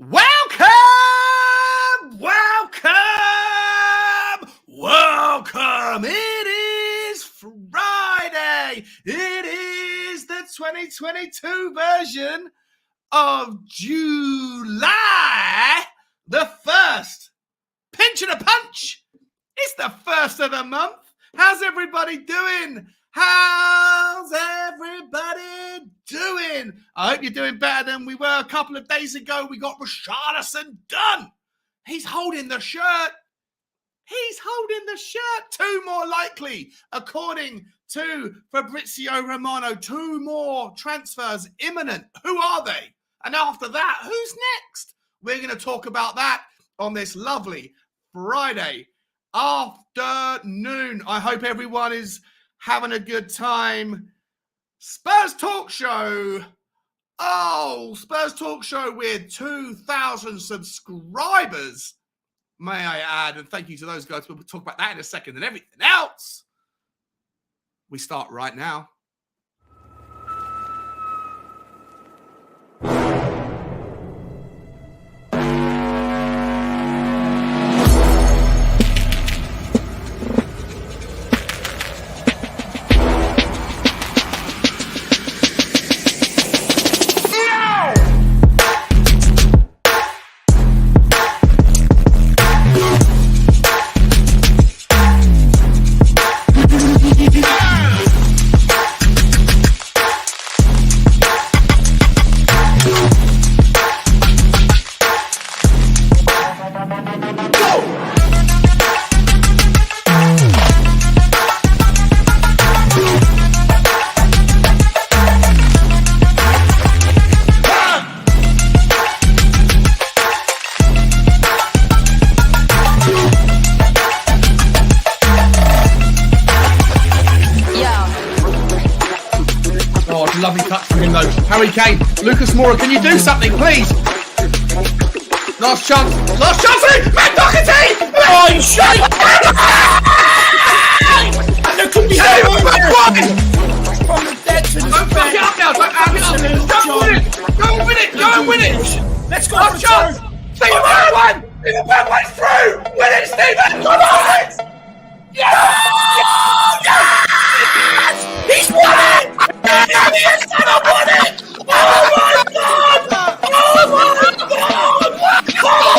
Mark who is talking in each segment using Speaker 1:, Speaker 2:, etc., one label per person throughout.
Speaker 1: Welcome! It is Friday. It is the 2022 version of July the 1st. Pinch and a punch. It's the first of the month. How's everybody doing? How's everybody doing? I hope you're doing better than we were a couple of days ago. We got Richarlison done. He's holding the shirt. Two more likely, according to Fabrizio Romano. Two more transfers imminent. Who are they? And after that, who's next? We're going to talk about that on this lovely Friday afternoon. I hope everyone is having a good time. Spurs Talk Show. Oh, Spurs Talk Show with 2,000 subscribers, may I add. And thank you to those guys. We'll talk about that in a second. And everything else, we start right now. Lovely touch from him though. Harry Kane, Lucas Moura, can you do something, please? Last chance, Matt Doherty! Oh, you shite! There could be from the dead to the don't fuck it up now, don't fuck it up! Go and win it! Let's go! Last chance! Stephen Bergwijn! Stephen Bergwijn's through! Win it, Stephen! Come on! Yes! He's won it! He's gonna win it! Oh my God! Oh my God!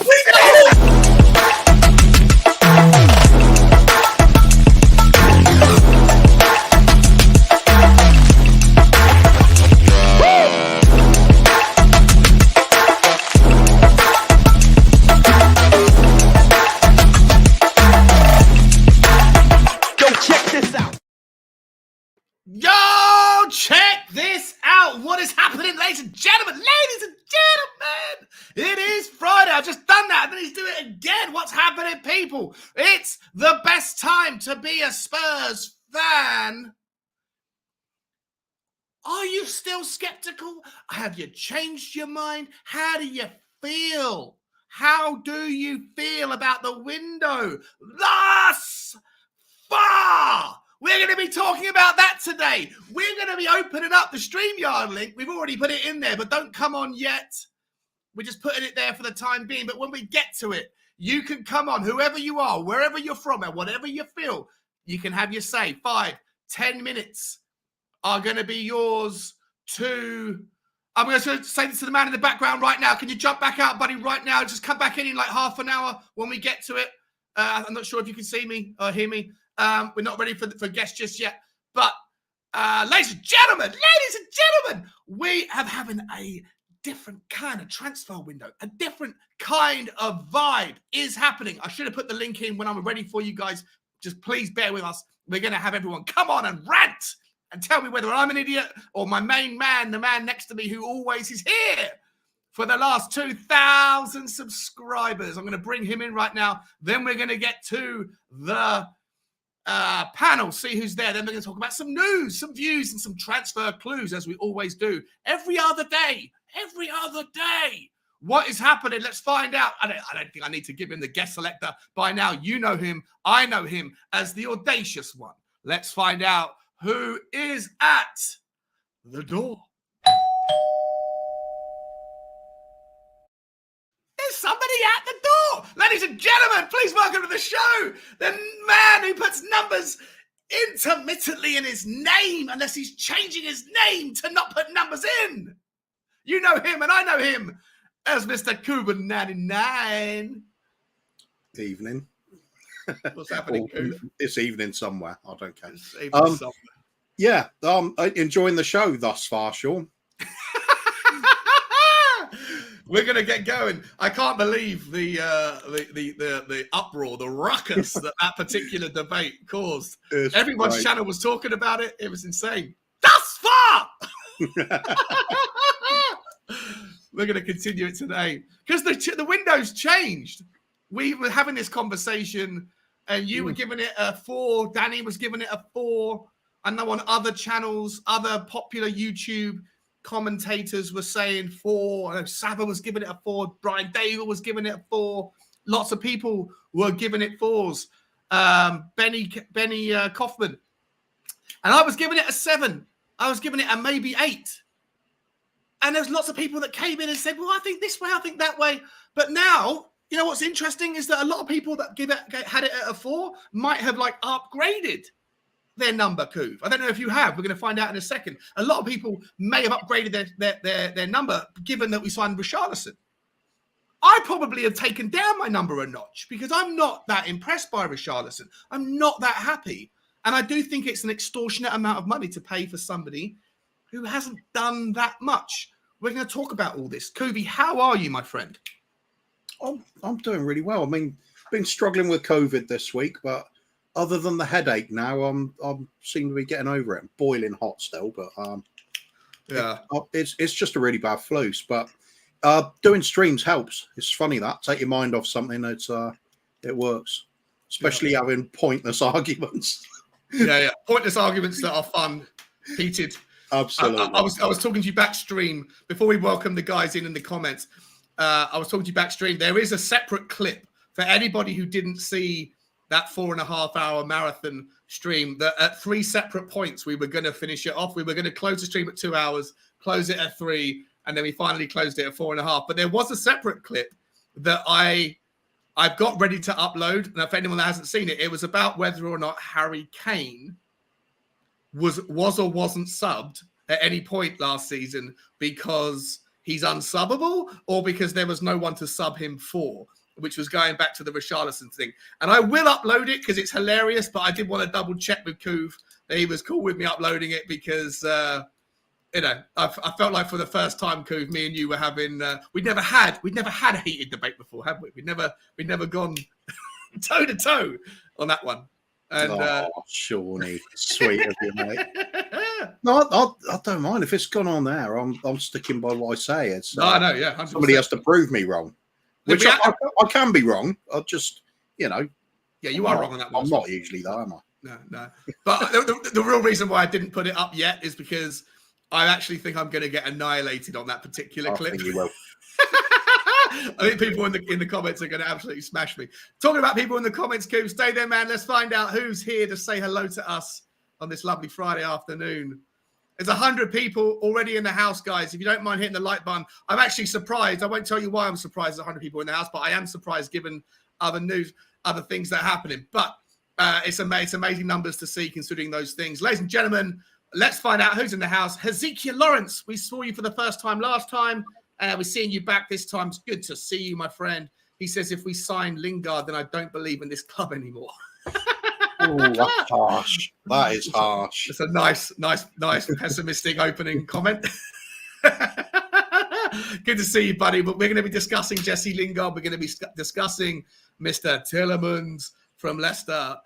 Speaker 1: We did it! Yo, check this out. What is happening, ladies and gentlemen? It is Friday. I've just done that. And then he's doing it again. What's happening, people? It's the best time to be a Spurs fan. Are you still skeptical? Have you changed your mind? How do you feel? How do you feel about the window thus far? We're going to be talking about that today. We're going to be opening up the StreamYard link. We've already put it in there, but don't come on yet. We're just putting it there for the time being. But when we get to it, you can come on, whoever you are, wherever you're from, and whatever you feel, you can have your say. 5, 10 minutes are going to be yours to... I'm going to say this to the man in the background right now. Can you jump back out, buddy, right now? Just come back in like half an hour when we get to it. I'm not sure if you can see me or hear me. We're not ready for guests just yet. But ladies and gentlemen, we have having a different kind of transfer window. A different kind of vibe is happening. I should have put the link in when I'm ready for you guys. Just please bear with us. We're going to have everyone come on and rant and tell me whether I'm an idiot or my main man, the man next to me who always is here for the last 2,000 subscribers. I'm going to bring him in right now. Then we're going to get to the panel, see who's there. Then we're going to talk about some news, some views, and some transfer clues, as we always do. Every other day. What is happening? Let's find out. I don't think I need to give him the guest selector. By now, you know him. I know him as the audacious one. Let's find out who is at the door. at the door. Ladies and gentlemen, please welcome to the show the man who puts numbers intermittently in his name unless he's changing his name to not put numbers in. You know him and I know him as Mr. Cuban 99.
Speaker 2: Evening.
Speaker 1: What's happening, Cuban?
Speaker 2: It's evening somewhere. I don't care.
Speaker 1: It's evening somewhere.
Speaker 2: Yeah, enjoying the show thus far, Sean.
Speaker 1: We're gonna get going. I can't believe the uproar, the ruckus that particular debate caused. Everyone's channel was talking about it. It was insane. Thus far. We're gonna continue it today because the window's changed. We were having this conversation, and you were giving it a 4. Danny was giving it a 4. I know on other channels, other popular YouTube commentators were saying 4. I know Saba was giving it a 4. Brian Daigle was giving it a 4. Lots of people were giving it 4s. Benny Kaufman. And I was giving it a 7. I was giving it a maybe 8. And there's lots of people that came in and said, well, I think this way, I think that way. But now, you know what's interesting is that a lot of people that had it at a 4 might have like upgraded their number, Coov. I don't know if you have. We're going to find out in a second. A lot of people may have upgraded their number, given that we signed Richarlison. I probably have taken down my number a notch because I'm not that impressed by Richarlison. I'm not that happy. And I do think it's an extortionate amount of money to pay for somebody who hasn't done that much. We're going to talk about all this. Coovy, how are you, my friend?
Speaker 2: I'm doing really well. I mean, been struggling with COVID this week, but other than the headache now, I'm seem to be getting over it. I'm boiling hot still, but it's just a really bad flu. But doing streams helps. It's funny that take your mind off something. It works, especially having pointless arguments.
Speaker 1: Yeah, pointless arguments that are fun, heated.
Speaker 2: Absolutely.
Speaker 1: I was talking to you backstream before we welcome the guys in the comments. I was talking to you backstream. There is a separate clip for anybody who didn't see that 4.5-hour marathon stream, that at 3 separate points, we were going to finish it off. We were going to close the stream at 2 hours, close it at 3, and then we finally closed it at 4.5. But there was a separate clip that I've got ready to upload. And if anyone that hasn't seen it, it was about whether or not Harry Kane was or wasn't subbed at any point last season because he's unsubable or because there was no one to sub him for, which was going back to the Richarlison thing. And I will upload it because it's hilarious, but I did want to double check with Coov that he was cool with me uploading it because, I felt like for the first time, Coov, me and you were having, we'd never had a heated debate before, have we? We'd never gone toe to toe on that one. And
Speaker 2: Shawnee, sweet of you, mate. No, I don't mind if it's gone on there. I'm sticking by what I say. It's
Speaker 1: no, yeah. 100%.
Speaker 2: Somebody has to prove me wrong, which I can be wrong. I just, Yeah,
Speaker 1: you are wrong on that one.
Speaker 2: I'm not usually though, am I?
Speaker 1: No. But the real reason why I didn't put it up yet is because I actually think I'm going to get annihilated on that particular clip.
Speaker 2: I think you will.
Speaker 1: I think people in the comments are going to absolutely smash me. Talking about people in the comments, Coop, stay there, man. Let's find out who's here to say hello to us on this lovely Friday afternoon. There's 100 people already in the house, guys. If you don't mind hitting the like button, I'm actually surprised. I won't tell you why I'm surprised there's 100 people in the house, but I am surprised given other things that are happening. But it's amazing numbers to see considering those things. Ladies and gentlemen, let's find out who's in the house. Hezekiah Lawrence, we saw you for the first time last time. We're seeing you back this time. It's good to see you, my friend. He says, if we sign Lingard, then I don't believe in this club anymore.
Speaker 2: Oh, that's harsh. That is harsh.
Speaker 1: It's a nice pessimistic opening comment. Good to see you, buddy. But we're going to be discussing Jesse Lingard. We're going to be discussing Mr. Tielemans from Leicester,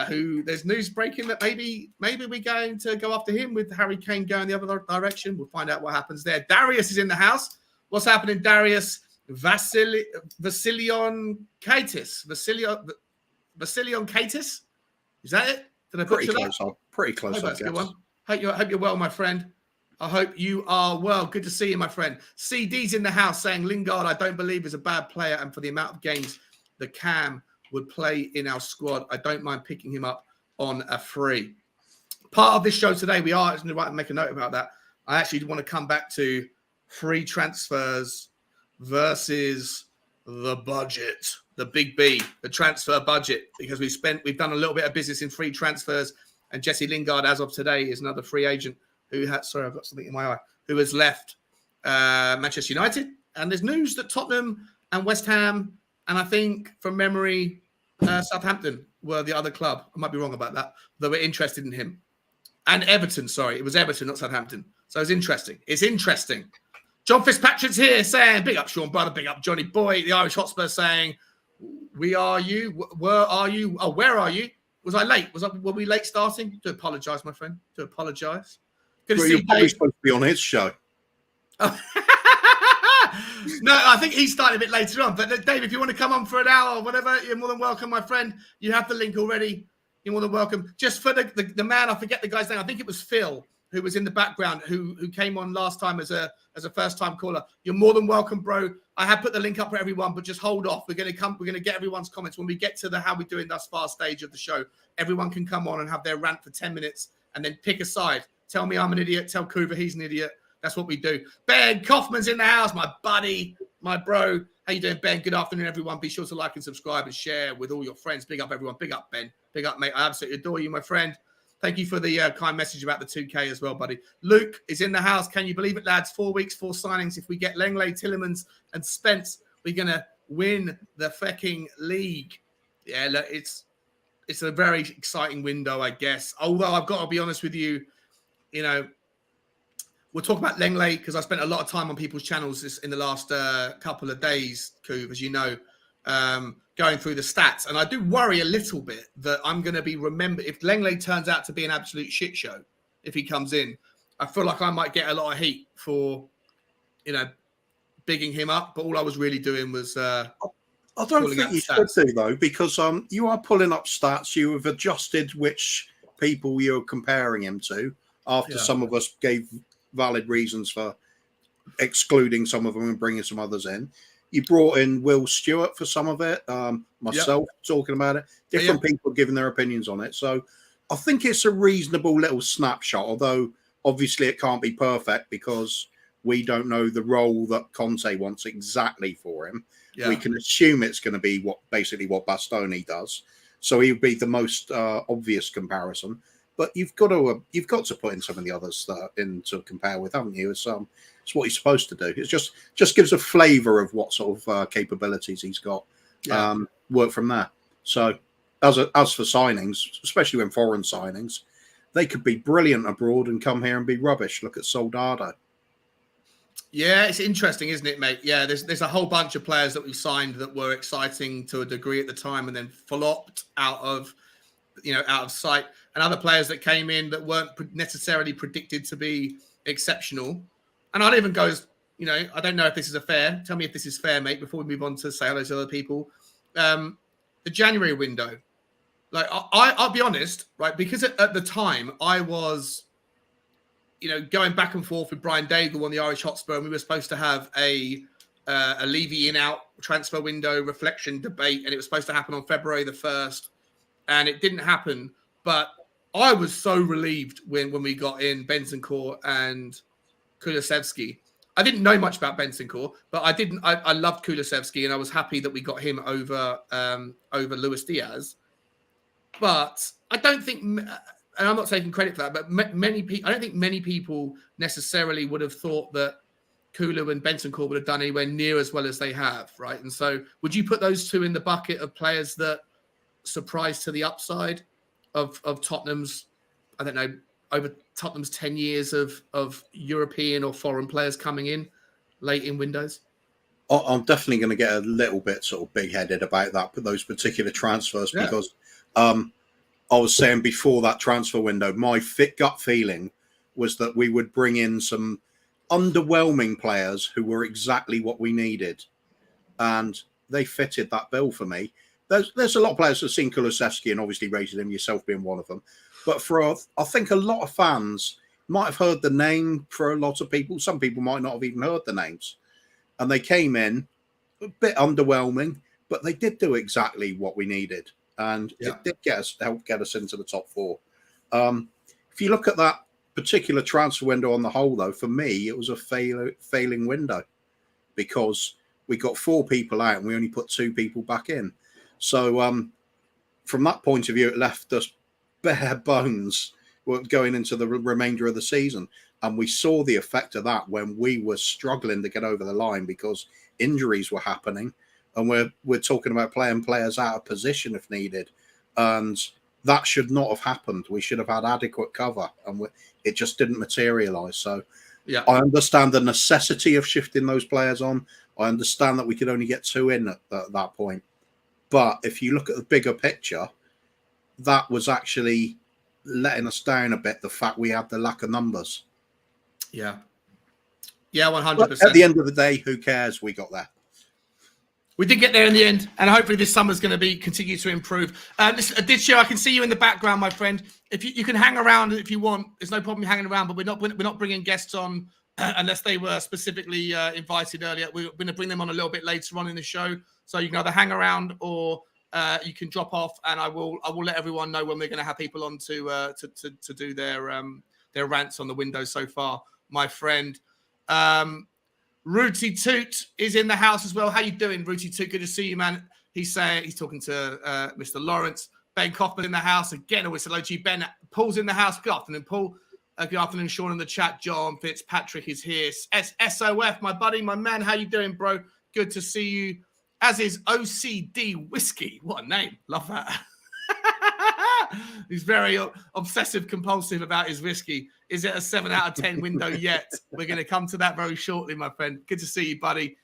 Speaker 1: who there's news breaking that maybe we're going to go after him with Harry Kane going the other direction. We'll find out what happens there. Darius is in the house. What's happening, Darius? Vasilion Kaitis. Vasilion Kaitis? Is that it? Did I put
Speaker 2: pretty close? Pretty close, I guess.
Speaker 1: Hope you're well, my friend. I hope you are well. Good to see you, my friend. CD's in the house saying Lingard, I don't believe is a bad player, and for the amount of games the Cam would play in our squad, I don't mind picking him up on a free. Part of this show today, we are actually right to make a note about that. I actually want to come back to free transfers versus the budget, the big B, the transfer budget, because we've done a little bit of business in free transfers, and Jesse Lingard, as of today, is another free agent who has, sorry, I've got something in my eye, who has left Manchester United. And there's news that Tottenham and West Ham, and I think from memory, Southampton were the other club. I might be wrong about that. They were interested in him. And Everton, sorry. It was Everton, not Southampton. So it's interesting. It's interesting. John Fitzpatrick's here saying, big up Sean Brother, big up Johnny Boy. The Irish Hotspur saying, we are you. Where are you? Oh, where are you? Was I late? Were we late starting? To apologise, my friend. To apologise. Good to see
Speaker 2: you're
Speaker 1: you,
Speaker 2: probably
Speaker 1: Dave.
Speaker 2: supposed to be on his show.
Speaker 1: Oh. No, I think he started a bit later on. But Dave, if you want to come on for an hour or whatever, you're more than welcome, my friend. You have the link already. You're more than welcome. Just for the man, I forget the guy's name. I think it was Phil, who was in the background, who came on last time as a first-time caller. You're more than welcome, bro. I have put the link up for everyone, but just hold off. We're going to get everyone's comments. When we get to the how we doing thus far stage of the show, everyone can come on and have their rant for 10 minutes and then pick a side. Tell me I'm an idiot. Tell Kuva he's an idiot. That's what we do. Ben Kaufman's in the house, my buddy, my bro. How you doing, Ben? Good afternoon, everyone. Be sure to like and subscribe and share with all your friends. Big up, everyone. Big up, Ben. Big up, mate. I absolutely adore you, my friend. Thank you for the kind message about the 2K as well, buddy. Luke is in the house. Can you believe it, lads? 4 weeks, 4 signings. If we get Lenglet, Tillemans, and Spence, we're going to win the fucking league. Yeah, look, it's a very exciting window, I guess. Although I've got to be honest with you, you know, we'll talk about Lenglet because I spent a lot of time on people's channels in the last couple of days, Kuv, as you know, going through the stats. And I do worry a little bit that I'm going to be remembered. If Lenglet turns out to be an absolute shit show, if he comes in, I feel like I might get a lot of heat for, you know, bigging him up. But all I was really doing was
Speaker 2: I don't think you should do, though, because you are pulling up stats. You have adjusted which people you're comparing him to after some of us gave valid reasons for excluding some of them and bringing some others in. You brought in Will Stewart for some of it, myself talking about it, different people giving their opinions on it. So I think it's a reasonable little snapshot, although obviously it can't be perfect because we don't know the role that Conte wants exactly for him. Yeah. We can assume it's going to be what Bastoni does. So he would be the most obvious comparison. But you've got to put in some of the others in to compare with, haven't you? It's what he's supposed to do. It just gives a flavour of what sort of capabilities he's got. Yeah. Work from there. So as for signings, especially when foreign signings, they could be brilliant abroad and come here and be rubbish. Look at Soldado.
Speaker 1: Yeah, it's interesting, isn't it, mate? Yeah, there's a whole bunch of players that we signed that were exciting to a degree at the time and then flopped out of sight. And other players that came in that weren't necessarily predicted to be exceptional. And I'd even go, I don't know if this is fair. Tell me if this is fair, mate, before we move on to say hello to other people. The January window. Like, I'll be honest, right? Because at the time, I was, going back and forth with Brian Daigle on the Irish Hotspur, and we were supposed to have a Levy in-out transfer window reflection debate, and it was supposed to happen on February the 1st, and it didn't happen. But I was so relieved when we got in Bentancur and Kulusevski. I didn't know much about Bentancur, but I loved Kulusevski, and I was happy that we got him over Luis Diaz. But I don't think, and I'm not taking credit for that, but I don't think many people necessarily would have thought that Kulu and Bentancur would have done anywhere near as well as they have, right? And so would you put those two in the bucket of players that surprised to the upside of Tottenham's, I don't know, over Tottenham's 10 years of European or foreign players coming in late in windows?
Speaker 2: I'm definitely going to get a little bit sort of big-headed about that, but those particular transfers, because I was saying before that transfer window, my gut feeling was that we would bring in some underwhelming players who were exactly what we needed. And they fitted that bill for me. There's a lot of players that have seen Kulusevski and obviously rated him, yourself being one of them. But I think a lot of fans might have heard the name for a lot of people. Some people might not have even heard the names. And they came in a bit underwhelming, but they did do exactly what we needed. And it did help get us into the top 4. If you look at that particular transfer window on the whole, though, for me, it was a failing window because we got 4 people out and we only put 2 people back in. So from that point of view, it left us bare bones going into the remainder of the season. And we saw the effect of that when we were struggling to get over the line because injuries were happening. And we're talking about playing players out of position if needed. And that should not have happened. We should have had adequate cover. And it just didn't materialise. So
Speaker 1: yeah,
Speaker 2: I understand the necessity of shifting those players on. I understand that we could only get 2 in at that point. But if you look at the bigger picture, that was actually letting us down a bit, the fact we had the lack of numbers.
Speaker 1: Yeah. Yeah, 100%.
Speaker 2: But at the end of the day, who cares? We got there.
Speaker 1: We did get there in the end, and hopefully this summer's going to continue to improve. Aditya, I can see you in the background, my friend. If you can hang around if you want, there's no problem hanging around. But we're not bringing guests on unless they were specifically invited earlier. We're going to bring them on a little bit later on in the show, so you can either hang around or you can drop off, and I will let everyone know when we're going to have people on to do their rants on the windows so far, my friend. Rooty Toot is in the house as well. How you doing, Rooty Toot? Good to see you, man. He's talking to Mr. Lawrence. Ben Kaufman in the house again. Always hello to you, Ben. Paul's in the house. Good afternoon, Paul. Good afternoon, Sean in the chat. John Fitzpatrick is here. SOF, my buddy, my man. How you doing, bro? Good to see you. As is OCD Whiskey. What a name. Love that. He's very obsessive compulsive about his whiskey. Is it a 7 out of 10 window yet? We're going to come to that very shortly, my friend. Good to see you, buddy.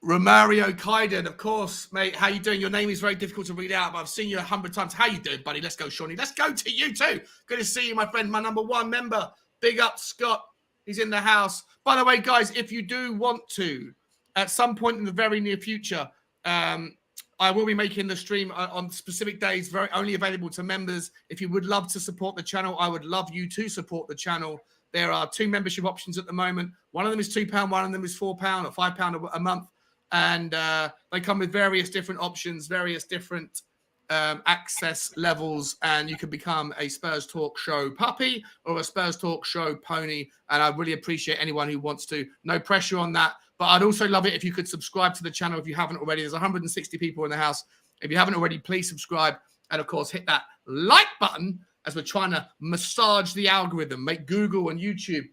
Speaker 1: Romario Kaiden, of course, mate. How you doing? Your name is very difficult to read out, but I've seen you 100 times. How you doing, buddy? Let's go, Shawnee. Let's go to you too. Good to see you, my friend. My number 1 member. Big up, Scott. He's in the house. By the way, guys, if you do want to, at some point in the very near future, I will be making the stream on specific days, only available to members. If you would love to support the channel, I would love you to support the channel. There are 2 membership options at the moment. One of them is £2, one of them is £4 or £5 a month. And they come with various different options, various different access levels. And you can become a Spurs Talk Show puppy or a Spurs Talk Show pony. And I really appreciate anyone who wants to. No pressure on that. But I'd also love it if you could subscribe to the channel if you haven't already. There's 160 people in the house. If you haven't already, please subscribe. And, of course, hit that like button as we're trying to massage the algorithm, make Google and YouTube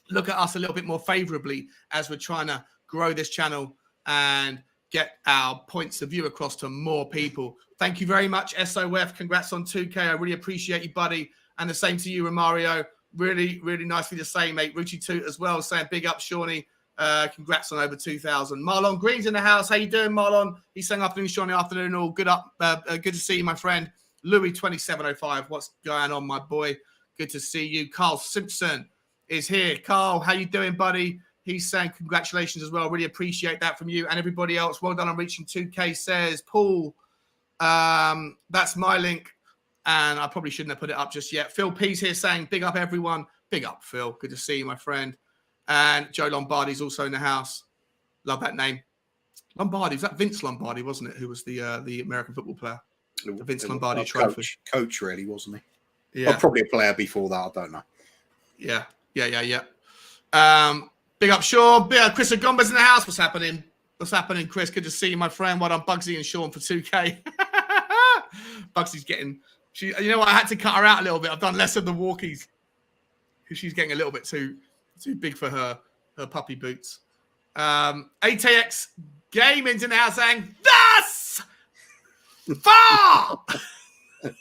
Speaker 1: look at us a little bit more favorably as we're trying to grow this channel and get our points of view across to more people. Thank you very much, SOF. Congrats on 2K. I really appreciate you, buddy. And the same to you, Romario. Really, really nicely to say, mate. Ruchi Toot as well, saying big up, Shawnee. Congrats on over 2,000. Marlon Green's in the house. How you doing, Marlon? He's saying afternoon, Shawnee, afternoon. All good up. Good to see you, my friend. Louis 2705. What's going on, my boy? Good to see you. Carl Simpson is here. Carl, how you doing, buddy? He's saying congratulations as well. Really appreciate that from you and everybody else. Well done on reaching 2K, says Paul. That's my link. And I probably shouldn't have put it up just yet. Phil P's here saying big up, everyone. Big up, Phil. Good to see you, my friend. And Joe Lombardi's also in the house. Love that name. Lombardi. Was that Vince Lombardi, wasn't it? Who was the American football player? The Vince Lombardi trophy.
Speaker 2: Coach, really, wasn't he?
Speaker 1: Yeah.
Speaker 2: Or probably a player before that. I don't know.
Speaker 1: Yeah. Big up, Sean. Chris Agomba's in the house. What's happening? What's happening, Chris? Good to see you, my friend. Well done, Bugsy and Sean for 2K. Bugsy's getting... you know what? I had to cut her out a little bit. I've done less of the walkies because she's getting a little bit too big for her puppy boots. 8AX Gaming's in the house saying, thus far! Good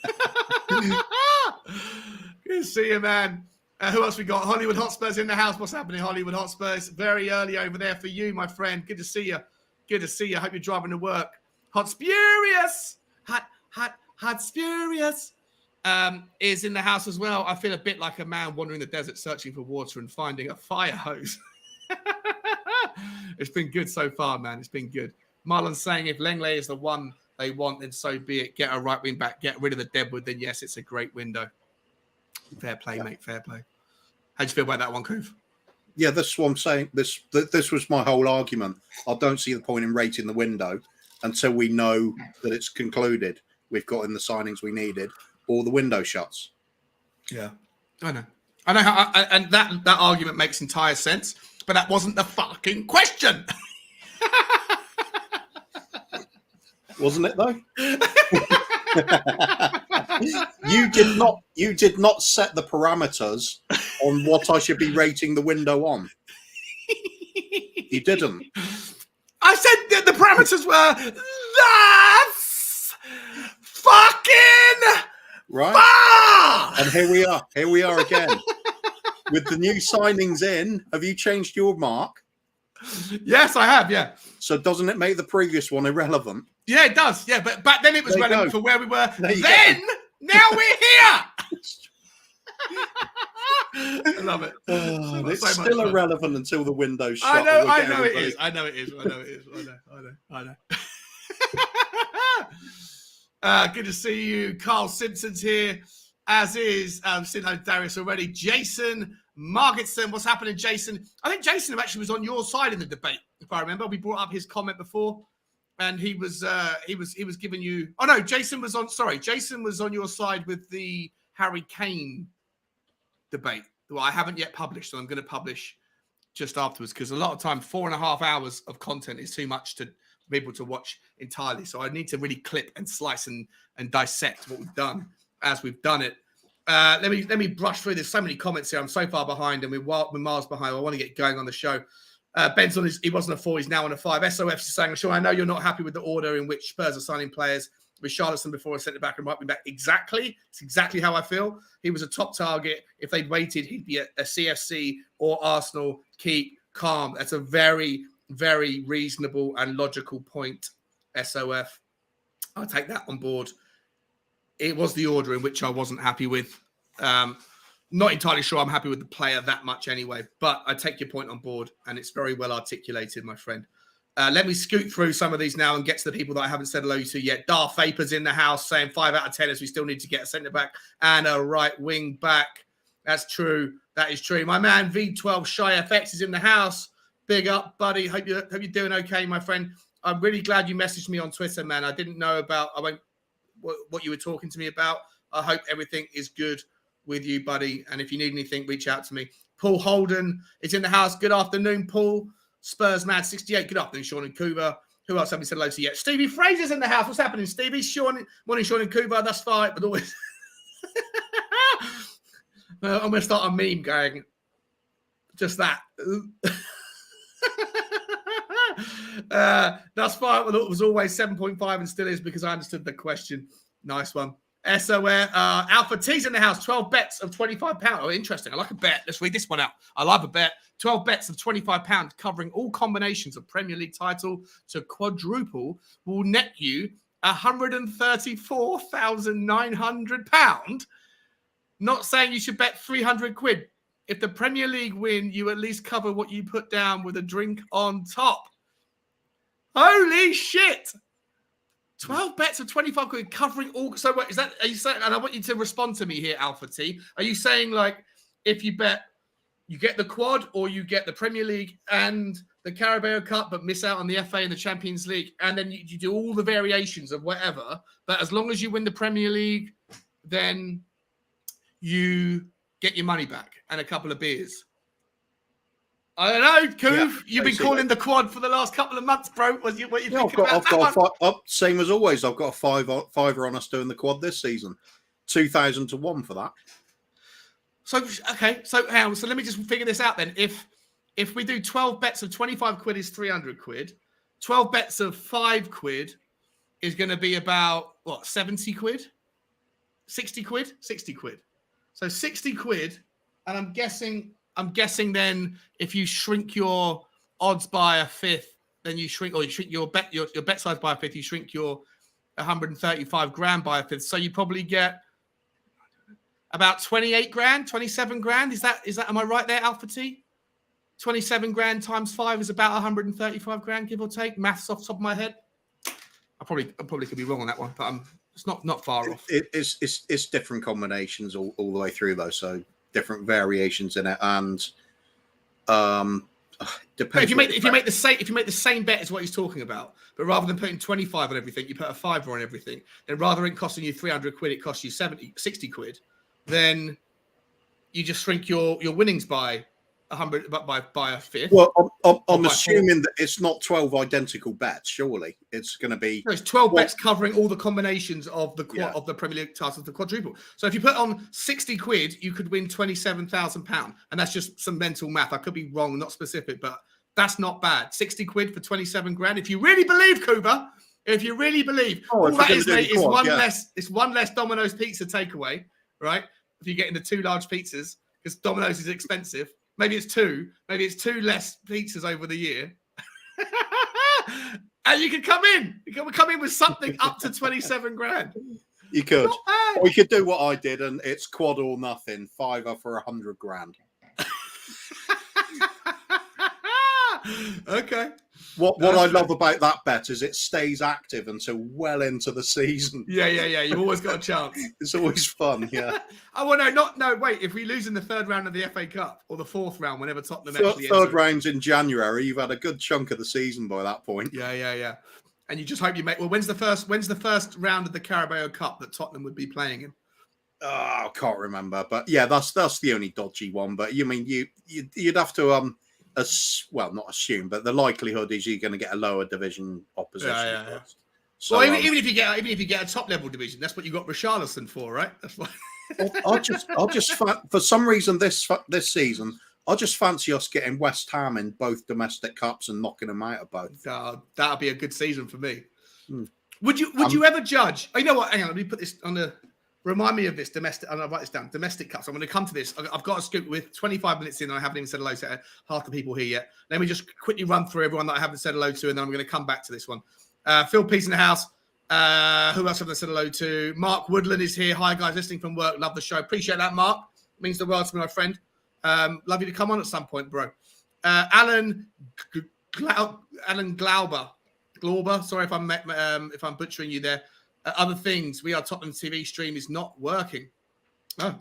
Speaker 1: to see you, man. Who else we got? Hollywood Hotspur's in the house. What's happening, Hollywood Hotspurs? Very early over there for you, my friend. Good to see you. Good to see you. Hope you're driving to work. Hotspurious. Hotspurious is in the house as well. I feel a bit like a man wandering the desert searching for water and finding a fire hose. It's been good so far, man. It's been good. Marlon's saying if Lenglet is the one they want, then so be it. Get a right wing back. Get rid of the Deadwood. Then yes, it's a great window. Fair play, mate. Fair play. How do you feel about that one, Coof?
Speaker 2: Yeah, that's what I'm saying. This was my whole argument. I don't see the point in rating the window until we know that it's concluded. We've got in the signings we needed, or the window shuts.
Speaker 1: Yeah, I know. And that argument makes entire sense. But that wasn't the fucking question.
Speaker 2: Wasn't it though? You did not set the parameters on what I should be rating the window on. You didn't.
Speaker 1: I said that the parameters were that's fucking
Speaker 2: right.
Speaker 1: far!
Speaker 2: And here we are again. With the new signings in, have you changed your mark?
Speaker 1: Yes, I have, yeah.
Speaker 2: So doesn't it make the previous one irrelevant?
Speaker 1: Yeah, it does. Yeah, but back then it was relevant for where we were. Then, now we're here. I love it.
Speaker 2: It's so still irrelevant until the window's shut.
Speaker 1: I know it is. I know it is. Good to see you. Carl Simpson's here, as is Sinho Darius already. Jason Margetson. What's happening, Jason? I think Jason actually was on your side in the debate, if I remember. We brought up his comment before. And he was giving you. Oh no, Jason was on. Sorry, Jason was on your side with the Harry Kane debate. Well, I haven't yet published, so I'm going to publish just afterwards because a lot of time 4.5 hours of content is too much to be able to watch entirely. So I need to really clip and slice and dissect what we've done as we've done it. Let me brush through. There's so many comments here. I'm so far behind, and we're miles behind. I want to get going on the show. Ben's on he wasn't a 4, he's now on a 5. SOF is saying, sure, I know you're not happy with the order in which Spurs are signing players. Richarlison before I sent it back and right me back. Exactly. It's exactly how I feel. He was a top target. If they'd waited, he'd be a CFC or Arsenal. Keep calm. That's a very, very reasonable and logical point, SOF. I'll take that on board. It was the order in which I wasn't happy with. Not entirely sure I'm happy with the player that much anyway, but I take your point on board, and it's very well articulated, my friend. Let me scoot through some of these now and get to the people that I haven't said hello to yet. Darth Vapor's in the house saying 5 out of 10 as we still need to get a centre-back and a right wing back. That's true. That is true. My man V12 Shy FX is in the house. Big up, buddy. Hope you're doing okay, my friend. I'm really glad you messaged me on Twitter, man. I didn't know about what you were talking to me about. I hope everything is good with you, buddy. And if you need anything, reach out to me. Paul Holden is in the house. Good afternoon, Paul. Spurs Mad 68. Good afternoon, Sean and Kuba. Who else haven't said hello to yet? Stevie Fraser's in the house. What's happening, Stevie? Morning, Sean and Kuba. That's fine, but always. I'm going to start a meme going. Just that. That's fine. Well, it was always 7.5 and still is because I understood the question. Nice one. SOR, Alpha T's in the house. 12 bets of £25. Oh, interesting. I like a bet. Let's read this one out. I love a bet. 12 bets of £25 covering all combinations of Premier League title to quadruple will net you £134,900. Not saying you should bet 300 quid. If the Premier League win, you at least cover what you put down with a drink on top. Holy shit. 12 bets of 25 quid covering all. So what is that? Are you saying, and I want you to respond to me here, Alpha T. Are you saying like if you bet you get the quad or you get the Premier League and the Carabao Cup, but miss out on the FA and the Champions League, and then you do all the variations of whatever, but as long as you win the Premier League, then you get your money back and a couple of beers? I don't know, Coof. Yeah, you've been calling the quad for the last couple of months, bro. What you thinking about that?
Speaker 2: Same as always. I've got a fiver on us doing the quad this season. 2,000 to 1 for that.
Speaker 1: So okay, so let me just figure this out then. If we do 12 bets of 25 quid is 300 quid. 12 bets of 5 quid is going to be about what, 70 quid? 60 quid? 60 quid. So 60 quid, and I'm guessing then if you shrink your odds by a fifth, then you shrink your bet size by a fifth, you shrink your 135 grand by a fifth. So you probably get about 28 grand, 27 grand. Is that, am I right there, Alpha T? 27 grand times 5 is about 135 grand, give or take. Maths off the top of my head. I probably could be wrong on that one, but it's not far off.
Speaker 2: It's different combinations all the way through though, so different variations in it, and
Speaker 1: if you make the same bet as what he's talking about, but rather than putting 25 on everything, you put a fiver on everything, then rather than costing you 300 quid, it costs you 60 quid, then you just shrink your winnings by 100 by a fifth.
Speaker 2: Well, I'm assuming that it's not 12 identical bets. Surely it's going to be.
Speaker 1: No, it's 12 bets covering all the combinations of the of the Premier League titles, the quadruple. So if you put on 60 quid, you could win £27,000, and that's just some mental math. I could be wrong, not specific, but that's not bad. 60 quid for 27 grand. If you really believe, Cooper, if you really believe, all that is, mate, is one less. It's one less Domino's pizza takeaway, right? If you get into 2 large pizzas, because Domino's is expensive. Maybe it's 2. Maybe it's 2 less pizzas over the year. And you can come in. You can come in with something up to 27 grand.
Speaker 2: You could. Or you could do what I did, and it's quad or nothing. £5 for 100 grand.
Speaker 1: Okay.
Speaker 2: What I love about that bet is it stays active until well into the season.
Speaker 1: Yeah. You've always got a chance.
Speaker 2: It's always fun, yeah.
Speaker 1: Wait. If we lose in the 3rd round of the FA Cup or the 4th round, whenever Tottenham
Speaker 2: third round's in January, you've had a good chunk of the season by that point.
Speaker 1: Yeah. And you just hope you make. Well, when's the first round of the Carabao Cup that Tottenham would be playing in?
Speaker 2: I can't remember, but yeah, that's the only dodgy one. But you mean you'd have to not assume, but the likelihood is you're going to get a lower division opposition.
Speaker 1: Yeah. So even if you get a top level division, that's what you got Richarlison for, right? That's why.
Speaker 2: I just for some reason this season, I just fancy us getting West Ham in both domestic cups and knocking them out of both.
Speaker 1: That'll be a good season for me. Would you ever judge? You know what? Hang on, let me put this on the. Remind me of this domestic. I'll write this down. Domestic cups. I'm going to come to this. I've got a scoop with 25 minutes in, and I haven't even said hello to half the people here yet. Let me just quickly run through everyone that I haven't said hello to, and then I'm going to come back to this one. Phil Peace in the house. Who else haven't I said hello to? Mark Woodland is here. Hi guys, listening from work. Love the show. Appreciate that, Mark. Means the world to me, my friend. Love you to come on at some point, bro. Alan Glauber. Sorry if I'm butchering you there. Other things. We Are Tottenham TV stream is not working. Oh.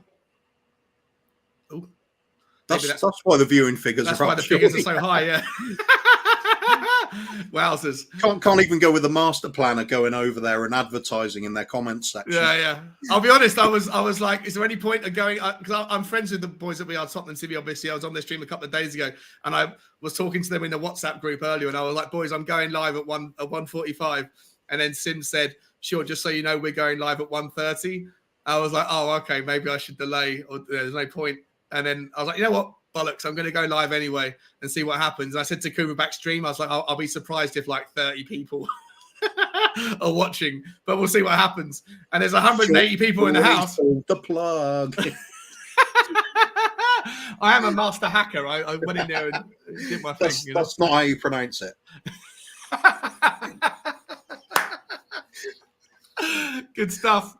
Speaker 2: That's why the viewing figures are up.
Speaker 1: That's why the figures are so high, yeah. Wowzers.
Speaker 2: Can't even go with the master planner going over there and advertising in their comments section.
Speaker 1: Yeah. I'll be honest, I was like, is there any point of going, because I'm friends with the boys that We Are Tottenham TV, obviously. I was on their stream a couple of days ago, and I was talking to them in the WhatsApp group earlier, and I was like, boys, I'm going live at 1:45. And then Sim said, sure, just so you know, we're going live at 1:30. I was like, oh, okay, maybe I should delay, or there's no point. And then I was like, you know what? Bollocks, I'm going to go live anyway and see what happens. And I said to Cooper backstream, I was like, I'll be surprised if like 30 people are watching, but we'll see what happens. And there's 180 people in the house.
Speaker 2: The plug.
Speaker 1: I am a master hacker. I went in there and did my thing.
Speaker 2: That's not how you pronounce it.
Speaker 1: Good stuff.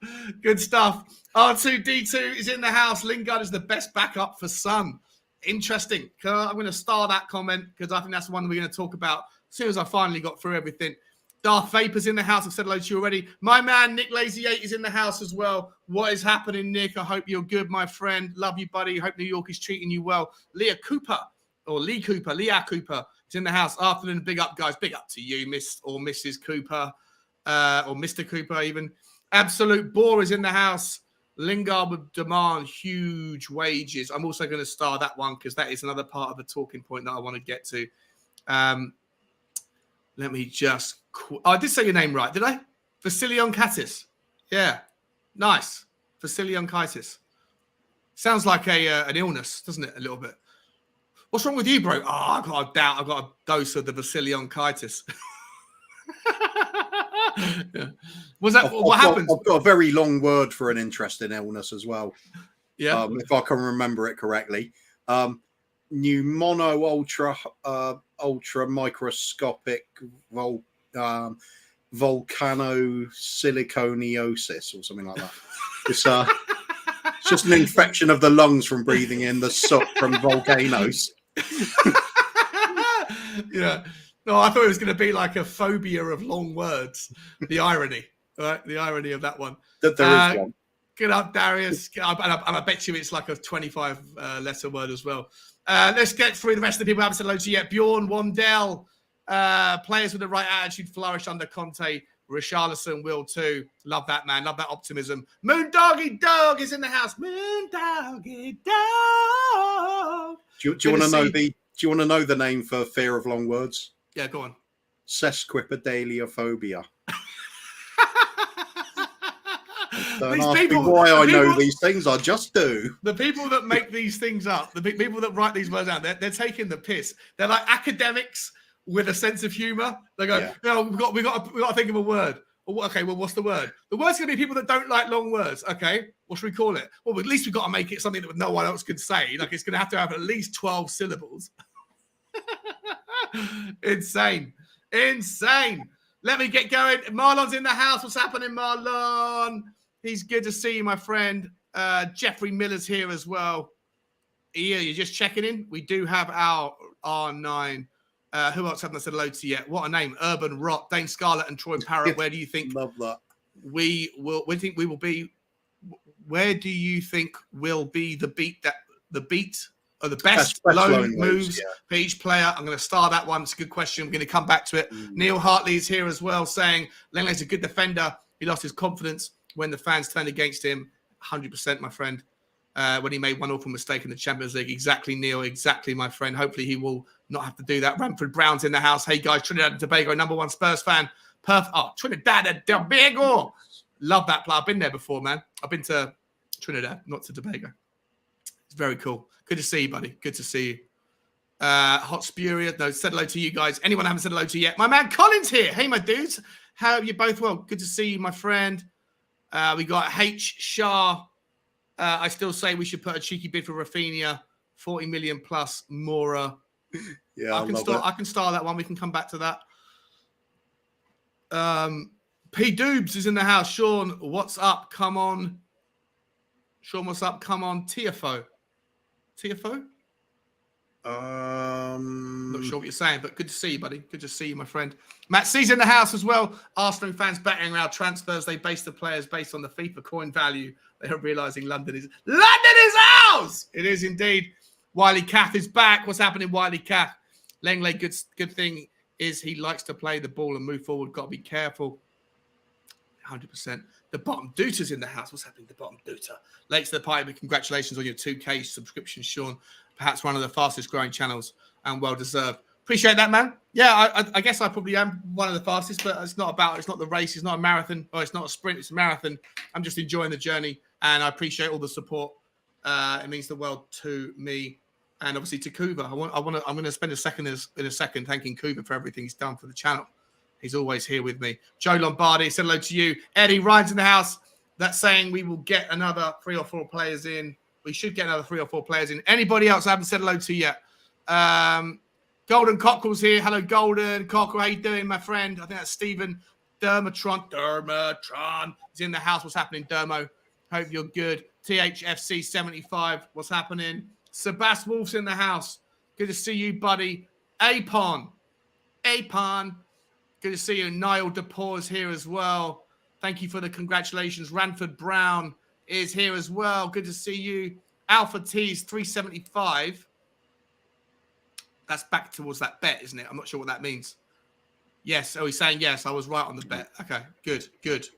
Speaker 1: R2D2 is in the house. Lingard is the best backup for Son. Interesting. I'm going to star that comment because I think that's the one we're going to talk about as soon as I finally got through everything. Darth Vapor's in the house. I've said hello to you already. My man, Nick Lazy8 is in the house as well. What is happening, Nick? I hope you're good, my friend. Love you, buddy. Hope New York is treating you well. Leah Cooper is in the house. Afternoon, big up, guys. Big up to you, Miss or Mrs. Cooper. Or Mr. Cooper even. Absolute Bore is in the house. Lingard would demand huge wages. I'm also going to star that one because that is another part of the talking point that I want to get to. Let me just... I did say your name right, did I? Vasilionkitis. Yeah. Nice. Vasilionkitis. Sounds like an illness, doesn't it? A little bit. What's wrong with you, bro? Oh, I've got a dose of the Vasilionkitis. Yeah. What happens?
Speaker 2: I've got a very long word for an interesting illness as well.
Speaker 1: Yeah.
Speaker 2: If I can remember it correctly. Pneumono ultra microscopic volcanosiliconiosis or something like that. It's just an infection of the lungs from breathing in the soot from volcanoes.
Speaker 1: Yeah. No, I thought it was going to be like a phobia of long words. The irony, right? The irony of that one.
Speaker 2: That there is one.
Speaker 1: Good up, Darius. And I bet you it's like a 25-letter word as well. Let's get through the rest of the people I haven't said hello to yet. Bjorn Wandell. Players with the right attitude flourish under Conte. Richarlison will too. Love that, man. Love that optimism. Moon Doggy Dog is in the house. Moon Doggy Dog.
Speaker 2: Do you want to know the? Do you want to know the name for fear of long words?
Speaker 1: Yeah, go on.
Speaker 2: Sesquipedaliophobia. Don't
Speaker 1: These
Speaker 2: ask
Speaker 1: people,
Speaker 2: me why I know these things. I just do.
Speaker 1: The people that make these things up, the people that write these words down, they're taking the piss. They're like academics with a sense of humor. They go, no, we've got to think of a word. Okay, well, what's the word? The word's going to be people that don't like long words. Okay, what should we call it? Well, at least we've got to make it something that no one else could say. Like it's going to have at least 12 syllables. Insane. Let me get going. Marlon's in the house. What's happening, Marlon? He's good to see you, my friend. Jeffrey Miller's here as well. Yeah, you're just checking in. We do have our R9. Who else haven't said hello to yet? What a name. Urban Rot, Dane Scarlett and Troy Parrott. Where do you think
Speaker 2: Love that.
Speaker 1: we will be? Where do you think will be the beat or the best loan moves for each player? I'm going to star that one. It's a good question. I'm going to come back to it. Neil Hartley is here as well, saying Lenglet's a good defender. He lost his confidence when the fans turned against him. 100%, my friend. When he made one awful mistake in the Champions League. Exactly, Neil. Exactly, my friend. Hopefully he will not have to do that. Ramford Brown's in the house. Hey, guys. Trinidad and Tobago, #1 Spurs fan. Trinidad and Tobago. Love that play. I've been there before, man. I've been to Trinidad, not to Tobago. It's very cool. Good to see you, buddy. Good to see you. Hotspur. No, said hello to you guys. Anyone I haven't said hello to yet? My man Colin's here. Hey, my dudes. How are you both? Well, good to see you, my friend. We got H. Shah. I still say we should put a cheeky bid for Rafinha, 40 million plus Mora.
Speaker 2: Yeah,
Speaker 1: I can start that one. We can come back to that. P. Doobs is in the house. Sean, what's up? Come on. Sean, what's up? Come on. TFO. Not sure what you're saying, but good to see you, buddy. Good to see you, my friend. Matt C's in the house as well. Arsenal fans betting around transfers. They base the players based on the FIFA coin value. They are realising London is ours. It is indeed. Wiley Cath is back. What's happening, Wiley Cath? Lenglet, good thing is he likes to play the ball and move forward. Got to be careful. 100%. The bottom Duta's in the house. What's happening? The bottom Duta. Late to the party, but congratulations on your 2K subscription, Sean. Perhaps one of the fastest growing channels and well deserved. Appreciate that, man. Yeah, I guess I probably am one of the fastest, but it's not the race. It's not a marathon, or it's not a sprint. It's a marathon. I'm just enjoying the journey, and I appreciate all the support. It means the world to me, and obviously to Kuva. I'm going to spend in a second thanking Kuva for everything he's done for the channel. He's always here with me. Joe Lombardi, said hello to you. Eddie Ryan's in the house. That's saying we will get another 3 or 4 players in. We should get another 3 or 4 players in. Anybody else I haven't said hello to yet? Golden Cockerel's here. Hello, Golden Cockerel. How you doing, my friend? I think that's Stephen Dermatron. He's in the house. What's happening, Dermo? Hope you're good. THFC 75. What's happening? Sebastian Wolf's in the house. Good to see you, buddy. Apon. Good to see you. Niall DePaul is here as well. Thank you for the congratulations. Ranford Brown is here as well. Good to see you. Alpha T's 375. That's back towards that bet, isn't it? I'm not sure what that means. Yes. Oh, he's saying yes. I was right on the bet. Okay. Good.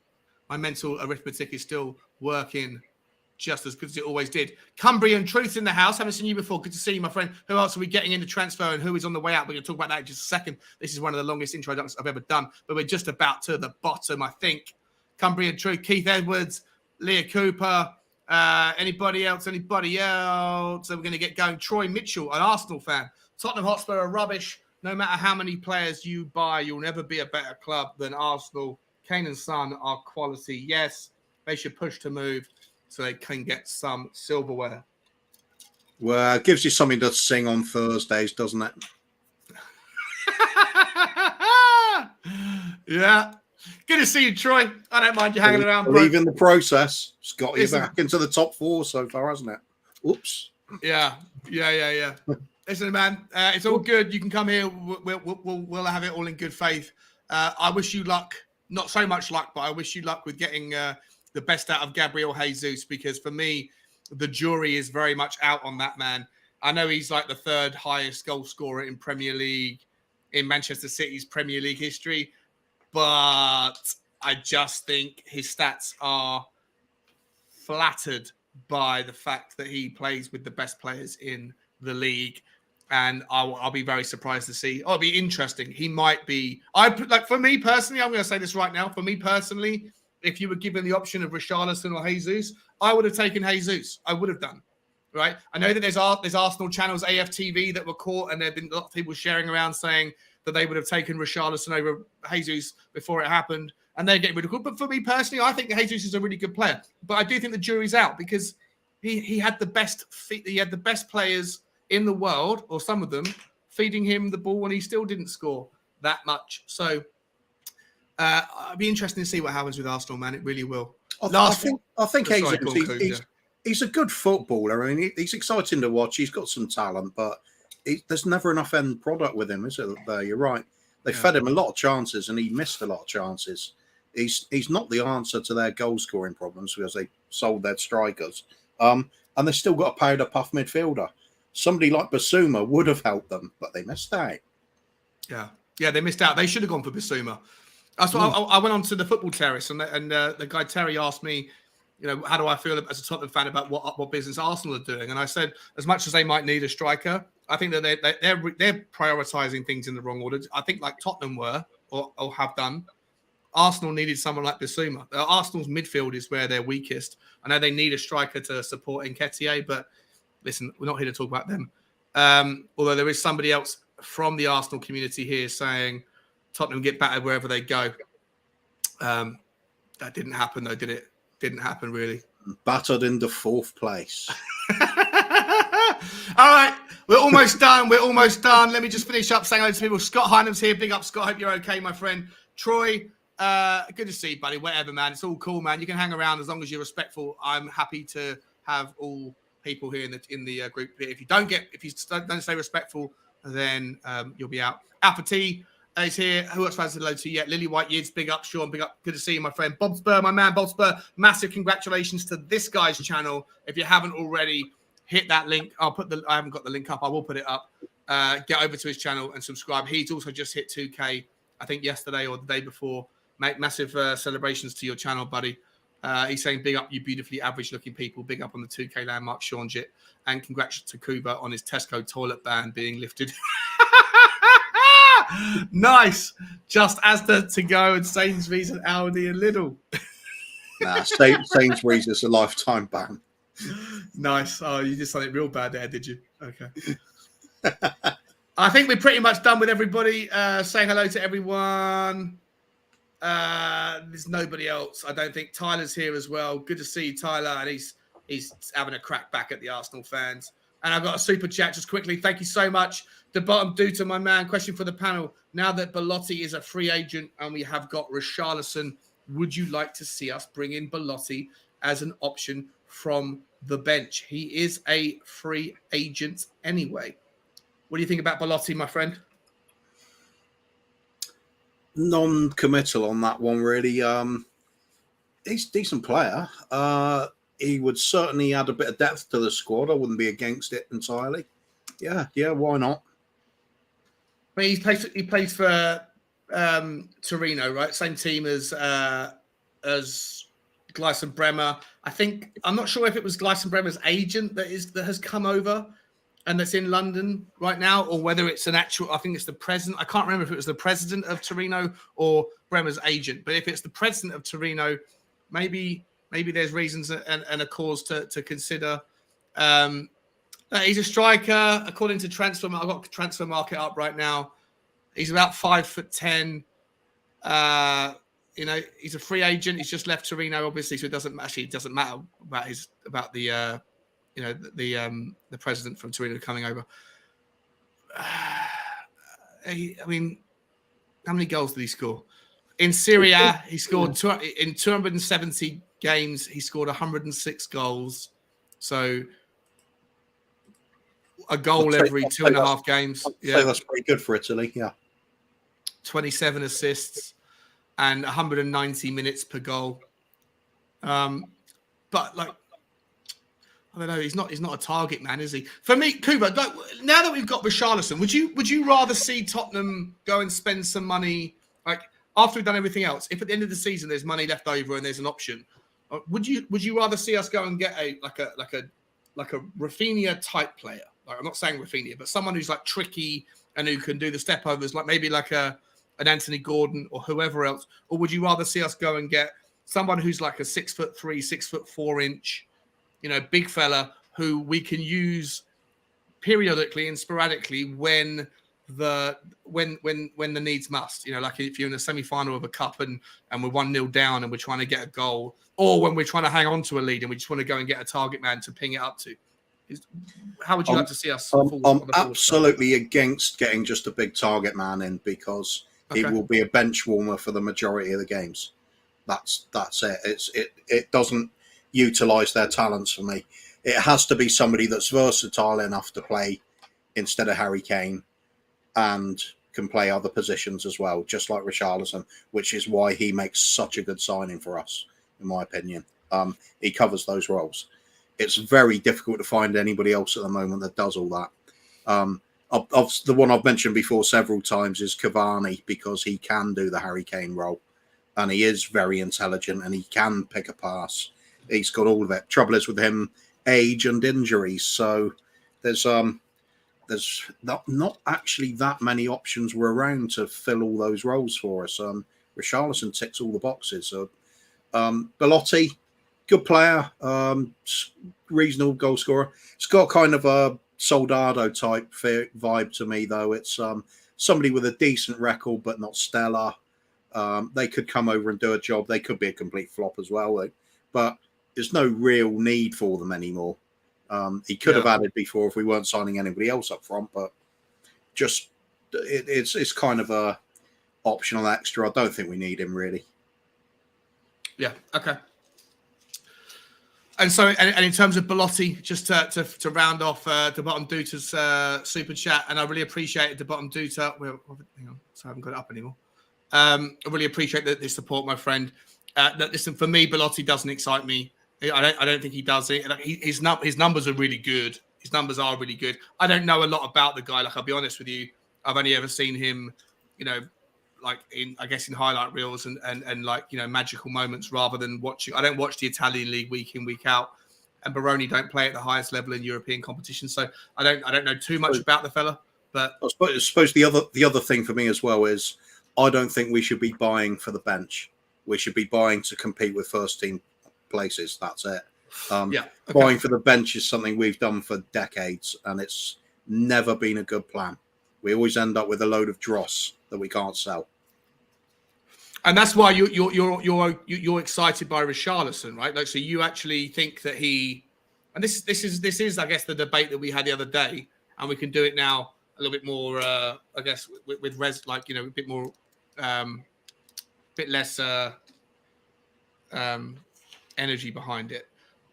Speaker 1: My mental arithmetic is still working just as good as it always did. Cumbrian Truth in the house. Haven't seen you before. Good to see you, my friend. Who else are we getting in the transfer and who is on the way out? We're going to talk about that in just a second. This is one of the longest introductions I've ever done, but we're just about to the bottom, I think. Cumbrian Truth, Keith Edwards, Leah Cooper, anybody else? So we're going to get going. Troy Mitchell, an Arsenal fan. Tottenham Hotspur are rubbish. No matter how many players you buy, you'll never be a better club than Arsenal. Kane and Son are quality. Yes, they should push to move so they can get some silverware.
Speaker 2: Well, it gives you something to sing on Thursdays, doesn't it?
Speaker 1: Yeah. Good to see you, Troy. I don't mind you hanging around.
Speaker 2: Believe in the process. It's got you back into the top 4 so far, hasn't it? Oops.
Speaker 1: Yeah. Listen, man, it's all good. You can come here. We'll have it all in good faith. I wish you luck. Not so much luck, but I wish you luck with getting the best out of Gabriel Jesus, because for me, the jury is very much out on that man. I know he's like the 3rd highest goal scorer in Premier League, in Manchester City's Premier League history, but I just think his stats are flattered by the fact that he plays with the best players in the league. And I'll be very surprised to see. It'll be interesting. He might be. For me personally, I'm going to say this right now. For me personally, if you were given the option of Richarlison or Jesus, I would have taken Jesus. I would have done. Right. I know that there's Arsenal channels, AFTV, that were caught, and there have been a lot of people sharing around saying that they would have taken Richarlison over Jesus before it happened, and they're getting ridiculed. But for me personally, I think that Jesus is a really good player. But I do think the jury's out because he had the best players in the world, or some of them, feeding him the ball, and he still didn't score that much. So it'll be interesting to see what happens with Arsenal, man. It really will.
Speaker 2: I think he's a good footballer. I mean, he's exciting to watch. He's got some talent, but there's never enough end product with him, is it? There, you're right. They fed him a lot of chances, and he missed a lot of chances. He's not the answer to their goal scoring problems because they sold their strikers, and they've still got a powder puff midfielder. Somebody like Basuma would have helped them, but they missed out.
Speaker 1: Yeah, they missed out. They should have gone for Basuma. That's why I went on to the football terrace, and the guy Terry asked me, how do I feel as a Tottenham fan about what business Arsenal are doing? And I said, as much as they might need a striker, I think that they're prioritising things in the wrong order. I think like Tottenham were or have done. Arsenal needed someone like Basuma. Arsenal's midfield is where they're weakest. I know they need a striker to support Nketiah, but listen, we're not here to talk about them. Although there is somebody else from the Arsenal community here saying Tottenham get battered wherever they go. That didn't happen, though, did it? Didn't happen, really.
Speaker 2: Battered into 4th place.
Speaker 1: All right, we're almost done. Let me just finish up saying hello to people. Scott Hynem's here. Big up, Scott. Hope you're okay, my friend. Troy, good to see you, buddy. Whatever, man. It's all cool, man. You can hang around as long as you're respectful. I'm happy to have all people here in the group. If you don't stay respectful, then you'll be out. Alpha T is here. Who else has hello to you yet? Lily White Yids, big up. Sean, big up. Good to see you, my friend. Bob Spur, my man, Bob Spur. Massive congratulations to this guy's channel. If you haven't already, hit that link. I haven't got the link up. I will put it up. Get over to his channel and subscribe. He's also just hit 2K, I think yesterday or the day before. Make massive celebrations to your channel, buddy. He's saying big up, you beautifully average-looking people. Big up on the 2K landmark, Sean Jit. And congrats to Kuba on his Tesco toilet ban being lifted. Nice. Just as to go and Sainsbury's and Aldi and Lidl.
Speaker 2: Nah, Sainsbury's is a lifetime ban.
Speaker 1: Nice. Oh, you did something real bad there, did you? Okay. I think we're pretty much done with everybody. Saying hello to everyone. There's nobody else. I don't think Tyler's here as well. Good to see you, Tyler. And he's having a crack back at the Arsenal fans. And I've got a super chat just quickly. Thank you so much. The bottom due to my man. Question for the panel. Now that Belotti is a free agent and we have got Richarlison, would you like to see us bring in Belotti as an option from the bench? He is a free agent anyway. What do you think about Belotti, my friend?
Speaker 2: Non-committal on that one, really. He's a decent player. He would certainly add a bit of depth to the squad. I wouldn't be against it entirely. Yeah, why not?
Speaker 1: I mean, he plays for Torino, right? Same team as Gleison Bremer. I'm not sure if it was Gleison Bremer's agent that has come over and that's in London right now, or whether it's an actual. I think it's the president. I can't remember if it was the president of Torino or Bremer's agent. But if it's the president of Torino, maybe there's reasons and a cause to consider. He's a striker, according to Transfer. I've got Transfer Market up right now. He's about 5'10". He's a free agent. He's just left Torino, obviously, so it doesn't matter about the president from Torino coming over. I mean, how many goals did he score? In Serie A, he scored in 270 games. He scored 106 goals. So a goal every 2.5 games.
Speaker 2: Yeah, that's pretty good for Italy. Yeah,
Speaker 1: 27 assists and 190 minutes per goal. But like, I don't know. He's not a target man, is he? For me, Kuba. Now that we've got Richarlison, would you rather see Tottenham go and spend some money? Like, after we've done everything else, if at the end of the season there's money left over and there's an option, would you rather see us go and get a Rafinha type player? Like, I'm not saying Rafinha, but someone who's like tricky and who can do the step overs, like maybe like an Anthony Gordon or whoever else, or would you rather see us go and get someone who's like a 6'3", 6'4" inch, big fella who we can use periodically and sporadically when the needs must, like if you're in a semi-final of a cup and we're 1-0 down and we're trying to get a goal, or when we're trying to hang on to a lead and we just want to go and get a target man to ping it up to. How would you like to see us?
Speaker 2: I'm absolutely against getting just a big target man in, because he will be a bench warmer for the majority of the games. That's it. It doesn't utilize their talents for me. It has to be somebody that's versatile enough to play instead of Harry Kane, and can play other positions as well, just like Richarlison, which is why he makes such a good signing for us, in my opinion. He covers those roles. It's very difficult to find anybody else at the moment that does all that. The one I've mentioned before several times is Cavani, because he can do the Harry Kane role, and he is very intelligent and he can pick a pass. He's got all of it. Trouble is with him, age and injuries. So there's not actually that many options were around to fill all those roles for us. Richarlison ticks all the boxes. So Belotti, good player, reasonable goal scorer. It's got kind of a Soldado type vibe to me, though. It's somebody with a decent record but not stellar. They could come over and do a job. They could be a complete flop as well, but there's no real need for them anymore. He could have added before if we weren't signing anybody else up front, but just it's kind of a optional extra. I don't think we need him really. Yeah. Okay. And so, and in terms of Belotti, just to round off the bottom Duta's super chat, and I really appreciate the bottom Duta. Well, hang on, so I haven't got it up anymore. I really appreciate the support, my friend. Listen, for me, Belotti doesn't excite me. I don't think he does it. His numbers are really good. His numbers are really good. I don't know a lot about the guy. Like, I'll be honest with you, I've only ever seen him, like in highlight reels and like, magical moments, rather than watching. I don't watch the Italian league week in, week out, and Baroni don't play at the highest level in European competition. So I don't know too much about the fella. But I suppose the other thing for me as well is, I don't think we should be buying for the bench. We should be buying to compete with first team places. That's it. Buying for the bench is something we've done for decades, and it's never been a good plan. We always end up with a load of dross that we can't sell.
Speaker 1: And that's why you're excited by Richarlison, right? Like, so you actually think that he, and this is I guess the debate that we had the other day, and we can do it now a little bit more, I guess, with res, like, a bit more, bit less energy behind it.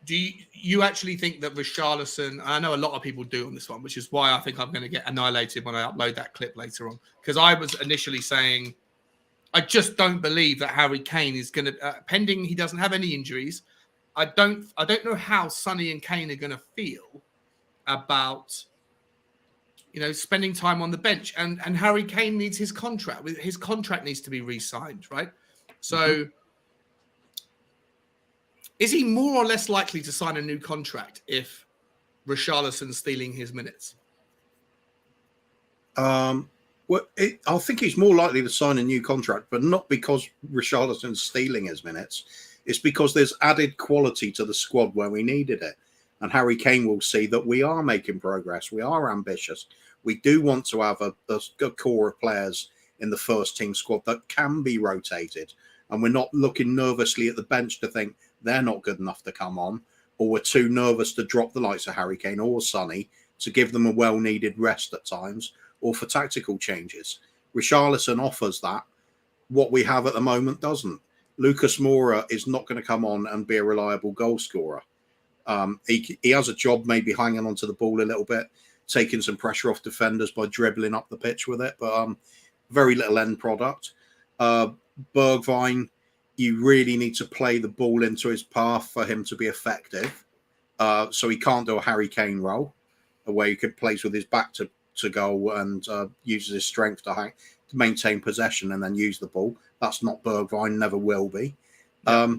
Speaker 1: Do you actually think that Richarlison, I know a lot of people do on this one, which is why I think I'm going to get annihilated when I upload that clip later on, because I was initially saying I just don't believe that Harry Kane is going to, pending he doesn't have any injuries, I don't know how Sonny and Kane are going to feel about spending time on the bench, and Harry Kane needs his contract. His contract needs to be re-signed, right? So is he more or less likely to sign a new contract if Richarlison's stealing his minutes?
Speaker 2: I think he's more likely to sign a new contract, but not because Richarlison's stealing his minutes. It's because there's added quality to the squad where we needed it. And Harry Kane will see that we are making progress. We are ambitious. We do want to have a core of players in the first team squad that can be rotated. And we're not looking nervously at the bench to think they're not good enough to come on, or we're too nervous to drop the likes of Harry Kane or Sonny to give them a well-needed rest at times, or for tactical changes. Richarlison offers that. What we have at the moment doesn't. Lucas Moura is not going to come on and be a reliable goal scorer. He has a job maybe hanging onto the ball a little bit, taking some pressure off defenders by dribbling up the pitch with it, but very little end product. Bergwijn, you really need to play the ball into his path for him to be effective. So he can't do a Harry Kane role, where he plays with his back to to goal and uses his strength to maintain possession and then use the ball. That's not Bergwijn, never will be. Yeah.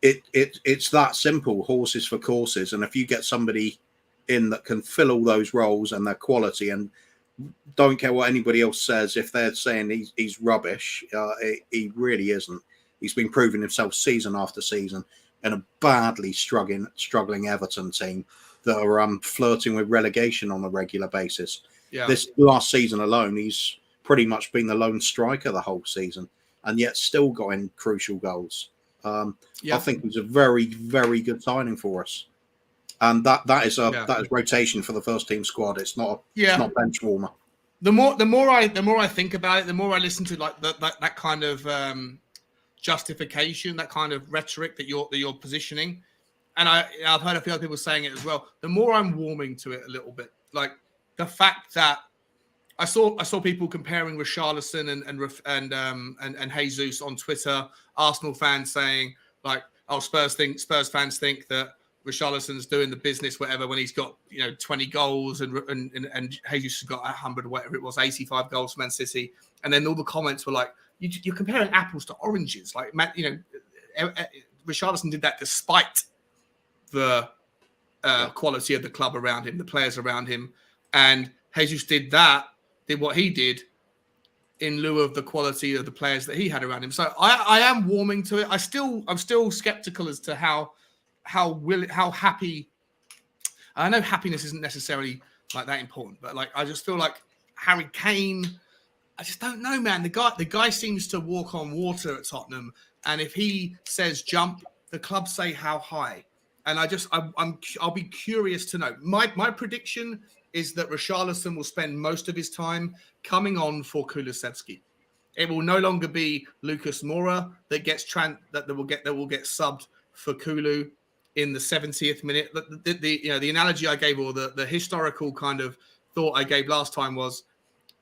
Speaker 2: It's that simple, horses for courses. And if you get somebody in that can fill all those roles and their quality, and don't care what anybody else says, if they're saying he's rubbish, he really isn't. He's been proving himself season after season in a badly struggling Everton team that are flirting with relegation on a regular basis. Yeah. This last season alone, he's pretty much been the lone striker the whole season, and yet still got in crucial goals. I think he's a very, very good signing for us, and that is rotation for the first team squad. It's not bench warmer.
Speaker 1: The more I think about it, the more I listen to like that kind of justification, that kind of rhetoric that you're positioning, and I've heard a few other people saying it as well. The more I'm warming to it a little bit, like the fact that I saw people comparing Richarlison and Jesus on Twitter. Arsenal fans saying like, "Oh, Spurs fans think that Richarlison's doing the business, whatever, when he's got 20 goals and Jesus has got 100 or whatever it was, 85 goals for Man City." And then all the comments were like, "You're comparing apples to oranges." Like, Richarlison did that despite the quality of the club around him, the players around him, and Jesus did what he did in lieu of the quality of the players that he had around him. So I am warming to it. I'm still skeptical as to how happy. I know happiness isn't necessarily like that important, but like I just feel like Harry Kane. I just don't know, man. The guy seems to walk on water at Tottenham, and if he says jump, the club say how high. And I'll be curious to know. My prediction is that Richarlison will spend most of his time coming on for Kulusevski. It will no longer be Lucas Moura that will get subbed for Kulu in the 70th minute. The analogy I gave, or the historical kind of thought I gave last time, was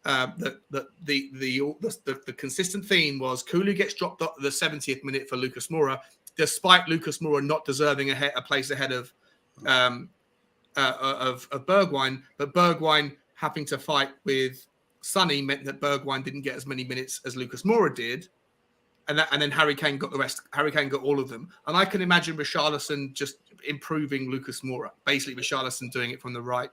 Speaker 1: that the consistent theme was Kulu gets dropped at the 70th minute for Lucas Moura, despite Lucas Moura not deserving a place ahead of Bergwijn, but Bergwijn having to fight with Sonny meant that Bergwijn didn't get as many minutes as Lucas Moura did, and then Harry Kane got the rest. Harry Kane got all of them, and I can imagine Richarlison just improving Lucas Moura, basically Richarlison doing it from the right,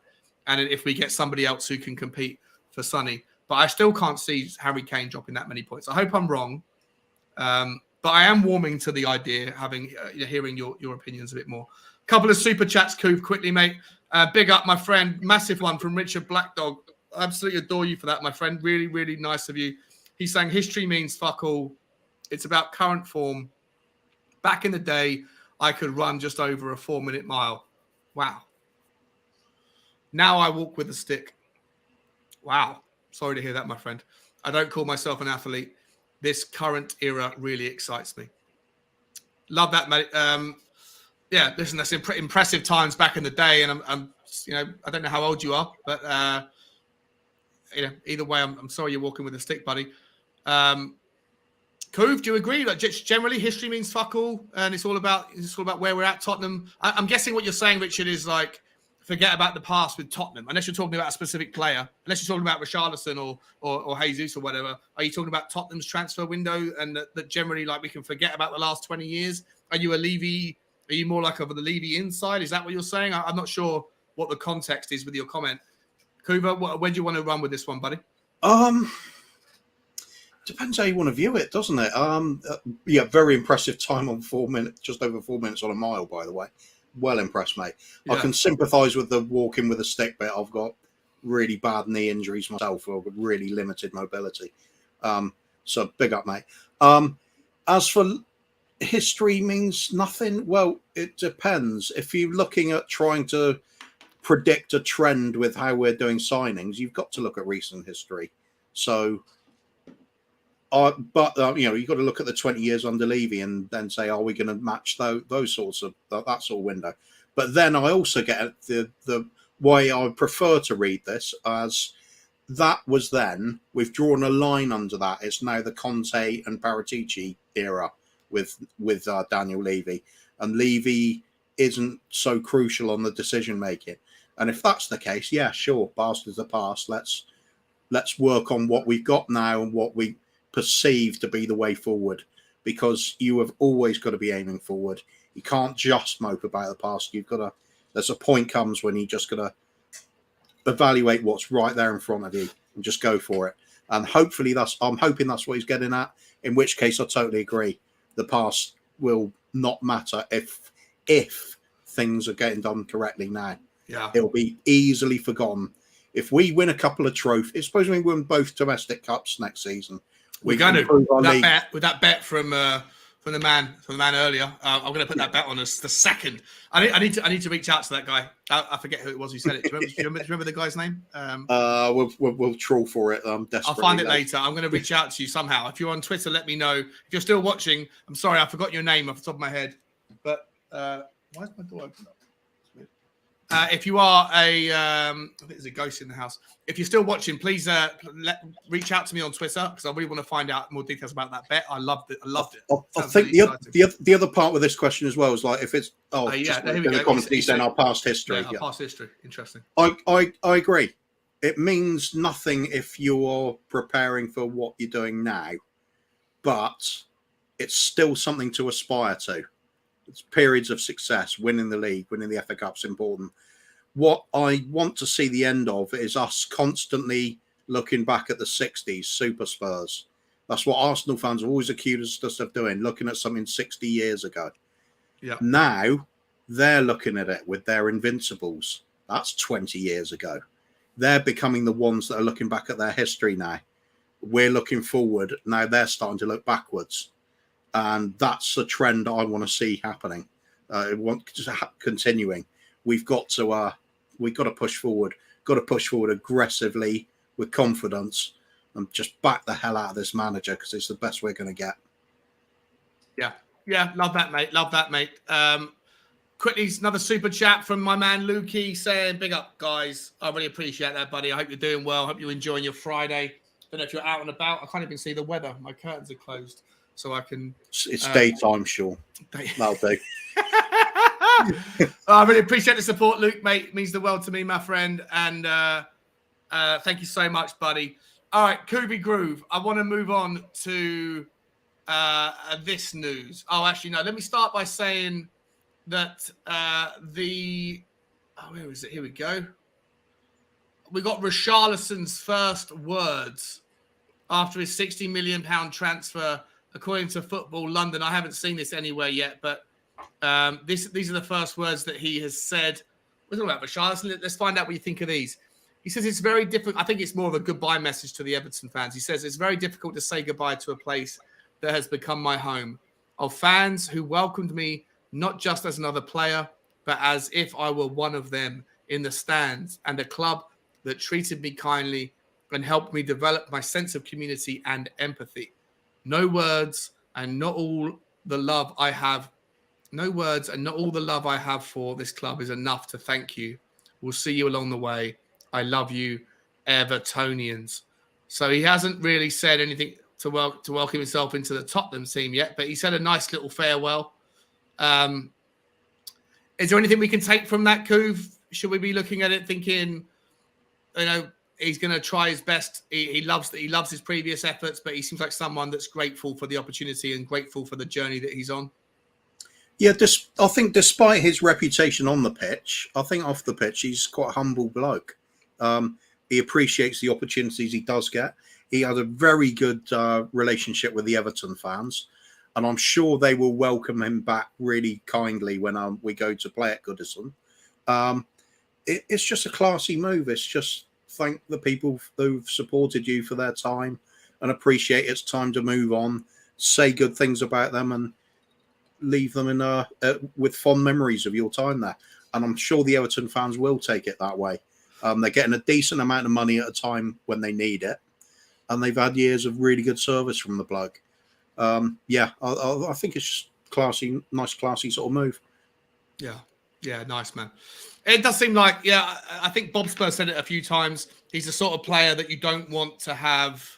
Speaker 1: and if we get somebody else who can compete for Sonny, but I still can't see Harry Kane dropping that many points. I hope I'm wrong, but I am warming to the idea, hearing your opinions a bit more. Couple of super chats, Coop, quickly, mate. Big up, my friend. Massive one from Richard Blackdog. Absolutely adore you for that, my friend. Really, really nice of you. He's saying history means fuck all. It's about current form. Back in the day, I could run just over a 4-minute mile. Wow. Now I walk with a stick. Wow. Sorry to hear that, my friend. I don't call myself an athlete. This current era really excites me. Love that, mate. Yeah, listen, that's impressive times back in the day, and I'm I don't know how old you are, but either way, I'm sorry you're walking with a stick, buddy. Coove, do you agree? Like, generally, history means fuck all, and it's all about where we're at. Tottenham. I'm guessing what you're saying, Richard, is like, forget about the past with Tottenham, unless you're talking about a specific player, unless you're talking about Richarlison or Jesus or whatever. Are you talking about Tottenham's transfer window, and that generally, like, we can forget about the last 20 years? Are you a Levy? Are you more like over the Levy inside? Is that what you're saying? I'm not sure what the context is with your comment. Kuva, where do you want to run with this one, buddy?
Speaker 2: Depends how you want to view it, doesn't it? Very impressive time on 4 minutes, just over 4 minutes on a mile, by the way. Well impressed, mate. Yeah. I can sympathise with the walking with a stick bit. I've got really bad knee injuries myself, or really limited mobility. So big up, mate. As for history means nothing, well, it depends. If you're looking at trying to predict a trend with how we're doing signings, you've got to look at recent history. So, you've got to look at the 20 years under Levy and then say, are we going to match those sorts of that sort of window? But then I also get the way I prefer to read this as that was then. We've drawn a line under that. It's now the Conte and Paratici era with Daniel Levy, and Levy isn't so crucial on the decision making. And if that's the case, yeah, sure, past is the past. Let's work on what we've got now and what we perceive to be the way forward, because you have always got to be aiming forward. You can't just mope about the past. You've got to, there's a point comes when you just got to evaluate what's right there in front of you and just go for it. And hopefully I'm hoping that's what he's getting at, in which case I totally agree. The past will not matter if things are getting done correctly now.
Speaker 1: Yeah.
Speaker 2: It'll be easily forgotten. If we win a couple of trophies, suppose we win both domestic cups next season,
Speaker 1: we're going to with that bet from the man earlier. I'm going to put that bet on as the second. I need to reach out to that guy. I forget who it was who said it. Do you remember the guy's name?
Speaker 2: We'll trawl for it. Desperately.
Speaker 1: I'll find it later. I'm going to reach out to you somehow. If you're on Twitter, let me know. If you're still watching, I'm sorry, I forgot your name off the top of my head. But why is my door open up? If you are I think there's a ghost in the house. If you're still watching, please reach out to me on Twitter, because I really want to find out more details about that bet. I loved it.
Speaker 2: I think the other part with this question as well is like, if it's
Speaker 1: there we go.
Speaker 2: Then our past history.
Speaker 1: Yeah, our past history. Interesting.
Speaker 2: I agree. It means nothing if you're preparing for what you're doing now, but it's still something to aspire to. It's periods of success, winning the league, winning the FA Cup's important. What I want to see the end of is us constantly looking back at the 60s, Super Spurs. That's what Arsenal fans have always accused us of doing, looking at something 60 years ago.
Speaker 1: Yeah.
Speaker 2: Now they're looking at it with their Invincibles. That's 20 years ago. They're becoming the ones that are looking back at their history now. We're looking forward. Now they're starting to look backwards. And that's a trend I want to see happening. Continuing. We've got to push forward. Got to push forward aggressively with confidence, and just back the hell out of this manager, because it's the best we're going to get. Yeah, love that, mate. Quickly, another super chat from my man Lukey saying, "Big up, guys. I really appreciate that, buddy. I hope you're doing well. Hope you're enjoying your Friday. Don't know if you're out and about. I can't even see the weather. My curtains are closed." So I can. It's daytime, sure. That'll do.
Speaker 1: I really appreciate the support, Luke, mate. It means the world to me, my friend. And thank you so much, buddy. All right, Kubi Groove. I want to move on to this news. Oh, actually, no. Let me start by saying that where is it? Here we go. We got Richarlison's first words after his £60 million transfer. According to Football London, I haven't seen this anywhere yet, but these are the first words that he has said. We're talking about Richarlison. Let's find out what you think of these. He says it's very difficult. I think it's more of a goodbye message to the Everton fans. He says it's very difficult to say goodbye to a place that has become my home, of fans who welcomed me not just as another player, but as if I were one of them in the stands, and a club that treated me kindly and helped me develop my sense of community and empathy. No words and not all the love I have. No words and not all the love I have for this club is enough to thank you. We'll see you along the way. I love you, Evertonians. So he hasn't really said anything to welcome himself into the Tottenham team yet, but he said a nice little farewell. Is there anything we can take from that, Kuv? Should we be looking at it thinking, he's going to try his best. He loves his previous efforts, but he seems like someone that's grateful for the opportunity and grateful for the journey that he's on.
Speaker 2: Yeah, I think despite his reputation on the pitch, I think off the pitch, he's quite a humble bloke. He appreciates the opportunities he does get. He had a very good relationship with the Everton fans, and I'm sure they will welcome him back really kindly when we go to play at Goodison. It's just a classy move. It's just thank the people who've supported you for their time and appreciate it's time to move on, say good things about them, and leave them in with fond memories of your time there. And I'm sure the Everton fans will take it that way. They're getting a decent amount of money at a time when they need it, and they've had years of really good service from the bloke. I think it's just nice classy sort of move.
Speaker 1: Yeah, nice, man. It does seem like, I think Bob Spurs said it a few times. He's the sort of player that you don't want to have.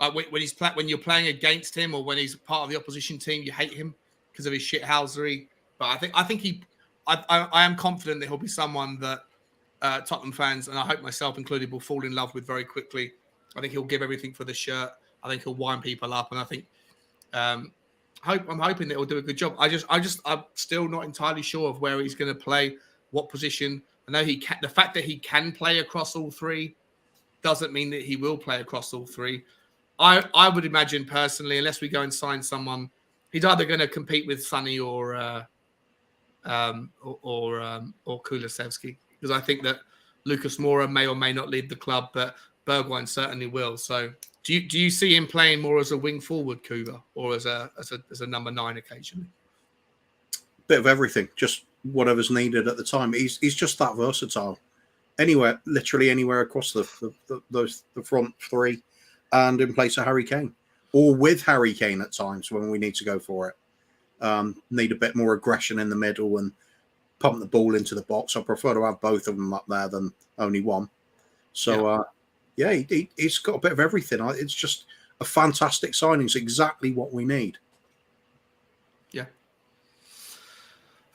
Speaker 1: Like when you're playing against him or when he's part of the opposition team, you hate him because of his shithousery. But I am confident that he'll be someone that Tottenham fans, and I hope myself included, will fall in love with very quickly. I think he'll give everything for the shirt. I think he'll wind people up, and I think I'm hoping that he'll do a good job. I'm still not entirely sure of where he's going to play, what position. I know he can. The fact that he can play across all three doesn't mean that he will play across all three. I would imagine personally, unless we go and sign someone, he's either going to compete with Sonny or Kulusevski, because I think that Lucas Moura may or may not leave the club, but Bergwijn certainly will. So, do you see him playing more as a wing forward, Kuba, or as a number 9 occasionally?
Speaker 2: Bit of everything, just whatever's needed at the time. He's just that versatile. Literally anywhere across the front three, and in place of Harry Kane, or with Harry Kane at times when we need to go for it. Need a bit more aggression in the middle and pump the ball into the box. I prefer to have both of them up there than only one. So, he's got a bit of everything. It's just a fantastic signing. It's exactly what we need.
Speaker 1: Yeah.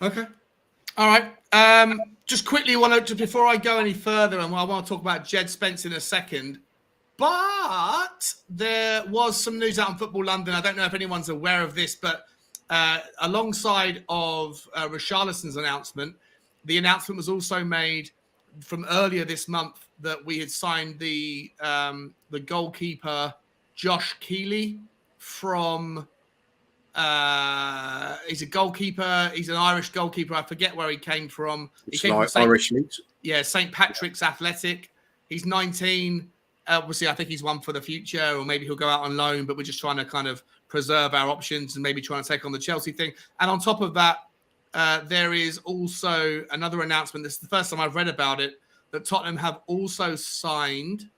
Speaker 1: Okay. All right. Just quickly, before I go any further, and I want to talk about Jed Spence in a second, but there was some news out on Football London. I don't know if anyone's aware of this, but alongside of Richarlison's announcement, the announcement was also made from earlier this month that we had signed the goalkeeper Josh Keeley from. He's a goalkeeper. He's an Irish goalkeeper. I forget where he came from. He came from
Speaker 2: Irish Leeds.
Speaker 1: Yeah, St. Patrick's Athletic. He's 19. Obviously, I think he's one for the future, or maybe he'll go out on loan, but we're just trying to kind of preserve our options and maybe trying to take on the Chelsea thing. And on top of that, there is also another announcement. This is the first time I've read about it, that Tottenham have also signed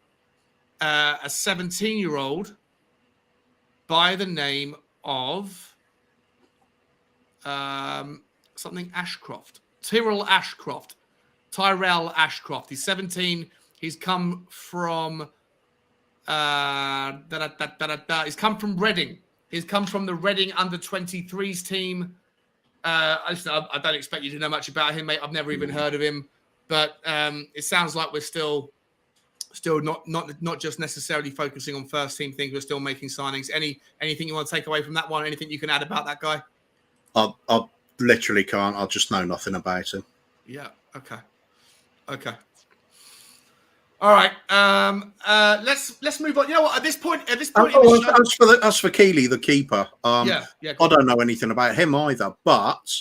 Speaker 1: a 17-year-old by the name of something Ashcroft. Tyrell Ashcroft. He's 17. He's come from he's come from Reading. He's come from the Reading under-23s team. I don't expect you to know much about him, mate. I've never even heard of him. But it sounds like we're still not just necessarily focusing on first team things. We're still making signings. Anything you want to take away from that one? Anything you can add about that guy?
Speaker 2: I literally can't. I just know nothing about him.
Speaker 1: Yeah. Okay. All right. Let's move on. You know what? At this point, as
Speaker 2: for Keeley, the keeper, I don't know anything about him either. But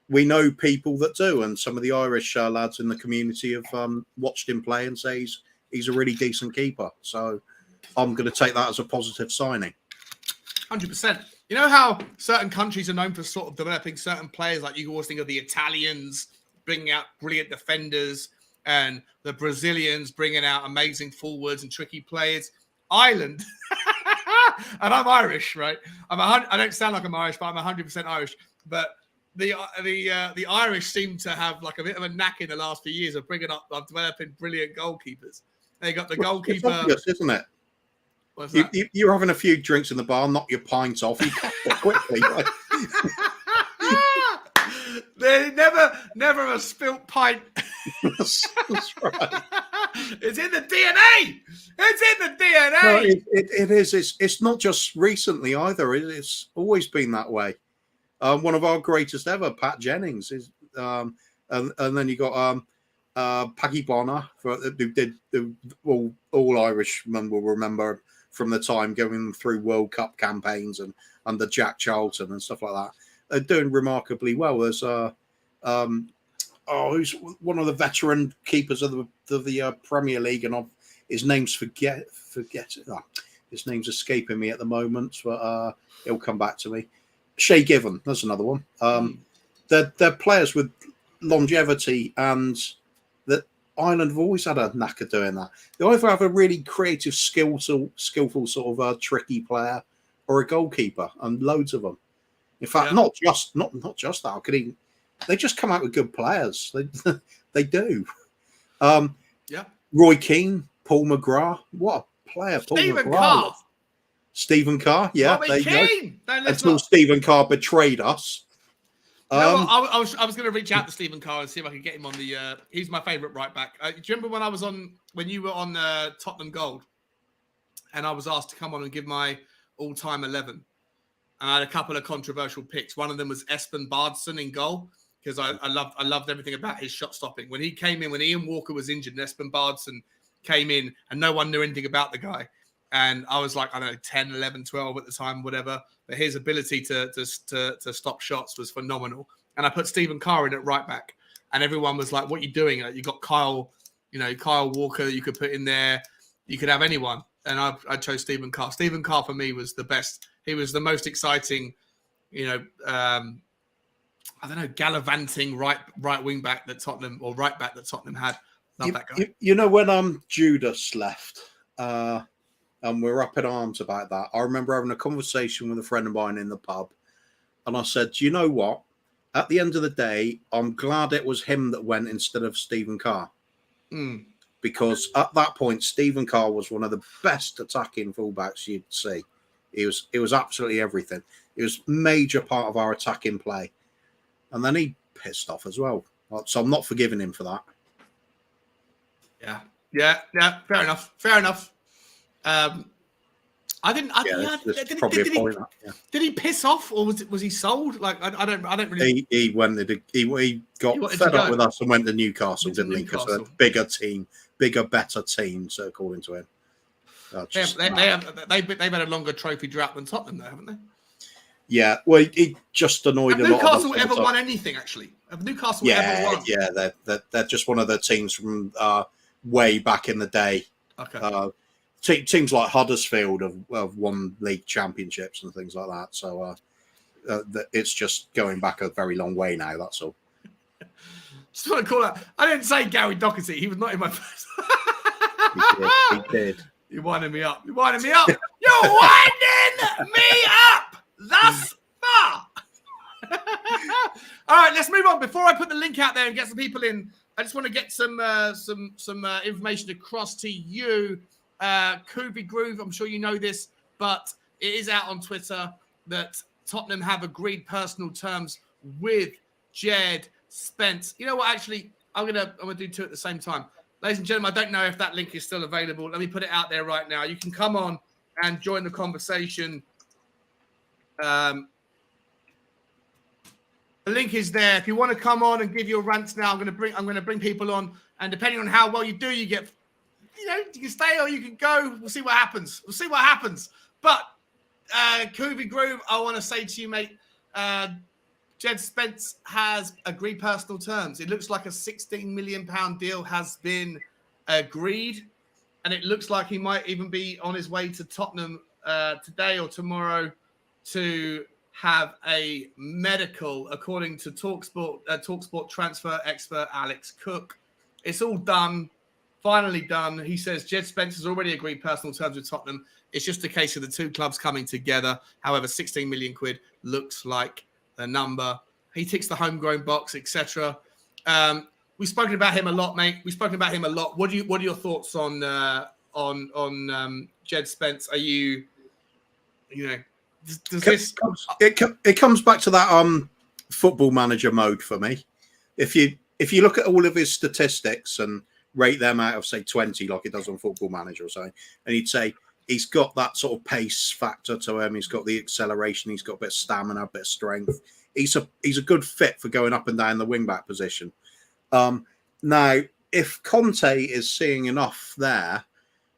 Speaker 2: we know people that do, and some of the Irish lads in the community have watched him play and say he's a really decent keeper. So I'm going to take that as a positive signing.
Speaker 1: 100%. You know how certain countries are known for sort of developing certain players? Like you always think of the Italians bringing out brilliant defenders, and the Brazilians bringing out amazing forwards and tricky players. Ireland, and I'm Irish, right? I don't sound like I'm Irish, but I'm 100% Irish. But the Irish seem to have like a bit of a knack in the last few years of developing brilliant goalkeepers. They got the goalkeeper,
Speaker 2: it's obvious, isn't it? You're having a few drinks in the bar, knock your pints off, you cut quickly. Like.
Speaker 1: They never a spilt pint.
Speaker 2: That's right.
Speaker 1: It's in the DNA. It's in the DNA.
Speaker 2: No, it is. It's not just recently either. It's always been that way. One of our greatest ever, Pat Jennings, is, and then you got Paggy Bonner, who did all Irishmen will remember from the time going through World Cup campaigns and under Jack Charlton and stuff like that. They're doing remarkably well. There's who's one of the veteran keepers of the Premier League, and his name's his name's escaping me at the moment, but it'll come back to me. Shay Given, that's another one. They're players with longevity, and that Ireland have always had a knack of doing that. They either have a really creative, skillful sort of tricky player, or a goalkeeper, and loads of them. In fact, not just that. They just come out with good players. They do. Roy Keane, Paul McGrath. What a player, Paul McGrath. Stephen Carr. Yeah, there you go. Until Stephen Carr betrayed us.
Speaker 1: I was going to reach out to Stephen Carr and see if I could get him on the. He's my favourite right back. Do you remember when you were on Tottenham Gold, and I was asked to come on and give my all-time 11, and I had a couple of controversial picks. One of them was Espen Baardsen in goal because I loved everything about his shot stopping. When he came in, when Ian Walker was injured, and Espen Baardsen came in, and no one knew anything about the guy. And I was like, I don't know, 10, 11, 12 at the time, whatever. But his ability to stop shots was phenomenal. And I put Stephen Carr in at right back. And everyone was like, what are you doing? You got Kyle Walker you could put in there. You could have anyone. And I chose Stephen Carr. Stephen Carr for me was the best. He was the most exciting, gallivanting right wing back that Tottenham, or right back that Tottenham had. Love that guy.
Speaker 2: When Judas left, and we're up in arms about that. I remember having a conversation with a friend of mine in the pub, and I said, "Do you know what? At the end of the day, I'm glad it was him that went instead of Stephen Carr, because at that point, Stephen Carr was one of the best attacking fullbacks you'd see. It was absolutely everything. It was a major part of our attacking play, and then he pissed off as well. So I'm not forgiving him for that."
Speaker 1: Yeah. Fair enough. Did he piss off, or was he sold? Like I don't really.
Speaker 2: He got fed up with us and went to Newcastle, didn't he? Because a bigger team, better team. So according to him,
Speaker 1: they've had a longer trophy drought than Tottenham, though, haven't they?
Speaker 2: Yeah, well, he just annoyed a lot.
Speaker 1: Have Newcastle ever won anything? Actually, have Newcastle ever won?
Speaker 2: Yeah, they're just one of the teams from way back in the day.
Speaker 1: Okay.
Speaker 2: Teams like Huddersfield have won league championships and things like that. So it's just going back a very long way now. That's all.
Speaker 1: Just want to call out. I didn't say Gary Doherty. He was not in my first.
Speaker 2: He did.
Speaker 1: You're winding me up. You're winding me up. Thus far. All right, let's move on. Before I put the link out there and get some people in, I just want to get some information across to you. Kobe Groove, I'm sure you know this, but it is out on Twitter that Tottenham have agreed personal terms with Jed Spence. You know what? Actually, I'm gonna do two at the same time. Ladies and gentlemen, I don't know if that link is still available. Let me put it out there right now. You can come on and join the conversation. The link is there. If you want to come on and give your rants now, I'm going to bring people on, and depending on how well you do, you get, you can stay or you can go. We'll see what happens. But Kobe Groove, I want to say to you, mate, Jed Spence has agreed personal terms. It looks like a £16 million deal has been agreed, and it looks like he might even be on his way to Tottenham today or tomorrow to have a medical, according to TalkSport transfer expert Alex Cook. It's all done, finally done. He says Jed Spence has already agreed personal terms with Tottenham. It's just a case of the two clubs coming together. However, 16 million quid looks like the number. He ticks the homegrown box, etc. We've spoken about him a lot, mate. What are your thoughts on Jed Spence? Are you
Speaker 2: It comes back to that football manager mode for me. If you look at all of his statistics and rate them out of, say, 20, like it does on Football Manager or something, and you'd say he's got that sort of pace factor to him, he's got the acceleration, he's got a bit of stamina, a bit of strength. He's a good fit for going up and down the wing-back position. Now, if Conte is seeing enough there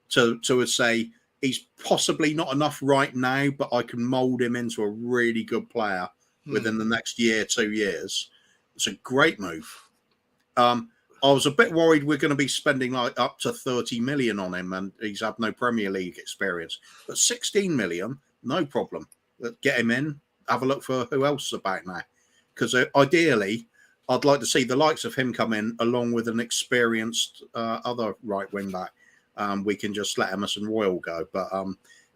Speaker 2: to say he's possibly not enough right now, but I can mould him into a really good player within the next year, 2 years, it's a great move. I was a bit worried we're going to be spending like up to 30 million on him, and he's had no Premier League experience. But 16 million, no problem. Get him in, have a look for who else is about now. Because ideally, I'd like to see the likes of him come in along with an experienced other right wing back. We can just let Emerson Royal go. But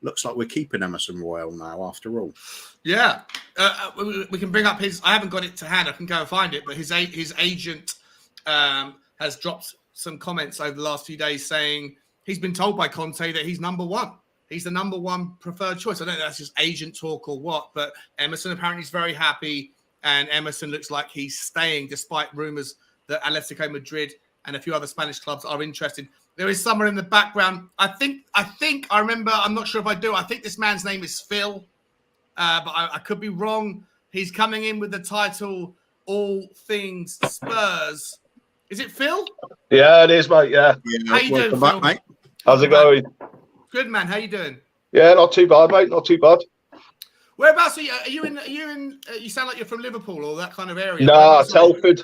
Speaker 2: looks like we're keeping Emerson Royal now after all.
Speaker 1: Yeah. We can bring up his... I haven't got it to hand. I can go and find it. But his agent has dropped some comments over the last few days saying he's been told by Conte that he's number one. He's the number one preferred choice. I don't know if that's just agent talk or what, but Emerson apparently is very happy. and Emerson looks like he's staying, despite rumours that Atletico Madrid and a few other Spanish clubs are interested. There is someone in the background. I think I remember. I'm not sure if I do. I think this man's name is Phil, but I could be wrong. He's coming in with the title "All Things Spurs." Is it Phil?
Speaker 3: Yeah, it is, mate. Yeah.
Speaker 1: How you doing,
Speaker 2: back,
Speaker 1: Phil?
Speaker 2: mate?
Speaker 3: How's it going?
Speaker 1: Good, man. How you doing?
Speaker 3: Yeah, not too bad, mate. Not too bad.
Speaker 1: Whereabouts are you? Are you in? You sound like you're from Liverpool or that kind of area.
Speaker 3: Nah, Telford,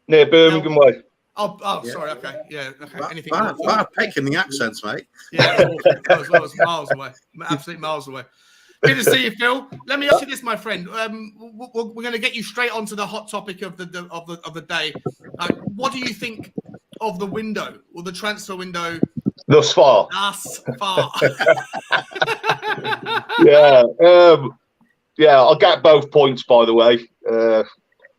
Speaker 3: near Birmingham way.
Speaker 1: Oh, yeah. Sorry. Okay, yeah. Okay. Anything?
Speaker 2: Bad picking the accents, mate.
Speaker 1: Yeah, it was miles away. Absolute miles away. Good to see you, Phil. Let me ask you this, my friend. We're going to get you straight onto the hot topic of the day. What do you think of the window or the transfer window
Speaker 3: thus far?
Speaker 1: Thus far.
Speaker 3: Yeah. I'll get both points, by the way.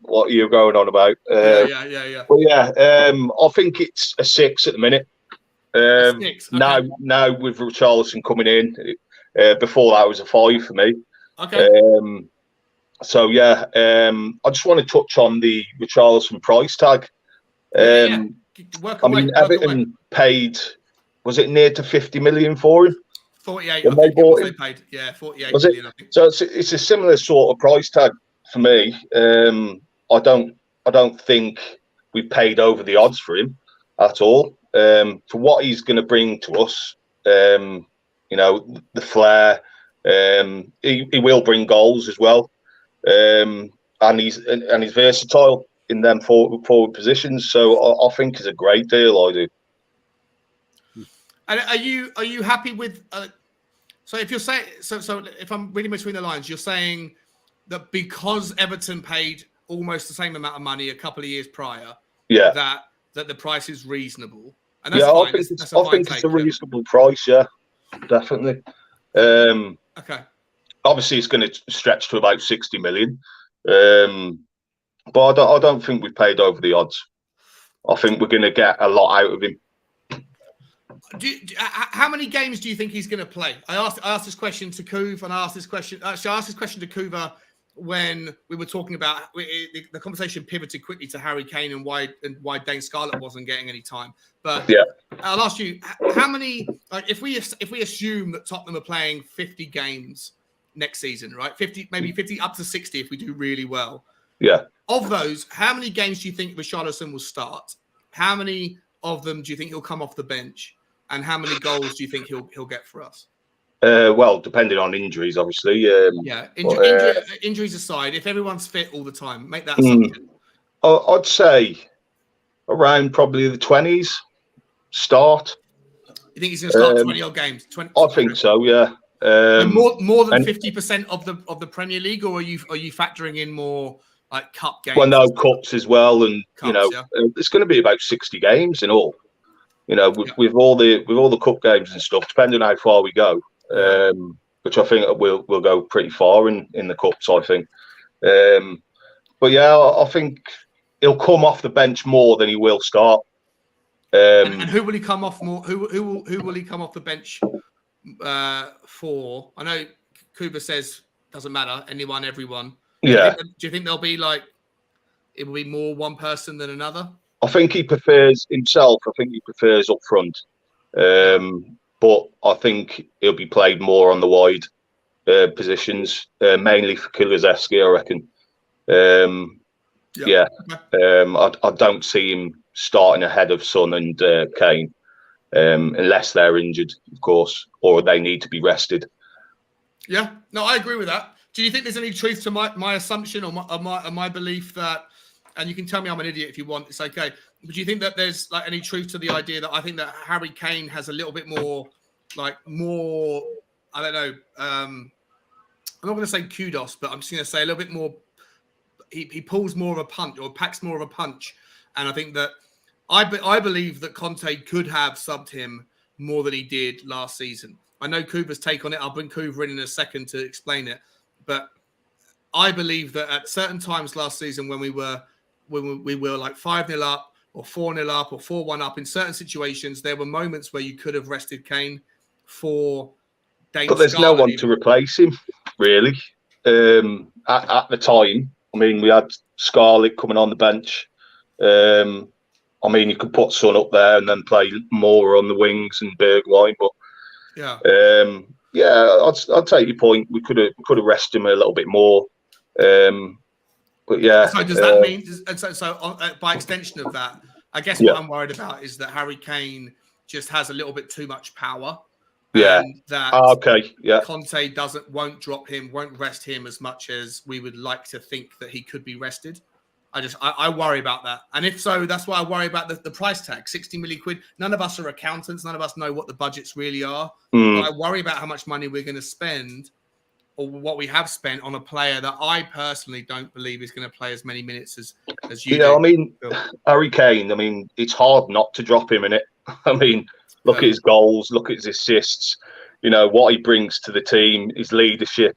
Speaker 3: What you're going on about?
Speaker 1: Yeah.
Speaker 3: But yeah, I think it's a 6 at the minute.
Speaker 1: 6. Okay.
Speaker 3: Now with Richarlison coming in, before that was a 5 for me.
Speaker 1: Okay.
Speaker 3: So yeah, I just want to touch on the Richarlison price tag. Everton paid, was it near to 50 million for him?
Speaker 1: 48. I think they paid. Yeah, 48 million. I think.
Speaker 3: So it's a similar sort of price tag for me. I don't think we paid over the odds for him at all. For what he's going to bring to us, the flair. He will bring goals as well, and he's versatile in them forward positions. So I think it's a great deal. I do.
Speaker 1: And are you happy with? So if you're saying so if I'm reading between the lines, you're saying that because Everton paid almost the same amount of money a couple of years prior, that the price is reasonable. And that's fine.
Speaker 3: I think it's a reasonable price. Yeah, definitely.
Speaker 1: Okay.
Speaker 3: Obviously, it's going to stretch to about 60 million, but I don't think we paid over the odds. I think we're going to get a lot out of him.
Speaker 1: How many games do you think he's going to play? I asked this question to Kuv, and I asked this question to Kuva when we were talking about the conversation pivoted quickly to Harry Kane and why Dane Scarlett wasn't getting any time. But yeah, I'll ask you, how many? If we assume that Tottenham are playing 50 games next season, right? 50, maybe 50 up to 60 if we do really well.
Speaker 3: Yeah.
Speaker 1: Of those, how many games do you think Richarlison will start? How many of them do you think he'll come off the bench? And how many goals do you think he'll get for us?
Speaker 3: Well, depending on injuries, obviously.
Speaker 1: Injuries aside, if everyone's fit all the time, make that assumption.
Speaker 3: I'd say around probably the 20s start.
Speaker 1: You think he's going to start 20 odd games? 20.
Speaker 3: I think so. Yeah.
Speaker 1: More than 50% of the Premier League, or are you factoring in more like cup games?
Speaker 3: Well, no, cups as well, and
Speaker 1: cups,
Speaker 3: it's going to be about 60 games in all. With all the cup games and stuff, depending on how far we go, which I think we'll go pretty far in the cups. I think, but yeah, I think he'll come off the bench more than he will start.
Speaker 1: And who will he come off more? Who will he come off the bench for? I know Kuba says doesn't matter, anyone, everyone.
Speaker 3: Yeah.
Speaker 1: Do you think there'll be it will be more one person than another?
Speaker 3: I think he prefers himself. I think he prefers up front. But I think he'll be played more on the wide positions, mainly for Kulusevski, I reckon. I don't see him starting ahead of Son and Kane, unless they're injured, of course, or they need to be rested.
Speaker 1: Yeah, no, I agree with that. Do you think there's any truth to my assumption or my belief that? And you can tell me I'm an idiot if you want. It's okay. But do you think that there's any truth to the idea that I think that Harry Kane has a little bit more, I don't know. I'm not going to say kudos, but I'm just going to say a little bit more. He pulls more of a punch or packs more of a punch. And I think that I believe that Conte could have subbed him more than he did last season. I know Kuva's take on it. I'll bring Kuva in a second to explain it. But I believe that at certain times last season when we were like 5-0 up or 4-0 up or 4-1 up, in certain situations, there were moments where you could have rested Kane for Dane.
Speaker 3: But there's no one to replace him, really. At the time, I mean, we had Scarlett coming on the bench. I mean, you could put Son up there and then play more on the wings and Bergwijn, but I'd take your point. We could have rested him a little bit more. But yeah.
Speaker 1: So does that mean? By extension of that, I guess what I'm worried about is that Harry Kane just has a little bit too much power.
Speaker 3: Yeah.
Speaker 1: And that Conte won't drop him, won't rest him as much as we would like to think that he could be rested. I worry about that. And if so, that's why I worry about the price tag, 60 million quid. None of us are accountants. None of us know what the budgets really are. But I worry about how much money we're going to spend or what we have spent on a player that I personally don't believe is going to play as many minutes as you do.
Speaker 3: I mean, Harry Kane, I mean, it's hard not to drop him in it. I mean, look at his goals, look at his assists, what he brings to the team, his leadership.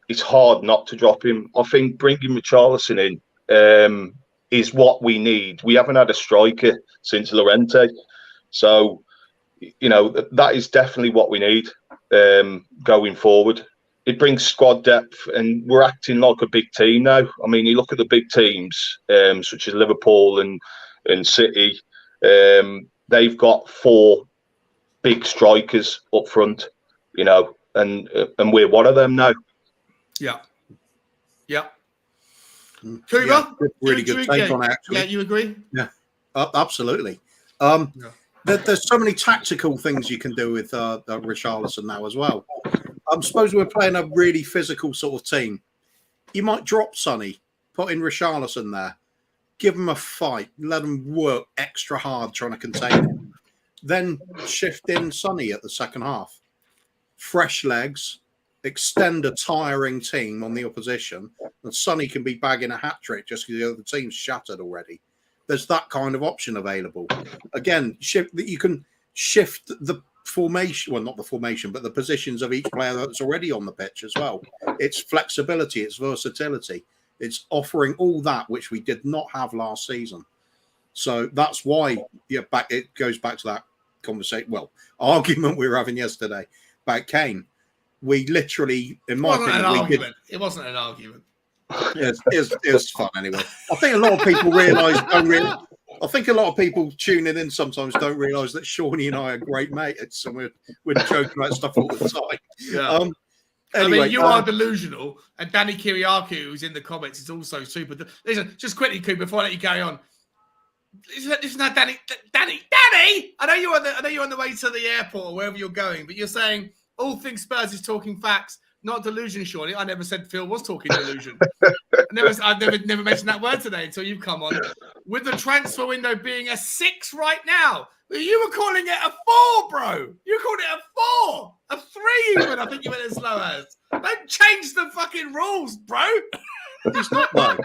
Speaker 3: It's hard not to drop him. I think bringing Richarlison in is what we need. We haven't had a striker since Llorente. So, that is definitely what we need going forward. It brings squad depth and we're acting like a big team now. I mean, you look at the big teams such as Liverpool and City, they've got 4 big strikers up front, and we're one of them now.
Speaker 1: Yeah.
Speaker 2: Kuba, yeah, really good take on it, actually.
Speaker 1: Yeah, you agree?
Speaker 2: Yeah, absolutely. There's so many tactical things you can do with Richarlison now as well. I suppose we're playing a really physical sort of team. You might drop Sonny, put in Richarlison there, give him a fight, let him work extra hard trying to contain him. Then shift in Sonny at the second half. Fresh legs, extend a tiring team on the opposition, and Sonny can be bagging a hat-trick just because the other team's shattered already. There's that kind of option available. Again, you can shift the formation, well, not the formation, but the positions of each player that's already on the pitch as well. It's flexibility, it's versatility. It's offering all that which we did not have last season. So that's why it goes back to that argument we were having yesterday about Kane. We literally, in my opinion,
Speaker 1: it wasn't an argument.
Speaker 2: It was fun anyway. I think a lot of people I think a lot of people tuning in sometimes don't realise that Shawnee and I are great mates, and we're joking about stuff all the time.
Speaker 1: Yeah. Anyway, I mean, you are delusional, and Danny Kiriakou, who's in the comments, is also super. Listen, just quickly, Coop, before I let you carry on. Isn't that Danny? I know you're on the way to the airport or wherever you're going, but you're saying all things Spurs is talking facts, not delusion, Shawnee. I never said Phil was talking delusion. I've never mentioned that word today until you've come on. With the transfer window being a 6 right now, you were calling it a 4, bro. You called it a 4, a 3 even. I think you went as low as. Don't change the fucking rules, bro.
Speaker 2: He's not though.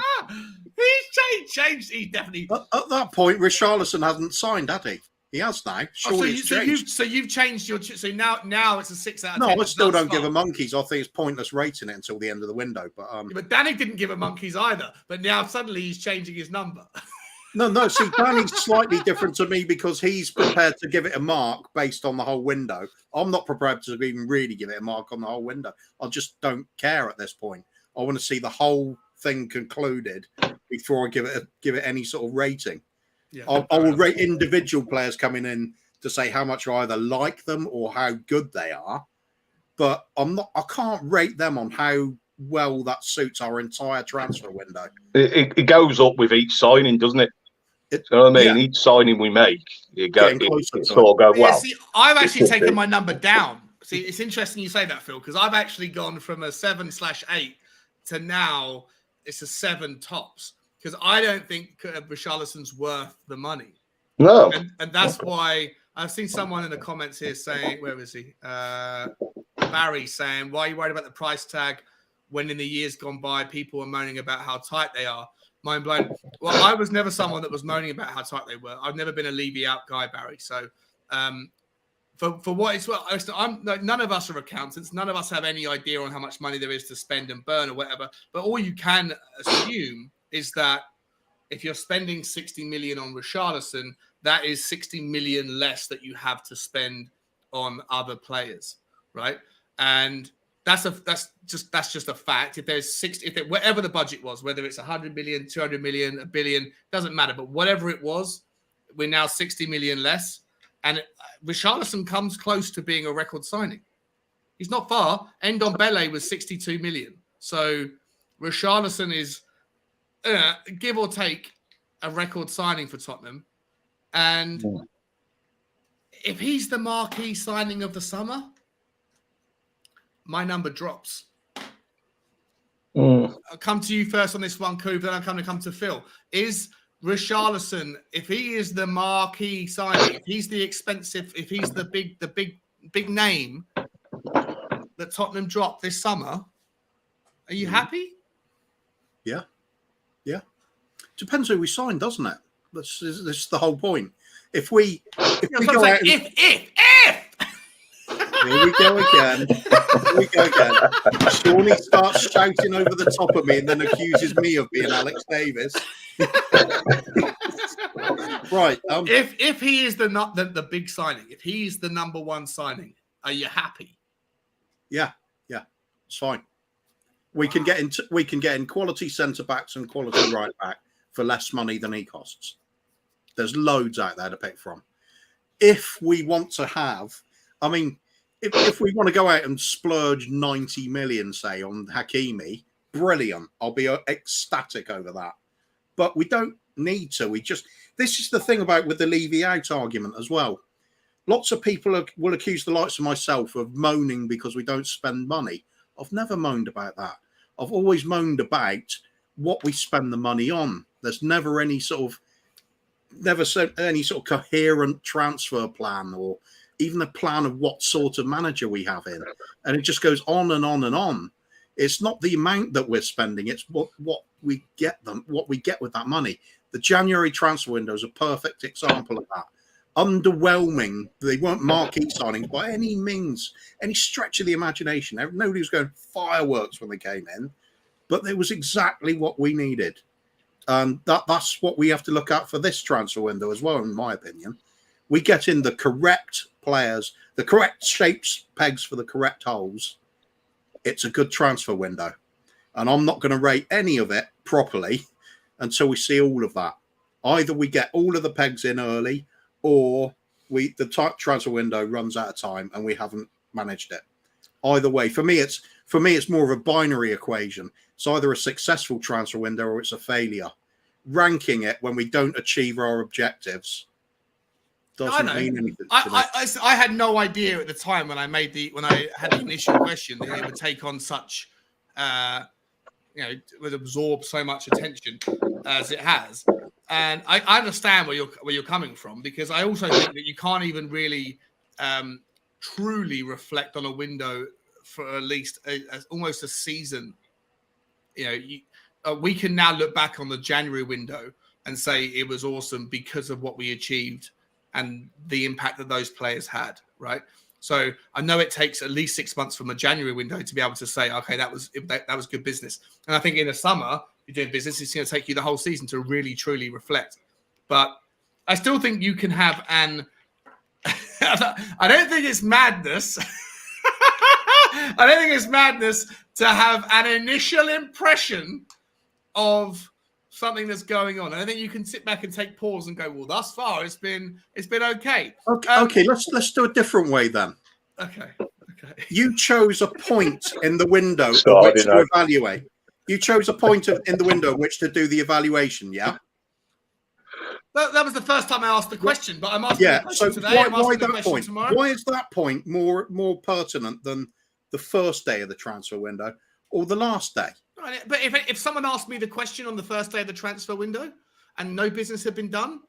Speaker 1: He's changed. He definitely.
Speaker 2: At that point, Richarlison hasn't signed, had he? He has now.
Speaker 1: So you've changed your. So now it's a 6 out of 10.
Speaker 2: No, I still don't give a monkeys. I think it's pointless rating it until the end of the window.
Speaker 1: But Danny didn't give a monkeys either. But now suddenly he's changing his number.
Speaker 2: No. See, Danny's slightly different to me because he's prepared to give it a mark based on the whole window. I'm not prepared to even really give it a mark on the whole window. I just don't care at this point. I want to see the whole thing concluded before I give it any sort of rating. Yeah, I will rate individual players coming in to say how much I either like them or how good they are, but I can't rate them on how well that suits our entire transfer window.
Speaker 3: It goes up with each signing, doesn't it? You know what I mean? Yeah. Each signing we make, it sort of go well.
Speaker 1: See, I've actually taken my number down. See, it's interesting you say that, Phil, because I've actually gone from a 7/8 to now it's a 7 tops. Because I don't think Richarlison's worth the money.
Speaker 3: No.
Speaker 1: And that's why I've seen someone in the comments here saying, where is he? Barry saying, why are you worried about the price tag when in the years gone by, people were moaning about how tight they are? Mind blown. Well, I was never someone that was moaning about how tight they were. I've never been a Levy out guy, Barry. So for what it's well, none of us are accountants. None of us have any idea on how much money there is to spend and burn or whatever. But all you can assume is that if you're spending 60 million on Richarlison, that is 60 million less that you have to spend on other players, right? And that's just a fact. If there's 60, whatever the budget was, whether it's 100 million, 200 million, a billion, doesn't matter. But whatever it was, we're now 60 million less. And Richarlison comes close to being a record signing. He's not far. Ndombele was 62 million. So Richarlison is, give or take, a record signing for Tottenham. And if he's the marquee signing of the summer, my number drops. I'll come to you first on this one, Coop, then I'm going to come to Phil. Is Richarlison, if he is the marquee signing, if he's the expensive, if he's the big name that Tottenham dropped this summer, are you happy?
Speaker 2: Yeah. Depends who we sign, doesn't it? This is the whole point. If we go out,
Speaker 1: if.
Speaker 2: Here we go again. Shawnee starts shouting over the top of me and then accuses me of being Alex Davis. Right.
Speaker 1: If he is the big signing, if he's the number one signing, are you happy?
Speaker 2: Yeah, it's fine. We can get in quality centre backs and quality right back for less money than he costs. There's loads out there to pick from. If we want to have, I mean, if we want to go out and splurge 90 million, say, on Hakimi, brilliant. I'll be ecstatic over that. But we don't need to. This is the thing about with the Levy out argument as well. Lots of people will accuse the likes of myself of moaning because we don't spend money. I've never moaned about that. I've always moaned about what we spend the money on. There's never any sort of coherent transfer plan or even a plan of what sort of manager we have in. And it just goes on and on and on. It's not the amount that we're spending, it's what we get with that money. The January transfer window is a perfect example of that. Underwhelming. They weren't marquee signings by any means, any stretch of the imagination. Nobody was going fireworks when they came in, but it was exactly what we needed. And that's what we have to look at for this transfer window as well, in my opinion. We get in the correct players, the correct shapes, pegs for the correct holes. It's a good transfer window. And I'm not going to rate any of it properly until we see all of that. Either we get all of the pegs in early, or the transfer window runs out of time and we haven't managed it. Either way, for me, it's more of a binary equation. It's either a successful transfer window or it's a failure. Ranking it when we don't achieve our objectives doesn't mean anything.
Speaker 1: I had no idea at the time when I had the initial question that it would take on such, would absorb so much attention as it has. And I understand where you're coming from, because I also think that you can't even really truly reflect on a window for at least almost a season. We can now look back on the January window and say it was awesome because of what we achieved and the impact that those players had, right? So I know it takes at least 6 months from a January window to be able to say, okay, that was good business. And I think in the summer, you're doing business, it's going to take you the whole season to really, truly reflect. But I still think you can have I don't think it's madness. I don't think it's madness to have an initial impression of something that's going on. I think you can sit back and take pause and go, well, thus far it's been okay.
Speaker 2: Okay, let's do a different way then.
Speaker 1: Okay.
Speaker 2: You chose a point in the window at which to evaluate. You chose a point in the window at which to do the evaluation, yeah?
Speaker 1: That was the first time I asked the question, but I'm asking the question today.
Speaker 2: Why that point? Tomorrow. Why is that point more pertinent than the first day of the transfer window or the last day?
Speaker 1: Right, but if someone asked me the question on the first day of the transfer window and no business had been done,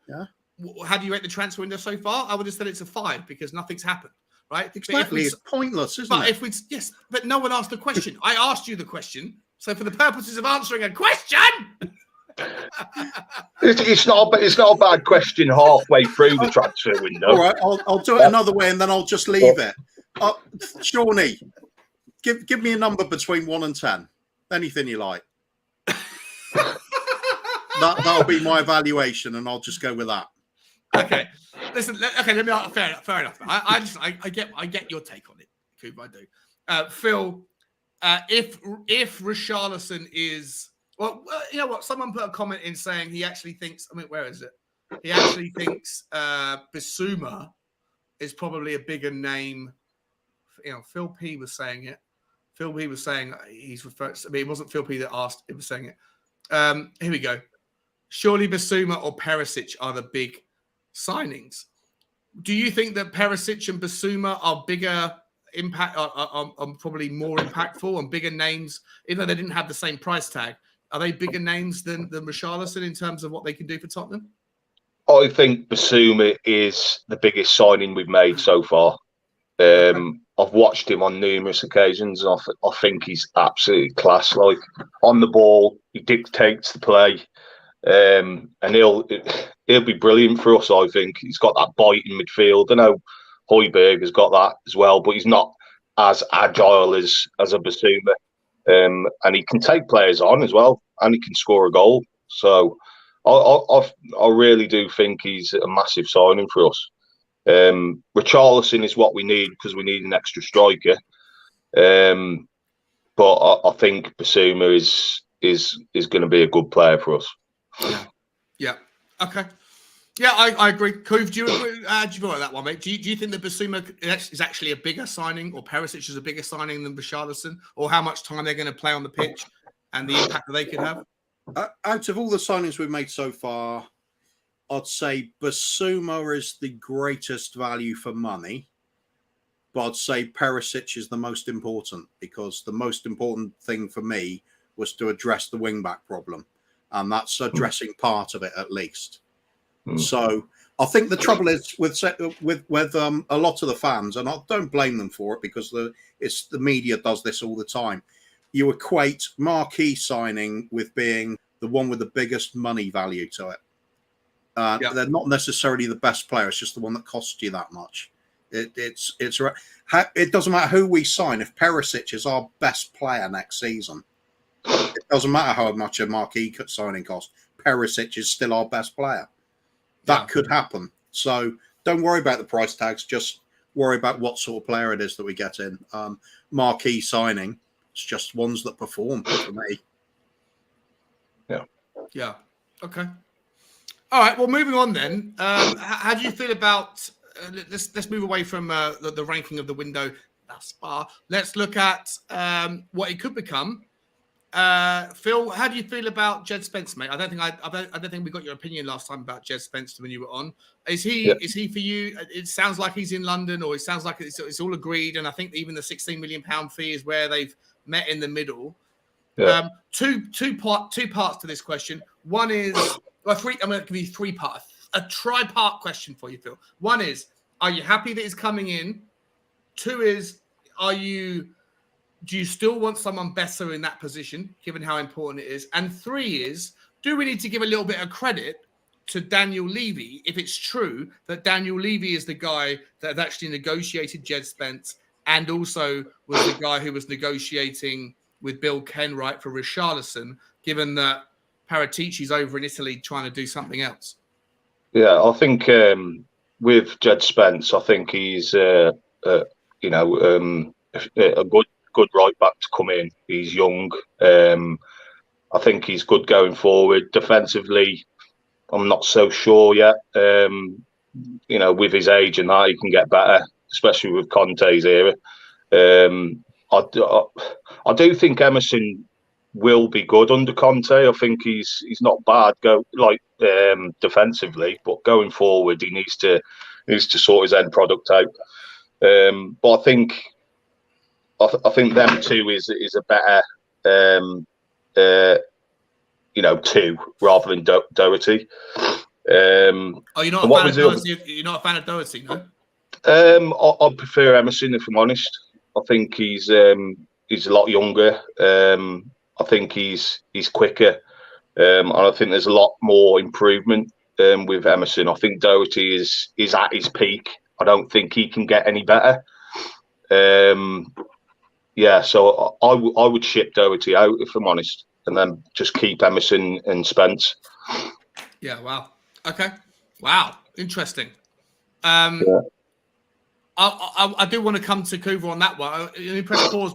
Speaker 1: how do you rate the transfer window so far? I would have said it's a 5 because nothing's happened, right?
Speaker 2: Exactly, it's pointless, isn't it?
Speaker 1: But no one asked the question. I asked you the question, so for the purposes of answering a question,
Speaker 3: it's not a bad question halfway through the transfer window.
Speaker 2: All right, I'll do it another way and then I'll just leave it. Shawnee, give me a number between 1 and 10. Anything you like. That'll be my evaluation, and I'll just go with that.
Speaker 1: Okay. Listen. Okay. Let me. Fair enough. I get your take on it, Coop. I do. Phil, if Richarlison is well, you know what? Someone put a comment in saying he actually thinks. I mean, where is it? He actually thinks Bissouma is probably a bigger name. You know, Phil P was saying it. Phil P was saying he's referred. I mean, it wasn't Phil P that asked. It was saying it. Here we go. Surely Bissouma or Perisic are the big signings. Do you think that Perisic and Bissouma are bigger impact? Are probably more impactful and bigger names, even though they didn't have the same price tag? Are they bigger names than Richarlison in terms of what they can do for Tottenham?
Speaker 3: I think Bissouma is the biggest signing we've made so far. I've watched him on numerous occasions. I think he's absolutely class. Like on the ball, he dictates the play, and he'll be brilliant for us. I think he's got that bite in midfield. I know Højbjerg has got that as well, but he's not as agile as a Bissouma, and he can take players on as well, and he can score a goal. So I really do think he's a massive signing for us. Richarlison is what we need because we need an extra striker. But I think Bissouma is going to be a good player for us.
Speaker 1: Yeah. Okay. Yeah, I agree. Kuv, do you agree? Do you feel like that one, mate? Do you think that Bissouma is actually a bigger signing, or Perisic is a bigger signing than Richarlison, or how much time they're going to play on the pitch and the impact that they could have?
Speaker 2: Out of all the signings we've made so far, I'd say Bissouma is the greatest value for money, but I'd say Perisic is the most important, because the most important thing for me was to address the wing-back problem, and that's addressing part of it at least. So I think the trouble is with a lot of the fans, and I don't blame them for it, because the media does this all the time. You equate marquee signing with being the one with the biggest money value to it. They're not necessarily the best player. It's just the one that costs you that much. It doesn't matter who we sign. If Perisic is our best player next season, it doesn't matter how much a marquee signing costs. Perisic is still our best player. That could happen. So don't worry about the price tags. Just worry about what sort of player it is that we get in. Marquee signing, it's just ones that perform for me.
Speaker 1: Yeah. Okay. All right. Well, moving on then. How do you feel about? Let's move away from the ranking of the window thus far. Let's look at what it could become. Phil, how do you feel about Jed Spence, mate? I don't think we got your opinion last time about Jed Spence when you were on. Is he for you? It sounds like he's in London, or it sounds like it's all agreed. And I think even the £16 million fee is where they've met in the middle. Yeah. Two parts to this question. One is three. I'm going to give you three parts. A tri-part question for you, Phil. One is, are you happy that he's coming in? Two is, do you still want someone better in that position, given how important it is? And three is, do we need to give a little bit of credit to Daniel Levy if it's true that Daniel Levy is the guy that actually negotiated Jed Spence and also was the guy who was negotiating with Bill Kenwright for Richarlison, given that Paratici's over in Italy trying to do something else?
Speaker 3: Yeah, I think with Jed Spence, I think he's a good right back to come in. He's young. I think he's good going forward. Defensively, I'm not so sure yet. With his age and that, he can get better, especially with Conte's era. I do think Emerson will be good under Conte. I think he's not bad defensively, but going forward, he needs to sort his end product out. But I think them two is a better two rather than Doherty.
Speaker 1: You're not a fan of Doherty? You're not a fan of Doherty, no?
Speaker 3: I prefer Emerson, if I'm honest. I think he's a lot younger. I think he's quicker, and I think there's a lot more improvement with Emerson. I think Doherty is at his peak. I don't think he can get any better. So I would ship Doherty out, if I'm honest, and then just keep Emerson and Spence.
Speaker 1: Yeah. Wow. Okay. Wow. Interesting. I do want to come to Kuva on that one. Let me press pause.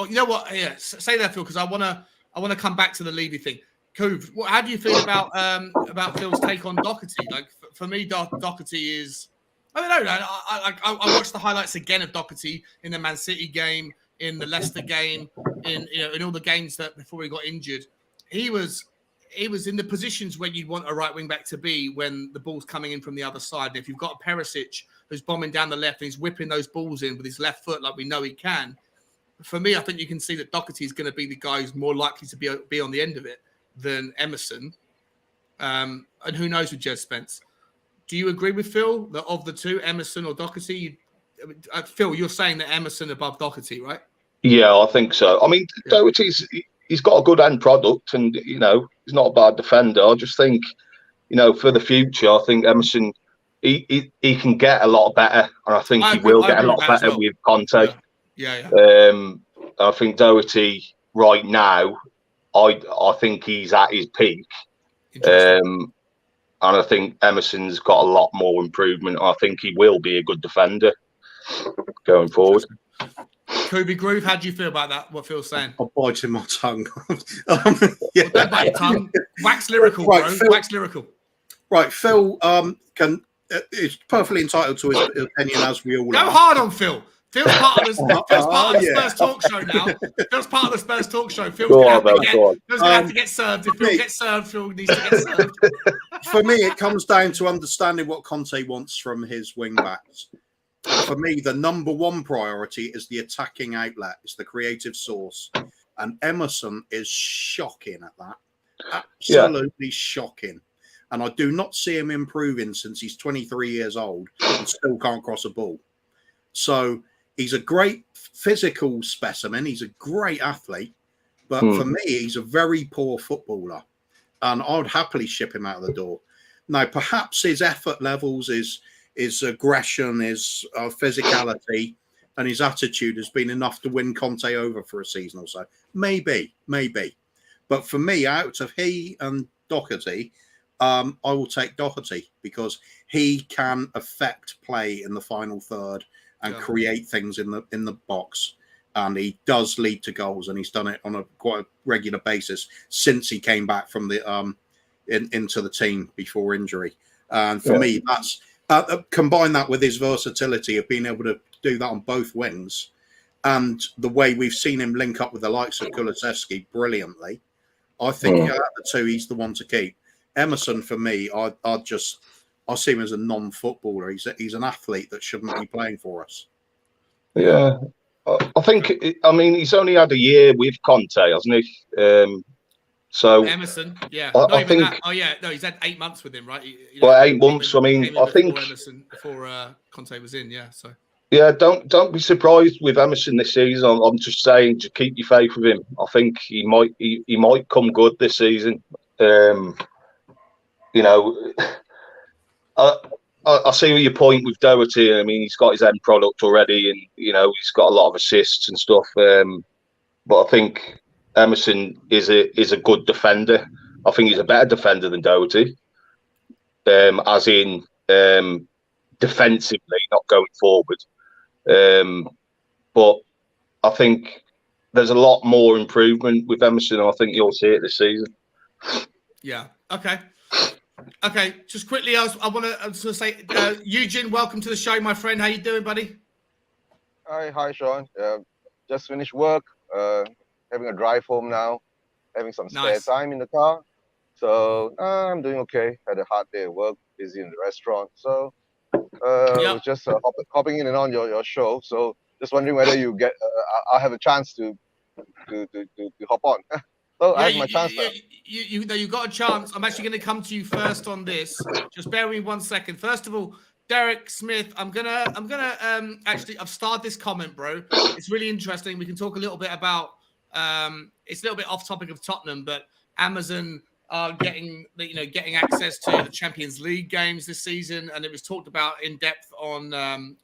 Speaker 1: you know what? Yeah, say that, Phil, because I want to come back to the Levy thing. Coov, how do you feel about Phil's take on Doherty? Like for me, Doherty is. I don't know. I watched the highlights again of Doherty in the Man City game, in the Leicester game, in all the games that before he got injured. He was in the positions where you'd want a right wing back to be when the ball's coming in from the other side. And if you've got a Perisic who's bombing down the left and he's whipping those balls in with his left foot like we know he can, for me, I think you can see that Doherty is going to be the guy who's more likely to be on the end of it than Emerson. And who knows with Jed Spence. Do you agree with Phil that of the two, Emerson or Doherty? Phil, you're saying that Emerson above Doherty, right?
Speaker 3: Yeah, I think so. I mean, Doherty's he's got a good end product, and he's not a bad defender. I just think, for the future, I think Emerson he can get a lot better, and I think he will get a lot better with Conte.
Speaker 1: Yeah.
Speaker 3: I think Doherty right now, I think he's at his peak. And I think Emerson's got a lot more improvement. I think he will be a good defender going forward.
Speaker 1: Kobe Groove, how do you feel about that? What Phil's saying?
Speaker 2: I'm biting my tongue.
Speaker 1: Well, don't bite your tongue. Wax lyrical, right, bro. Phil, wax lyrical.
Speaker 2: Right, Phil is perfectly entitled to his opinion, as we all are.
Speaker 1: Go hard on Phil. Phil's part of the Spurs Talk Show now. Phil's part of the Spurs Talk Show. Phil's going to have to get served. If Phil gets served, Phil needs to get served.
Speaker 2: For me, it comes down to understanding what Conte wants from his wing backs. For me, the number one priority is the attacking outlet. It's the creative source. And Emerson is shocking at that. Absolutely shocking. And I do not see him improving since he's 23 years old and still can't cross a ball. So he's a great physical specimen. He's a great athlete. But for me, he's a very poor footballer. And I would happily ship him out of the door. Now, perhaps his effort levels, his aggression, his physicality, and his attitude has been enough to win Conte over for a season or so. Maybe. But for me, out of he and Doherty, I will take Doherty because he can affect play in the final third and create things in the box. And he does lead to goals, and he's done it on a quite regular basis since he came back from the into the team before injury. And for me, that's combine that with his versatility of being able to do that on both wings, and the way we've seen him link up with the likes of Kulusevski brilliantly. I think out of the two, he's the one to keep. Emerson, for me, I see him as a non-footballer. He's an athlete that shouldn't be playing for us.
Speaker 3: Yeah, I think. I mean, he's only had a year with Conte, hasn't he? So
Speaker 1: Emerson, yeah.
Speaker 3: I think.
Speaker 1: That. Oh yeah, no, he's had 8 months with him, right?
Speaker 3: 8 months. I mean, I think
Speaker 1: before Conte was in, yeah. So.
Speaker 3: Yeah, don't be surprised with Emerson this season. I'm just saying, just keep your faith with him. I think he might come good this season. I see your point with Doherty. I mean, he's got his end product already, and he's got a lot of assists and stuff. But I think Emerson is a good defender. I think he's a better defender than Doherty, as in defensively, not going forward. But I think there's a lot more improvement with Emerson. I think you'll see it this season.
Speaker 1: Yeah. Okay. Just quickly, I want to say, Eugene, welcome to the show, my friend. How you doing, buddy?
Speaker 4: Hi, Sean. Just finished work. Having a drive home now. Having some spare time in the car. So I'm doing okay. Had a hard day at work. Busy in the restaurant. So was just hopping in and on your show. So just wondering whether you get. I'll have a chance to hop on. So I have my chance.
Speaker 1: You got a chance. I'm actually going to come to you first on this. Just bear with me 1 second. First of all, Derek Smith, I'm gonna actually I've started this comment, bro. It's really interesting. We can talk a little bit about. It's a little bit off topic of Tottenham, but Amazon are getting access to the Champions League games this season, and it was talked about in depth on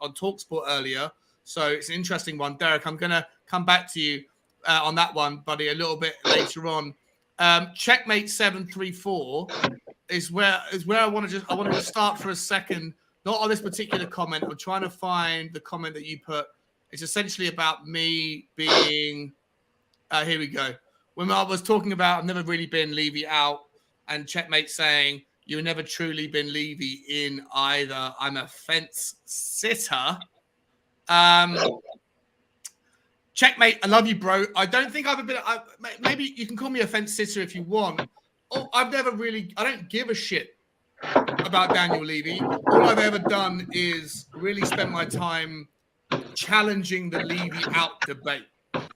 Speaker 1: TalkSport earlier. So it's an interesting one, Derek. I'm gonna come back to you on that one, buddy, a little bit later on. Checkmate 734 is where I want to start for a second. Not on this particular comment. I'm trying to find the comment that you put. It's essentially about me being Here we go. When I was talking about I've never really been Levy out, and Checkmate saying you've never truly been Levy in either. I'm a fence sitter. Checkmate, I love you, bro. I don't think I've been. Maybe you can call me a fence sitter if you want. Oh, I don't give a shit about Daniel Levy. All I've ever done is really spend my time challenging the Levy out debate.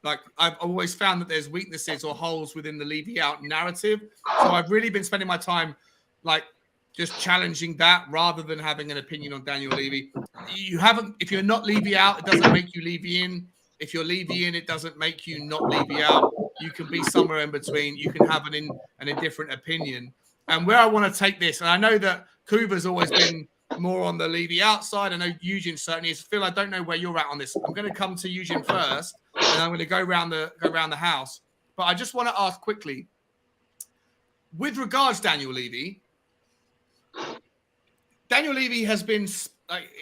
Speaker 1: Like, I've always found that there's weaknesses or holes within the Levy out narrative. So I've really been spending my time like just challenging that rather than having an opinion on Daniel Levy. If you're not Levy out, it doesn't make you Levy in. If you're Levy in, it doesn't make you not Levy out. You can be somewhere in between. You can have an indifferent opinion. And where I want to take this, and I know that Kuva's always been more on the Levy outside. I know Eugene certainly is. Phil, I don't know where you're at on this. I'm going to come to Eugene first, and I'm going to go around the house. But I just want to ask quickly, with regards to Daniel Levy has been,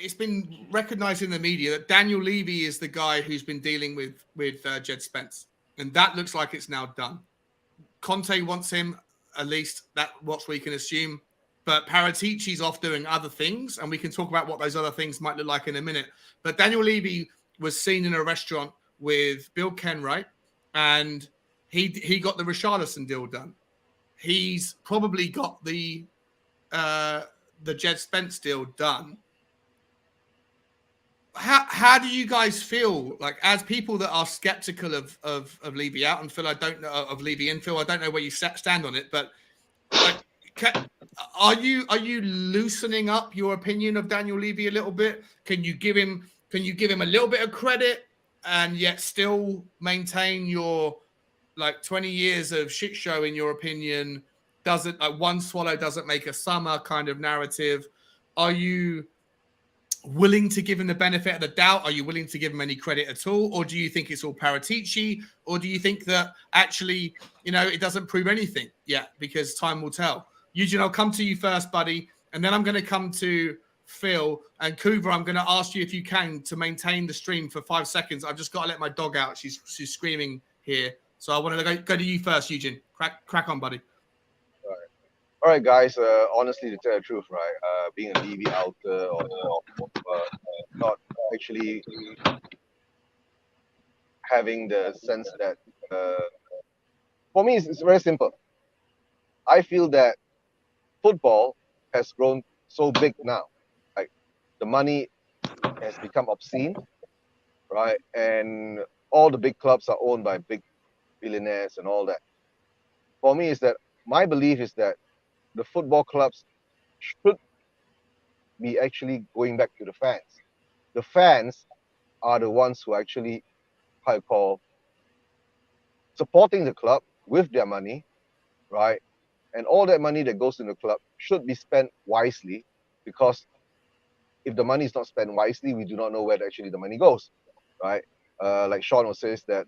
Speaker 1: it's been recognized in the media that Daniel Levy is the guy who's been dealing with Jed Spence. And that looks like it's now done. Conte wants him, at least that's what we can assume. But Paratici's off doing other things, and we can talk about what those other things might look like in a minute. But Daniel Levy was seen in a restaurant with Bill Kenwright, and he got the Richarlison deal done. He's probably got the Jed Spence deal done. How do you guys feel, like, as people that are skeptical of Levy out, and Phil, I don't know of Levy in, Phil, I don't know where you stand on it, but like, are you loosening up your opinion of Daniel Levy a little bit? Can you give him a little bit of credit and yet still maintain your like 20 years of shit show in your opinion? Doesn't like one swallow doesn't make a summer kind of narrative? Are you willing to give him the benefit of the doubt? Are you willing to give him any credit at all? Or do you think it's all Paratici? Or do you think that actually, it doesn't prove anything yet because time will tell? Eugene, I'll come to you first, buddy. And then I'm going to come to Phil. And Kuva, I'm going to ask you if you can to maintain the stream for 5 seconds. I've just got to let my dog out. She's screaming here. So I want to go to you first, Eugene. Crack on, buddy.
Speaker 4: All right, guys. Honestly, to tell the truth, right, being a Levy out or not actually having the sense that, for me, it's very simple. I feel that football has grown so big now. Like, the money has become obscene, right? And all the big clubs are owned by big billionaires and all that. For me, is that my belief is that the football clubs should be actually going back to the fans. The fans are the ones who actually, supporting the club with their money, right? And all that money that goes in the club should be spent wisely, because if the money is not spent wisely, we do not know where actually the money goes, right? Like Sean says that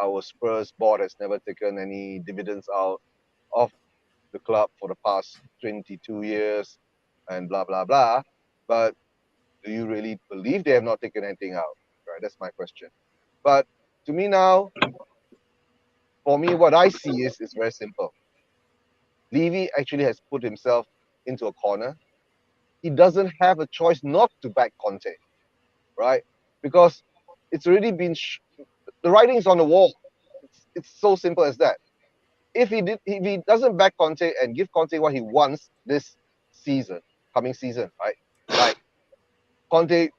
Speaker 4: our Spurs board has never taken any dividends out of the club for the past 22 years and blah, blah, blah. But do you really believe they have not taken anything out? Right? That's my question. But to me now, for me, what I see is very simple. Levy actually has put himself into a corner. He doesn't have a choice not to back Conte, right? Because it's already been, the writing's on the wall. It's so simple as that. If he doesn't back Conte and give Conte what he wants this season, coming season, right? Like Conte,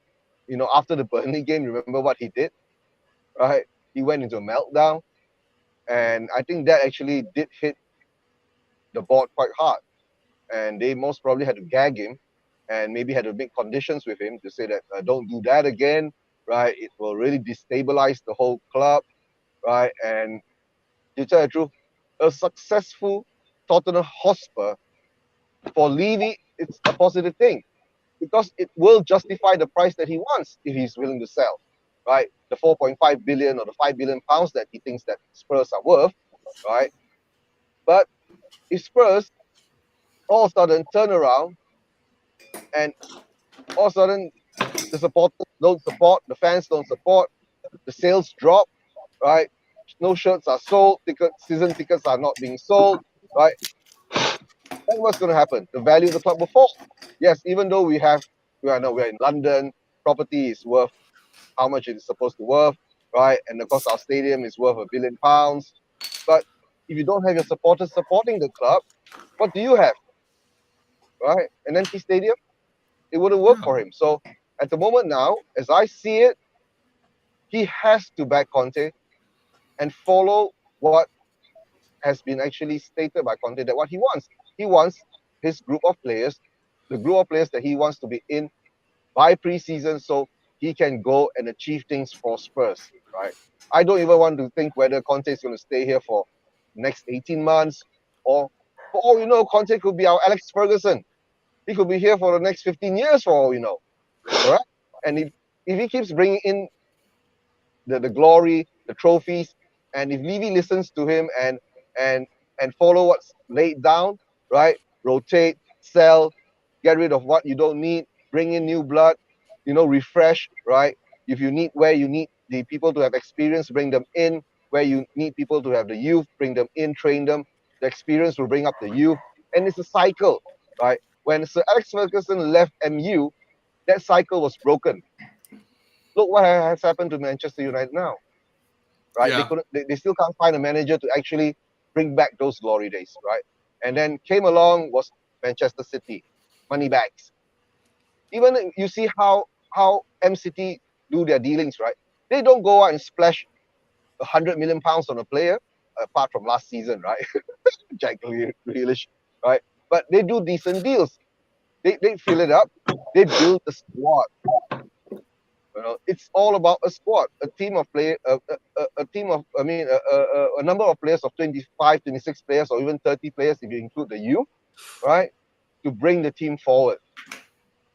Speaker 4: after the Burnley game, remember what he did, right? He went into a meltdown, and I think that actually did hit the board quite hard, and they most probably had to gag him and maybe had to make conditions with him to say that don't do that again, right? It will really destabilize the whole club, right? And to tell the truth, a successful Tottenham Hotspur for Levy, it's a positive thing, because it will justify the price that he wants if he's willing to sell, right? The 4.5 billion or the 5 billion pounds that he thinks that Spurs are worth, right? But if Spurs all of a sudden turn around and all of a sudden the supporters don't support, the fans don't support, the sales drop, right? no shirts are sold, season tickets are not being sold, right? Then what's going to happen? The value of the club will fall. Yes, even though we're in London, property is worth how much it is supposed to worth, right? And of course, our stadium is worth £1 billion. But if you don't have your supporters supporting the club, what do you have, right? An empty stadium? It wouldn't work for him. So at the moment now, as I see it, he has to back Conte and follow what has been actually stated by Conte, that what he wants. He wants his group of players, the group of players that he wants to be in by pre-season, so he can go and achieve things for Spurs, right? I don't even want to think whether Conte is going to stay here for next 18 months, or for all we know, Conte could be our Alex Ferguson. He could be here for the next 15 years for all we know, correct? And if he keeps bringing in the glory, the trophies, and if Levy listens to him and follow what's laid down, right? Rotate, sell, get rid of what you don't need, bring in new blood, refresh, right? If you need where you need the people to have experience, bring them in. Where you need people to have the youth, bring them in, train them. The experience will bring up the youth. And it's a cycle, right? When Sir Alex Ferguson left MU, that cycle was broken. Look what has happened to Manchester United now, right?
Speaker 1: Yeah.
Speaker 4: They still can't find a manager to actually bring back those glory days, right? And then came along was Manchester City, money bags. Even you see how MCT do their dealings, right? They don't go out and splash £100 million on a player, apart from last season, right? Jack Grealish, right? But they do decent deals. They fill it up. They build the squad. It's all about a squad, a team of players, a number of players of 25, 26 players, or even 30 players if you include the youth, right? To bring the team forward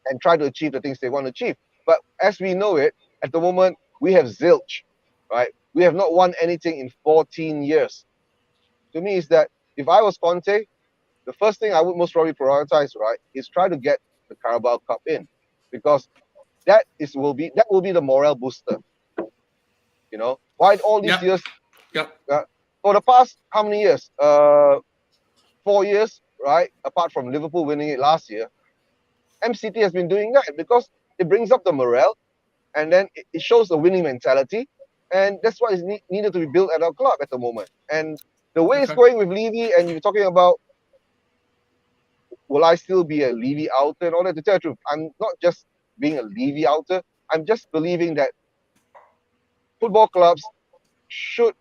Speaker 4: and try to achieve the things they want to achieve. But as we know it, at the moment, we have zilch, right? We have not won anything in 14 years. To me, is that if I was Conte, the first thing I would most probably prioritize, right, is try to get the Carabao Cup in, because that will be the morale booster. Why all these years?
Speaker 1: Yep.
Speaker 4: For the past how many years? 4 years, right? Apart from Liverpool winning it last year, MCT has been doing that because it brings up the morale, and then it shows the winning mentality, and that's what is needed to be built at our club at the moment. And the way it's going with Levy, and you're talking about, will I still be a Levy outer and all that? To tell the truth, I'm not just being a Levy outer. I'm just believing that football clubs should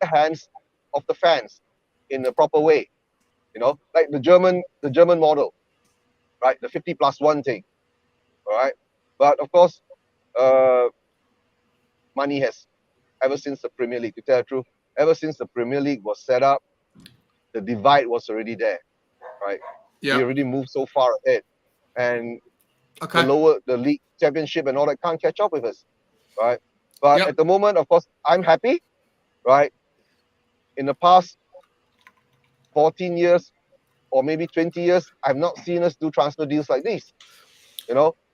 Speaker 4: hands of the fans in a proper way, like the German model, right? The 50+1 thing, all right? But of course, money has, ever since the Premier League, to tell the truth, ever since the Premier League was set up, the divide was already there, right? We already moved so far ahead, and the league championship and all that can't catch up with us, right? But at the moment, of course, I'm happy, right? In the past 14 years or maybe 20 years, I've not seen us do transfer deals like this.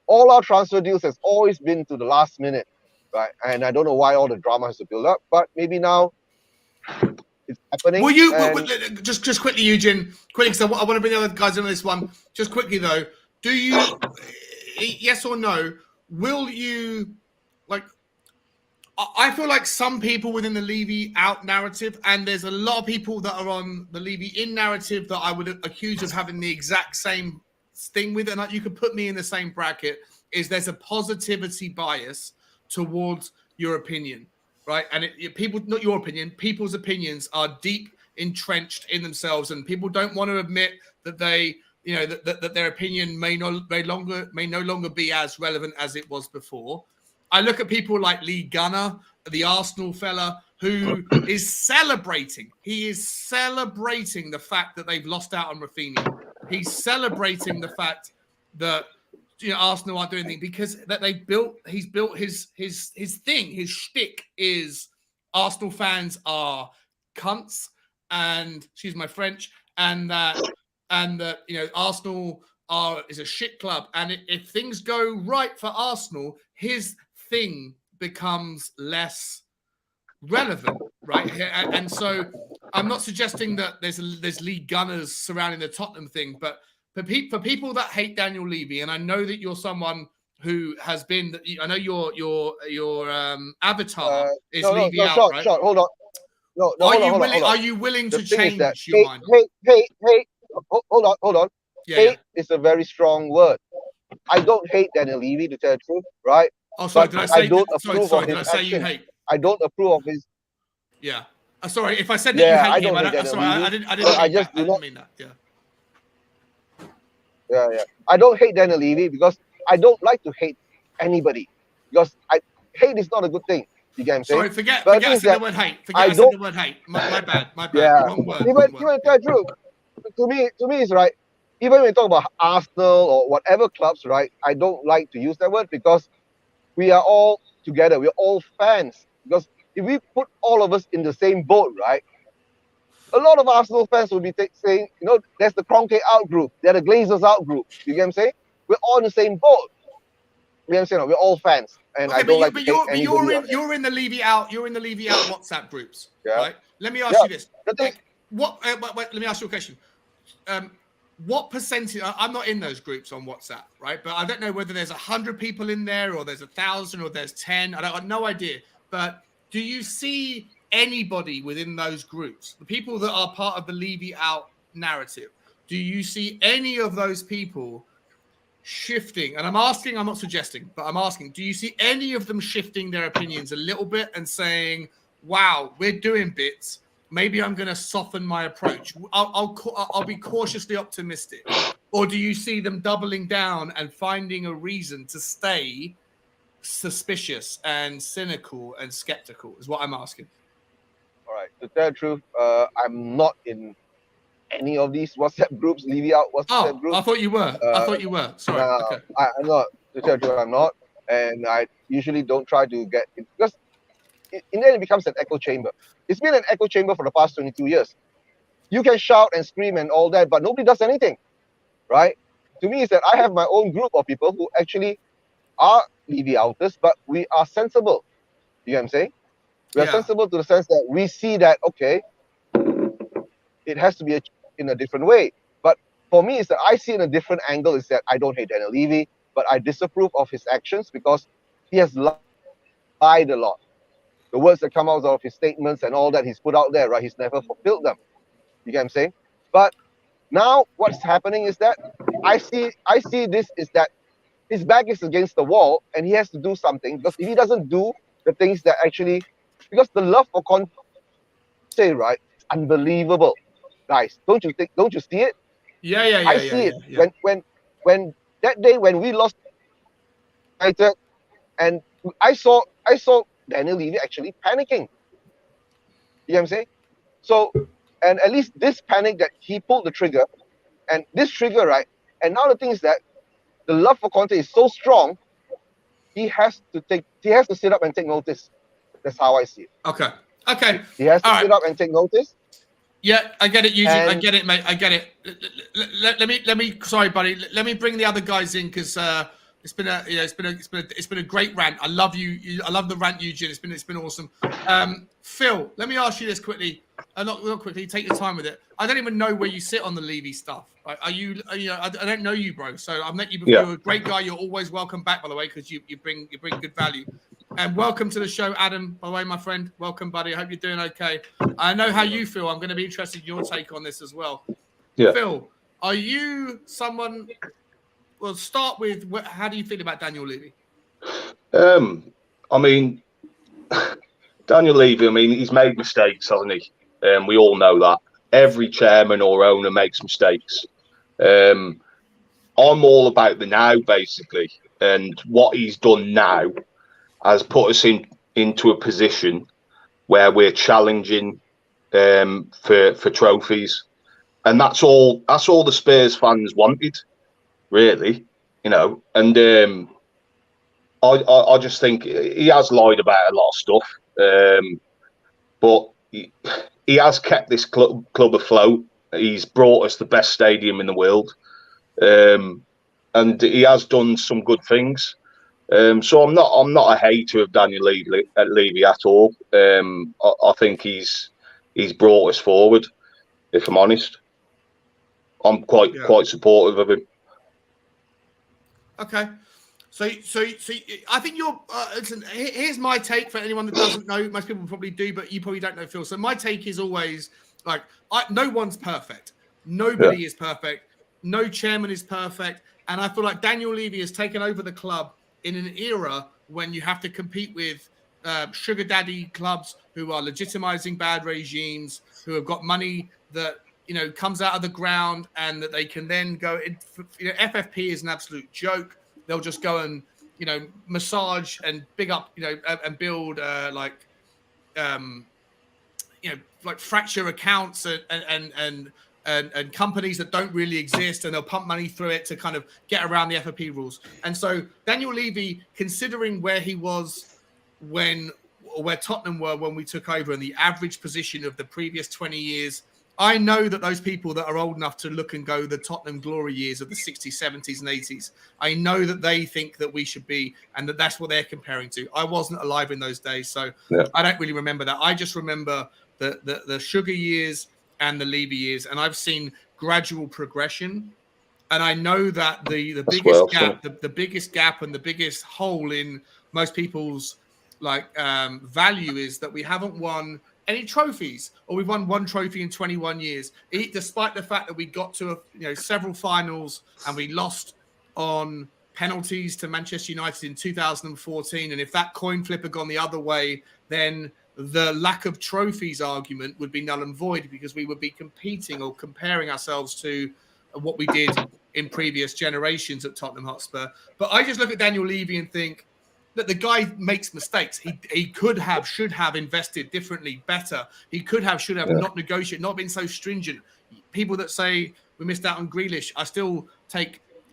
Speaker 4: All our transfer deals has always been to the last minute, right? And I don't know why all the drama has to build up, but maybe now it's happening.
Speaker 1: Will you just quickly, Eugene? Quickly, because I want to bring the other guys in on this one. Just quickly though, do you, yes or no? Will you, like? I feel like some people within the Levy out narrative, and there's a lot of people that are on the Levy in narrative that I would accuse of having the exact same thing with it. And you could put me in the same bracket. Is there's a positivity bias towards your opinion, right? And people, not your opinion, people's opinions are deep entrenched in themselves, and people don't want to admit that they, that their opinion may no longer be as relevant as it was before. I look at people like Lee Gunner, the Arsenal fella, who is celebrating. He is celebrating the fact that they've lost out on Rafinha. He's celebrating the fact that Arsenal aren't doing anything because that he's built his thing. His shtick is Arsenal fans are cunts, and excuse my French, and that Arsenal is a shit club. And if things go right for Arsenal, his thing becomes less relevant, right? And so I'm not suggesting that there's league gunners surrounding the Tottenham thing, but for people that hate Daniel Levy, and I know that you're someone who has been, I know your avatar is Levy out, right?
Speaker 4: Short, hold on. No, hold on.
Speaker 1: Are you willing to change
Speaker 4: that
Speaker 1: your mind?
Speaker 4: Hey, hold on.
Speaker 1: Yeah,
Speaker 4: hate is a very strong word. I don't hate Daniel Levy, to tell the truth, right?
Speaker 1: Oh, sorry, did I say?
Speaker 4: Did I say
Speaker 1: you hate?
Speaker 4: I don't approve of his.
Speaker 1: Yeah. Sorry, if I said that you hate him, I didn't mean that. Yeah.
Speaker 4: Yeah. I don't hate Daniel Levy because I don't like to hate anybody, because hate is not a good thing. You get what I'm saying?
Speaker 1: Sorry, forget I said the word hate. I said the word hate. My bad.
Speaker 4: Yeah.
Speaker 1: Wrong word.
Speaker 4: Even true. To me, it's right. Even when we talk about Arsenal or whatever clubs, right? I don't like to use that word because we are all together. We're all fans. Because if we put all of us in the same boat, right? A lot of Arsenal fans will be saying, there's the Kroenke out group. They're the Glazers out group. You get what I'm saying? We're all in the same boat. You know what I'm saying? We're all fans. And
Speaker 1: okay,
Speaker 4: I don't like to hate anybody.
Speaker 1: You're in the Levy out WhatsApp groups, right? Let me ask you this.
Speaker 4: Wait,
Speaker 1: let me ask you a question. What percentage? I'm not in those groups on WhatsApp, right? But I don't know whether there's 100 people in there, or there's 1,000, or there's 10. I have no idea. But do you see anybody within those groups, the people that are part of the Levy out narrative? Do you see any of those people shifting? And I'm asking, I'm not suggesting, but I'm asking, do you see any of them shifting their opinions a little bit and saying, wow, we're doing bits, maybe I'm going to soften my approach, I'll be cautiously optimistic? Or do you see them doubling down and finding a reason to stay suspicious and cynical and skeptical, is what I'm asking?
Speaker 4: All right, to tell the truth, I'm not in any of these WhatsApp groups, Levy out WhatsApp groups.
Speaker 1: I thought you were. Sorry. Okay.
Speaker 4: I'm not. To tell the truth, I'm not. And I usually don't try to get in, because in the end it becomes an echo chamber. It's been an echo chamber for the past 22 years. You can shout and scream and all that, but nobody does anything, right? To me, it's that I have my own group of people who actually are Levy outers, but we are sensible. You know what I'm saying? We are sensible to the sense that we see that, okay, it has to be in a different way. But for me, it's that I see in a different angle, is that I don't hate Daniel Levy, but I disapprove of his actions because he has lied a lot. The words that come out of his statements and all that he's put out there, right? He's never fulfilled them. You get what I'm saying? But now what's happening is that I see this is that his back is against the wall and he has to do something, because if he doesn't do the things that actually, because the love for Conte, right, it's unbelievable. Guys, don't you see it? I see it. Yeah. When that day when we lost United, and I saw Daniel Levy actually panicking. You know what I'm saying? So, and at least this panic that he pulled the trigger, and this trigger, right? And now the thing is that the love for Conte is so strong, he has to sit up and take notice. That's how I see it.
Speaker 1: Okay.
Speaker 4: He has to sit up and take notice.
Speaker 1: Yeah, I get it, Eugene. I get it, mate. I get it. Let me. Sorry, buddy. Let me bring the other guys in, because it's been a great rant. I love you. I love the rant, Eugene. It's been awesome. Phil, let me ask you this quickly. Not quickly. Take your time with it. I don't even know where you sit on the Levy stuff. Are you? I don't know you, bro. So I've met you before. You're a great guy. You're always welcome back, by the way, because you bring good value. And welcome to the show, Adam, by the way, my friend. Welcome, buddy. I hope you're doing okay. I know how you feel. I'm going to be interested in your take on this as well. Yeah. Phil, are you someone... Well, start with, how do you feel about Daniel Levy?
Speaker 3: I mean, Daniel Levy, he's made mistakes, hasn't he? We all know that. Every chairman or owner makes mistakes. I'm all about the now, basically. And what he's done now has put us into a position where we're challenging for trophies, and that's all the Spurs fans wanted, really, And I just think he has lied about a lot of stuff, but he has kept this club afloat. He's brought us the best stadium in the world, and he has done some good things. So I'm not a hater of Daniel Levy at all. I think he's brought us forward. If I'm honest, I'm quite supportive of him.
Speaker 1: Okay. So I think you're. Listen, here's my take for anyone that doesn't know. Most people probably do, but you probably don't know, Phil. So my take is always like, no one's perfect. Nobody is perfect. No chairman is perfect. And I feel like Daniel Levy has taken over the club in an era when you have to compete with sugar daddy clubs who are legitimizing bad regimes, who have got money that comes out of the ground, and that they can then go. FFP is an absolute joke. They'll just go and massage and big up and build like fracture accounts and companies that don't really exist, and they'll pump money through it to kind of get around the FFP rules. And so Daniel Levy, considering where he was where Tottenham were when we took over, and the average position of the previous 20 years, I know that those people that are old enough to look and go the Tottenham glory years of the 60s, 70s, and 80s, I know that they think that we should be, and that's what they're comparing to. I wasn't alive in those days, so I don't really remember that. I just remember the Sugar years and the Levy years, and I've seen gradual progression. And I know that the biggest gap, the biggest gap and the biggest hole in most people's value is that we haven't won any trophies, or we've won one trophy in 21 years, despite the fact that we got to several finals and we lost on penalties to Manchester United in 2014. And if that coin flip had gone the other way, then the lack of trophies argument would be null and void, because we would be competing or comparing ourselves to what we did in previous generations at Tottenham Hotspur. But I just look at Daniel Levy and think that the guy makes mistakes. He should have invested differently, better. He should have not negotiated, not been so stringent. People that say we missed out on Grealish,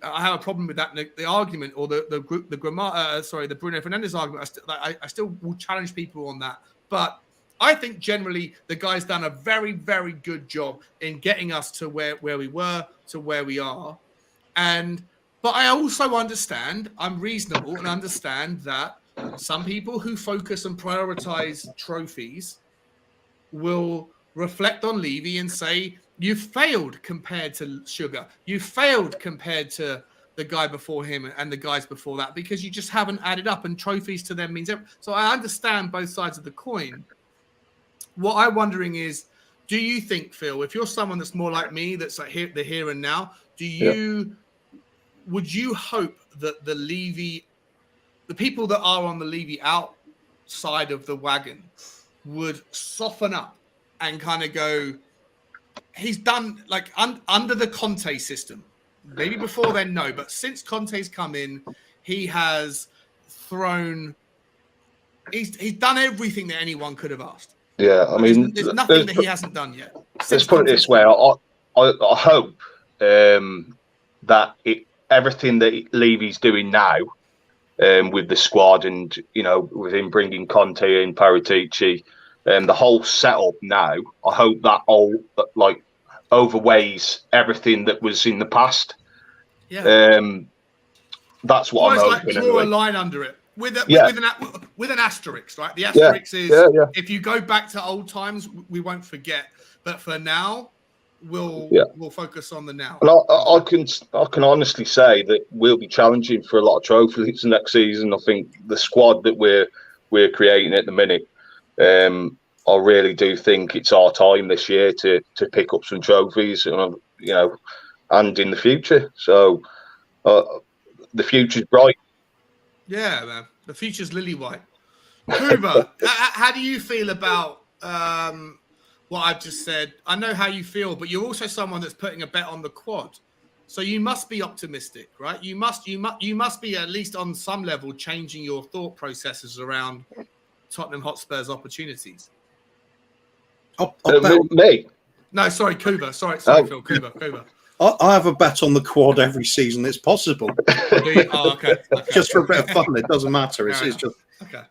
Speaker 1: I have a problem with that. The argument, or the Bruno Fernandes argument, I still will challenge people on that. But I think generally the guy's done a very, very good job in getting us to where we were, to where we are. But I also understand, I'm reasonable and understand that some people who focus and prioritize trophies will reflect on Levy and say, you failed compared to Sugar. You failed compared to the guy before him and the guys before that, because you just haven't added up, and trophies to them means everything. So I understand both sides of the coin. What I'm wondering is, do you think, Phil, if you're someone that's more like me, that's like the here and now, would you hope that the people that are on the Levy outside of the wagon would soften up and kind of go, he's done under the Conte system? Maybe before then, no, but since Conte's come in, he has he's done everything that anyone could have asked.
Speaker 3: Yeah, I mean,
Speaker 1: there's nothing that he hasn't done yet.
Speaker 3: Let's put it this way: I hope that everything that Levy's doing now, with the squad, and with him bringing Conte in, Paratici, the whole setup now, I hope that all overweighs everything that was in the past. Yeah. That's what I'm hoping.
Speaker 1: Draw a line under it with an asterisk, right? The asterisk is if you go back to old times, we won't forget. But for now, we'll focus on the now.
Speaker 3: And I can honestly say that we'll be challenging for a lot of trophies next season. I think the squad that we're creating at the minute, I really do think it's our time this year to pick up some trophies, and in the future. So the future's bright.
Speaker 1: Yeah, man. The future's lily white. Kuba, how do you feel about what I've just said? I know how you feel, but you're also someone that's putting a bet on the quad. So you must be optimistic, right? You must be, at least on some level, changing your thought processes around Tottenham Hotspur's opportunities.
Speaker 3: Me?
Speaker 1: No, sorry, Kuba. Sorry, Phil. Kuba.
Speaker 2: I have a bet on the quad every season. It's possible.
Speaker 1: Okay.
Speaker 2: Just for a bit of fun. It doesn't matter. It's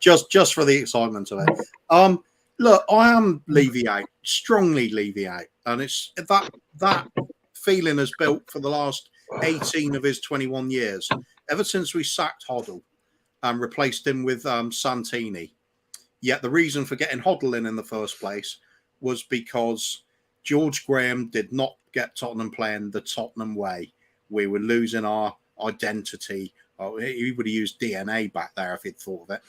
Speaker 2: just for the excitement of it. Look, I am Levy out, strongly Levy out, and it's that feeling has built for the last 18 of his 21 years. Ever since we sacked Hoddle, and replaced him with Santini. Yet the reason for getting Hoddle in the first place was because George Graham did not get Tottenham playing the Tottenham way. We were losing our identity. Oh, he would have used DNA back there if he'd thought of it.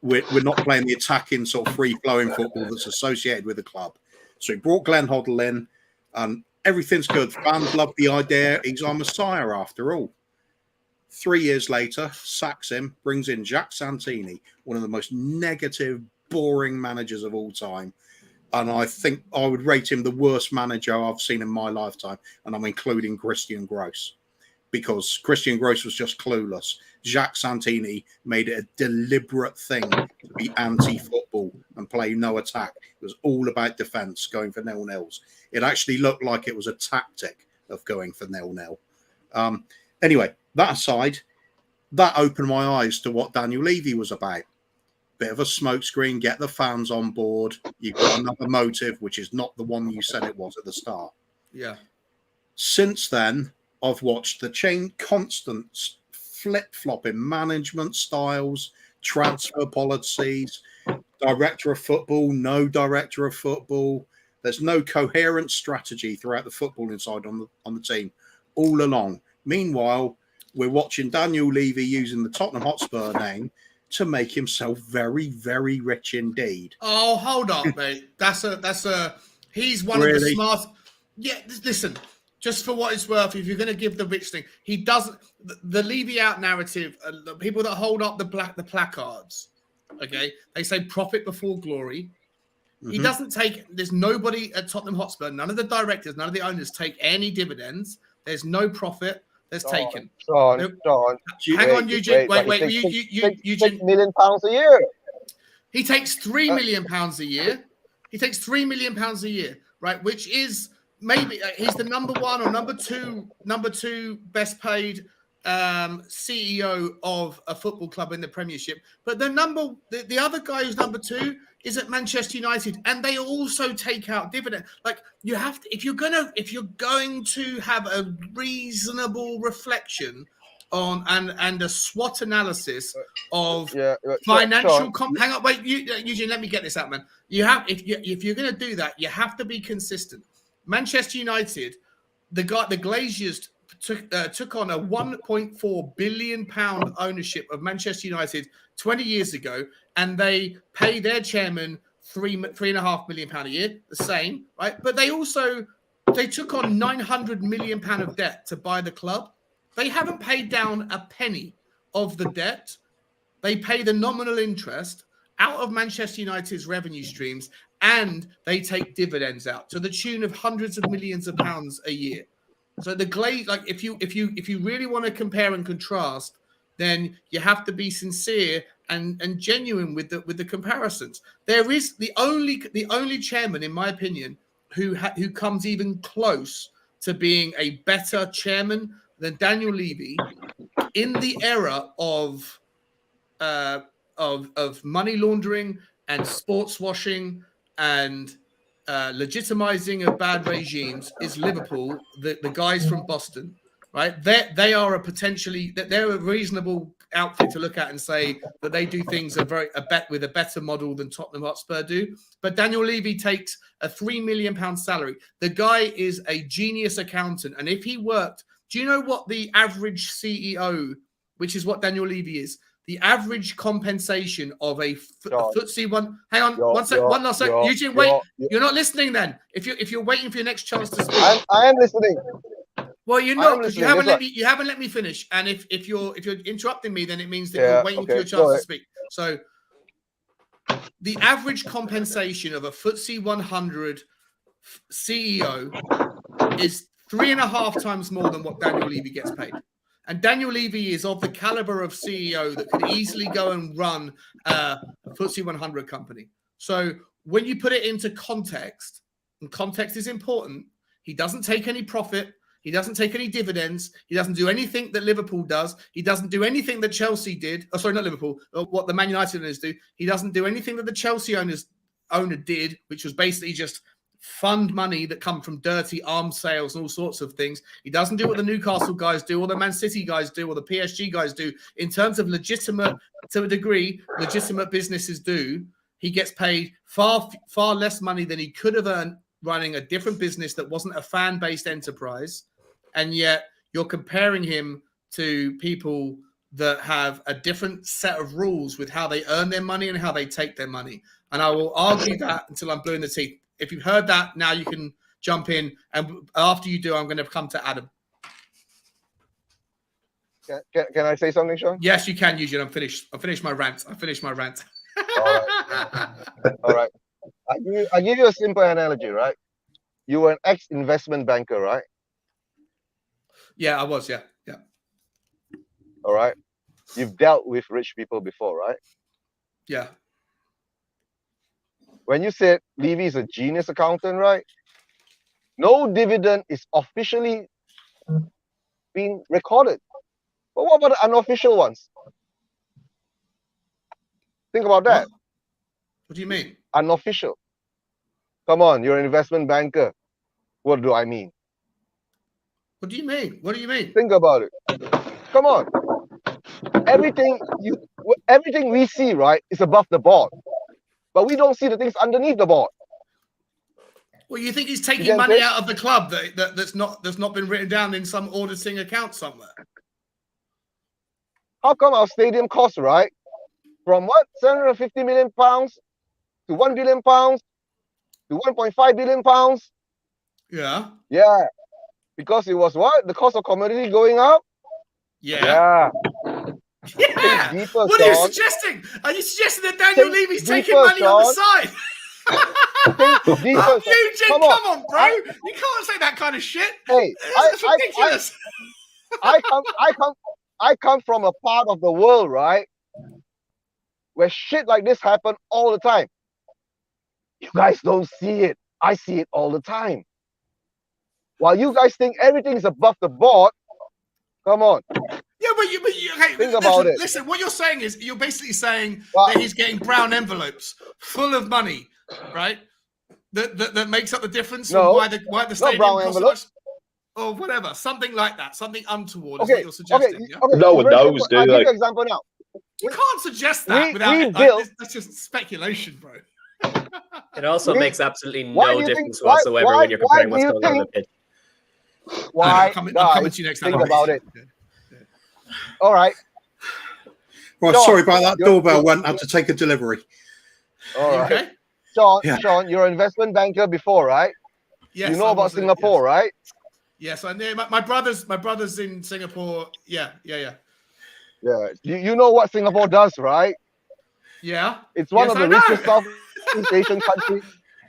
Speaker 2: We're not playing the attacking sort of free-flowing football that's associated with the club. So he brought Glenn Hoddle in, and everything's good. Fans love the idea. He's our messiah after all. 3 years later, sacks him, brings in Jack Santini, one of the most negative, boring managers of all time. And I think I would rate him the worst manager I've seen in my lifetime. And I'm including Christian Gross, because Christian Gross was just clueless. Jacques Santini made it a deliberate thing to be anti-football and play no attack. It was all about defence, going for 0-0s. It actually looked like it was a tactic of going for 0-0. Anyway, that aside, that opened my eyes to what Daniel Levy was about. Bit of a smokescreen, get the fans on board. You've got another motive, which is not the one you said it was at the start.
Speaker 1: Yeah.
Speaker 2: Since then, I've watched the constant flip-flop in management styles, transfer policies, director of football, no director of football. There's no coherent strategy throughout the footballing side on the team all along. Meanwhile, we're watching Daniel Levy using the Tottenham Hotspur name to make himself very, very rich indeed.
Speaker 1: Oh, hold up, mate. He's one of the smart. Yeah, listen, just for what it's worth, if you're going to give the rich thing, he doesn't. The Levy out narrative, the people that hold up the placards, okay, they say profit before glory. Mm-hmm. He doesn't take. There's nobody at Tottenham Hotspur. None of the directors, none of the owners take any dividends. There's no profit. There's taken.
Speaker 4: Sean.
Speaker 1: Hang on, Eugene. Wait. Eugene.
Speaker 4: £6 million a year.
Speaker 1: He takes £3 million a year. He takes £3 million a year, right? Which is maybe he's the number one or number two best paid CEO of a football club in the Premiership. But the other guy who's number two is at Manchester United, and they also take out dividend. Like, you have to, if you're going to have a reasonable reflection on and a SWOT analysis of financial. Hang on, wait, Eugene, let me get this out, man. You have if you're going to do that, you have to be consistent. Manchester United, the Glaziers took on a £1.4 billion ownership of Manchester United 20 years ago, and they pay their chairman £3.5 million a year, the same, right? But they took on £900 million of debt to buy the club. They haven't paid down a penny of the debt. They pay the nominal interest out of Manchester United's revenue streams, and they take dividends out to the tune of hundreds of millions of pounds a year. So the Glaze, like if you really want to compare and contrast, then you have to be sincere and genuine with the comparisons. There is the only chairman, in my opinion, who comes even close to being a better chairman than Daniel Levy in the era of money laundering and sports washing and legitimizing of bad regimes is Liverpool. The guys from Boston, right? They're a reasonable outfit to look at and say that they do things with a better model than Tottenham Hotspur do. But Daniel Levy takes a £3 million salary. The guy is a genius accountant, and if he worked, do you know what the average CEO, which is what Daniel Levy is? The average compensation of a FTSE one. Hang on, one last second. Eugene, wait. You're not listening. Then, if you're waiting for your next chance to speak,
Speaker 4: I am listening.
Speaker 1: Well, you're not, because you haven't let me finish. And if you're interrupting me, then it means that you're waiting for your chance to speak. So, the average compensation of a FTSE 100 CEO is 3.5 times more than what Daniel Levy gets paid. And Daniel Levy is of the caliber of CEO that could easily go and run a FTSE 100 company. So when you put it into context, and context is important, he doesn't take any profit. He doesn't take any dividends. He doesn't do anything that Liverpool does. He doesn't do anything that Chelsea did. Oh, sorry, not Liverpool. What the Man United owners do. He doesn't do anything that the Chelsea owner did, which was basically just fund money that come from dirty arms sales and all sorts of things. He doesn't do what the Newcastle guys do, or the Man City guys do, or the PSG guys do. In terms of legitimate, to a degree, legitimate businesses do. He gets paid far less money than he could have earned running a different business that wasn't a fan-based enterprise. And yet you're comparing him to people that have a different set of rules with how they earn their money and how they take their money. And I will argue that until I'm blue in the teeth. If you've heard that, now you can jump in. And after you do, I'm going to come to Adam.
Speaker 4: Can I say something, Sean?
Speaker 1: Yes, you can, Eugene. I finished my rant.
Speaker 4: All right. I give you a simple analogy, right? You were an ex-investment banker, right?
Speaker 1: Yeah, I was. Yeah.
Speaker 4: All right. You've dealt with rich people before, right?
Speaker 1: Yeah.
Speaker 4: When you said Levy is a genius accountant, right? No dividend is officially being recorded. But what about the unofficial ones? Think about that.
Speaker 1: What do you mean?
Speaker 4: Unofficial. Come on, you're an investment banker. What do I mean?
Speaker 1: What do you mean? What do you mean?
Speaker 4: Think about it. Come on. Everything we see, right, is above the board. But we don't see the things underneath the board.
Speaker 1: Well, you think he's taking money out of the club that's not been written down in some auditing account somewhere?
Speaker 4: How come our stadium costs, right, from what, 750 million pounds to 1 billion pounds to 1.5 billion pounds?
Speaker 1: Yeah.
Speaker 4: Yeah. Because it was what? The cost of commodity going up?
Speaker 1: Yeah. Yeah.
Speaker 4: Deeper,
Speaker 1: what are you suggesting? Are you suggesting that Daniel Levy's taking money on the side? Eugene, come on, bro. You can't say that kind of shit.
Speaker 4: Hey,
Speaker 1: it's ridiculous.
Speaker 4: I come from a part of the world, right, where shit like this happen all the time. You guys don't see it. I see it all the time. While you guys think everything is above the board, come on.
Speaker 1: Yeah, but you
Speaker 4: think about it.
Speaker 1: Listen, what you're saying is you're basically saying that he's getting brown envelopes full of money, right? That makes up the difference.
Speaker 4: No,
Speaker 1: why the stadium
Speaker 4: brown envelopes
Speaker 1: or whatever, something like that, something untoward. Is what you're suggesting. Yeah?
Speaker 3: No one knows, do
Speaker 4: I'll
Speaker 3: they?
Speaker 4: give you an example now.
Speaker 1: You can't suggest that that's just speculation, bro.
Speaker 5: It also makes absolutely no difference whatsoever when you're comparing what's going on the pitch.
Speaker 4: Why?
Speaker 1: I'm coming to you next time.
Speaker 4: Think about it. All right.
Speaker 2: Well, Sean, sorry about that. Doorbell went. Had to take a delivery.
Speaker 4: All right.
Speaker 1: Okay.
Speaker 4: Sean, you're an investment banker before, right?
Speaker 1: Yes.
Speaker 4: You know about Singapore, right?
Speaker 1: Yes, I know. My brother's in Singapore. Yeah.
Speaker 4: Yeah. You know what Singapore does, right?
Speaker 1: Yeah.
Speaker 4: It's one of the richest Southeast Asian countries.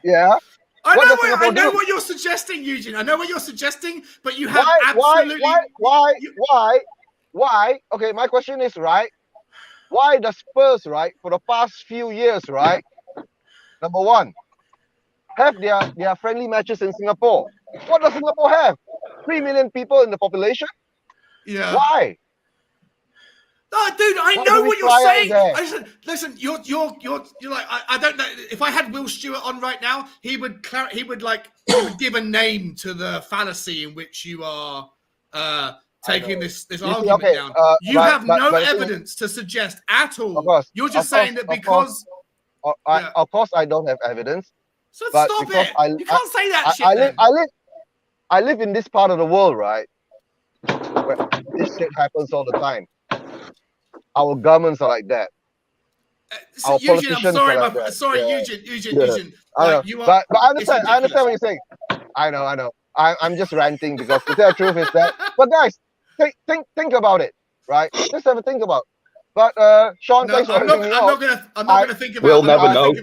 Speaker 4: Yeah.
Speaker 1: I know what you're suggesting, Eugene. I know what you're suggesting, but you have
Speaker 4: Why? Okay, my question is, right, why does Spurs, right, for the past few years, right, number one, have their friendly matches in Singapore? What does Singapore have? 3 million people in the population?
Speaker 1: Yeah.
Speaker 4: Why?
Speaker 1: No, dude, I know what you're saying. Listen, you're like, I don't know. If I had Will Stewart on right now, he would give a name to the fallacy in which you are taking this argument down. You have no evidence to suggest at all. You're just saying that because...
Speaker 4: Of course, I don't have evidence.
Speaker 1: So stop it. You can't say that shit.
Speaker 4: I live in this part of the world, right? Where this shit happens all the time. Our governments are like that. Our
Speaker 1: Eugene,
Speaker 4: politicians
Speaker 1: I'm sorry,
Speaker 4: are like that.
Speaker 1: sorry,
Speaker 4: Yeah.
Speaker 1: Eugene.
Speaker 4: I know. But I understand what you're saying. I know. I'm just ranting because the truth is that. But guys, think about it, right? Just have a think about it. But Sean, thanks for having me on.
Speaker 1: I'm not gonna think about it.
Speaker 3: We'll never know.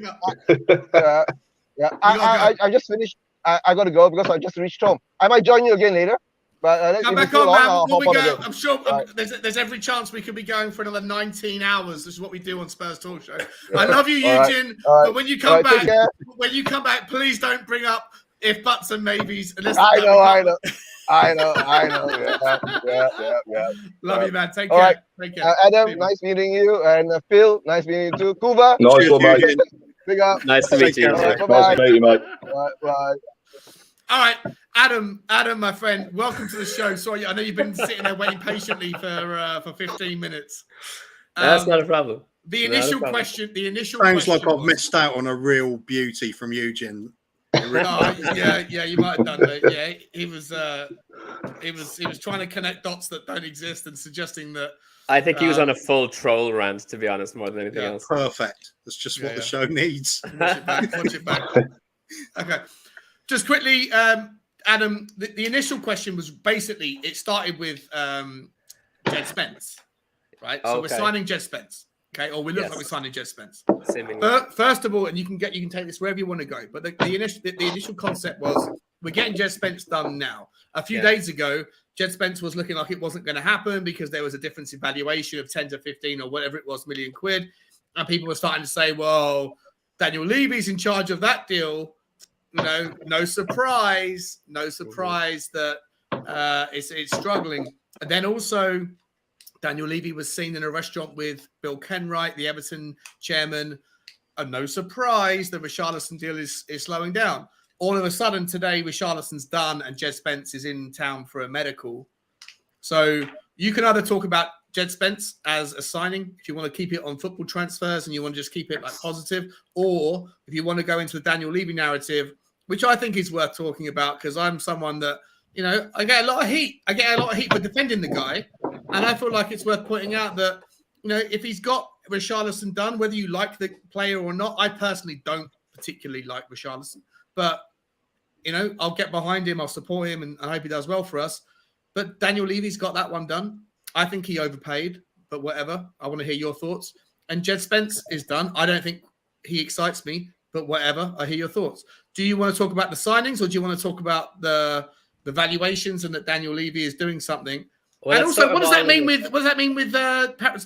Speaker 4: I just finished. I got to go because I just reached home. I might join you again later. But
Speaker 1: come back on, man. We'll be going. I'm sure there's every chance we could be going for another 19 hours. This is what we do on Spurs Talk Show. I love you, Eugene. But when you come back, please don't bring up if buts and maybes.
Speaker 4: I know. Yeah.
Speaker 1: Love you, man. Take care.
Speaker 4: Right.
Speaker 1: Take care.
Speaker 4: Adam, nice meeting you. And Phil, nice meeting you too. Kuba.
Speaker 3: Nice one, mate.
Speaker 4: Big up.
Speaker 5: Nice to meet you.
Speaker 4: Bye-bye.
Speaker 3: Nice to meet you, mate.
Speaker 4: Right.
Speaker 1: All right, Adam, my friend, welcome to the show. Sorry, I know you've been sitting there waiting patiently for 15 minutes.
Speaker 5: That's not a problem.
Speaker 1: The initial question.
Speaker 2: Sounds like I've missed out on a real beauty from Eugene.
Speaker 1: Yeah, you might have done that. Yeah, he was trying to connect dots that don't exist and suggesting that.
Speaker 5: I think he was on a full troll rant, to be honest, more than anything else.
Speaker 2: Perfect. That's just what the show needs.
Speaker 1: Watch it back. Okay. Just quickly, Adam, the initial question was basically, it started with Jed Spence, right? So we're signing Jed Spence, okay? Or we look like we're signing Jed Spence. First of all, and you can take this wherever you want to go, but the initial concept was we're getting Jed Spence done now. A few days ago, Jed Spence was looking like it wasn't going to happen because there was a difference in valuation of 10 to 15 or whatever it was million quid. And people were starting to say, well, Daniel Levy's in charge of that deal. No surprise that it's struggling. And then also, Daniel Levy was seen in a restaurant with Bill Kenwright, the Everton chairman. And no surprise, the Richarlison deal is slowing down. All of a sudden today, Richarlison's done and Jed Spence is in town for a medical. So you can either talk about Jed Spence as a signing, if you want to keep it on football transfers and you want to just keep it like positive, or if you want to go into the Daniel Levy narrative, which I think is worth talking about because I'm someone that, I get a lot of heat. I get a lot of heat for defending the guy. And I feel like it's worth pointing out that, if he's got Richarlison done, whether you like the player or not, I personally don't particularly like Richarlison. But, I'll get behind him. I'll support him and I hope he does well for us. But Daniel Levy's got that one done. I think he overpaid, but whatever. I want to hear your thoughts. And Jed Spence is done. I don't think he excites me, but whatever. I hear your thoughts. Do you want to talk about the signings or do you want to talk about the valuations and that Daniel Levy is doing something? Well, and also, what does that mean with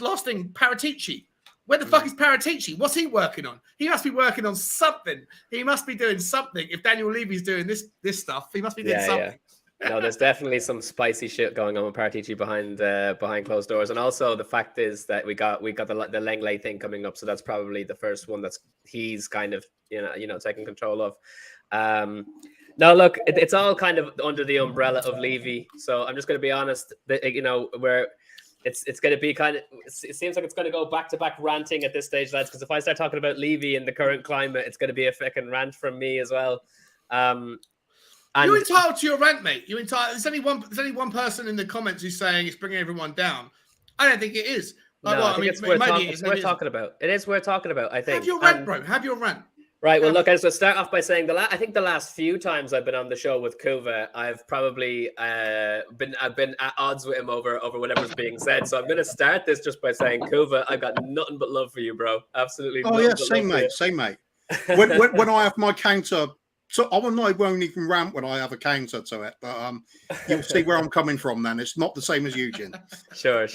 Speaker 1: last thing, Paratici? Where the fuck is Paratici? What's he working on? He must be working on something. He must be doing something. If Daniel Levy's doing this stuff, he must be doing something.
Speaker 5: Yeah. No, there's definitely some spicy shit going on with Paratici behind closed doors, and also the fact is that we got the Lenglet thing coming up, so that's probably the first one he's kind of taking control of. No, look, it's all kind of under the umbrella of Levy. So I'm just going to be honest, where it's going to be kind of, it seems like it's going to go back to back ranting at this stage, lads. Because if I start talking about Levy in the current climate, it's going to be a fucking rant from me as well.
Speaker 1: You're entitled to your rant, mate. You're entitled. There's only one person in the comments who's saying it's bringing everyone down. I don't think it is.
Speaker 5: It's worth talking about. It is worth talking about, I think.
Speaker 1: Have your rant, bro. Have your rant.
Speaker 5: Right. Well, look, I just start off by saying I think the last few times I've been on the show with Kuva, I've probably been at odds with him over whatever's being said. So I'm going to start this just by saying, Kuva, I've got nothing but love for you, bro. Absolutely.
Speaker 2: Oh yeah, same mate. When I have my counter. So I won't even rant when I have a counter to it, but you'll see where I'm coming from. Then it's not the same as Eugene.
Speaker 5: Sure,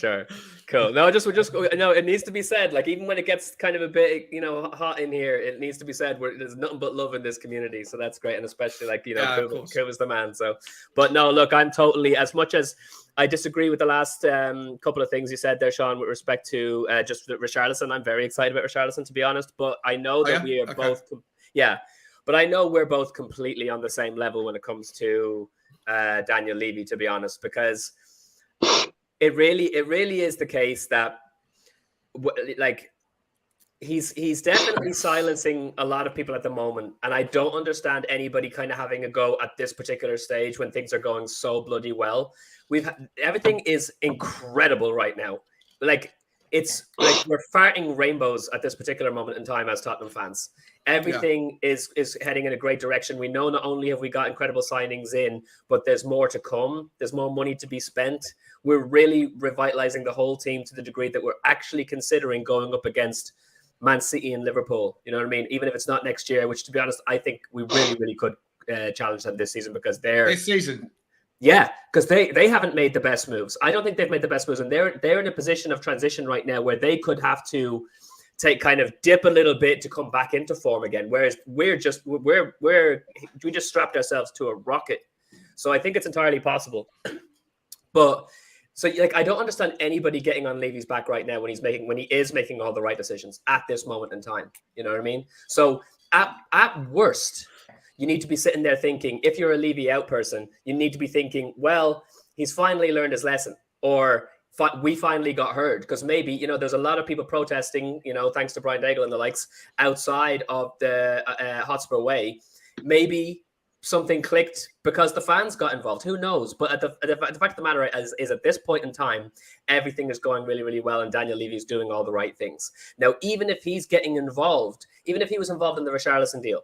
Speaker 5: cool. No, it needs to be said. Like even when it gets kind of a bit, hot in here, it needs to be said. There's nothing but love in this community, so that's great, and especially Kuva's the man. So, but no, look, I'm totally, as much as I disagree with the last couple of things you said there, Sean, with respect to just Richarlison. I'm very excited about Richarlison, to be honest, but I know that we are both, But I know we're both completely on the same level when it comes to Daniel Levy, to be honest, because it really is the case that he's definitely silencing a lot of people at the moment, and I don't understand anybody kind of having a go at this particular stage when things are going so bloody well. Everything is incredible right now. It's like we're farting rainbows at this particular moment in time as Tottenham fans. Everything is heading in a great direction. We know not only have we got incredible signings in, but there's more to come. There's more money to be spent. We're really revitalizing the whole team to the degree that we're actually considering going up against Man City and Liverpool. You know what I mean? Even if it's not next year, which to be honest, I think we really, really could challenge them this season because
Speaker 1: this season.
Speaker 5: Yeah, because they haven't made the best moves. I don't think they've made the best moves, and they're in a position of transition right now where they could have to dip a little bit to come back into form again. Whereas we just strapped ourselves to a rocket. So I think it's entirely possible. But I don't understand anybody getting on Levy's back right now when he is making all the right decisions at this moment in time. You know what I mean? So at worst, you need to be sitting there thinking, if you're a Levy out person, you need to be thinking, well, he's finally learned his lesson, or we finally got heard, because maybe, you know, there's a lot of people protesting, you know, thanks to Brian Daigle and the likes, outside of the Hotspur Way. Maybe something clicked because the fans got involved. Who knows? But the fact of the matter is at this point in time, everything is going really, really well, and Daniel Levy is doing all the right things. Now, even if he's getting involved, even if he was involved in the Richarlison deal,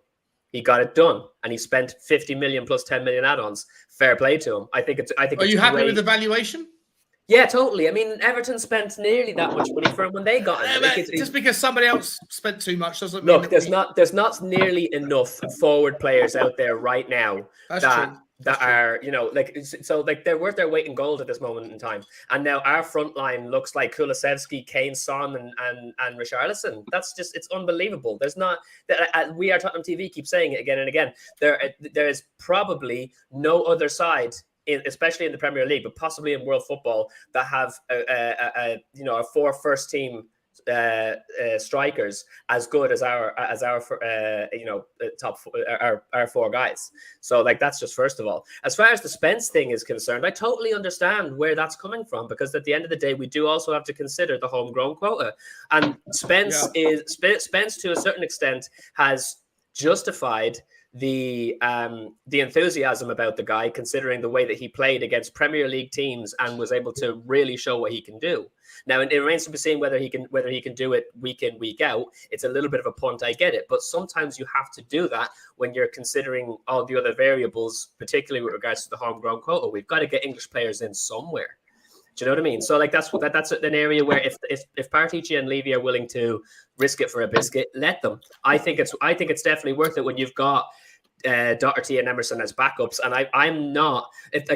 Speaker 5: he got it done, and he spent 50 million plus 10 million add-ons. Fair play to him. I think.
Speaker 1: Are you happy with the valuation?
Speaker 5: Yeah, totally. I mean, Everton spent nearly that much money for him when they got him.
Speaker 1: Just because somebody else spent too much doesn't mean...
Speaker 5: Look, there's not nearly enough forward players out there right now that are, you know, like, so like they're worth their weight in gold at this moment in time. And now our front line looks like Kulusevski, Kane, Son, and Richarlison. That's just, it's unbelievable. There's not, we are Tottenham TV, keep saying it again and again. There is probably no other side, especially in the Premier League, but possibly in world football, that have a 4 first team strikers as good as our top our 4 guys. So like, that's just first of all. As far as the Spence thing is concerned, I totally understand where that's coming from, because at the end of the day, we do also have to consider the homegrown quota, and Spence to a certain extent has justified the enthusiasm about the guy, considering the way that he played against Premier League teams and was able to really show what he can do. Now, it remains to be seen whether he can do it week in, week out. It's a little bit of a punt, I get it, but sometimes you have to do that when you're considering all the other variables, particularly with regards to the homegrown quota. We've got to get English players in somewhere. Do you know what I mean? So like, that's an area where if Paratici and Levy are willing to risk it for a biscuit, let them. I think it's definitely worth it when you've got Doherty and Emerson as backups. And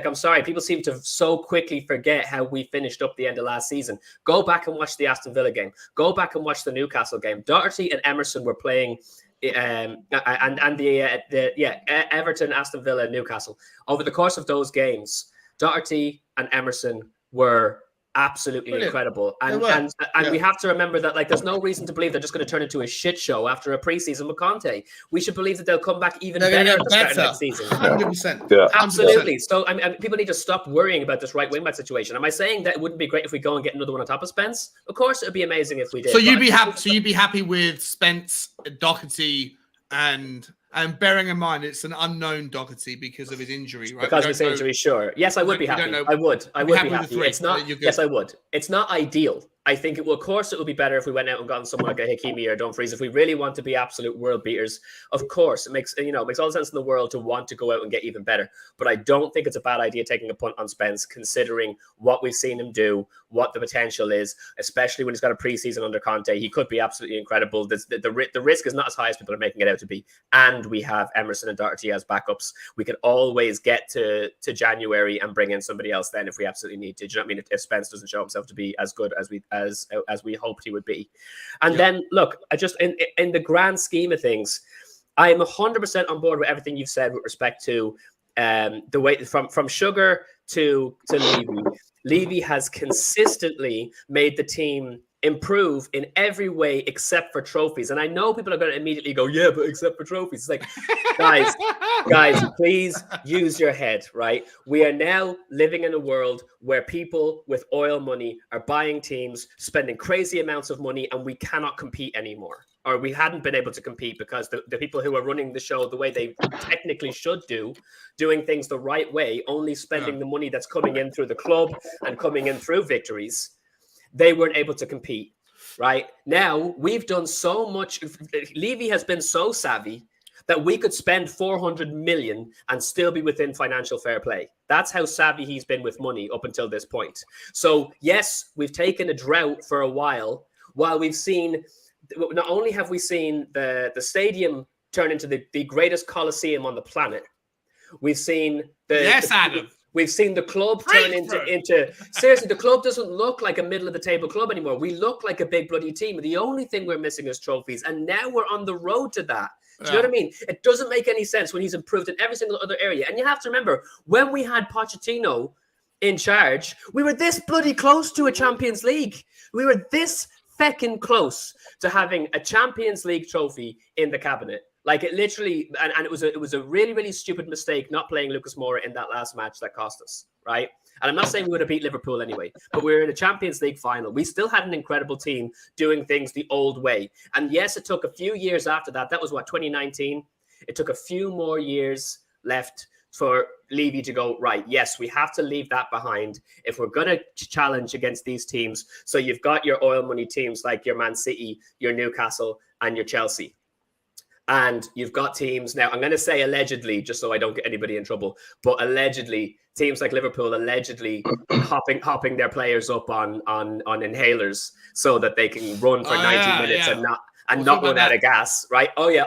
Speaker 5: I'm sorry, people seem to so quickly forget how we finished up the end of last season. Go back and watch the Aston Villa game. Go back and watch the Newcastle game. Doherty and Emerson were playing, Everton, Aston Villa, Newcastle. Over the course of those games, Doherty and Emerson were absolutely incredible. And we have to remember that, like, there's no reason to believe they're just going to turn into a shit show after a preseason with Conte. We should believe that they'll come back even better at the start of next season.
Speaker 1: 100%.
Speaker 3: Yeah.
Speaker 5: Absolutely. So I mean, people need to stop worrying about this right wing back situation. Am I saying that it wouldn't be great if we go and get another one on top of Spence? Of course, it would be amazing if we did.
Speaker 1: So you'd be happy with Spence, Doherty, and bearing in mind it's an unknown Doherty because of his injury, right?
Speaker 5: Because of his injury, sure. Yes, I would be happy. I would be happy. It's not. Yes, I would. It's not ideal. I think of course it would be better if we went out and gotten someone like a Hakimi or Dumfries. If we really want to be absolute world beaters, of course it makes all the sense in the world to want to go out and get even better. But I don't think it's a bad idea taking a punt on Spence, considering what we've seen him do, what the potential is, especially when he's got a preseason under Conte. He could be absolutely incredible. The risk is not as high as people are making it out to be. And we have Emerson and Doherty as backups. We can always get to January and bring in somebody else then if we absolutely need to. Do you know what I mean? If Spence doesn't show himself to be as good as we hoped he would be. And then look, I just in the grand scheme of things, I am 100% on board with everything you've said with respect to the way from Sugar to Levy. Levy has consistently made the team improve in every way except for trophies. And I know people are going to immediately go, yeah, but except for trophies. It's like, guys, please use your head, right? We are now living in a world where people with oil money are buying teams, spending crazy amounts of money, and we cannot compete anymore. Or we hadn't been able to compete because the people who are running the show the way they technically should do, doing things the right way, only spending the money that's coming in through the club and coming in through victories, they weren't able to compete. Right now, we've done so much. Levy has been so savvy that we could spend 400 million and still be within financial fair play. That's how savvy he's been with money up until this point. So yes, we've taken a drought for a while we've seen, not only have we seen the stadium turn into the greatest coliseum on the planet, we've seen we've seen the club turn into seriously, the club doesn't look like a middle of the table club anymore. We look like a big bloody team. The only thing we're missing is trophies. And now we're on the road to that. Do you know what I mean? It doesn't make any sense when he's improved in every single other area. And you have to remember, when we had Pochettino in charge, we were this bloody close to a Champions League. We were this feckin' close to having a Champions League trophy in the cabinet. Like it literally, and it was a really, really stupid mistake not playing Lucas Moura in that last match that cost us, right? And I'm not saying we would have beat Liverpool anyway, but we were in a Champions League final. We still had an incredible team doing things the old way. And yes, it took a few years after that. That was what, 2019? It took a few more years left for Levy to go, right, yes, we have to leave that behind if we're going to challenge against these teams. So you've got your oil money teams like your Man City, your Newcastle, and your Chelsea. And you've got teams now, I'm going to say allegedly, just so I don't get anybody in trouble, but allegedly, teams like Liverpool allegedly hopping their players up on inhalers so that they can run for 90 minutes and not run out of gas, right? Oh, yeah.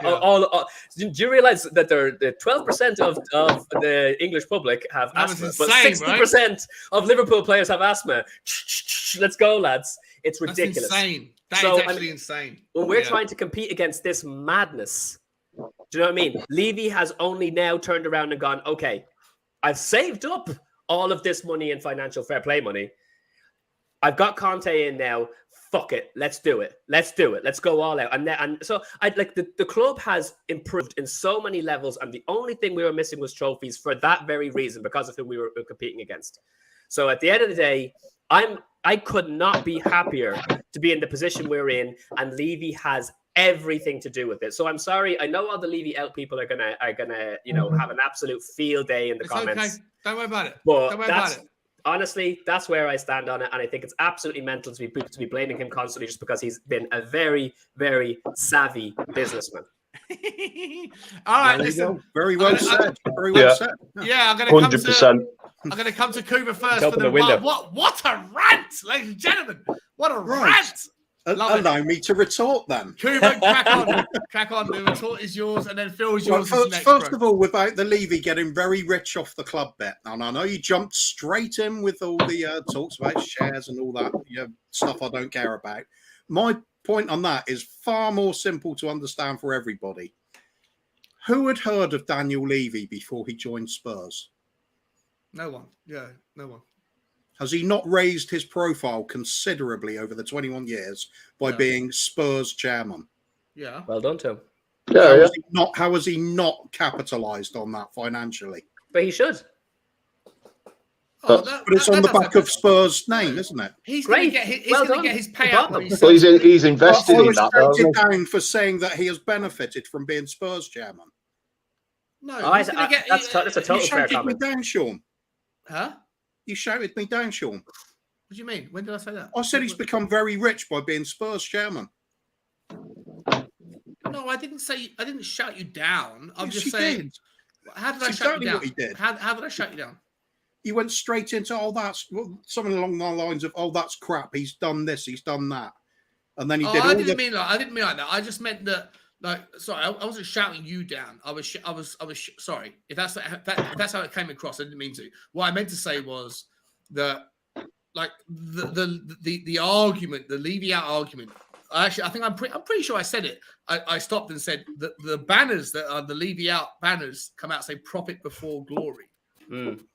Speaker 5: Do you realize that the 12% of the English public have asthma, but 60% of Liverpool players have asthma? Let's go, lads. It's ridiculous.
Speaker 1: That's insane. That is actually insane.
Speaker 5: When we're trying to compete against this madness, do you know what I mean? Levy has only now turned around and gone, okay, I've saved up all of this money in financial fair play money. I've got Conte in now. Fuck it. Let's do it. Let's go all out. And so I'd like the club has improved in so many levels. And the only thing we were missing was trophies for that very reason, because of who we were competing against. So at the end of the day, I could not be happier to be in the position we're in, and Levy has everything to do with it. So I'm sorry. I know all the Levy out people are gonna have an absolute field day in the comments.
Speaker 1: Okay. Don't worry about it.
Speaker 5: But
Speaker 1: Don't worry about it.
Speaker 5: Honestly, that's where I stand on it, and I think it's absolutely mental to be blaming him constantly just because he's been a very, very savvy businessman.
Speaker 1: All right, listen.
Speaker 2: Very well said. Very well said.
Speaker 1: Yeah, I'm going to
Speaker 3: 100%.
Speaker 1: I'm going to come to Kuba first.
Speaker 5: Open the window.
Speaker 1: What a rant, ladies and gentlemen! What a rant!
Speaker 2: Allow me to retort then.
Speaker 1: Kuba, crack on. The retort is yours, and then Phil's yours.
Speaker 2: First of all, without the Levy getting very rich off the club bet, and I know you jumped straight in with all the talks about shares and all that stuff I don't care about. My point on that is far more simple to understand for everybody. Who had heard of Daniel Levy before he joined Spurs?
Speaker 1: No one. Yeah, no one.
Speaker 2: Has he not raised his profile considerably over the 21 years by being Spurs chairman? Yeah.
Speaker 5: Well done to him.
Speaker 2: How has he not capitalised on that financially?
Speaker 5: But he should.
Speaker 2: But it's on the back of Spurs' name, isn't it?
Speaker 1: He's going to get his payout.
Speaker 3: Well, he's invested in that.
Speaker 2: I was down for saying that he has benefited from being Spurs chairman.
Speaker 1: No,
Speaker 5: that's a total fair comment.
Speaker 2: You shouted me down, Sean.
Speaker 1: Huh?
Speaker 2: You shouted me down, Sean.
Speaker 1: What do you mean? When did I say that?
Speaker 2: I said he's become very rich by being Spurs chairman.
Speaker 1: No, I didn't shout you down. I'm just
Speaker 2: saying.
Speaker 1: Did. How did I shut you down?
Speaker 2: What he did.
Speaker 1: How did I shut you down?
Speaker 2: You went straight into something along the lines of, that's crap. He's done this. He's done that. And then he did. I didn't mean like that. I just meant that. Sorry, I wasn't shouting you down. I was sorry if that's how it came across. I didn't mean to. What I meant to say was that, like the argument, the Levy out argument. I think I'm pretty sure I said it. I stopped and said that the banners that are the Levy out banners come out say "Profit before glory,"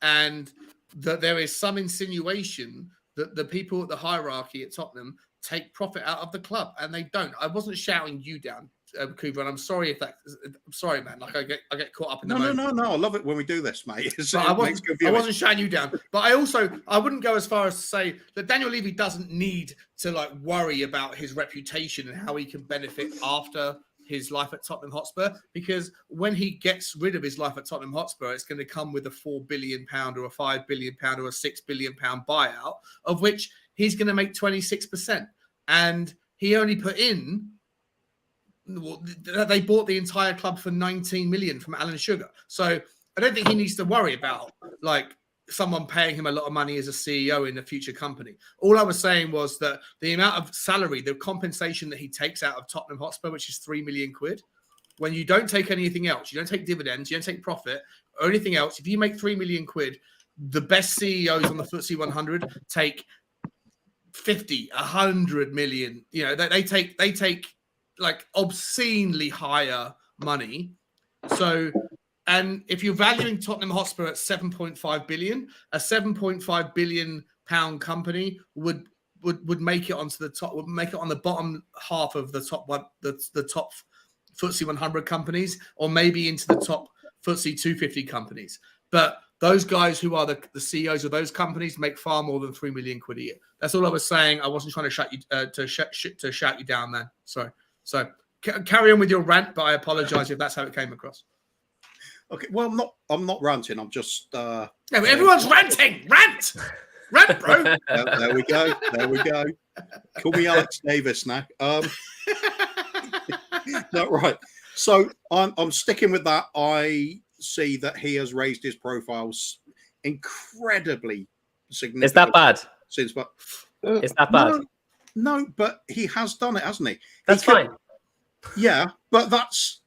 Speaker 2: and that there is some insinuation that the people at the hierarchy at Tottenham take profit out of the club, and they don't. I wasn't shouting you down, Cooper, and I'm sorry I'm sorry, man. Like I get caught up in the moment. No. I love it when we do this, mate.
Speaker 1: I wasn't shouting you down, but I wouldn't go as far as to say that Daniel Levy doesn't need to worry about his reputation and how he can benefit after his life at Tottenham Hotspur, because when he gets rid of his life at Tottenham Hotspur, it's going to come with a £4 billion or a £5 billion or a £6 billion buyout, of which he's going to make 26%. And he only put in, they bought the entire club for 19 million from Alan Sugar. So I don't think he needs to worry about someone paying him a lot of money as a CEO in a future company. All I was saying was that the amount of salary, the compensation that he takes out of Tottenham Hotspur, which is 3 million quid, when you don't take anything else, you don't take dividends, you don't take profit or anything else. If you make 3 million quid, the best CEOs on the FTSE 100 take 50, 100 million. They take obscenely higher money. So, and if you're valuing Tottenham Hotspur at 7.5 billion, a 7.5 billion pound company would make it onto the top, would make it on the bottom half of the top one, the top FTSE 100 companies, or maybe into the top FTSE 250 companies. But those guys who are the CEOs of those companies make far more than 3 million quid a year. That's all I was saying. I wasn't trying to shut you to shout you down, man. Sorry. So carry on with your rant, but I apologise if that's how it came across.
Speaker 2: Okay. Well, I'm not ranting. I'm just.
Speaker 1: Yeah, everyone's ranting. Rant, bro.
Speaker 2: There we go. There we go. Call me Alex Davis now. No, right. So I'm sticking with that. I see that he has raised his profiles incredibly significantly.
Speaker 5: Is that bad?
Speaker 2: Since, but
Speaker 5: is that bad?
Speaker 2: No, but he has done it, hasn't he?
Speaker 5: That's fine.
Speaker 2: Yeah, but that's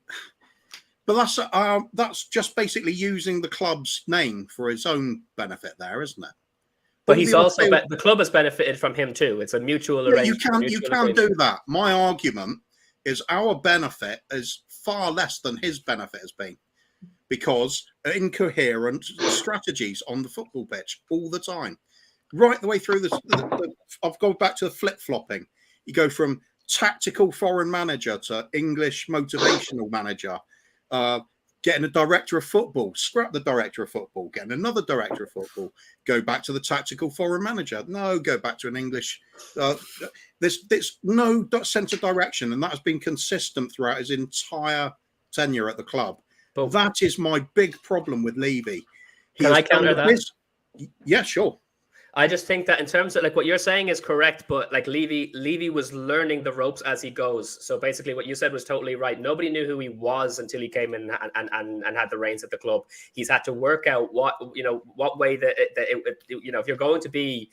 Speaker 2: just basically using the club's name for his own benefit, there, isn't it?
Speaker 5: But he's also the club has benefited from him too. It's a mutual arrangement.
Speaker 2: You can do that. My argument is our benefit is far less than his benefit has been, because incoherent strategies on the football pitch all the time, right the way through I've gone back to the flip-flopping. You go from tactical foreign manager to English motivational manager, getting a director of football, scrap the director of football, getting another director of football, go back to the tactical foreign manager. No, go back to an English. There's no sense of direction, and that has been consistent throughout his entire tenure at the club. But that is my big problem with Levy.
Speaker 5: Can I counter that?
Speaker 2: Yeah, sure.
Speaker 5: I just think that in terms of like what you're saying is correct, but like Levy was learning the ropes as he goes. So basically what you said was totally right. Nobody knew who he was until he came in and had the reins at the club. He's had to work out what way that if you're going to be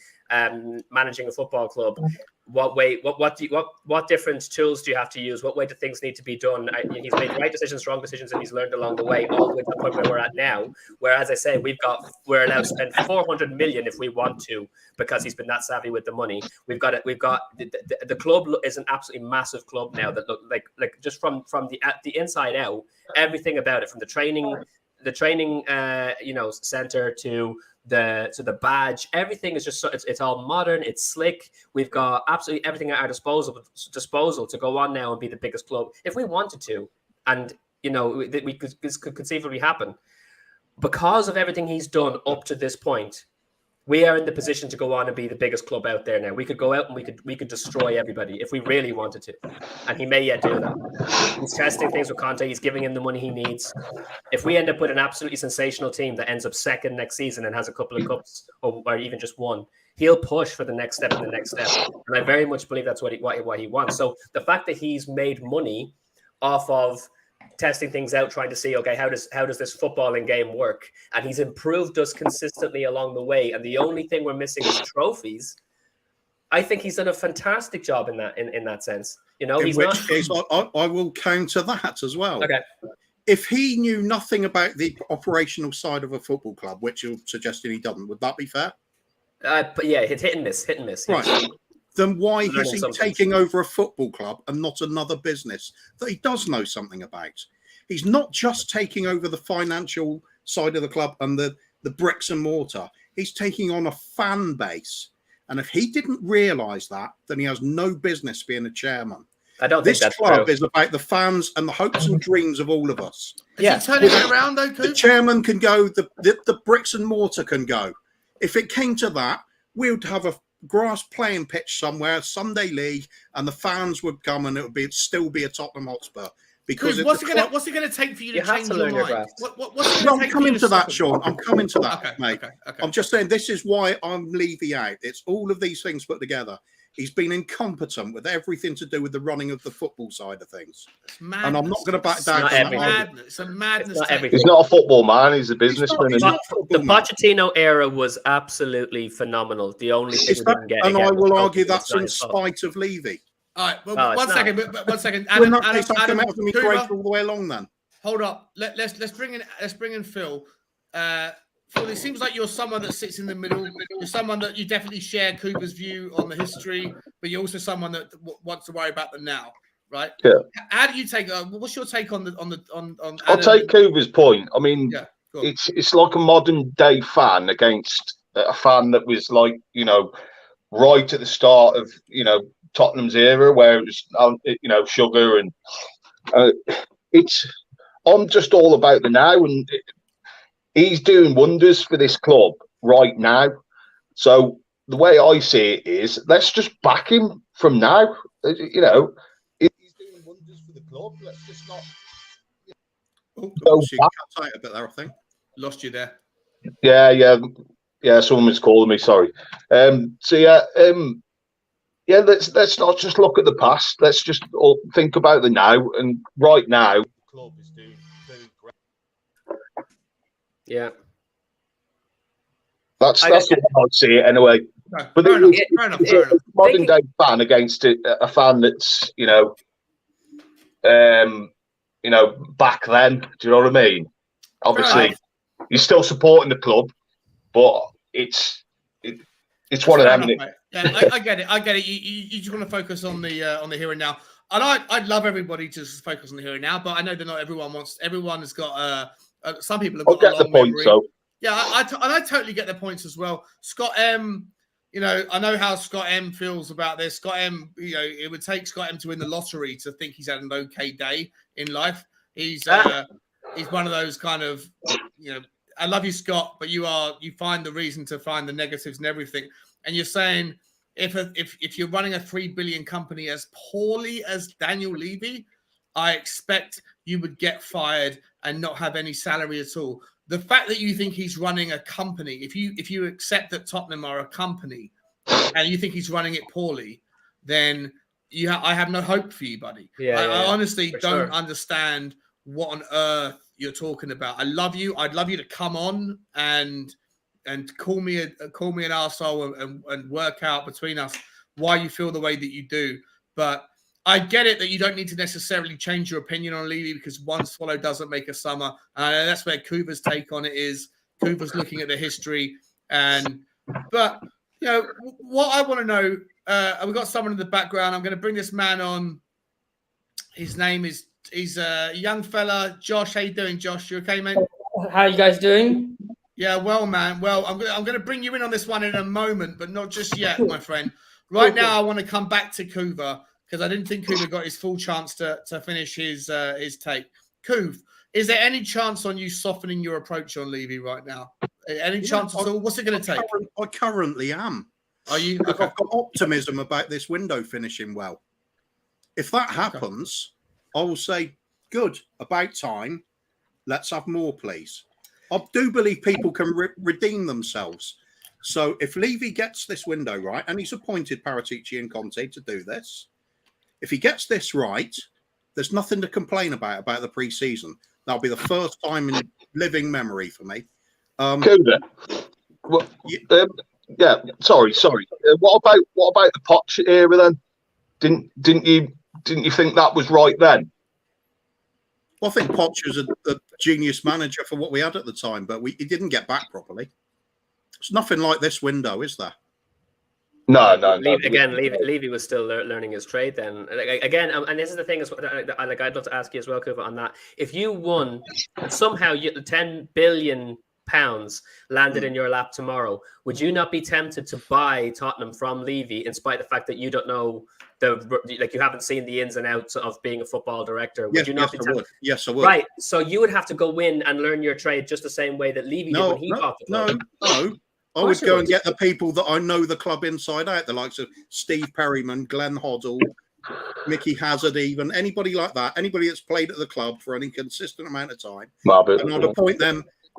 Speaker 5: managing a football club, what different tools do you have to use? What way do things need to be done? He's made right decisions, wrong decisions, and he's learned along the way, all the way to the point where we're at now. Where, as I say, we're allowed to spend 400 million if we want to, because he's been that savvy with the money. We've got the club is an absolutely massive club now that look like just from the inside out, everything about it, from the training center to the badge, everything is just it's all modern, it's slick. We've got absolutely everything at our disposal to go on now and be the biggest club if we wanted to, and this could conceivably happen because of everything he's done up to this point. We are in the position to go on and be the biggest club out there now. We could go out and we could destroy everybody if we really wanted to, and he may yet do that. He's testing things with Conte. He's giving him the money he needs. If we end up with an absolutely sensational team that ends up second next season and has a couple of cups or even just one, he'll push for the next step and the next step. And I very much believe that's what he wants. So the fact that he's made money off of testing things out, trying to see, okay, how does this footballing game work? And he's improved us consistently along the way. And the only thing we're missing is trophies. I think he's done a fantastic job in that sense.
Speaker 2: He's which case, I will counter that as well.
Speaker 5: Okay.
Speaker 2: If he knew nothing about the operational side of a football club, which you're suggesting he doesn't, would that be fair?
Speaker 5: But yeah, it's hit and miss.
Speaker 2: Right. Yeah. Then why is he taking over a football club and not another business that he does know something about? He's not just taking over the financial side of the club and the bricks and mortar. He's taking on a fan base. And if he didn't realise that, then he has no business being a chairman.
Speaker 5: I don't think that's true.
Speaker 2: This club is about the fans and the hopes and dreams of all of us.
Speaker 1: Yeah, turning it around though.
Speaker 2: The chairman can go. The bricks and mortar can go. If it came to that, we would have a grass playing pitch somewhere, Sunday league, and the fans would come, and it'd still be a Tottenham Hotspur. Because
Speaker 1: what's it going to take for you to change your mind?
Speaker 2: I'm coming to that, Sean. I'm coming to that,
Speaker 1: okay,
Speaker 2: mate.
Speaker 1: Okay.
Speaker 2: I'm just saying this is why I'm Levy out. It's all of these things put together. He's been incompetent with everything to do with the running of the football side of things. And I'm not going to back down.
Speaker 1: It's a madness.
Speaker 3: He's not a football man. He's a businessman.
Speaker 5: The Pochettino era was absolutely phenomenal. The only thing we didn't get.
Speaker 2: And I will argue that's in spite of Levy.
Speaker 1: All right, well, one second.
Speaker 2: Adam, all the way along then.
Speaker 1: Hold up. Let's bring in Phil. Phil, it seems like you're someone that sits in the middle. You're someone that you definitely share Cooper's view on the history, but you're also someone that wants to worry about the now, right?
Speaker 3: Yeah.
Speaker 1: How do you take? What's your take on on?
Speaker 3: I'll take Cooper's point. I mean, it's like a modern day fan against a fan that was like right at the start of Tottenham's era, where it was Sugar and I'm just all about the now, and he's doing wonders for this club right now. So the way I see it is, let's just back him from now. You know, he's doing wonders for the club. Let's just not.
Speaker 2: You cut out a bit there, I think.
Speaker 1: Lost you there.
Speaker 3: Yeah. Someone was calling me. Sorry. Let's not just look at the past. Let's just all think about the now. And right now, the club is doing great.
Speaker 5: Yeah.
Speaker 3: That's the way I'd see it anyway.
Speaker 1: No,
Speaker 3: but
Speaker 1: fair enough.
Speaker 3: Modern day fan against a fan that's back then. Do you know what I mean? Obviously, you're still supporting the club, but it's one of them.
Speaker 1: Yeah, I get it. You just want to focus on the here and now. And I'd love everybody to just focus on the here and now, but I know that not everyone wants. Everyone has got. Some people have got a long memory. Point, so. Yeah, I totally get the points as well. Scott M, I know how Scott M feels about this. Scott M, it would take Scott M to win the lottery to think he's had an okay day in life. He's one of those kind of, I love you, Scott, but you find the reason to find the negatives and everything. And you're saying if you're running a 3 billion company as poorly as Daniel Levy, I expect you would get fired and not have any salary at all. The fact that you think he's running a company, if you accept that Tottenham are a company and you think he's running it poorly, then I have no hope for you, buddy. I honestly don't understand what on earth you're talking about. I love you. I'd love you to come on and call me an arsehole and work out between us why you feel the way that you do. But I get it that you don't need to necessarily change your opinion on Levy because one swallow doesn't make a summer. And that's where Kuva's take on it is. Kuva's looking at the history. But what I want to know, we've got someone in the background. I'm going to bring this man on. His name is, he's a young fella. Josh, how you doing, Josh? You okay, mate?
Speaker 6: How you guys doing?
Speaker 1: Yeah, well, man. Well, I'm going to bring you in on this one in a moment, but not just yet, my friend. Right now, I want to come back to Kuva, because I didn't think Kuva got his full chance to finish his take. Kuv, is there any chance on you softening your approach on Levy right now? Any chance at all? What's it going to take?
Speaker 2: I currently am.
Speaker 1: Are you?
Speaker 2: Okay.
Speaker 1: Okay.
Speaker 2: I've got optimism about this window finishing well. If that happens, I will say, good, about time. Let's have more, please. I do believe people can redeem themselves. So if Levy gets this window right, and he's appointed Paratici and Conte to do this, if he gets this right, there's nothing to complain about the pre-season. That'll be the first time in living memory for me.
Speaker 3: Well, sorry. What about the Poch era then? Didn't you think that was right then?
Speaker 2: Well, I think Poch was a genius manager for what we had at the time, but he didn't get back properly. It's nothing like this window, is there?
Speaker 3: No.
Speaker 5: Levy was still learning his trade then. Again, and this is the thing. I'd love to ask you as well, Kuva, on that. If you won somehow, 10 billion pounds landed in your lap tomorrow, would you not be tempted to buy Tottenham from Levy, in spite of the fact that you don't know you haven't seen the ins and outs of being a football director? Would you not be tempted?
Speaker 2: Yes, I would.
Speaker 5: Right. So you would have to go in and learn your trade just the same way that Levy did when he bought the club.
Speaker 2: No. I would go and get the people that I know the club inside out, the likes of Steve Perryman, Glenn Hoddle, Mickey Hazard, even anybody like that, anybody that's played at the club for an inconsistent amount of time. And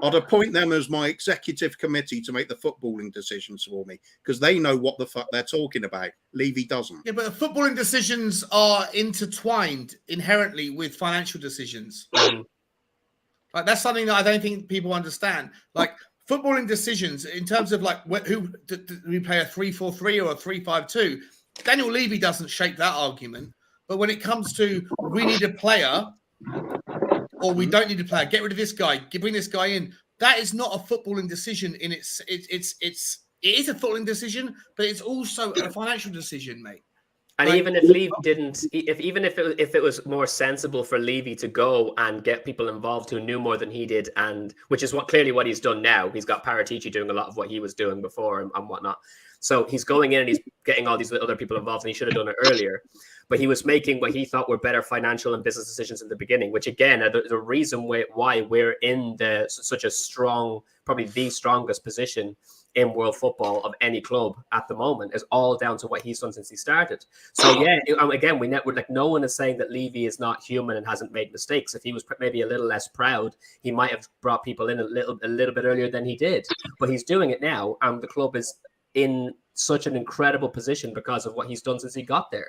Speaker 2: I'd appoint them as my executive committee to make the footballing decisions for me, because they know what the fuck they're talking about. Levy doesn't.
Speaker 1: Yeah, but the footballing decisions are intertwined inherently with financial decisions. Like that's something that I don't think people understand. Like footballing decisions in terms of who do we play a 3-4-3 or a 3-5-2? Daniel Levy doesn't shape that argument. But when it comes to we need a player or we don't need a player, get rid of this guy, bring this guy in. That is not a footballing decision. It is a footballing decision, but it's also a financial decision, mate.
Speaker 5: And even if Levy didn't, if it was more sensible for Levy to go and get people involved who knew more than he did, and which is clearly what he's done now. He's got Paratici doing a lot of what he was doing before and whatnot. So he's going in and he's getting all these other people involved, and he should have done it earlier. but he was making what he thought were better financial and business decisions in the beginning, which again, the reason why we're in such a strong, probably the strongest position in world football of any club at the moment is all down to what he's done since he started. So yeah, again, no one is saying that Levy is not human and hasn't made mistakes. If he was maybe a little less proud, he might have brought people in a little bit earlier than he did. But he's doing it now, and the club is in such an incredible position because of what he's done since he got there.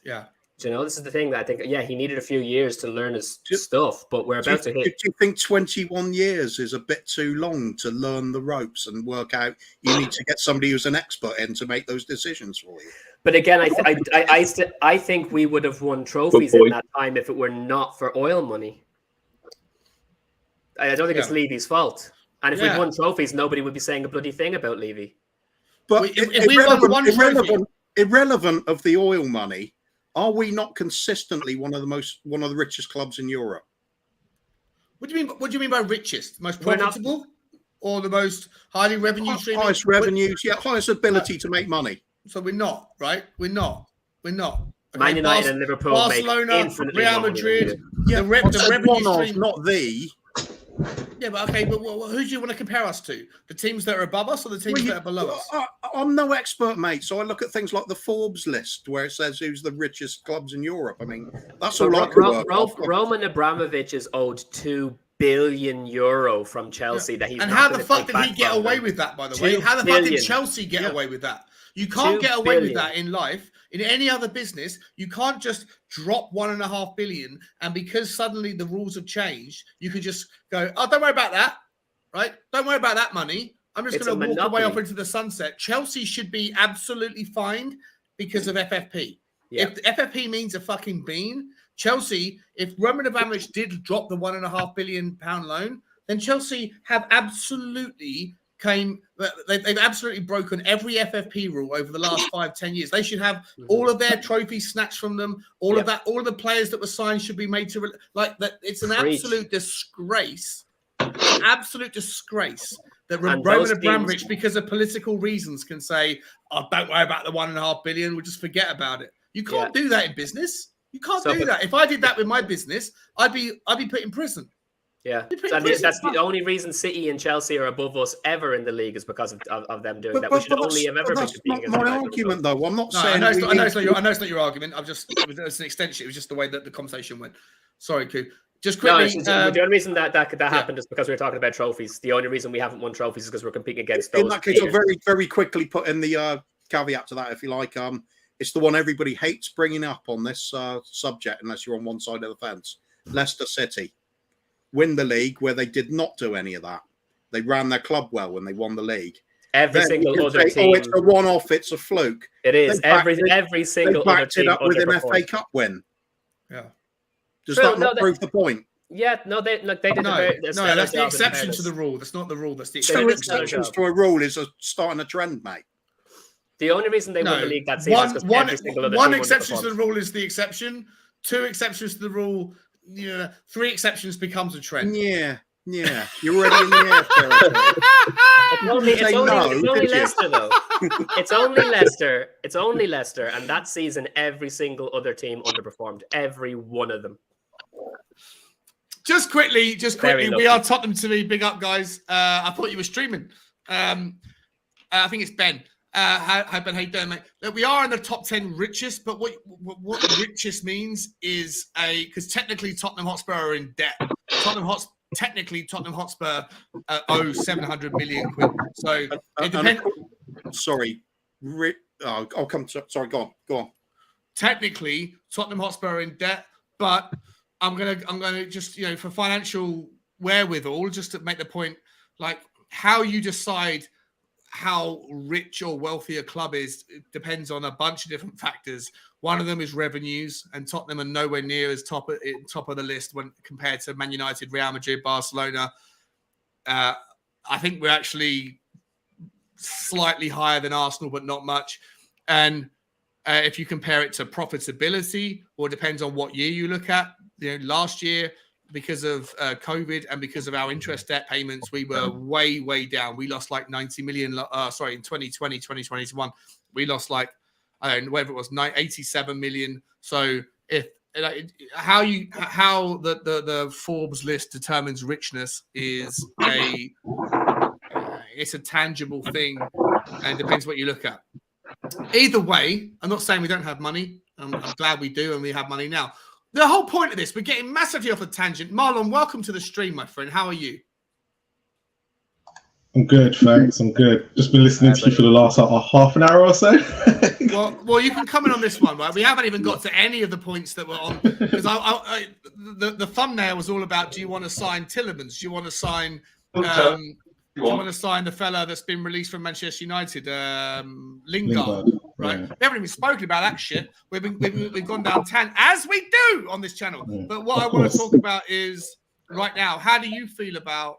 Speaker 1: Yeah.
Speaker 5: This is the thing that I think, he needed a few years to learn his stuff, but we're about to hit.
Speaker 2: Do you think 21 years is a bit too long to learn the ropes and work out? You need to get somebody who's an expert in to make those decisions for you.
Speaker 5: But again, I think we would have won trophies in that time if it were not for oil money. I don't think it's Levy's fault. And if we'd won trophies, nobody would be saying a bloody thing about Levy.
Speaker 2: But if we won one trophy, irrelevant of the oil money, are we not consistently one of the richest clubs in Europe?
Speaker 1: What do you mean by richest? Most profitable, or the most highly revenue streaming?
Speaker 2: Highest revenues, highest ability to make money.
Speaker 1: So we're not, right? We're not. Okay?
Speaker 5: Man United and Liverpool,
Speaker 1: Barcelona, Real Madrid. The revenue stream,
Speaker 2: not the.
Speaker 1: Yeah, but okay, but who do you want to compare us to? The teams that are above us or the teams that are below us?
Speaker 2: I'm no expert, mate. So I look at things like the Forbes list where it says who's the richest clubs in Europe. I mean, that's all I can work off.
Speaker 5: Roman Abramovich is owed €2 billion from Chelsea that he's.
Speaker 1: And how the fuck did he get away with that? By the way, how the fuck did Chelsea get away with that? You can't get away with that in life. In any other business, you can't just drop $1.5 billion, and because suddenly the rules have changed, you can just go, "Oh, don't worry about that, right? Don't worry about that money. I'm just going to walk away off into the sunset." Chelsea should be absolutely fined because of FFP. Yeah. If the FFP means a fucking bean, Chelsea, if Roman Abramovich did drop the £1.5 billion loan, then Chelsea have absolutely they've absolutely broken every FFP rule over the last 5-10 years. They should have all of their trophies snatched from them. All of that, all of the players that were signed should be made to like that. It's an absolute disgrace. An absolute disgrace that Roman Abramovich, because of political reasons, can say, "Oh, don't worry about the $1.5 billion. We'll just forget about it." You can't do that in business. You can't do that. If I did that with my business, I'd be put in prison.
Speaker 5: Yeah, that's the only reason City and Chelsea are above us ever in the league is because of them doing that. We should only have ever been competing against.
Speaker 2: My argument, though, I'm not saying.
Speaker 1: I know it's not your argument. It was an extension. It was just the way that the conversation went. Sorry, Koo. Just quickly.
Speaker 5: The only reason that happened is because we were talking about trophies. The only reason we haven't won trophies is because we're competing against those.
Speaker 2: In that case, I'll very, very quickly put in the caveat to that, if you like. It's the one everybody hates bringing up on this subject, unless you're on one side of the fence. Leicester City win the league where they did not do any of that. They ran their club well when they won the league.
Speaker 5: Every single other team.
Speaker 2: Oh, it's a one-off. It's a fluke.
Speaker 5: It is. Every single other team.
Speaker 2: They backed it up with an FA Cup win.
Speaker 1: Yeah.
Speaker 2: Does that not prove the point?
Speaker 5: Yeah, they did.
Speaker 1: That's the exception to the rule. That's not the rule. That's the exception.
Speaker 2: 2 exceptions to a rule is starting a trend, mate.
Speaker 5: The only reason they won the league that season is because every single other
Speaker 1: one exception to the rule is the exception. 2 exceptions to the rule. 3 exceptions becomes a trend.
Speaker 2: Yeah. You're already in the air territory.
Speaker 5: It's only Leicester, though. It's only Leicester, and that season, every single other team underperformed. Every one of them.
Speaker 1: Just quickly, we are Tottenham to me. Big up, guys. I thought you were streaming. I think it's Ben. Hi Ben, how you doing, mate? Look, we are in the top 10 richest, but what richest means is because technically Tottenham Hotspur are in debt. Tottenham Hotspur owe 700 million quid. So it depends.
Speaker 2: Sorry, I'll come to. Sorry, go on.
Speaker 1: Technically, Tottenham Hotspur are in debt, but I'm gonna just for financial wherewithal, just to make the point, like how you decide how rich or wealthy a club is, it depends on a bunch of different factors. One of them is revenues, and Tottenham are nowhere near as top of the list when compared to Man United, Real Madrid, Barcelona. I think we're actually slightly higher than Arsenal, but not much. And if you compare it to profitability, or it depends on what year you look at. Last year, because of COVID and because of our interest debt payments, we were way down. We lost like 90 million. In 2020, 2021, we lost like I don't know whether it was 87 million. So if how the Forbes list determines richness is it's a tangible thing, and it depends what you look at. Either way, I'm not saying we don't have money. I'm glad we do, and we have money now. The whole point of this, we're getting massively off a tangent. Marlon, welcome to the stream, my friend. How are you?
Speaker 7: I'm good, thanks. I'm good. Just been listening to you for the last half an hour or so.
Speaker 1: well, you can come in on this one, right? We haven't even got to any of the points that were on, because the thumbnail was all about: do you want to sign Tillemans? Do you want to sign? Do you want to sign the fella that's been released from Manchester United, Lingard? Right? Yeah. We haven't even spoken about that shit. We've gone down as we do on this channel. Yeah, but what I want to talk about is right now. How do you feel about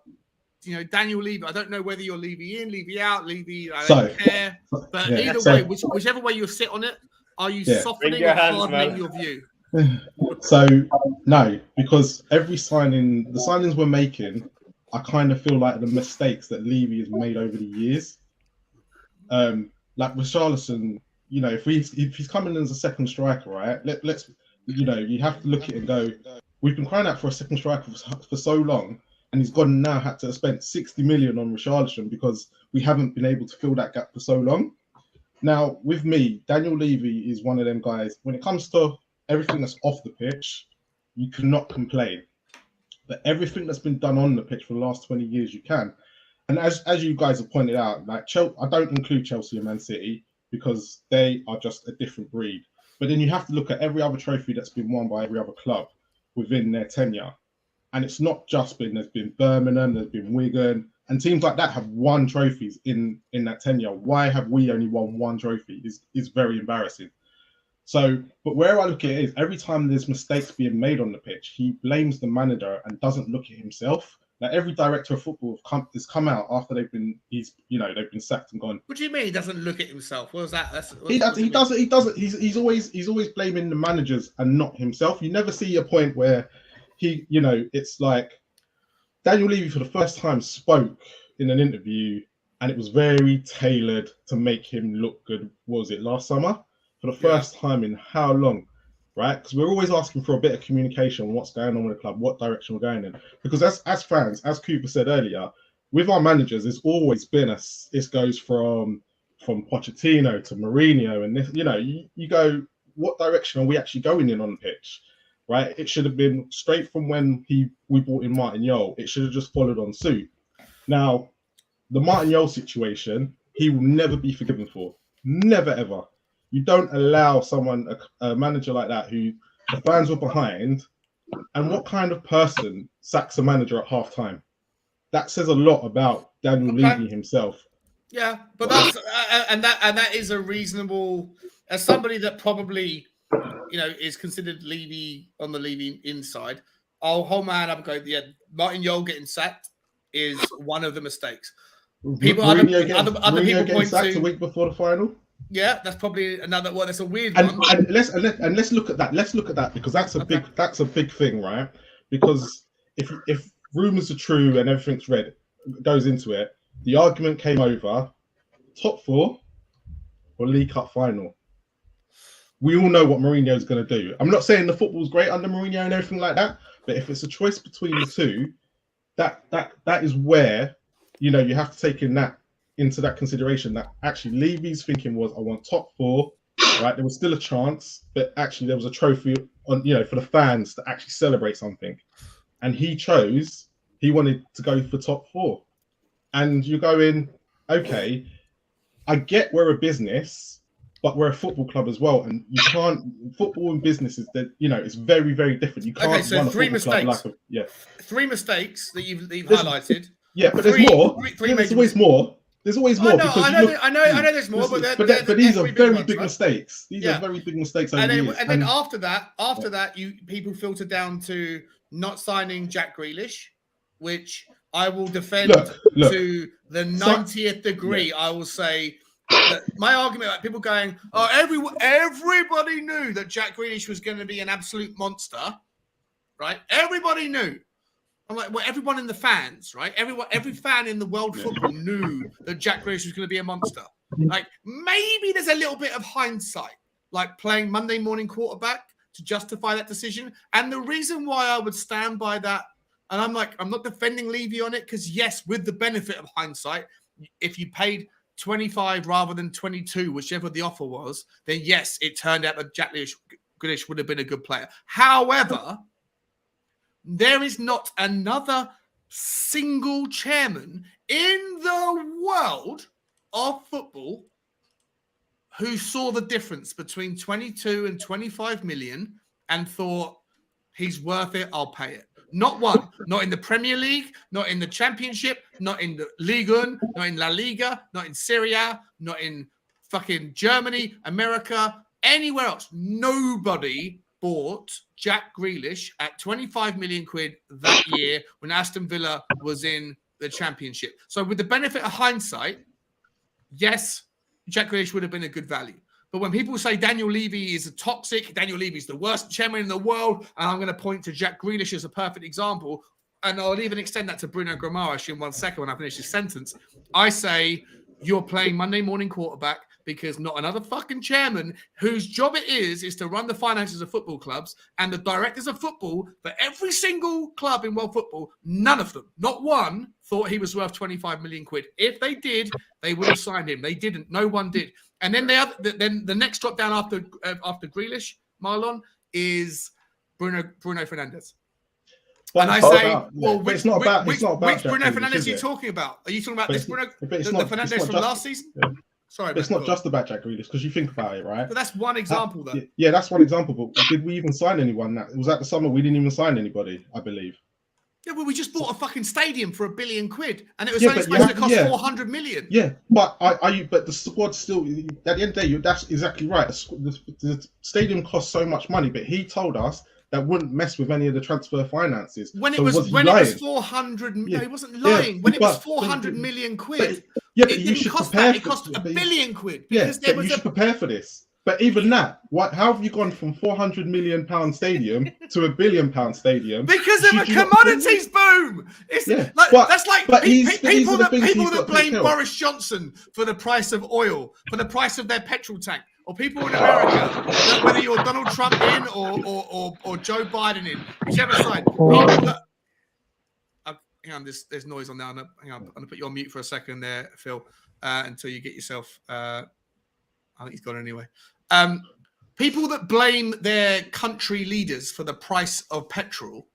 Speaker 1: Daniel Levy? I don't know whether you're Levy in, Levy out, Levy. I don't care. But either way, whichever way you sit on it, are you softening or hardening your view?
Speaker 7: So no, because every signing, the signings we're making, I kind of feel like the mistakes that Levy has made over the years. Like Richarlison, if he's coming in as a second striker, right? Let's you have to look at it and go, we've been crying out for a second striker for so long, and he's gone now had to spend 60 million on Richarlison because we haven't been able to fill that gap for so long. Now, with me, Daniel Levy is one of them guys. When it comes to everything that's off the pitch, you cannot complain. But everything that's been done on the pitch for the last 20 years, you can. And as you guys have pointed out, like I don't include Chelsea and Man City because they are just a different breed. But then you have to look at every other trophy that's been won by every other club within their tenure. And it's not just there's been Birmingham, there's been Wigan, and teams like that have won trophies in that tenure. Why have we only won one trophy is very embarrassing. So, but where I look at it is every time there's mistakes being made on the pitch, he blames the manager and doesn't look at himself. Like every director of football has come out after they've been sacked and gone.
Speaker 1: What do you mean he doesn't look at himself? What was that?
Speaker 7: He doesn't. He's always blaming the managers and not himself. You never see a point where it's like Daniel Levy for the first time spoke in an interview and it was very tailored to make him look good. What was it, last summer? For the first time in how long, right? Because we're always asking for a bit of communication on what's going on with the club, what direction we're going in. Because as fans, as Cooper said earlier, with our managers, it's always been it goes from Pochettino to Mourinho, and this, you go, what direction are we actually going in on the pitch, right? It should have been straight from when we brought in Martin Jol. It should have just followed on suit. Now, the Martin Jol situation, he will never be forgiven for, never ever. You don't allow someone, a manager like that, who the fans were behind, and what kind of person sacks a manager at halftime? That says a lot about Daniel Levy himself.
Speaker 1: Yeah, but that's that is a reasonable, as somebody that probably is considered Levy on the Levy inside. I'll hold my hand up and go, yeah, Martin Jol getting sacked is one of the mistakes.
Speaker 7: Other people point sacked a week before the final.
Speaker 1: Yeah, that's probably another one. That's a weird one.
Speaker 7: And let's look at that. Let's look at that because that's a big thing, right? Because if rumors are true and everything's goes into it, the argument came over top 4 or League Cup final. We all know what Mourinho is going to do. I'm not saying the football's great under Mourinho and everything like that, but if it's a choice between the two, that is where you have to take into that consideration that actually Levy's thinking was, I want top 4, right? There was still a chance, but actually there was a trophy on, for the fans to actually celebrate something. And he wanted to go for top 4. And you're going, okay, I get we're a business, but we're a football club as well. And you can't, football and business is that, it's very, very different. You can't
Speaker 1: so
Speaker 7: run a
Speaker 1: 3
Speaker 7: mistakes.
Speaker 1: Club like 3 mistakes that you've highlighted.
Speaker 7: Yeah, but there's more. There's always more. There's always more.
Speaker 1: I know there's more,
Speaker 7: but these are very big mistakes. These are very big mistakes.
Speaker 1: And then after that, people filter down to not signing Jack Grealish, which I will defend to the 90th degree. Yeah. I will say that my argument, like people going, "Oh, everybody knew that Jack Grealish was going to be an absolute monster," right? Everybody knew. I'm like, well, everyone in the fans, right? Every fan in the world football knew that Jack Grealish was going to be a monster. Like, maybe there's a little bit of hindsight, like playing Monday morning quarterback to justify that decision. And the reason why I would stand by that, and I'm not defending Levy on it, because yes, with the benefit of hindsight, if you paid 25 rather than 22, whichever the offer was, then yes, it turned out that Jack Grealish would have been a good player. However, there is not another single chairman in the world of football who saw the difference between 22 and 25 million and thought he's worth it, I'll pay it. Not one. Not in the Premier League, not in the Championship, not in the Ligue 1, not in La Liga, not in Serie A, not in fucking Germany, America, anywhere else. Nobody bought Jack Grealish at 25 million quid that year when Aston Villa was in the Championship. So with the benefit of hindsight, yes, Jack Grealish would have been a good value. But when people say Daniel Levy is toxic, Daniel Levy is the worst chairman in the world, and I'm going to point to Jack Grealish as a perfect example, and I'll even extend that to Bruno Guimaraes in 1 second when I finish this sentence, I say you're playing Monday morning quarterback because not another fucking chairman whose job it is to run the finances of football clubs and the directors of football for every single club in world football, none of them, not one, thought he was worth 25 million quid. If they did, they would have signed him. They didn't. No one did. And then the next drop down after Grealish, Marlon, is Bruno Fernandes.
Speaker 7: But
Speaker 1: and I say,
Speaker 7: it's not about
Speaker 1: which Bruno Fernandes are you talking about? Are you talking about this Bruno, the Fernandes from last season? Yeah. Sorry,
Speaker 7: it's not just about Jack Grealish, because you think about it, right?
Speaker 1: But that's one example, though.
Speaker 7: Yeah, that's one example. But did we even sign anyone? That was that the summer we didn't even sign anybody, I believe.
Speaker 1: Yeah, well, we just bought a fucking stadium for £1 billion, and it was only supposed to cost 400 million.
Speaker 7: Yeah, but but the squad still. At the end of the day, that's exactly right. The stadium costs so much money, but he told us that wouldn't mess with any of the transfer finances.
Speaker 1: When it was 400, no, he wasn't lying. When it was 400 million quid,
Speaker 7: but you should cost that.
Speaker 1: It cost £1 billion.
Speaker 7: Yeah, you should prepare for this. But even that, how have you gone from £400 million stadium to £1 billion stadium?
Speaker 1: Because of a commodities boom. It's that's like people that blame Boris Johnson for the price of oil, for the price of their petrol tank, or people in America, whether you're Donald Trump in or Joe Biden in, whichever side. Hang on, there's noise on there. Hang on, I'm gonna put you on mute for a second there, Phil, until you get yourself. I think he's gone anyway. People that blame their country leaders for the price of petrol,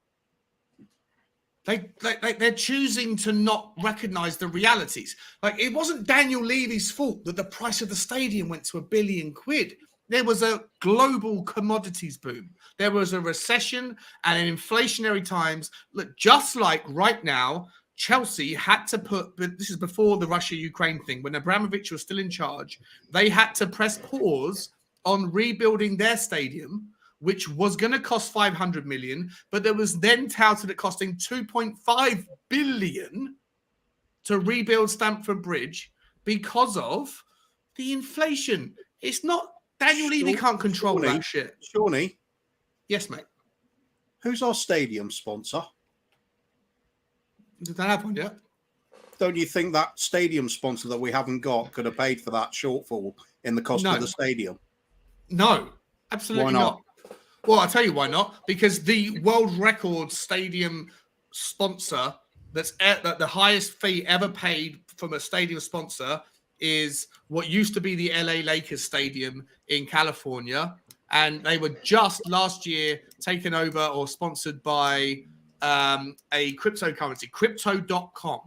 Speaker 1: they're choosing to not recognize the realities. Like, it wasn't Daniel Levy's fault that the price of the stadium went to £1 billion. There was a global commodities boom. There was a recession and in inflationary times. Look, just like right now, Chelsea had to but this is before the Russia-Ukraine thing, when Abramovich was still in charge, they had to press pause on rebuilding their stadium, which was going to cost 500 million, but there was then touted at costing 2.5 billion to rebuild Stamford Bridge because of the inflation. It's not, Daniel Levy can't control that shit.
Speaker 2: Shawnee?
Speaker 1: Yes, mate.
Speaker 2: Who's our stadium sponsor?
Speaker 1: Did that have one yet?
Speaker 2: Don't you think that stadium sponsor that we haven't got could have paid for that shortfall in the cost of the stadium?
Speaker 1: No, absolutely not. Well, I'll tell you why not. Because the world record stadium sponsor that's at the highest fee ever paid from a stadium sponsor is what used to be the LA Lakers Stadium in California. And they were just last year taken over or sponsored by a cryptocurrency, crypto.com,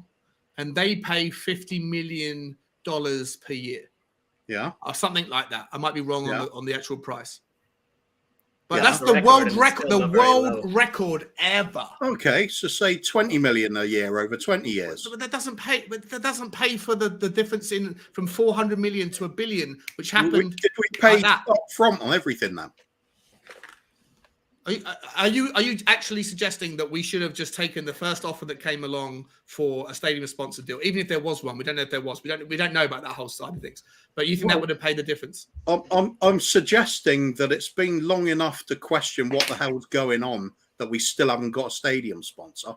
Speaker 1: and they pay $50 million per year.
Speaker 2: Yeah.
Speaker 1: Or something like that. I might be wrong on the actual price. But that's the world record, record ever.
Speaker 2: Okay, so say 20 million a year over 20 years.
Speaker 1: But that doesn't pay. But that doesn't pay for the difference in from 400 million to $1 billion, which happened.
Speaker 2: Did we pay up front on everything then?
Speaker 1: Are you actually suggesting that we should have just taken the first offer that came along for a stadium sponsor deal, even if there was one? We don't know if there was. We don't know about that whole side of things. But you think that would have paid the difference?
Speaker 2: I'm suggesting that it's been long enough to question what the hell's going on that we still haven't got a stadium sponsor.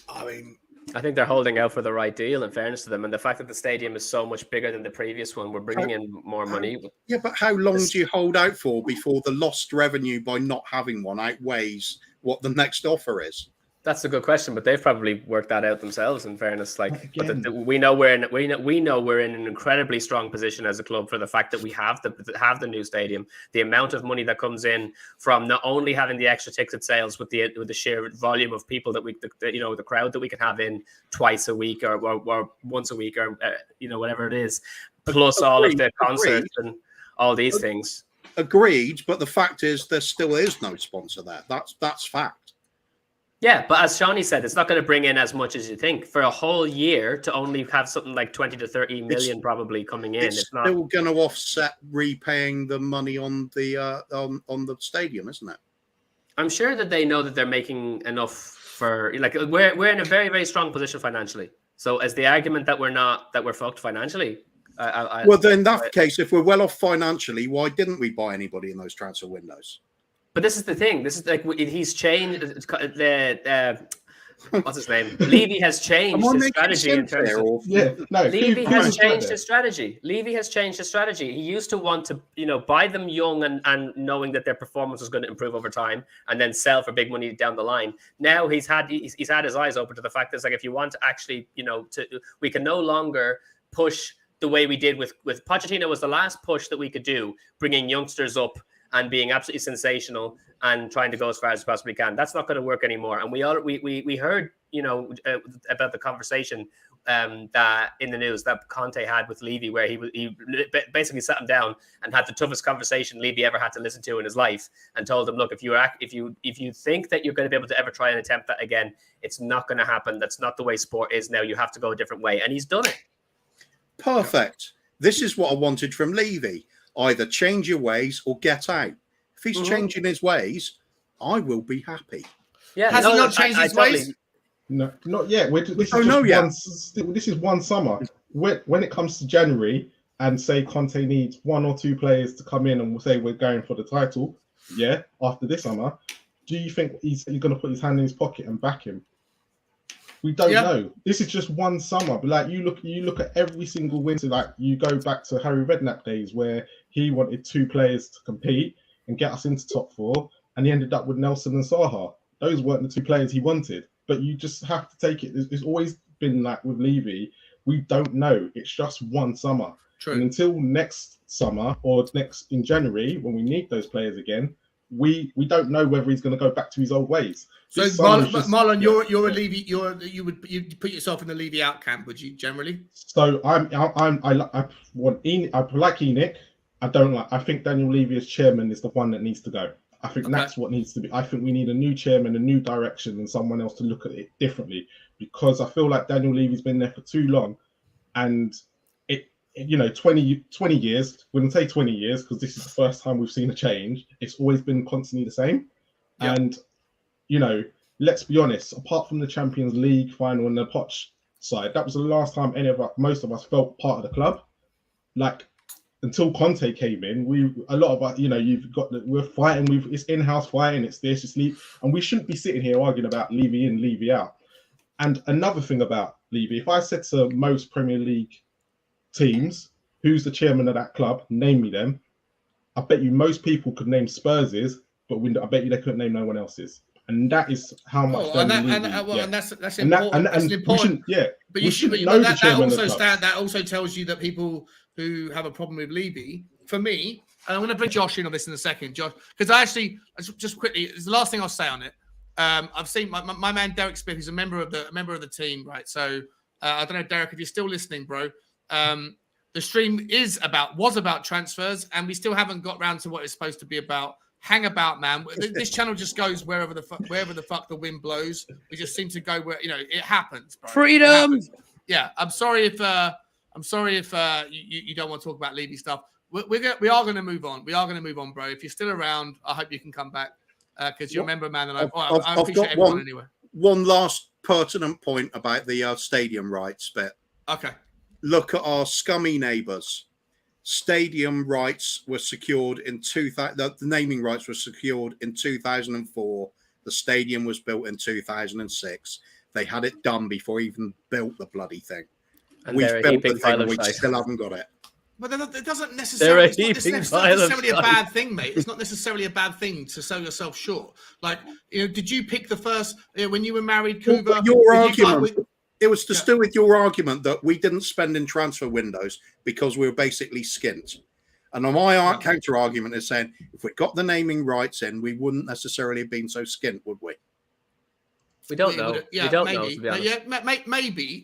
Speaker 2: I mean,
Speaker 5: I think they're holding out for the right deal, in fairness to them. And the fact that the stadium is so much bigger than the previous one, we're bringing in more money.
Speaker 2: Yeah, but how long do you hold out for before the lost revenue by not having one outweighs what the next offer is?
Speaker 5: That's a good question, but they've probably worked that out themselves. In fairness, we know we're in an incredibly strong position as a club for the fact that we have the new stadium, the amount of money that comes in from not only having the extra ticket sales with the sheer volume of people that the crowd that we can have in twice a week or once a week or whatever it is, plus all of the concerts and all these things.
Speaker 2: Agreed, but the fact is there still is no sponsor there. That's fact.
Speaker 5: Yeah, but as Shawnee said, it's not going to bring in as much as you think. For a whole year to only have something like 20 to 30 million probably coming in.
Speaker 2: It's still going to offset repaying the money on the stadium, isn't it?
Speaker 5: I'm sure that they know that they're making enough for we're in a very, very strong position financially. So as the argument that we're fucked financially.
Speaker 2: Well, then in that case, if we're well off financially, why didn't we buy anybody in those transfer windows?
Speaker 5: But this is the thing. This is he's changed what's his name? Levy has changed his strategy in terms of Levy has changed his strategy. Levy has changed his strategy. He used to want to, buy them young and knowing that their performance was going to improve over time and then sell for big money down the line. Now he's had his eyes open to the fact that it's like, if you want to actually, we can no longer push the way we did with Pochettino. Was the last push that we could do, bringing youngsters up and being absolutely sensational and trying to go as far as we possibly can. That's not going to work anymore. And we heard, about the conversation that in the news that Conte had with Levy, where he basically sat him down and had the toughest conversation Levy ever had to listen to in his life, and told him, look, if you think that you're going to be able to ever try and attempt that again, it's not going to happen. That's not the way sport is now. You have to go a different way. And he's done it.
Speaker 2: Perfect. This is what I wanted from Levy. Either change your ways or get out. If he's changing his ways, I will be happy.
Speaker 1: Yeah, has he not changed his ways?
Speaker 7: No, not yet. This is one summer. When it comes to January, and say Conte needs one or two players to come in and we'll say we're going for the title, after this summer, do you think he's going to put his hand in his pocket and back him? We don't know. This is just one summer. But you look at every single winter. Like, you go back to Harry Redknapp days where he wanted two players to compete and get us into top four, and he ended up with Nelson and Saha. Those weren't the two players he wanted. But you just have to take it. It's always been like with Levy. We don't know. It's just one summer.
Speaker 1: True.
Speaker 7: And until next summer or next in January, when we need those players again, we don't know whether he's going to go back to his old ways.
Speaker 1: So Marlon, you're a Levy. You'd put yourself in the Levy out camp, would you generally?
Speaker 7: So I like Enoch. I think Daniel Levy as chairman is the one that needs to go. I think that's what needs to be. I think we need a new chairman, a new direction, and someone else to look at it differently, because I feel like Daniel Levy's been there for too long, and 20 years. We wouldn't say 20 years because this is the first time we've seen a change. It's always been constantly the same, and let's be honest. Apart from the Champions League final and the Poch side, that was the last time most of us felt part of the club. Like, until Conte came in, we're fighting. It's in-house fighting. It's this, it's Levy, and we shouldn't be sitting here arguing about Levy in, Levy out. And another thing about Levy, if I said to most Premier League teams, who's the chairman of that club, name me them, I bet you most people could name Spurs's, but I bet you they couldn't name no one else's. And that is how much.
Speaker 1: And that's important. That's important. But you should know the chairman. That also tells you that people who have a problem with Levy, for me, and I'm going to bring Josh in on this in a second, Josh, because I actually just quickly, it's the last thing I'll say on it. I've seen my man Derek Smith, who's a member of the team, right? So I don't know, Derek, if you're still listening, bro. The stream was about transfers, and we still haven't got round to what it's supposed to be about. Hang about, man. This channel just goes wherever the fuck the wind blows. We just seem to go where it happens, bro.
Speaker 6: Freedom.
Speaker 1: Yeah, I'm sorry if you don't want to talk about Levy stuff. We are going to move on. We are going to move on, bro. If you're still around, I hope you can come back because you're a member, man. And I appreciate everyone anyway.
Speaker 2: One last pertinent point about the stadium rights bit.
Speaker 1: Okay.
Speaker 2: Look at our scummy neighbours. Stadium rights were secured in 2000. The naming rights were secured in 2004. The stadium was built in 2006. They had it done before we even built the bloody thing.
Speaker 5: And
Speaker 2: We've
Speaker 5: they're a
Speaker 2: built the
Speaker 5: heaping
Speaker 2: thing
Speaker 5: pile
Speaker 2: and
Speaker 5: of
Speaker 2: we
Speaker 5: shite.
Speaker 2: still haven't got it.
Speaker 1: But it doesn't necessarily. It's not necessarily a
Speaker 5: shite.
Speaker 1: bad thing, mate. It's not necessarily a bad thing to sell yourself short. Like, did you pick the first when you were married, Cougar?
Speaker 2: Your argument. It was to do with your argument that we didn't spend in transfer windows because we were basically skint. And my counter argument is saying if we got the naming rights in, we wouldn't necessarily have been so skint, would we?
Speaker 5: We don't know.
Speaker 1: Yeah,
Speaker 5: we don't
Speaker 1: maybe.
Speaker 5: know, to be honest.
Speaker 1: Yeah,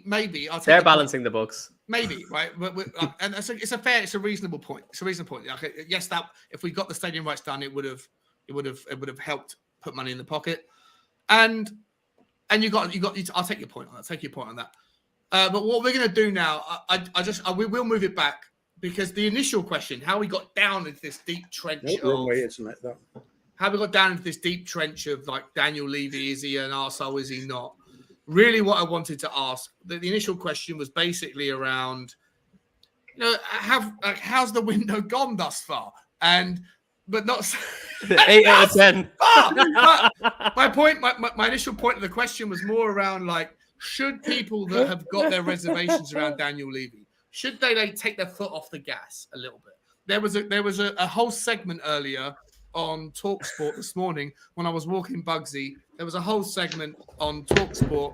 Speaker 1: maybe.
Speaker 5: They're balancing the books.
Speaker 1: Maybe, right? But and it's a reasonable point. It's a reasonable point. Like, yes, that if we got the stadium rights done, it would have helped put money in the pocket. And you got. I'll take your point on that. But what we're going to do now, we will move it back because the initial question, how we got down into this deep trench.
Speaker 2: Wrong way, isn't it?
Speaker 1: How we got down into this deep trench of like Daniel Levy, is he an arsehole, is he not? Really what I wanted to ask, the initial question was basically around, how's the window gone thus far? But not
Speaker 5: 8 out of 10.
Speaker 1: My initial point of the question was more around like, should people that have got their reservations around Daniel Levy, should they take their foot off the gas a little bit? There was a whole segment earlier on TalkSport this morning when I was walking Bugsy. There was a whole segment on TalkSport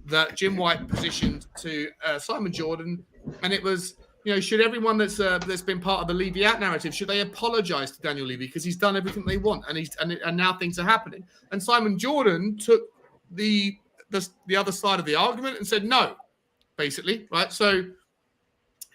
Speaker 1: that Jim White positioned to Simon Jordan, and it was, should everyone that's been part of the Levy out narrative, should they apologise to Daniel Levy because he's done everything they want and now things are happening? And Simon Jordan took the other side of the argument and said no, basically, right? So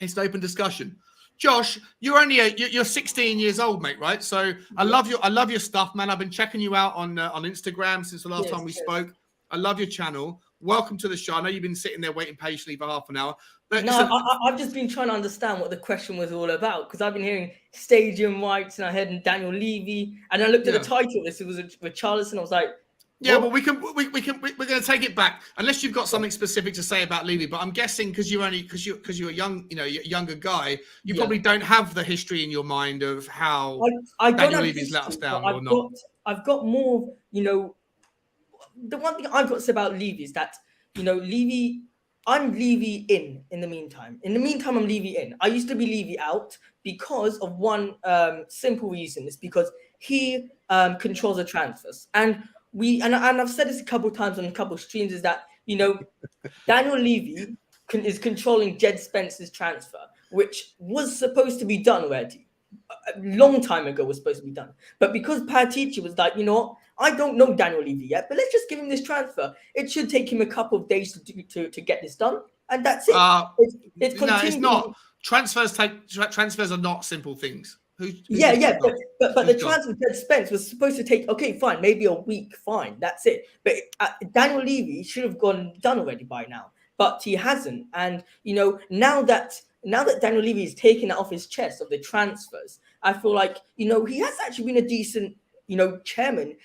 Speaker 1: it's an open discussion. Josh, you're 16 years old, mate, right? So I love your stuff, man. I've been checking you out on Instagram since the last time we spoke. I love your channel. Welcome to the show. I know you've been sitting there waiting patiently for half an hour. But
Speaker 6: I've just been trying to understand what the question was all about because I've been hearing stadium rights and I heard Daniel Levy and I looked at the title of this. It was Richarlison. I was like,
Speaker 1: yeah, well, we're going to take it back unless you've got something specific to say about Levy. But I'm guessing because you're a young, younger guy, you probably don't have the history in your mind of how Daniel Levy's let us down or not.
Speaker 6: I've got more, the one thing I've got to say about Levy is that, Levy, I'm Levy in the meantime. In the meantime, I'm Levy in. I used to be Levy out because of one simple reason. It's because he controls the transfers. And I've said this a couple of times on a couple of streams, is that, Daniel Levy is controlling Jed Spence's transfer, which was supposed to be done already. A long time ago was supposed to be done. But because Paratici was like, I don't know Daniel Levy yet, but let's just give him this transfer. It should take him a couple of days to get this done. And that's it.
Speaker 1: It's not. Transfers are not simple things.
Speaker 6: But the transfer Jed Spence was supposed to take, okay, fine, maybe a week, fine, that's it. But Daniel Levy should have done already by now, but he hasn't. And now that Daniel Levy is taking it off his chest of the transfers, I feel like he has actually been a decent chairman.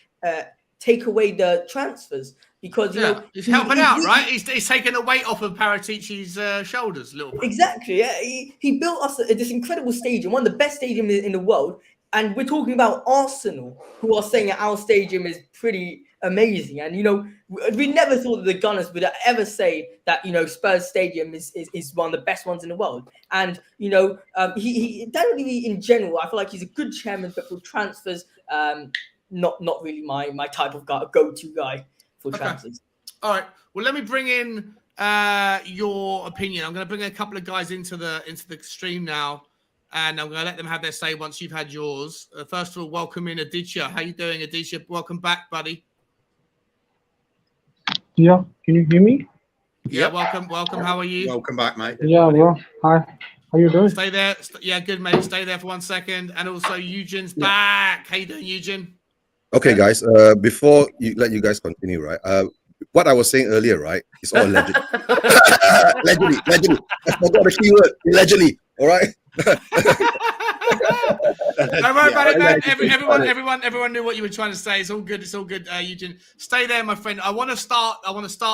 Speaker 6: Take away the transfers because
Speaker 1: he's helping out, right? He's taking the weight off of Paratici's shoulders a little bit.
Speaker 6: Exactly. Yeah, he built us this incredible stadium, one of the best stadiums in the world, and we're talking about Arsenal, who are saying that our stadium is pretty amazing. And we never thought that the Gunners would ever say that Spurs Stadium is one of the best ones in the world. And Daniel Levy in general, I feel like he's a good chairman, but for transfers, not really my type of go-to guy for transfers.
Speaker 1: All right. Well, let me bring in your opinion. I'm going to bring a couple of guys into the stream now, and I'm going to let them have their say once you've had yours. First of all, welcome in Aditya. How you doing, Aditya? Welcome back, buddy.
Speaker 8: Yeah, can you hear me?
Speaker 1: Yeah, welcome. How are you?
Speaker 2: Welcome back, mate.
Speaker 8: Yeah, bro. Hi. How you doing?
Speaker 1: Stay there. Yeah, good, mate. Stay there for 1 second. And also, Eugene's back. How you doing, Eugene?
Speaker 9: Okay, guys. Before you guys continue, right? What I was saying earlier, right? It's all allegedly. Allegedly. I forgot the keyword. Allegedly. All right.
Speaker 1: Don't worry about it, man. Everyone knew what you were trying to say. It's all good. Eugene. Stay there, my friend. I want to start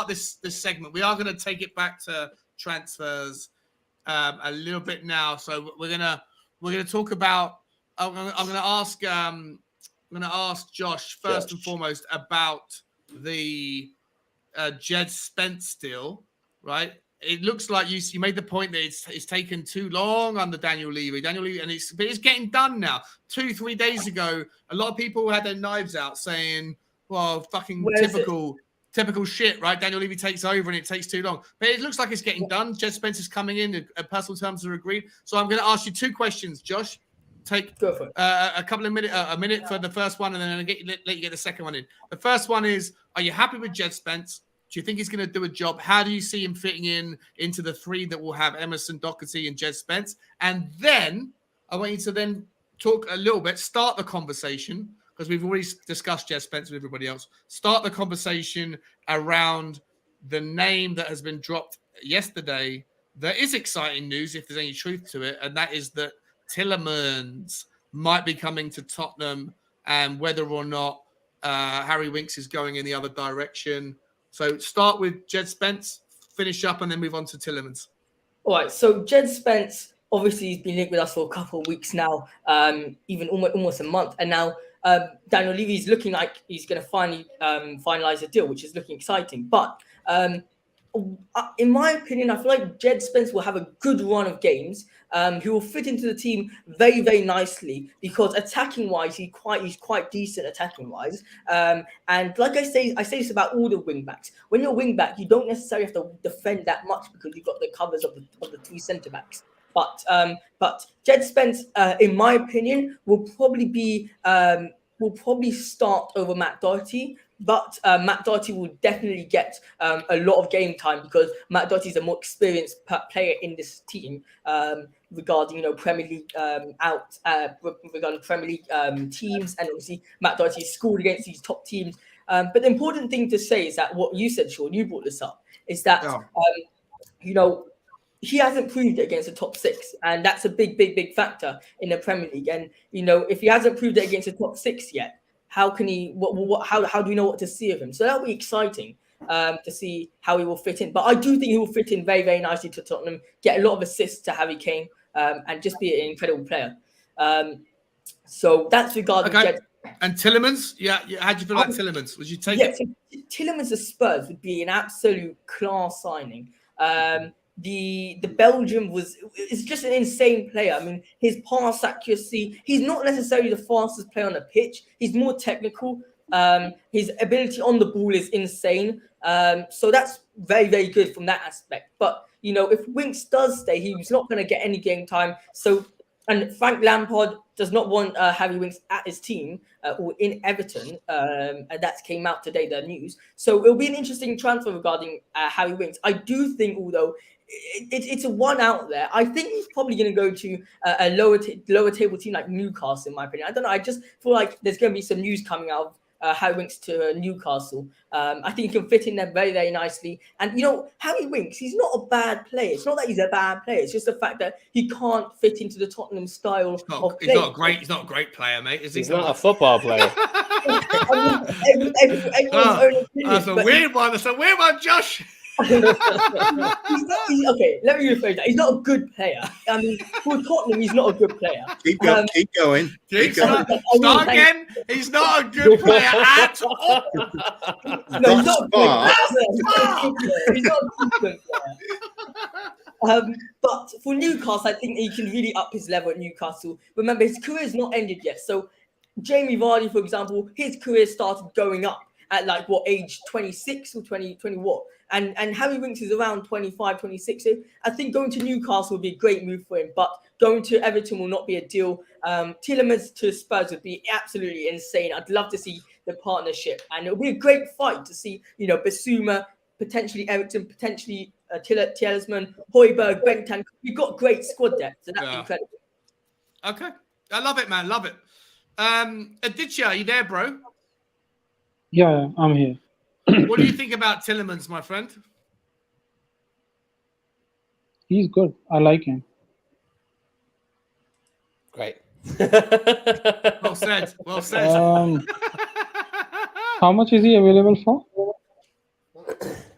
Speaker 1: this segment. We are going to take it back to transfers a little bit now. So we're gonna talk about. I'm gonna ask Josh first and foremost about the Jed Spence deal, right? It looks like you made the point that it's taken too long under Daniel Levy, and it's getting done now. 2-3 days ago, a lot of people had their knives out saying, "Well, fucking typical shit, right? Daniel Levy takes over and it takes too long." But it looks like it's getting done. Jed Spence is coming in. Personal terms are agreed. So I'm going to ask you 2 questions, Josh. Take a couple of minutes, a minute for the first one, and then I'll let you get the second one in. The first one is: are you happy with Jed Spence? Do you think he's going to do a job? How do you see him fitting into the 3 that will have Emerson, Doherty, and Jed Spence? And then I want you to then talk a little bit, start the conversation, because we've already discussed Jed Spence with everybody else. Start the conversation around the name that has been dropped yesterday. There is exciting news, if there's any truth to it, and that is that Tielemans might be coming to Tottenham, and whether or not Harry Winks is going in the other direction. So start with Jed Spence, finish up, and then move on to Tielemans.
Speaker 6: All right. So Jed Spence, obviously, he's been linked with us for a couple of weeks now, even almost a month. And now Daniel Levy is looking like he's going to finally finalize a deal, which is looking exciting. But in my opinion, I feel like Jed Spence will have a good run of games. He will fit into the team very, very nicely because attacking wise, he's quite decent attacking wise. And like I say this about all the wing backs. When you're a wing back, you don't necessarily have to defend that much because you've got the covers of the 3 centre backs. But Jed Spence, in my opinion, will probably start over Matt Doherty. But Matt Doherty will definitely get a lot of game time because Matt Doherty is a more experienced player in this team regarding Premier League regarding Premier League teams, and obviously Matt Doherty scored against these top teams. But the important thing to say is that what you said, Sean, you brought this up, is that he hasn't proved it against the top 6, and that's a big factor in the Premier League. And if he hasn't proved it against the top 6 yet, how can he? How do we know what to see of him? So that'll be exciting to see how he will fit in. But I do think he will fit in very, very nicely to Tottenham, get a lot of assists to Harry Kane, and just be an incredible player. So that's regarding Jed.
Speaker 1: And Tielemans, how do you feel about Tielemans? Would you take it?
Speaker 6: So Tielemans to Spurs would be an absolute class signing. The Belgium is just an insane player. I mean, his pass accuracy, he's not necessarily the fastest player on the pitch. He's more technical. His ability on the ball is insane. So that's very, very good from that aspect. But, if Winks does stay, he's not going to get any game time. And Frank Lampard does not want Harry Winks at his team or in Everton. And that came out today, the news. So it'll be an interesting transfer regarding Harry Winks. I do think, although it's a one out there, I think he's probably going to go to a lower table team like Newcastle, in my opinion. I don't know. I just feel like there's going to be some news coming out of Harry Winks to Newcastle. I think he can fit in there very, very nicely. And, Harry Winks, he's not a bad player. It's not that he's a bad player. It's just the fact that he can't fit into the Tottenham style of play.
Speaker 1: He's not a great player, mate.
Speaker 10: He's not a football player.
Speaker 1: That's a weird one. That's a weird one, Josh.
Speaker 6: Okay, let me rephrase that. He's not a good player. I mean, for Tottenham, he's not a good player.
Speaker 2: Keep going.
Speaker 1: Start again. He's not a good player at all.
Speaker 6: No, he's not a good player. He's not a good player. But for Newcastle, I think he can really up his level at Newcastle. Remember, his career is not ended yet. So, Jamie Vardy, for example, his career started going up at age 26 or 20 what? And Harry Winks is around 25, 26. So I think going to Newcastle would be a great move for him, but going to Everton will not be a deal. Tielemans to Spurs would be absolutely insane. I'd love to see the partnership, and it'll be a great fight to see, Basuma, potentially Everton, potentially Tielemans, Højbjerg, Bentancur. We've got great squad depth, so that's incredible.
Speaker 1: Okay. I love it, man. Love it. Aditya, are you there, bro?
Speaker 8: Yeah, I'm here.
Speaker 1: What do you think about Tielemans, my friend?
Speaker 8: He's good. I like him.
Speaker 10: Great.
Speaker 1: Well said. Well said.
Speaker 8: How much is he available for?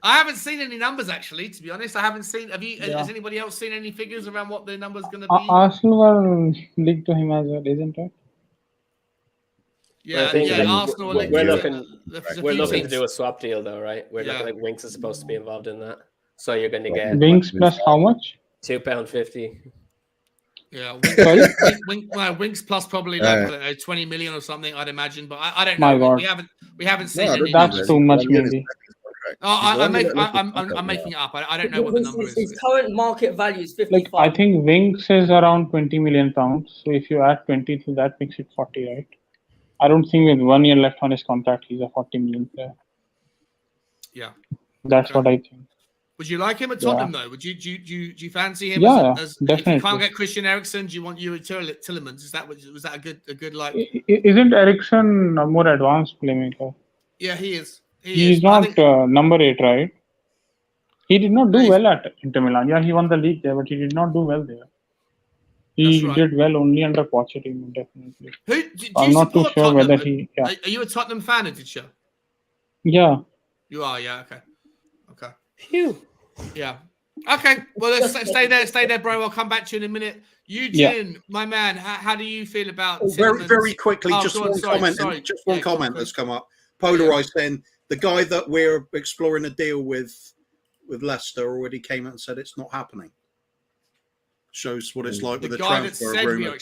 Speaker 1: I haven't seen any numbers, actually, to be honest. I haven't seen. Has anybody else seen any figures around what the number's going to be?
Speaker 8: Arsenal were linked to him as well, isn't it?
Speaker 1: Yeah, Arsenal.
Speaker 5: We're looking to do a swap deal, though, right? We're looking like Winks is supposed to be involved in that, so you're going to get
Speaker 8: Winks plus how much?
Speaker 5: £2.50.
Speaker 1: Yeah, Winks plus probably 20 million or something, I'd imagine. But I don't know.
Speaker 8: My God.
Speaker 1: We haven't seen any.
Speaker 8: That's too much, maybe.
Speaker 1: I'm making it up. I don't know what the number is.
Speaker 6: His current market value is 55.
Speaker 8: I think Winks is around £20 million. So if you add 20 to that, makes it 40, right? I don't think with 1 year left on his contract, he's a 40 million player.
Speaker 1: Yeah,
Speaker 8: that's what I think.
Speaker 1: Would you like him at Tottenham though? Would you fancy him?
Speaker 8: Yeah,
Speaker 1: as
Speaker 8: definitely.
Speaker 1: If you can't get Christian Eriksen, do you want Yuri Tillemans? Was that a good like?
Speaker 8: Isn't Eriksen a more advanced playmaker?
Speaker 1: Yeah, he is.
Speaker 8: He's not number 8, right? He did not do well at Inter Milan. Yeah, he won the league there, but he did not do well there. He did well only under Pochettino, definitely. I'm not too sure
Speaker 1: Tottenham?
Speaker 8: whether he. Yeah.
Speaker 1: Are you a Tottenham fan, Aditya?
Speaker 8: Yeah.
Speaker 1: You are, yeah. Okay.
Speaker 5: Phew.
Speaker 1: Yeah. Okay. Well, let's stay there, bro. I'll come back to you in a minute. Eugene, my man, how do you feel about?
Speaker 2: Very quickly, just one comment that's come up. Polarized. Then the guy that we're exploring a deal with Leicester already came out and said it's not happening. Shows what it's like with the transfer rumor.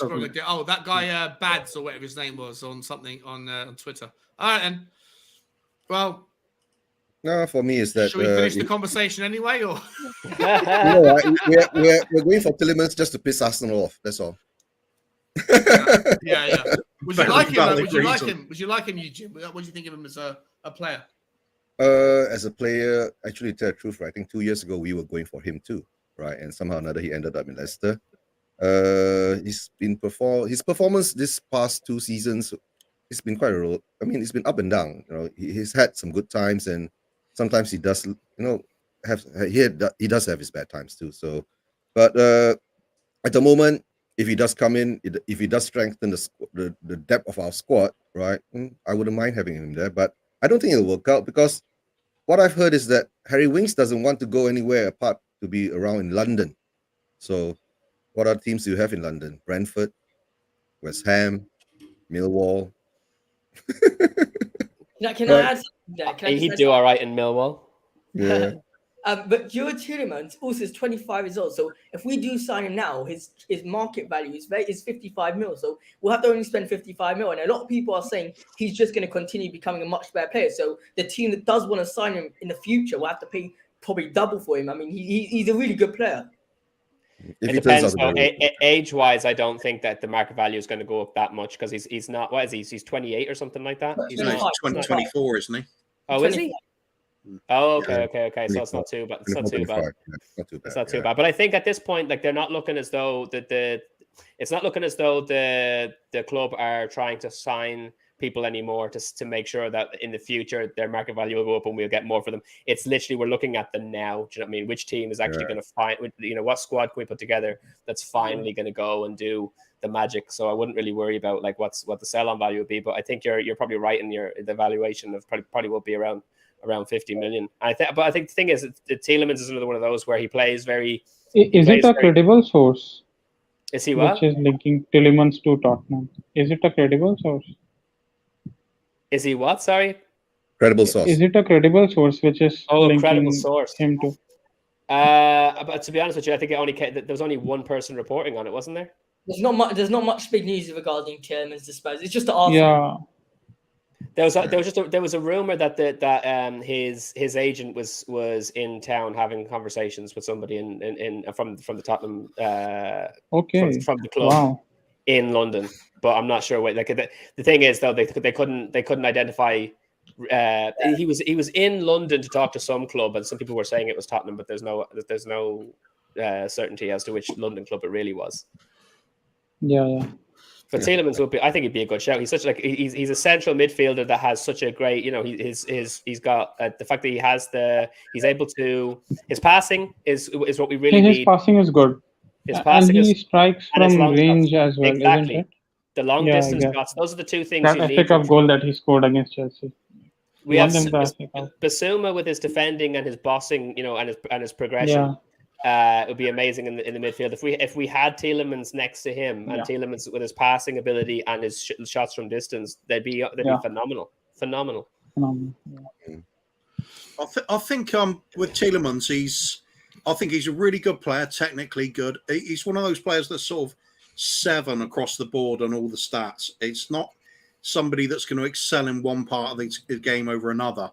Speaker 1: Oh, that guy Bads or whatever his name was on something on Twitter. All right, then. Well,
Speaker 9: no, for me is that.
Speaker 1: Should we finish the conversation anyway, or?
Speaker 9: We're going for Tillemans just to piss Arsenal off. That's all.
Speaker 1: Yeah. Would you like him? Would you like him, Eugene? What do you think of him as a player?
Speaker 9: As a player, actually, to tell the truth, right, I think 2 years ago we were going for him too, right? And somehow or another he ended up in Leicester. His performance this past 2 seasons, it's been quite a roll. I mean, it's been up and down. You know, he's had some good times, and sometimes he does, he does have his bad times too. So, but at the moment, if he does come in, if he does strengthen the depth of our squad, right, I wouldn't mind having him there. But I don't think it'll work out, because what I've heard is that Harry Winks doesn't want to go anywhere apart to be around in London. So what other teams do you have in London? Brentford, West Ham, Millwall.
Speaker 6: Can I add something?
Speaker 5: He'd do all right in Millwall.
Speaker 9: Yeah.
Speaker 6: But Yuri Tillemans also is 25 years old. So if we do sign him now, his market value is 55 mil. So we'll have to only spend 55 mil. And a lot of people are saying he's just going to continue becoming a much better player. So the team that does want to sign him in the future will have to pay probably double for him. I mean, he's a really good player.
Speaker 5: It depends. Age-wise, I don't think that the market value is going to go up that much, because he's not. What is he? He's 28 or something like that.
Speaker 2: He's 24, isn't he?
Speaker 5: Oh, is he? Oh, okay. So it's not too bad. It's not too bad. It's not too bad. But I think at this point, like, they're not looking as though it's not looking as though the club are trying to sign people anymore to make sure that in the future their market value will go up and we'll get more for them. It's literally, we're looking at the now. Do you know what I mean? Which team is actually going to find, what squad can we put together that's finally going to go and do the magic? So I wouldn't really worry about like what the sell on value would be. But I think you're probably right in the valuation of probably will be around 50 million. But I think the thing is, Tielemans is another one of those where he plays very.
Speaker 8: Is it a credible source?
Speaker 5: Is he what?
Speaker 8: Which is linking Tielemans to Tottenham. Is it a credible source?
Speaker 5: Is he what? Sorry.
Speaker 9: Credible source.
Speaker 8: Is it a credible source which is linking
Speaker 5: credible source
Speaker 8: him to?
Speaker 5: But to be honest with you, I think there was only one person reporting on it, wasn't there?
Speaker 6: There's not much big news regarding Tielemans' disposal. It's just the Arsenal.
Speaker 8: Yeah.
Speaker 5: There was a rumor that his agent was in town having conversations with somebody from the Tottenham from the club in London, but I'm not sure what. Like the thing is though, they couldn't identify. He was in London to talk to some club, and some people were saying it was Tottenham, but there's no certainty as to which London club it really was.
Speaker 8: Yeah.
Speaker 5: But Tielemans would be. I think he'd be a good shout. He's such he's a central midfielder that has such a great. He's got the fact that he's able to. His passing is what we really need.
Speaker 8: His passing is good.
Speaker 5: His passing
Speaker 8: and he strikes from range as well.
Speaker 5: Exactly.
Speaker 8: Isn't it?
Speaker 5: The long distance shots. Those are the two things.
Speaker 8: That epic of goal that he scored against Chelsea.
Speaker 5: We have Basuma with his defending and his bossing, and his progression. It would be amazing in the midfield if we had Tielemans next to him and Tielemans with his passing ability and his shots from distance, they'd be phenomenal.
Speaker 2: I think with Tielemans, I think he's a really good player, technically good. He's one of those players that's sort of 7 across the board on all the stats. It's not somebody that's going to excel in one part of the game over another.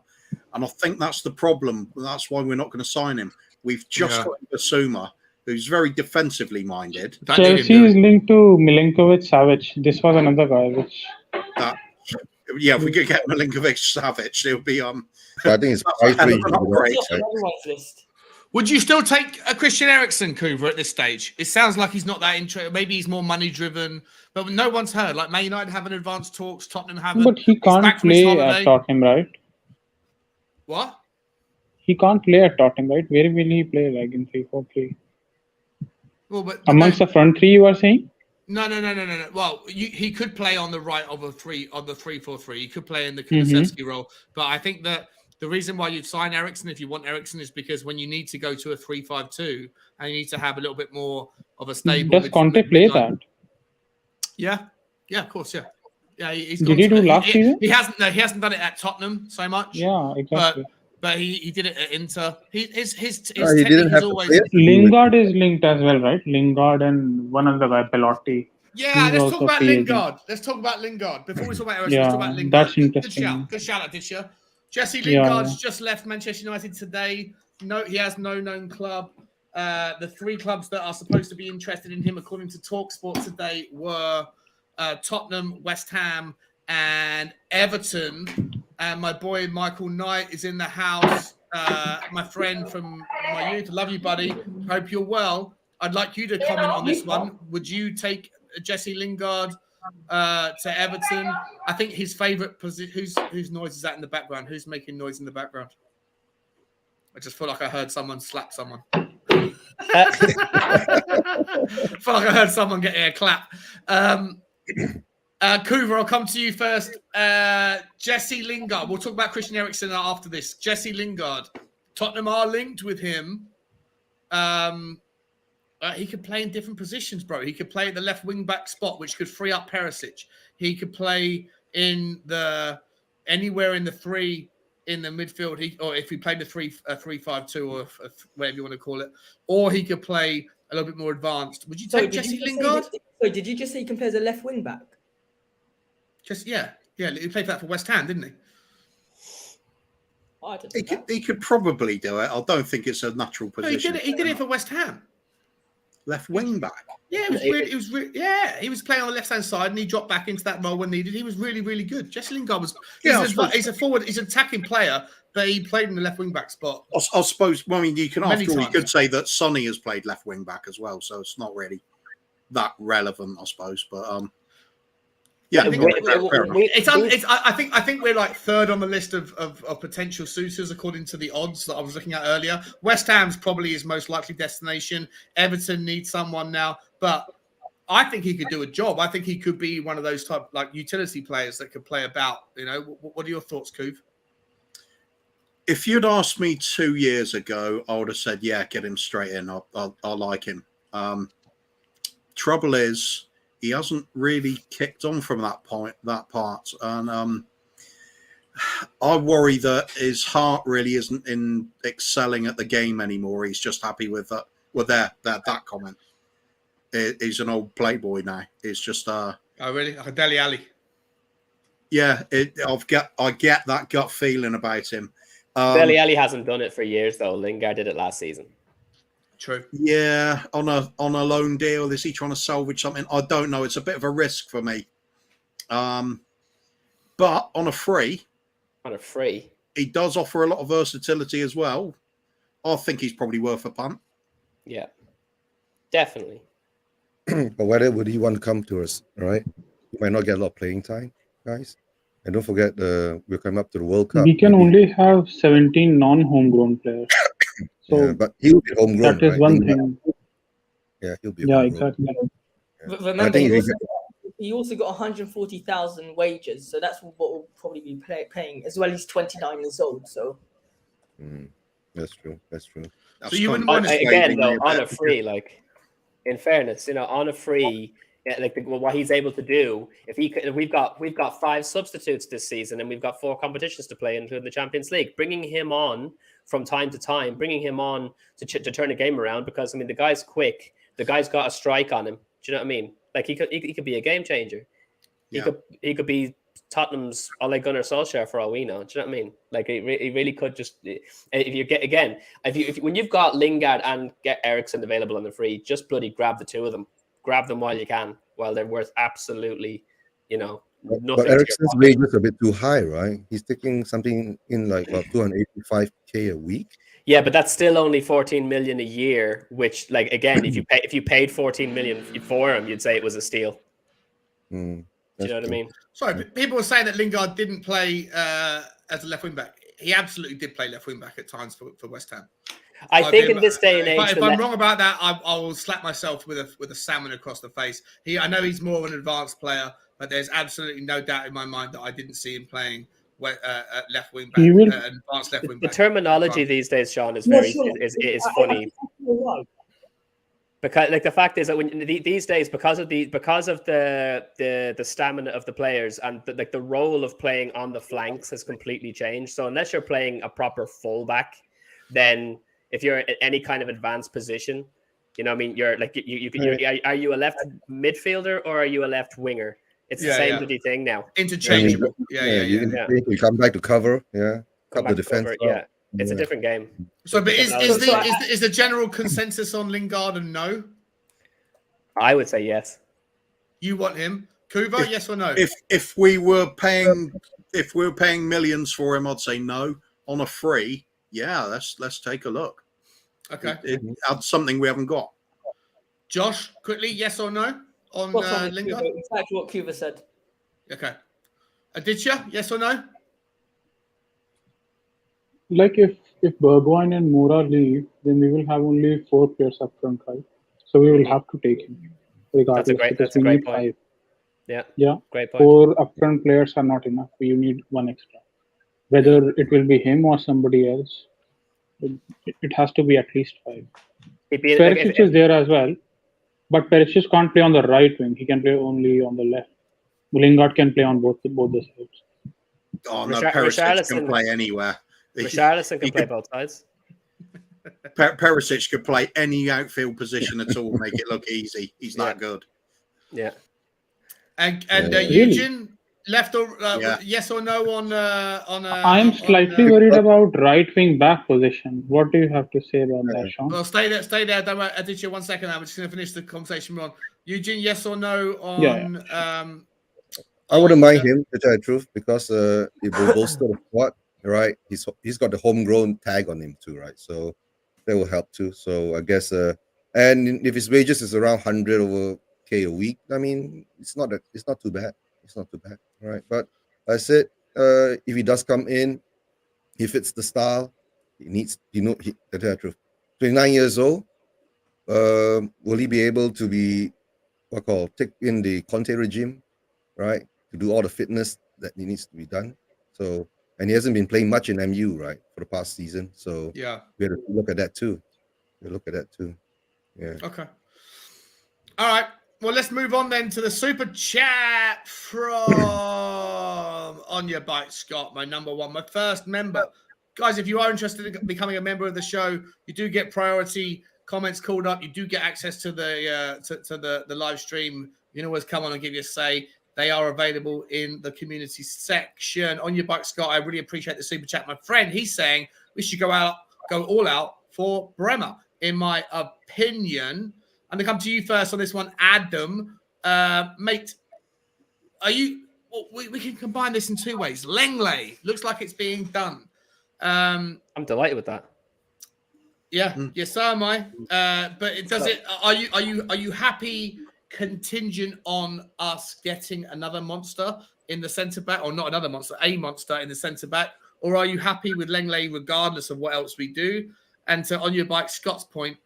Speaker 2: And I think that's the problem. That's why we're not going to sign him. We've just got Basuma, who's very defensively minded.
Speaker 8: Chelsea is linked to Milinkovic-Savic. This was another guy
Speaker 2: if we could get Milinkovic-Savic, it would be
Speaker 9: I think it's
Speaker 1: Would you still take a Christian Eriksen, Coover, at this stage? It sounds like he's not that interested. Maybe he's more money-driven, but no one's heard. Like Man United having advanced talks, Tottenham haven't.
Speaker 8: But he can't play at Tottenham, right?
Speaker 1: What?
Speaker 8: He can't play at Tottenham, right? Where will he play, like in 3-4-3?
Speaker 1: Well, but
Speaker 8: amongst the front three, you are saying?
Speaker 1: No. Well, he could play on the right of the 3-4-3. He could play in the Kulusevski role, but I think that the reason why you'd sign Eriksen, if you want Eriksen, is because when you need to go to a 3-5-2 and you need to have a little bit more of a stable.
Speaker 8: Does Conte play that?
Speaker 1: Yeah, of course, yeah.
Speaker 8: Did he do last season?
Speaker 1: He hasn't. No, he hasn't done it at Tottenham so much.
Speaker 8: Yeah, exactly.
Speaker 1: But he did it at Inter. His
Speaker 9: he didn't have
Speaker 1: always.
Speaker 8: Lingard is linked as well, right? Lingard and one other guy, Pelotti.
Speaker 1: Yeah, let's talk about Lingard. Let's talk about Lingard before we talk about Eriksen. Let's talk about Lingard.
Speaker 8: That's interesting.
Speaker 1: Good shout out, Disha. Jesse Lingard's just left Manchester United today. No, he has no known club. The 3 clubs that are supposed to be interested in him, according to TalkSport today, were Tottenham, West Ham, and Everton. And my boy Michael Knight is in the house. My friend from my youth. Love you, buddy. Hope you're well. I'd like you to comment on this one. Would you take Jesse Lingard to Everton? I think his favourite position. Whose noise is that in the background? Who's making noise in the background? I just feel like I heard someone slap someone. I feel like I heard someone get a clap. Coover, I'll come to you first. Jesse Lingard. We'll talk about Christian Eriksen after this. Jesse Lingard. Tottenham are linked with him. He could play in different positions, bro. He could play at the left wing back spot, which could free up Perisic. He could play in anywhere in the 3 in the midfield. Or if he played the 3-5-2 or whatever you want to call it, or he could play a little bit more advanced. Would you take Jesse Lingard?
Speaker 6: Did you just say he can play as a left wing back?
Speaker 1: Yeah. He played that for West Ham, didn't he?
Speaker 6: Oh,
Speaker 2: he could probably do it. I don't think it's a natural position.
Speaker 1: No, he did it for West Ham.
Speaker 2: Left wing back.
Speaker 1: Yeah, it was really. He was playing on the left hand side and he dropped back into that role when needed. He was really, really good. Jesse Lingard was. He's a forward. He's an attacking player, but he played in the left wing back spot.
Speaker 2: I suppose. Well, I mean, you could say that Sonny has played left wing back as well, so it's not really that relevant, I suppose. But yeah,
Speaker 1: I think we're like 3rd on the list of potential suitors according to the odds that I was looking at earlier. West Ham's probably his most likely destination. Everton needs someone now, but I think he could do a job. I think he could be one of those type like utility players that could play about. You know, what are your thoughts, Coov?
Speaker 2: If you'd asked me 2 years ago, I would have said, yeah, get him straight in. I like him. Trouble is, he hasn't really kicked on from that part. And I worry that his heart really isn't in excelling at the game anymore. He's just happy with that. Well, that comment. He's an old playboy now. It's just
Speaker 1: oh really? Like a Dele Alli.
Speaker 2: Yeah, I get that gut feeling about him.
Speaker 5: Dele Alli hasn't done it for years though. Lingard did it last season.
Speaker 1: True.
Speaker 2: Yeah, on a loan deal, is he trying to salvage something? I don't know. It's a bit of a risk for me. But on a free, he does offer a lot of versatility as well. I think he's probably worth a punt.
Speaker 5: Yeah, definitely.
Speaker 9: But whether would he want to come to us, right? He might not get a lot of playing time, guys. And don't forget, we're coming up to the World Cup.
Speaker 8: We can only have 17 non-homegrown players. So
Speaker 9: yeah, but he'll be homegrown.
Speaker 8: That is
Speaker 9: right?
Speaker 8: one thing.
Speaker 9: Yeah, he'll be.
Speaker 8: Yeah,
Speaker 9: homegrown.
Speaker 8: exactly.
Speaker 6: Yeah. Remember, he also got 140,000 wages, so that's what we'll probably be paying as well. He's 29 years old, so.
Speaker 9: That's true. That's true.
Speaker 1: So you wouldn't
Speaker 5: want to again though on a free, like in fairness, on a free, what he's able to do. If we've got 5 substitutes this season, and we've got 4 competitions to play, including the Champions League. Bringing him on from time to time, bringing him on to turn a game around, because the guy's quick. The guy's got a strike on him. Do you know what I mean? Like he could be a game changer. He could be Tottenham's Ole Gunnar Solskjaer for all we know. Do you know what I mean? Like he really could just. If you get again, when you've got Lingard and get Eriksen available on the free, just bloody grab the 2 of them. Grab them while you can, while they're worth absolutely, nothing.
Speaker 9: But Eriksen's wage is a bit too high, right? He's taking something in like about 285K a week.
Speaker 5: Yeah, but that's still only 14 million a year. Which, like, again, if you paid 14 million for him, you'd say it was a steal. Do you know what I mean?
Speaker 1: Sorry, people were saying that Lingard didn't play as a left wing back. He absolutely did play left wing back at times for West Ham.
Speaker 5: I think in this day and age,
Speaker 1: if I'm wrong about that, I will slap myself with a salmon across the face. I know he's more of an advanced player, but there's absolutely no doubt in my mind that I didn't see him playing left wing back, advanced left wing back.
Speaker 5: The terminology these days, Sean, is very is funny. Because the fact is that when these days, because of the stamina of the players and the role of playing on the flanks has completely changed. So unless you're playing a proper fullback, then if you're at any kind of advanced position, you're like are you a left midfielder or are you a left winger? It's the same bloody thing now.
Speaker 1: Interchangeable.
Speaker 9: You come back to cover. Come the defense.
Speaker 5: Cover, it's a different game.
Speaker 1: So, but is the general consensus on Lingard a no?
Speaker 5: I would say yes. You
Speaker 1: want him, Kuva? Yes or no?
Speaker 2: If we were paying millions for him, I'd say no. On a free, let's take a look.
Speaker 1: Okay,
Speaker 2: it's something we haven't got.
Speaker 1: Josh, quickly, yes or no on Lingard?
Speaker 6: Exactly what Kuva said.
Speaker 1: Okay, Aditya, yes or no?
Speaker 8: Like if Bergwijn and Moura leave, then we will have only 4 players up front, right? So we will have to take him regardless.
Speaker 5: That's a great point. 5.
Speaker 8: Yeah,
Speaker 5: great point.
Speaker 8: 4 upfront players are not enough. You need 1 extra. Whether it will be him or somebody else, it has to be at least 5. Perisic is there as well, but Perisic can't play on the right wing. He can play only on the left. Lingard can play on both the sides.
Speaker 2: Oh no, Perisic can play anywhere.
Speaker 5: Richarlison can play both sides.
Speaker 2: Perisic could play any outfield position at all, make it look easy. He's that good.
Speaker 5: Yeah.
Speaker 1: And Eugene, left or yes or no on?
Speaker 8: I'm slightly worried about right wing back position. What do you have to say about that, Sean?
Speaker 1: Well, stay there. Don't worry, Aditya. 1 second. I'm just going to finish the conversation we're on. Eugene, yes or no on?
Speaker 9: I wouldn't mind him to tell the truth because it will bolster the squad. Right, he's got the homegrown tag on him too, right? So that will help too. So I guess, and if his wages is around 100 over K a week, I mean, it's not too bad. It's not too bad, right? But I said, if he does come in, he fits the style. He tell the truth. 29 years old. Will he be able to be take in the Conte regime, right? To do all the fitness that he needs to be done. So. And he hasn't been playing much in MU, right, for the past season. So we have to look at that too. Yeah.
Speaker 1: Okay. All right. Well, let's move on then to the super chat from On Your Bike, Scott, my number 1, my first member. Guys, if you are interested in becoming a member of the show, you do get priority comments called up. You do get access to the live stream. You can always come on and give your say. They are available in the community section. On Your Bike, Scott, I really appreciate the super chat. My friend, he's saying we should go all out for Bremer, in my opinion. I'm going to come to you first on this one, Adam. Mate, are you... Well, we can combine this in 2 ways. Langley, looks like it's being done.
Speaker 5: I'm delighted with that.
Speaker 1: Yeah, yes, so am I. But are you happy... contingent on us getting another monster in the centre back, or not another monster, a monster in the centre back, or are you happy with Langley regardless of what else we do? And to On Your Bike, Scott's point,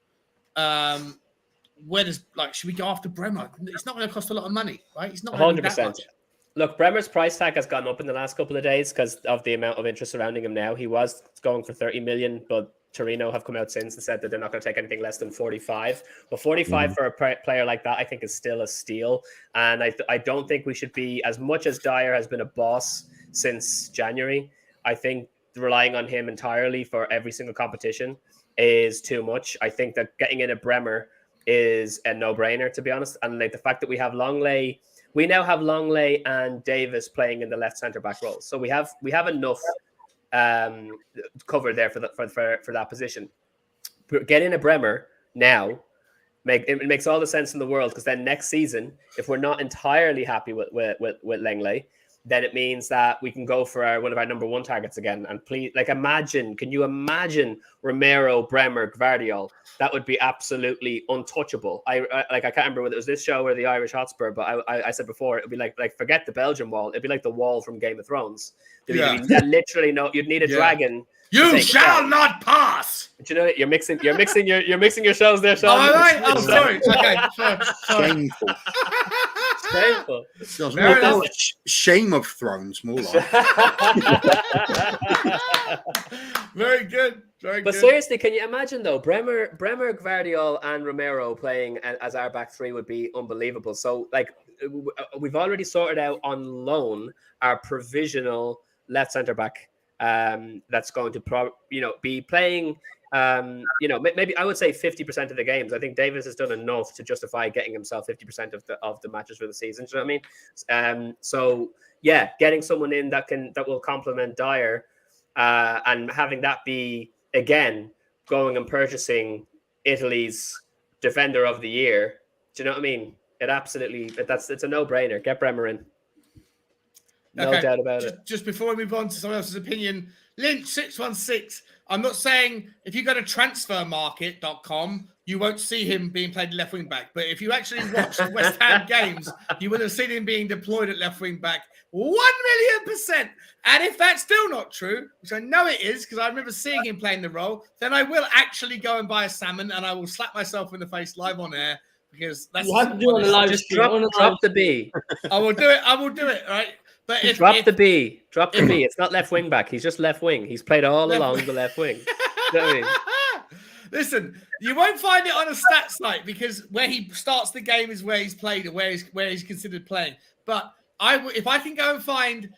Speaker 1: where does should we go after Bremer? It's not going to cost a lot of money, right? It's not
Speaker 5: 100%. Look, Bremer's price tag has gone up in the last couple of days because of the amount of interest surrounding him now. He was going for 30 million, but Torino have come out since and said that they're not going to take anything less than 45. But 45 for a player like that, I think, is still a steal. And I don't think we should be, as much as Dyer has been a boss since January, I think relying on him entirely for every single competition is too much. I think that getting in a Bremer is a no-brainer, to be honest. And like the fact that we have Longley, we now have Longley and Davis playing in the left centre-back role. So we have enough cover there for that position. Get in a Bremer now. It makes all the sense in the world, because then next season, if we're not entirely happy with Langley, then it means that we can go for one of our number one targets again. And please, can you imagine Romero, Bremer, Gvardiol? That would be absolutely untouchable. I can't remember whether it was this show or the Irish Hotspur, but I said before, it would be like forget the Belgian wall. It'd be like the wall from Game of Thrones. Literally, no, you'd need a dragon.
Speaker 1: You shall not pass.
Speaker 5: But you know, you're mixing your shows there, Sean.
Speaker 1: Oh, all right. Oh, sorry. Okay. Sorry.
Speaker 2: Shameful. Shame of Thrones, more like.
Speaker 1: Very good. Very
Speaker 5: but
Speaker 1: good.
Speaker 5: Seriously, can you imagine though? Bremer, Gvardiol, and Romero playing as our back three would be unbelievable. So, we've already sorted out on loan our provisional left centre back. That's going to be playing. Maybe I would say 50% of the games. I think Davis has done enough to justify getting himself 50% of the matches for the season. Do you know what I mean? So yeah, getting someone in that will complement Dyer, and having that be again going and purchasing Italy's defender of the year. Do you know what I mean? It's a no-brainer. Get Bremer in. No doubt about it.
Speaker 1: Just before we move on to someone else's opinion, Lynch 616. I'm not saying if you go to transfermarket.com, you won't see him being played left wing back. But if you actually watch West Ham games, you will have seen him being deployed at left wing back 1,000,000%. And if that's still not true, which I know it is because I remember seeing him playing the role, then I will actually go and buy a salmon and I will slap myself in the face live on air, because that's
Speaker 6: you have to do it on the live.
Speaker 5: Just drop the B.
Speaker 1: I will do it. Right. But
Speaker 5: drop the B. It's not left wing back. He's just left wing. He's played all along the left wing. You know what I mean?
Speaker 1: Listen, you won't find it on a stats site, because where he starts the game is where he's played or where he's considered playing. But if I can go and find,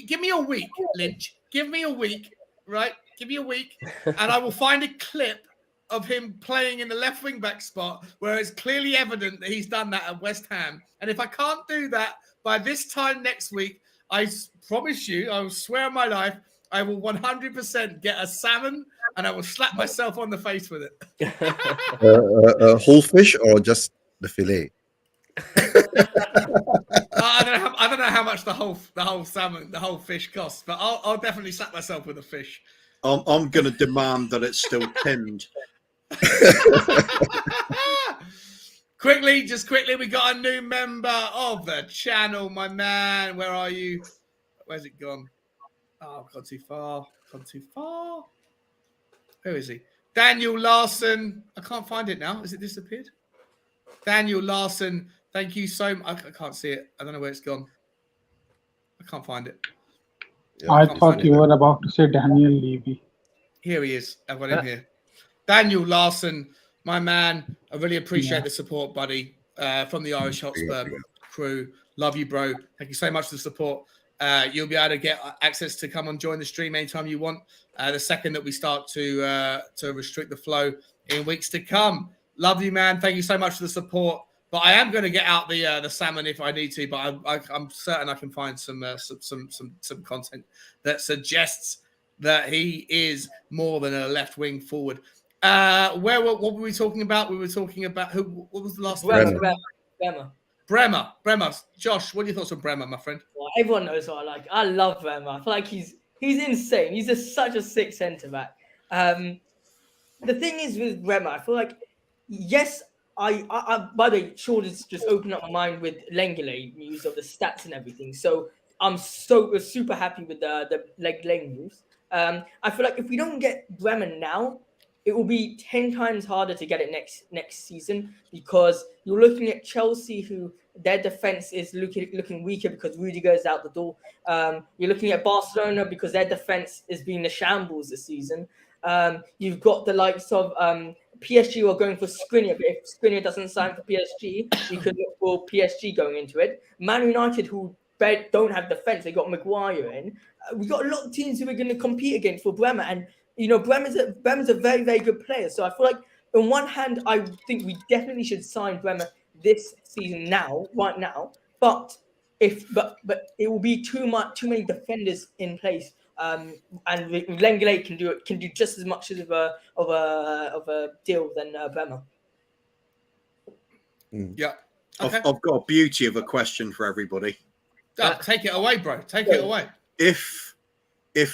Speaker 1: give me a week, Lynch. Give me a week, right? Give me a week, and I will find a clip of him playing in the left wing back spot where it's clearly evident that he's done that at West Ham. And if I can't do that by this time next week, I promise you, I will swear on my life, I will 100% get a salmon and I will slap myself on the face with it.
Speaker 9: Whole fish or just the fillet?
Speaker 1: I don't know how much the whole salmon, the whole fish costs, but I'll definitely slap myself with a fish.
Speaker 2: I'm going to demand that it's still tinned. Quickly, we got a new member of the channel, my man. Where are you? Where's it gone? Oh, I've gone too far. Who is he? Daniel Larson. I can't find it now. Has it disappeared? Daniel Larson. Thank you so much. I can't see it. I don't know where it's gone. I can't find it.
Speaker 8: Yeah, I thought you were about to say Daniel Levy.
Speaker 1: Here he is. I've got him here. Daniel Larson, my man. I really appreciate the support, buddy, from the Irish Hotspur crew. Love you, bro. Thank you so much for the support. You'll be able to get access to come and join the stream anytime you want. The second that we start to restrict the flow in weeks to come. Love you, man. Thank you so much for the support. But I am going to get out the salmon if I need to. But I'm certain I can find some content that suggests that he is more than a left wing forward. What were we talking about? We were talking about who? What was the last one? Bremer. Josh, what are your thoughts on Bremer, my friend?
Speaker 6: Well, everyone knows what I like. I love Bremer. I feel like he's insane. He's such a sick centre back. The thing is with Bremer, I feel like yes. I by the way, Sean has just opened up my mind with Lenglet news of the stats and everything. So I'm super happy with the Lenglet news. I feel like if we don't get Bremer now, it will be 10 times harder to get it next season, because you're looking at Chelsea, who their defense is looking weaker because Rudiger is out the door. You're looking at Barcelona because their defense is being a shambles this season. You've got the likes of PSG are going for Skriniar, but if Skriniar doesn't sign for PSG, you could look for PSG going into it. Man United, who don't have defense, they got Maguire in. We got a lot of teams who are going to compete against for Bremer, and Bremer's a very, very good player. So I feel like on one hand, I think we definitely should sign Bremer this season right now. But it will be too many defenders in place. And Lenglet can do just as much of a deal than Bremer.
Speaker 1: Yeah, okay.
Speaker 2: I've got a beauty of a question for everybody.
Speaker 1: Take it away, bro. Take it away.
Speaker 2: If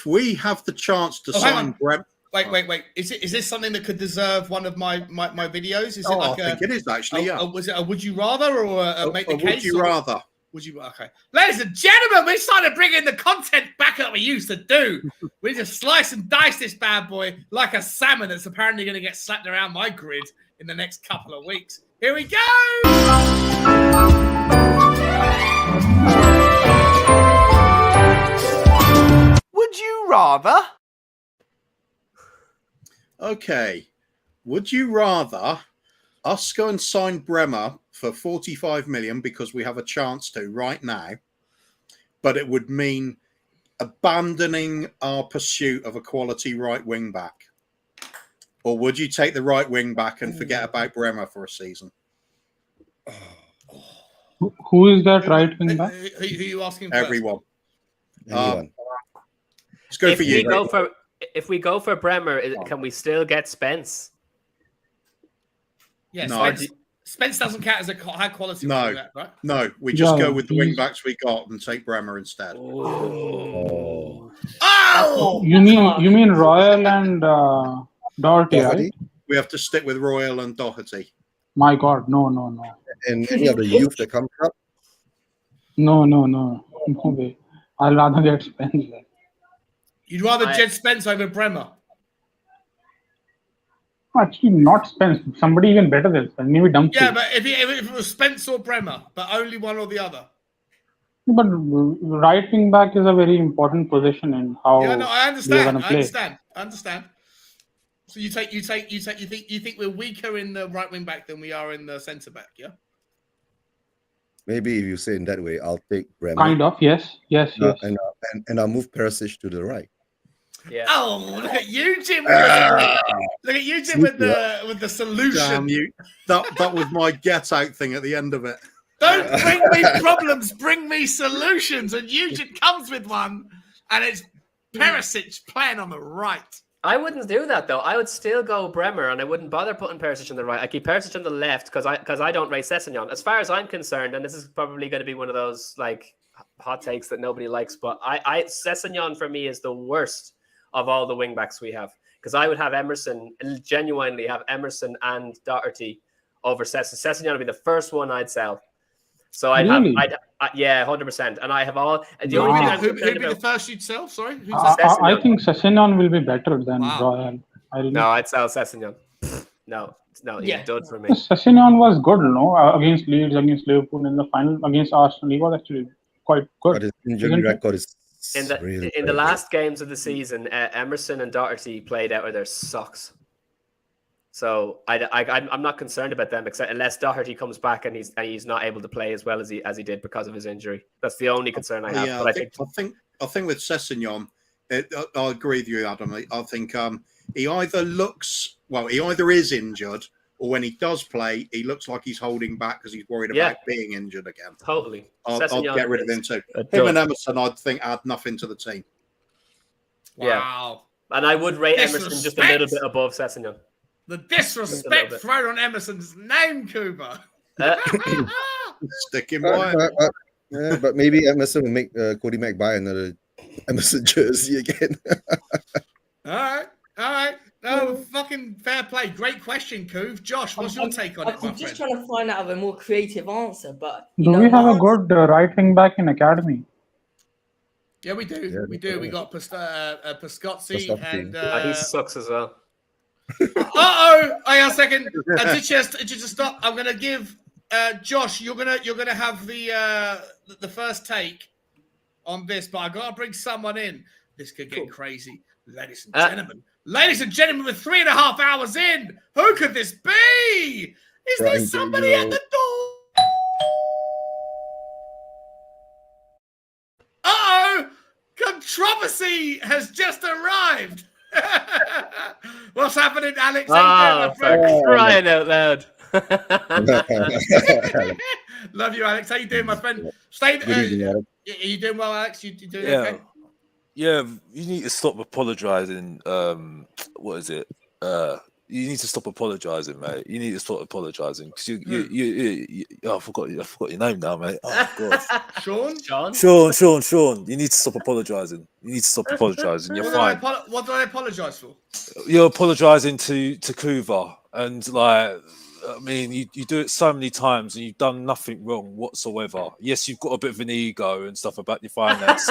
Speaker 2: we have the chance to sign Bremer.
Speaker 1: Wait. Is this something that could deserve one of my videos? Is it like
Speaker 2: I think it is actually. Yeah.
Speaker 1: Was it a would you rather or make the case?
Speaker 2: Would you rather?
Speaker 1: Okay, ladies and gentlemen, we started bringing the content back that we used to do. We just slice and dice this bad boy like a salmon that's apparently going to get slapped around my grid in the next couple of weeks. Here we go. Would you rather?
Speaker 2: Okay. Would you rather us go and sign Bremer for 45 million because we have a chance to right now, but it would mean abandoning our pursuit of a quality right wing back? Or would you take the right wing back and forget about Bremer for a season?
Speaker 8: Who is that right wing back?
Speaker 1: Who are you asking for?
Speaker 2: Everyone.
Speaker 9: Anyone.
Speaker 2: Let's go for you.
Speaker 5: If we go for Bremer, can we still get Spence?
Speaker 1: Yeah,
Speaker 2: no.
Speaker 1: Spence doesn't count as a high quality
Speaker 2: no.
Speaker 1: back, right?
Speaker 2: No, we just go with the wing backs we got and take Bremer instead.
Speaker 5: Oh!
Speaker 8: You mean Royal and Doherty, right?
Speaker 2: We have to stick with Royal and Doherty.
Speaker 8: My God, no.
Speaker 9: And any of the youth that comes up?
Speaker 8: No way. I'll rather get Spence.
Speaker 1: You'd rather Jed Spence over Bremer?
Speaker 8: Actually, not Spence. Somebody even better than Spence. Maybe Dumfries.
Speaker 1: Yeah, but if it was Spence or Bremer, but only one or the other.
Speaker 8: But right wing back is a very important position in how.
Speaker 1: Yeah, no, I understand.
Speaker 8: I
Speaker 1: understand. So you think we're weaker in the right wing back than we are in the centre back? Yeah.
Speaker 9: Maybe if you say in that way, I'll take Bremer.
Speaker 8: Kind of, yes.
Speaker 9: And I'll move Perisic to the right.
Speaker 5: Yeah.
Speaker 1: Oh, look at you, Jim. Look at you, Jim, with the solution.
Speaker 2: Damn you! That was my get out thing at the end of it.
Speaker 1: Don't bring me problems, bring me solutions. And Eugene comes with one, and it's Perisic playing on the right.
Speaker 5: I wouldn't do that though. I would still go Bremer, and I wouldn't bother putting Perisic on the right. I keep Perisic on the left because I don't rate Sessegnon. As far as I'm concerned, and this is probably going to be one of those like hot takes that nobody likes, but I Sessegnon for me is the worst of all the wing backs we have, because I would have genuinely have Emerson and Doherty over Sessegnon. Sessegnon would be the first one I'd sell. So I'd
Speaker 8: really?
Speaker 5: have, yeah, 100%. And I have all. The
Speaker 1: Who'd
Speaker 5: only thing
Speaker 1: be the first you'd sell? Sorry,
Speaker 8: I think Sessegnon will be better than Royal.
Speaker 5: No, I'd sell Sessegnon. No, he's done for me.
Speaker 8: Sessegnon was good, against Leeds, against Liverpool in the final, against Arsenal. He was actually quite good.
Speaker 9: But his injury record is
Speaker 5: in the last games of the season, Emerson and Doherty played out of their socks. So I'm not concerned about them, except unless Doherty comes back and he's not able to play as well as he did because of his injury. That's the only concern I have.
Speaker 2: Yeah,
Speaker 5: but
Speaker 2: I think with Sessegnon, I agree with you, Adam. I think he either is injured, or when he does play, he looks like he's holding back because he's worried about being injured again.
Speaker 5: Totally.
Speaker 2: I'll get rid of him too. Him and Emerson, I'd think add nothing to the team.
Speaker 1: Wow.
Speaker 5: Yeah. And I would rate Emerson just a little bit above Sessegnon.
Speaker 1: The disrespect thrown on Emerson's name, Cooper.
Speaker 2: Stick him by.
Speaker 9: Yeah, but maybe Emerson will make Cody Mack buy another Emerson jersey again.
Speaker 1: All right. No, fucking fair play. Great question, Coov. Josh, what's your take on it, my
Speaker 6: I'm just
Speaker 1: friend?
Speaker 6: trying to find out a more creative answer, but
Speaker 8: do we have a good right wing back in academy?
Speaker 1: Yeah, we do.
Speaker 9: Yeah,
Speaker 1: we do. We got Pascozzi and
Speaker 5: he sucks as well.
Speaker 1: Hang on a second. Did you just stop? I'm gonna give Josh. You're gonna have the first take on this, but I gotta bring someone in. This could get crazy, ladies and gentlemen. Ladies and gentlemen, we're 3.5 hours in. Who could this be? Is there somebody at the door? Uh-oh! Controversy has just arrived. What's happening, Alex? How you doing, my friend?
Speaker 5: Crying out loud.
Speaker 1: Love you, Alex. How you doing, my friend? Are you doing well, Alex? You doing okay?
Speaker 10: Yeah, you need to stop apologizing. What is it? You need to stop apologizing, mate. You need to stop apologizing because you I forgot your name now, mate. Oh God, Sean. You need to stop apologizing. You need to stop apologizing. You're fine.
Speaker 1: What did I apologize for?
Speaker 10: You're apologizing to Kuva, and like, I mean, you do it so many times, and you've done nothing wrong whatsoever. Yes, you've got a bit of an ego and stuff about your finance,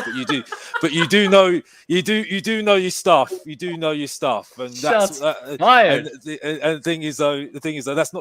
Speaker 10: but you do know your stuff. You do know your stuff, and that's and the thing is though,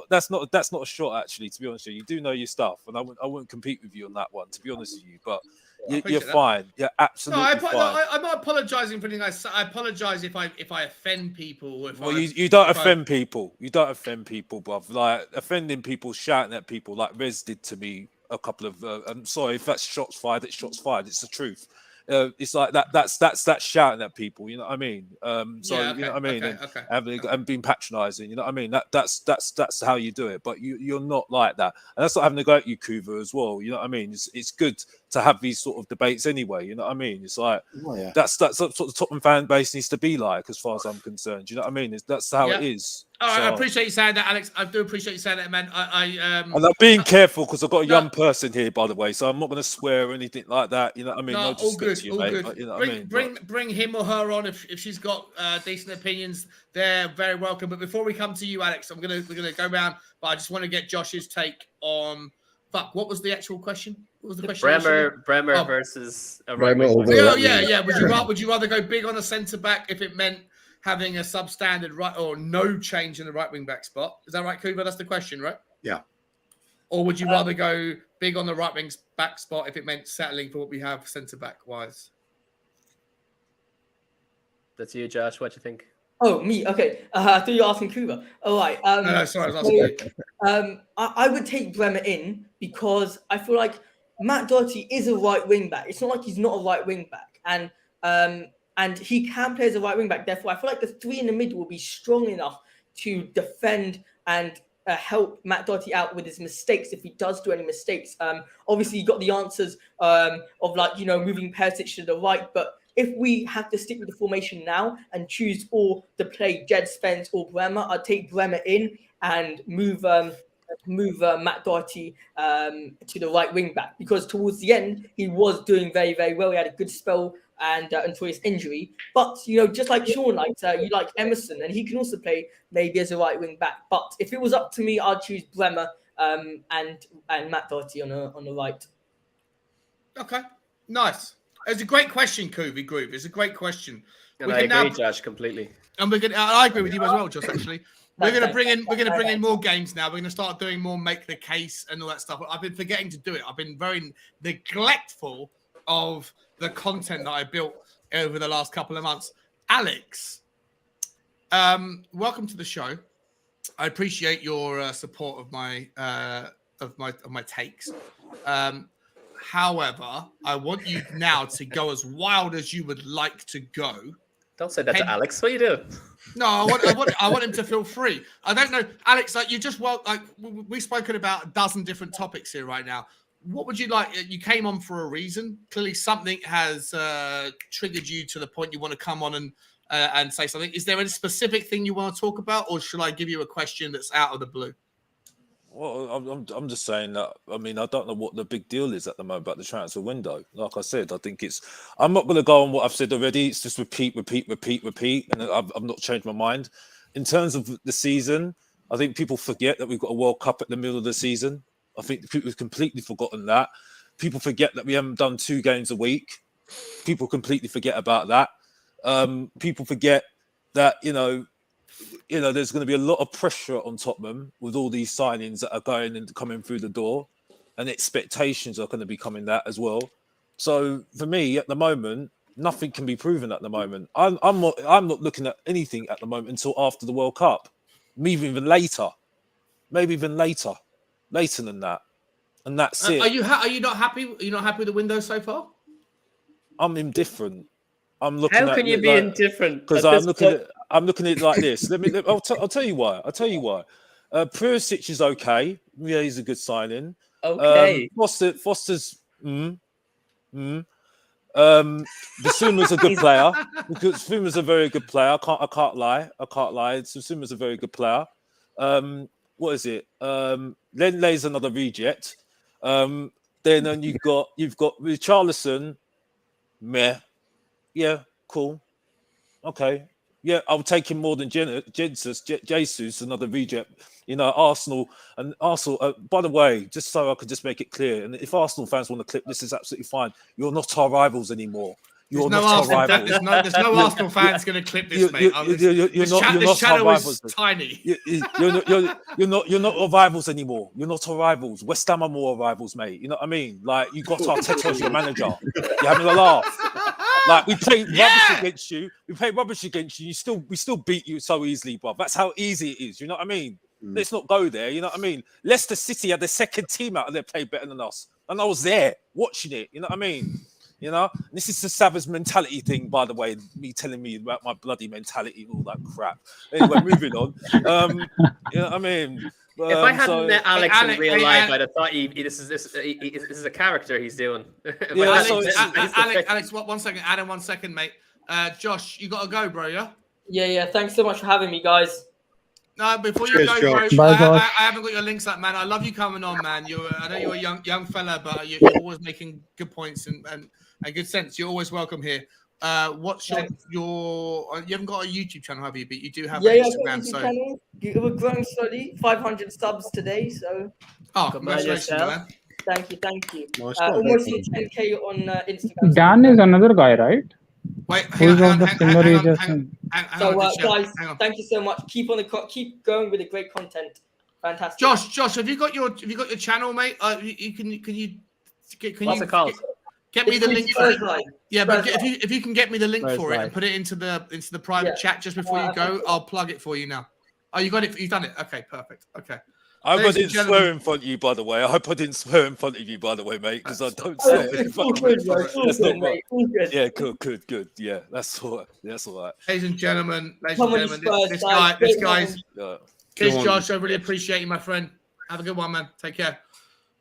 Speaker 10: that's not a shot actually. To be honest with you, you do know your stuff, and I wouldn't compete with you on that one. To be honest with you, but. You're fine. You're absolutely fine.
Speaker 1: I'm not apologizing for anything. I apologize if I offend people.
Speaker 10: You don't offend people. You don't offend people, bruv. Like offending people, shouting at people, like Rez did to me a couple of. I'm sorry if that's shots fired. It's shots fired. It's the truth. It's like that. That's shouting at people. You know what I mean? You know what I mean? And being patronising. You know what I mean? That's how you do it. But you're not like that, and that's not having to go at you, Kuva, as well. You know what I mean? It's good to have these sort of debates anyway. You know what I mean? It's like that's what the Tottenham fan base needs to be like, as far as I'm concerned. You know what I mean? That's how it is.
Speaker 1: All right, I appreciate you saying that, Alex. I do appreciate you saying that, man.
Speaker 10: I'm being careful because I've got a young person here, by the way, so I'm not going to swear or anything like that. You know what I mean?
Speaker 1: No, all good,
Speaker 10: you,
Speaker 1: all
Speaker 10: mate.
Speaker 1: good.
Speaker 10: You know what I mean?
Speaker 1: Bring him or her on if she's got decent opinions. They're very welcome. But before we come to you, Alex, we're gonna go around. But I just want to get Josh's take on. What was the actual question? What was the question?
Speaker 5: Bremer versus a
Speaker 9: Bremer
Speaker 5: right
Speaker 9: over.
Speaker 1: Yeah. Would you rather go big on a centre back if it meant having a substandard right or no change in the right wing back spot? Is that right, Kuba? That's the question, right?
Speaker 2: Yeah.
Speaker 1: Or would you rather go big on the right wing back spot if it meant settling for what we have centre back wise?
Speaker 5: That's you, Josh. What do you think?
Speaker 6: Oh, me. Okay. I thought you were asking Kuba. All right.
Speaker 1: No, sorry, I was asking you.
Speaker 6: I would take Bremer in because I feel like Matt Doherty is a right wing back. It's not like he's not a right wing back, and he can play as a right wing back. Therefore, I feel like the three in the middle will be strong enough to defend and help Matt Doherty out with his mistakes if he does do any mistakes. Obviously, you got the answers of moving Perisic to the right, but if we have to stick with the formation now and choose or to play Jed Spence or Bremer, I'd take Bremer in and move Matt Doherty to the right wing back, because towards the end he was doing very, very well. He had a good spell and until his injury. But just like Sean, you like Emerson, and he can also play maybe as a right wing back. But if it was up to me, I'd choose Bremer and Matt Doherty on the right.
Speaker 1: Okay, nice. It's a great question, Kobe Groove. It's a great question.
Speaker 5: And I agree, Josh, completely.
Speaker 1: And I agree with you as well, Josh. Actually, we're going to bring in more games now. We're going to start doing more make the case and all that stuff. I've been forgetting to do it. I've been very neglectful of the content that I built over the last couple of months. Alex, welcome to the show. I appreciate your support of my takes. However, I want you now to go as wild as you would like to go.
Speaker 5: Don't say that to Alex. What are you doing?
Speaker 1: No, I want him to feel free. I don't know, Alex. We've spoken about a dozen different topics here right now. What would you like? You came on for a reason. Clearly, something has triggered you to the point you want to come on and say something. Is there any specific thing you want to talk about, or should I give you a question that's out of the blue?
Speaker 10: Well, I'm just saying that. I mean, I don't know what the big deal is at the moment about the transfer window. Like I said, I think I'm not going to go on what I've said already. It's just repeat, and I've not changed my mind. In terms of the season, I think people forget that we've got a World Cup at the middle of the season. I think people have completely forgotten that. People forget that we haven't done 2 games a week. People completely forget about that. People forget that there's going to be a lot of pressure on Tottenham with all these signings that are going and coming through the door, and expectations are going to be coming that as well. So for me, at the moment, Nothing can be proven at the moment. I'm not looking at anything at the moment until after the World Cup. Maybe even later. Later than that. And that's it.
Speaker 1: Are you not happy? Are you not happy with the window so far?
Speaker 10: I'm indifferent. I'm looking
Speaker 5: How
Speaker 10: at
Speaker 5: can you
Speaker 10: it
Speaker 5: be
Speaker 10: like,
Speaker 5: indifferent?
Speaker 10: because I'm looking at it like this. I'll tell you why. Pulisic is okay. Yeah, he's a good signing.
Speaker 5: Okay.
Speaker 10: Foster's Basuma's a good player. Basuma's a very good player. I can't lie. Basuma's a very good player. What is it? Lenley's another reject. Then you've got Richarlison. Meh. Yeah, cool. Okay. Yeah, I'll take him more than Jesus, another reject. You know, Arsenal. By the way, just so I could just make it clear, and if Arsenal fans want to clip this, is absolutely fine. You're not our rivals anymore. There's no
Speaker 1: Arsenal fans going to clip this, mate. This channel is tiny.
Speaker 10: You're not our rivals anymore. You're not our rivals. West Ham are more our rivals, mate. You know what I mean? Like, you got Arteta as your manager. You're having a laugh. Like, we play rubbish against you. We still beat you so easily, bro. That's how easy it is. You know what I mean? Let's not go there. You know what I mean? Leicester City had the second team out and they played better than us. And I was there watching it. You know what I mean? You know, this is the Savage mentality thing, by the way. Me telling me about my bloody mentality and all that crap. Anyway, moving on. You know what I mean?
Speaker 5: If I hadn't met Alex in real life, I'd have thought this is a character he's doing.
Speaker 1: Alex, one second. Adam, 1 second, mate. Josh, you got to go, bro, yeah?
Speaker 6: Yeah. Thanks so much for having me, guys.
Speaker 1: No, before you go, bro, I haven't got your links up, man. I love you coming on, man. I know you're a young fella, but you're always making good points and good sense. You're always welcome here. What's your you haven't got a YouTube channel, have you? But you do have an Instagram. So
Speaker 6: channel. We're growing slowly. 500 subs today. So
Speaker 1: congratulations, man.
Speaker 6: Thank you.
Speaker 2: Nice
Speaker 6: almost 10K on Instagram.
Speaker 8: Dan is another guy, right?
Speaker 1: Wait,
Speaker 8: hang on.
Speaker 6: Guys, thank you so much. Keep keep going with the great content. Fantastic.
Speaker 1: Josh, have you got your channel, mate? Can you
Speaker 5: What's it called?
Speaker 1: Get me the link for it. Yeah, but if you can get me the link for it and put it into the private chat just before you go, I'll plug it for you now. Oh, you got it. You've done it. Okay, perfect. Okay.
Speaker 10: I hope I didn't swear in front of you, by the way. Mate, because I don't say it. Yeah, good. Yeah, that's all right.
Speaker 1: Ladies and gentlemen, this guy's Josh. I really appreciate you, my friend. Have a good one, man. Take care.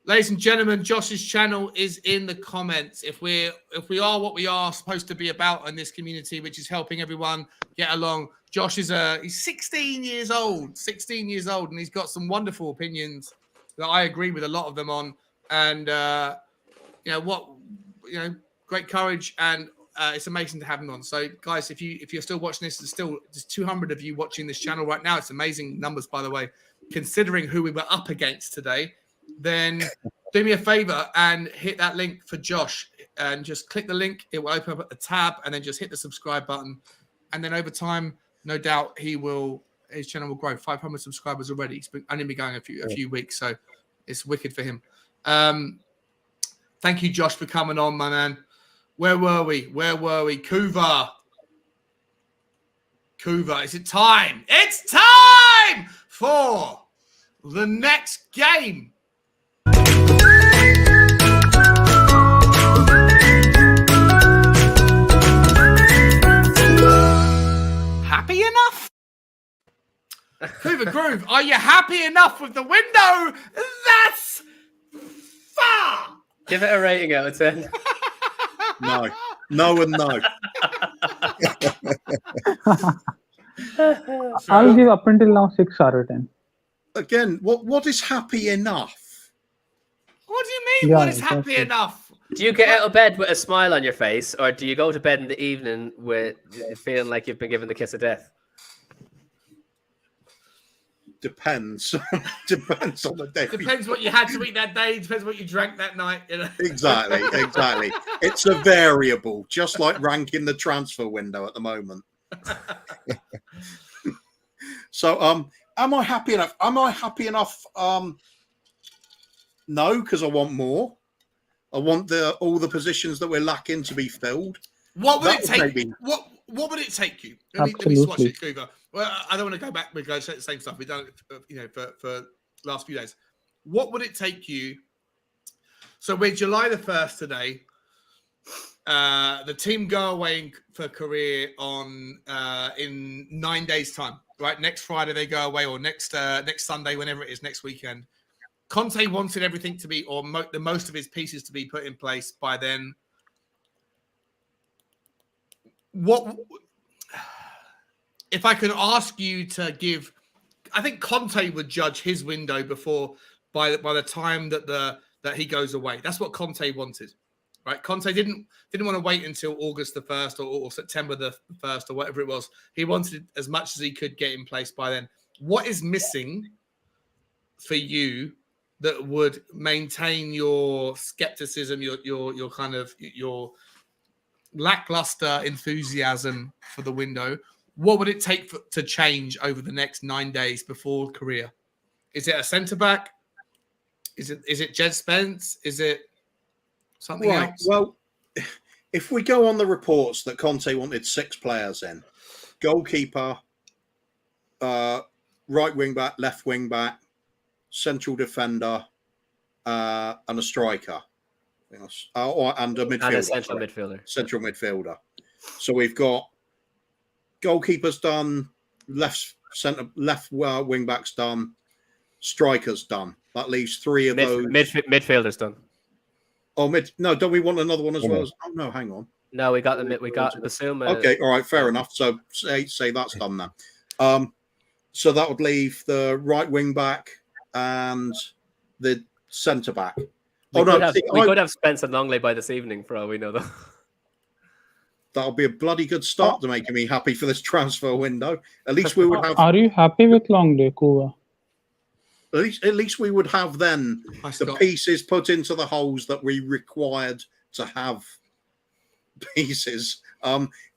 Speaker 1: Ladies and gentlemen, Josh's channel is in the comments. If we are what we are supposed to be about in this community, which is helping everyone get along, Josh he's 16 years old, and he's got some wonderful opinions that I agree with a lot of them on. And great courage, and it's amazing to have him on. So, guys, if you're still watching this, there's 200 of you watching this channel right now. It's amazing numbers, by the way, considering who we were up against today. Then do me a favor and hit that link for Josh and just click the link. It will open up a tab and then just hit the subscribe button. And then over time, no doubt his channel will grow. 500 subscribers already. It's only been going a few weeks, so it's wicked for him. Thank you, Josh, for coming on, my man. Where were we? Kuva, is it time? It's time for the next game. Happy enough? Kuva Groove, are you happy enough with the window? That's far.
Speaker 5: Give it a rating out of 10.
Speaker 2: No and no.
Speaker 8: I'll give up until now 6 out of 10.
Speaker 2: Again, what is happy enough?
Speaker 1: What do you mean? What is happy enough?
Speaker 5: Do you get out of bed with a smile on your face, or do you go to bed in the evening with feeling like you've been given the kiss of death?
Speaker 2: Depends. Depends on the day.
Speaker 1: Depends what you had to eat that day. Depends what you drank that night. You know?
Speaker 2: Exactly. It's a variable, just like ranking the transfer window at the moment. So, am I happy enough? No, because I want more. I want all the positions that we're lacking to be filled.
Speaker 1: What would it take? What would it take you? Let me swatch it, Coover. Well, I don't want to go back. We go the same stuff we've done, for last few days. What would it take you? So we're July the 1st today. The team go away for Korea in 9 days' time. Right, next Friday they go away, or next Sunday, whenever it is, next weekend. Conte wanted everything to be, or the most of his pieces to be put in place by then. What if I could ask you to give? I think Conte would judge his window by the time that he goes away. That's what Conte wanted, right? Conte didn't want to wait until August the 1st or September the 1st or whatever it was. He wanted as much as he could get in place by then. What is missing for you that would maintain your skepticism, your kind of your lackluster enthusiasm for the window? What would it take to change over the next 9 days before Korea? Is it a centre back? Is it Jed Spence? Is it something else?
Speaker 2: Well, if we go on the reports that Conte wanted 6 players in, goalkeeper, right wing back, left wing back, central defender, and a striker. And a midfielder.
Speaker 5: And a central midfielder.
Speaker 2: So we've got goalkeepers done, left wing backs done, strikers done. That leaves 3 of those.
Speaker 5: Midfielders done.
Speaker 2: Oh, no, don't we want another one as well? Oh no, hang on.
Speaker 5: No, we got Basuma.
Speaker 2: Okay, all right, fair enough. So say that's done now. So that would leave the right wing back and the centre back.
Speaker 5: We could have Spence and Longley by this evening, for all we know, though.
Speaker 2: That'll be a bloody good start to making me happy for this transfer window. At least we would have.
Speaker 8: Are you happy with Longley, Kuva?
Speaker 2: At least we would have then the pieces put into the holes that we required to have pieces.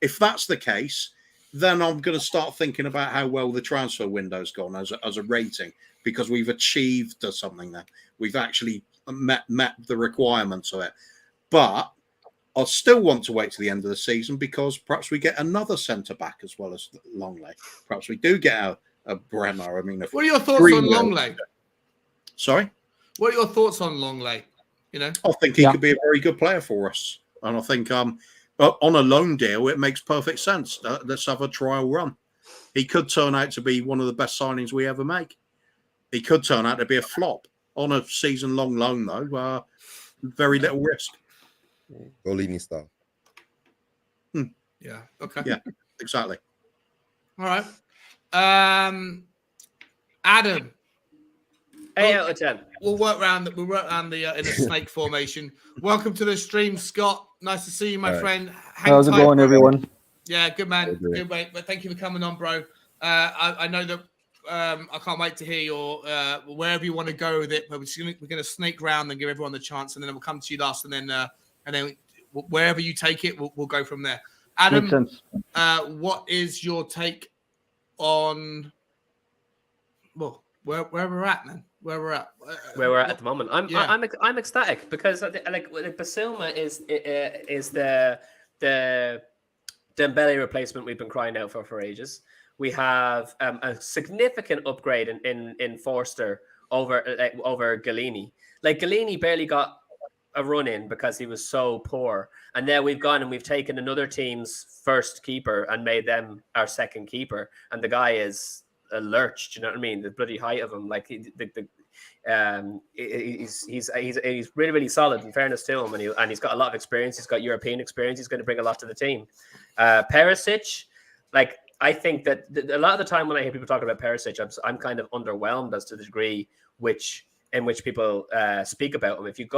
Speaker 2: If that's the case, then I'm going to start thinking about how well the transfer window's gone as a rating, because we've achieved something there. We've actually met the requirements of it. But I still want to wait to the end of the season, because perhaps we get another centre back as well as Longley. Perhaps we do get a Bremer. I mean,
Speaker 1: what are your thoughts on Longley?
Speaker 2: Sorry,
Speaker 1: what are your thoughts on Longley? I
Speaker 2: think he could be a very good player for us, and I think on a loan deal it makes perfect sense. Let's have a trial run. He could turn out to be one of the best signings we ever make. He could turn out to be a flop on a season-long loan, though. Very little risk.
Speaker 9: Golini style.
Speaker 1: Yeah. Okay.
Speaker 2: Yeah. Exactly.
Speaker 1: All right. Adam.
Speaker 5: 8 out of 10.
Speaker 1: We'll work around the in a snake formation. Welcome to the stream, Scott. Nice to see you, my friend.
Speaker 11: How's it going, everyone?
Speaker 1: Yeah, good man. Good mate. But thank you for coming on, bro. I know that I can't wait to hear your wherever you want to go with it. But we're going to snake round and give everyone the chance, and then we'll come to you last, and then wherever you take it, we'll go from there. Adam,
Speaker 11: makes sense.
Speaker 1: What is your take on where we're at, man? Where we're at
Speaker 5: at the moment. I'm ecstatic, because like Basuma is the Dembele replacement we've been crying out for ages. We have a significant upgrade in Forster over Galini. Like, Galini barely got a run in because he was so poor, and now we've gone and we've taken another team's first keeper and made them our second keeper, and the guy is a lurch. Do you know what I mean? The bloody height of him, like he's really, really solid, in fairness to him, and he's got a lot of experience. He's got European experience. He's going to bring a lot to the team. Perisic, like, I think that a lot of the time when I hear people talking about Perisic, I'm kind of underwhelmed as to the degree in which people speak about him. If you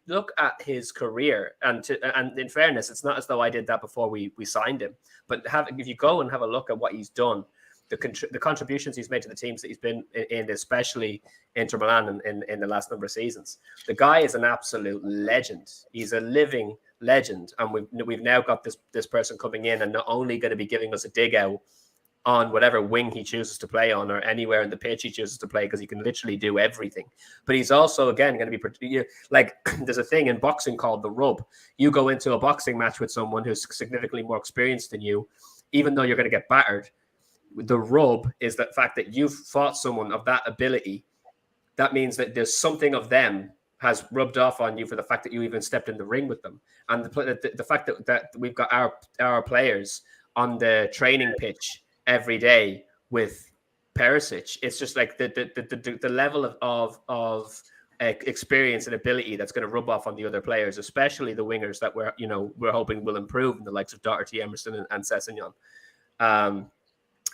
Speaker 5: look at his career, and in fairness, it's not as though I did that before we signed him, but if you go and have a look at what he's done, the contributions he's made to the teams that he's been in, especially Inter Milan in the last number of seasons, the guy is an absolute legend. He's a living legend, and we've now got this person coming in and not only going to be giving us a dig out on whatever wing he chooses to play on or anywhere in the pitch he chooses to play, because he can literally do everything. But he's also, again, going to be like, there's a thing in boxing called the rub. You go into a boxing match with someone who's significantly more experienced than you, even though you're going to get battered. The rub is the fact that you've fought someone of that ability. That means that there's something of them has rubbed off on you for the fact that you even stepped in the ring with them. And the fact that we've got our players on the training pitch every day with Perisic, it's just like the level of experience and ability that's going to rub off on the other players, especially the wingers that we're hoping will improve in the likes of Doherty, Emerson, and Sessegnon.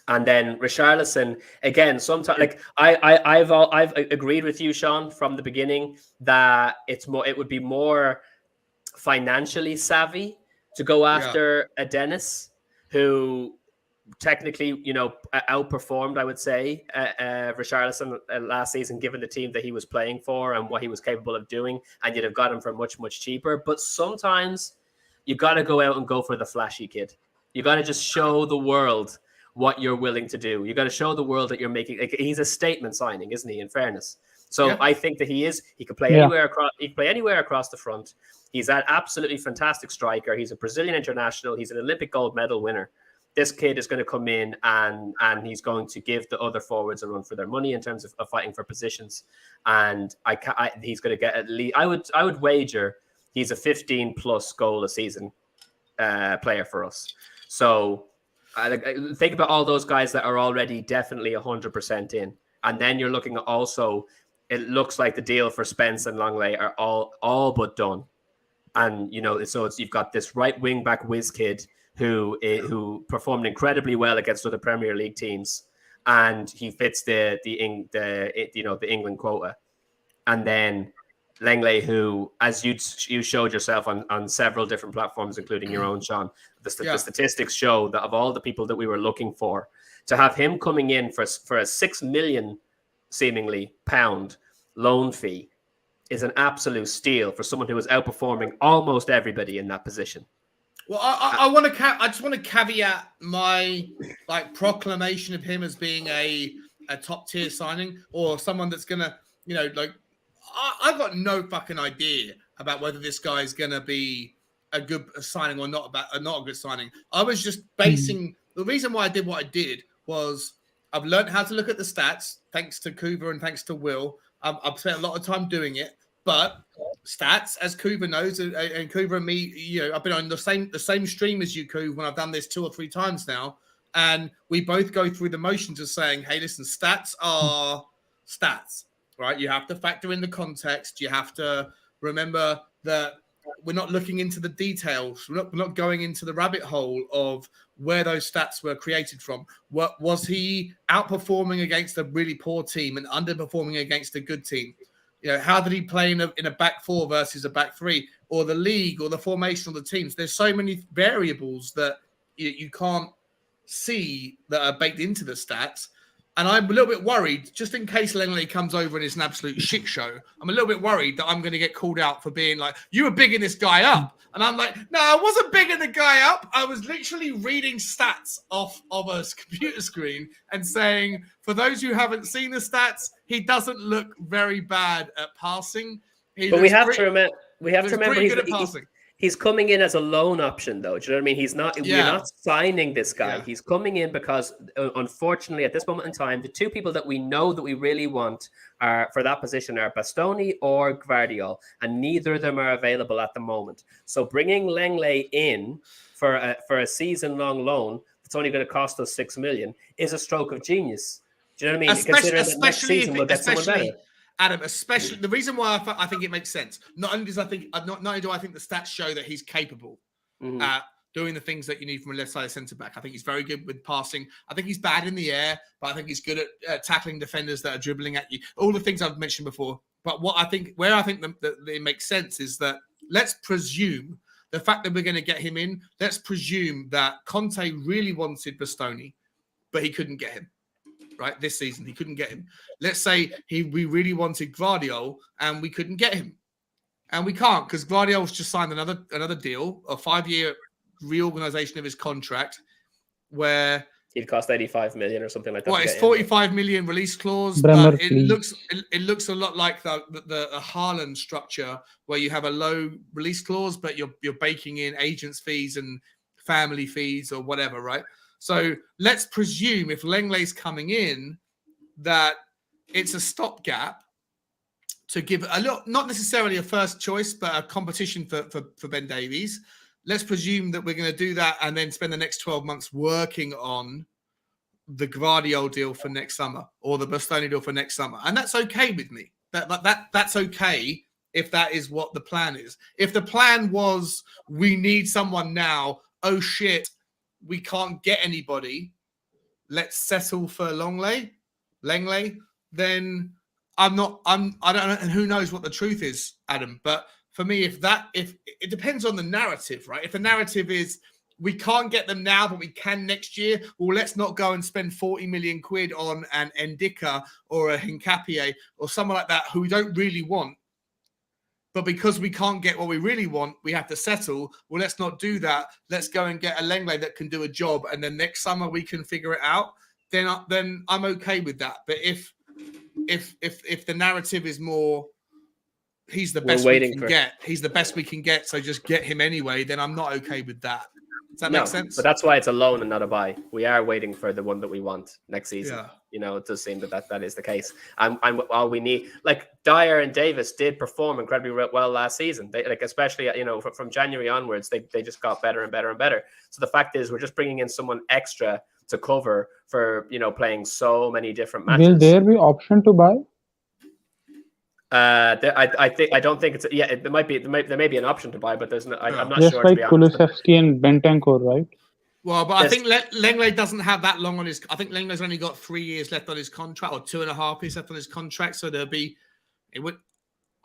Speaker 5: And then Richarlison, again, sometimes like I've agreed with you, Sean, from the beginning that it would be more financially savvy to go after a Dennis, who technically, outperformed, I would say, Richarlison last season, given the team that he was playing for and what he was capable of doing, and you'd have got him for much, much cheaper. But sometimes you got to go out and go for the flashy kid. You got to just show the world what you're willing to do. You got to show the world that you're making. Like, he's a statement signing, isn't he? In fairness, so I think that he is. He could play anywhere across. He could play anywhere across the front. He's an absolutely fantastic striker. He's a Brazilian international. He's an Olympic gold medal winner. This kid is going to come in and he's going to give the other forwards a run for their money in terms of fighting for positions. And he's going to get at least. I would wager he's a 15+ goal a season player for us. So. Think about all those guys that are already definitely 100% in, and then you're looking at also. It looks like the deal for Spence and Longley are all but done, and so you've got this right wing back whiz kid who performed incredibly well against other Premier League teams, and he fits the England quota, and then Langley, who, as you showed yourself on several different platforms, including your own, Sean, the statistics show that of all the people that we were looking for, to have him coming in for a 6 million, seemingly, pound loan fee is an absolute steal for someone who is outperforming almost everybody in that position.
Speaker 1: Well, I just want to caveat my proclamation of him as being a top tier signing, or someone that's gonna, I've got no fucking idea about whether this guy's going to be a good signing or not a good signing. I was just basing the reason why I did what I did was I've learned how to look at the stats thanks to Kuva and thanks to Will. I've spent a lot of time doing it, but stats, as Kuva knows, and Kuva and me, I've been on the same stream as you, Kuva, when I've done this 2 or 3 times now, and we both go through the motions of saying, "Hey, listen, stats are stats." Right, you have to factor in the context. You have to remember that we're not looking into the details. We're not going into the rabbit hole of where those stats were created from. What was he outperforming against a really poor team and underperforming against a good team? How did he play in a back 4 versus a back 3, or the league, or the formation of the teams? There's so many variables that you can't see that are baked into the stats. And I'm a little bit worried, just in case Langley comes over and it's an absolute shit show. I'm a little bit worried that I'm going to get called out for being like, "You were bigging this guy up." And I'm like, no, I wasn't bigging the guy up. I was literally reading stats off of a computer screen and saying, for those who haven't seen the stats, he doesn't look very bad at passing.
Speaker 5: But we have to remember he's coming in as a loan option, though. Do you know what I mean? He's not. Yeah. We're not signing this guy. Yeah. He's coming in because, unfortunately, at this moment in time, the 2 people that we know that we really want for that position are Bastoni or Gvardiol, and neither of them are available at the moment. So bringing Langley in for a season-long loan that's only going to cost us 6 million is a stroke of genius. Do you know what I mean? Considering that next season we'll get someone better.
Speaker 1: Adam, especially the reason why I think it makes sense. Not only do I think the stats show that he's capable at doing the things that you need from a left-sided centre back. I think he's very good with passing. I think he's bad in the air, but I think he's good at tackling defenders that are dribbling at you. All the things I've mentioned before. But where I think that it makes sense is that let's presume the fact that we're going to get him in. Let's presume that Conte really wanted Bastoni, but he couldn't get him. Right, this season he couldn't get him. Let's say we really wanted Gvardiol and we couldn't get him, and we can't because Gvardiol's just signed another deal, a 5-year reorganization of his contract, where
Speaker 5: He'd cost 85 million or something like that.
Speaker 1: Well, it's 45 million release clause,
Speaker 8: Bremer,
Speaker 1: but it
Speaker 8: please.
Speaker 1: looks a lot like the Haaland structure, where you have a low release clause, but you're baking in agents' fees and family fees or whatever, right? So let's presume if Lenglet's coming in, that it's a stopgap to give a little, not necessarily a first choice, but a competition for Ben Davies. Let's presume that we're going to do that and then spend the next 12 months working on the Gvardiol deal for next summer or the Bastoni deal for next summer. And that's okay with me. That's okay if that is what the plan is. If the plan was we need someone now, oh shit, we can't get anybody, let's settle for Lenglet, then I don't know, and who knows what the truth is, Adam. But for me, if it depends on the narrative, right? If the narrative is we can't get them now, but we can next year, well, let's not go and spend 40 million quid on an Ndicka or a Hincapié or someone like that who we don't really want. But because we can't get what we really want, we have to settle. Well, let's not do that. Let's go and get a Lenglet that can do a job, and then next summer we can figure it out. Then I'm okay with that. But if the narrative is more, he's the best we can get, he's the best we can get, so just get him anyway, then I'm not okay with that. Does that make sense?
Speaker 5: But that's why it's a loan and not a buy. We are waiting for the one that we want next season.
Speaker 1: Yeah.
Speaker 5: You know, it does seem that is the case. And all we need, like Dyer and Davis did perform incredibly well last season. They, like, especially, you know, from January onwards, they just got better and better and better. So the fact is, we're just bringing in someone extra to cover for, you know, playing so many different matches.
Speaker 8: Will there be option to buy?
Speaker 5: I don't think it's there may be an option to buy, but there's no. I'm not
Speaker 8: just
Speaker 5: sure.
Speaker 8: Just like Kulusevski and Bentancur, right?
Speaker 1: Well, but I think Lenglet doesn't have that long on his. I think Lenglet's only got 3 years left on his contract, or 2.5 years left on his contract. So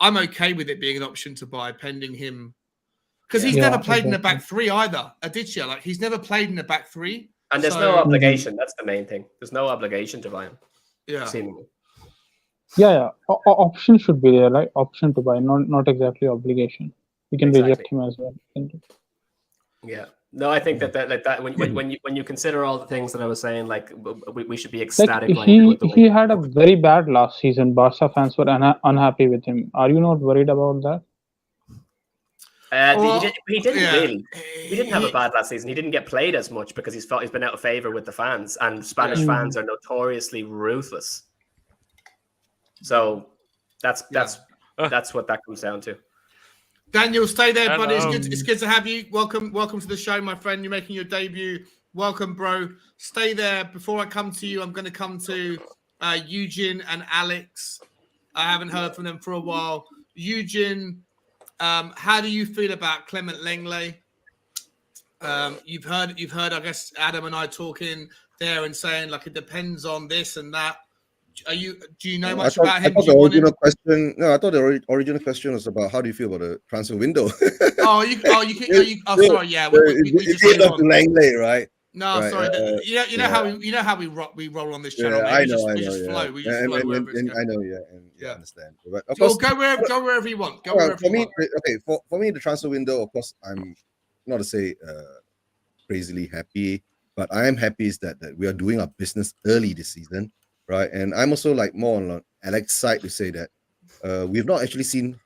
Speaker 1: I'm okay with it being an option to buy, pending him, because he's never played in the back three either. Aditya, like he's never played in the back three,
Speaker 5: and there's no obligation. That's the main thing. There's no obligation to buy him.
Speaker 1: Yeah.
Speaker 5: Seemingly.
Speaker 8: Yeah. Option should be there, right? Option to buy, not exactly obligation. We can reject him as well.
Speaker 5: Yeah. No, I think that when you consider all the things that I was saying, like we should be ecstatic.
Speaker 8: Like he had a very bad last season. Barca fans were unhappy with him. Are you not worried about that?
Speaker 5: He didn't really. He didn't have a bad last season. He didn't get played as much because he's been out of favor with the fans, and Spanish fans are notoriously ruthless. So that's what that comes down to.
Speaker 1: Daniel, stay there, buddy. It's good to have you. Welcome to the show, my friend. You're making your debut. Welcome, bro. Stay there. Before I come to you, I'm going to come to Eugene and Alex. I haven't heard from them for a while. Eugene, how do you feel about Clement Lenglet? You've heard, I guess, Adam and I talking there and saying like it depends on this and that. Do you know much about him?
Speaker 9: I thought the original question was about how do you feel about the transfer window?
Speaker 1: Sorry, yeah. We just
Speaker 9: Lenglet, right?
Speaker 1: No, right, sorry. You know how we roll on this channel.
Speaker 9: Yeah, I know.
Speaker 1: We just flow.
Speaker 9: I know, yeah. I understand. But of
Speaker 1: course,
Speaker 9: go
Speaker 1: wherever you want.
Speaker 9: For me, the transfer window, of course, I'm not to say crazily happy, but I am happy is that we are doing our business early this season. Right, and I'm also like more on Alex's side to say that we've not actually seen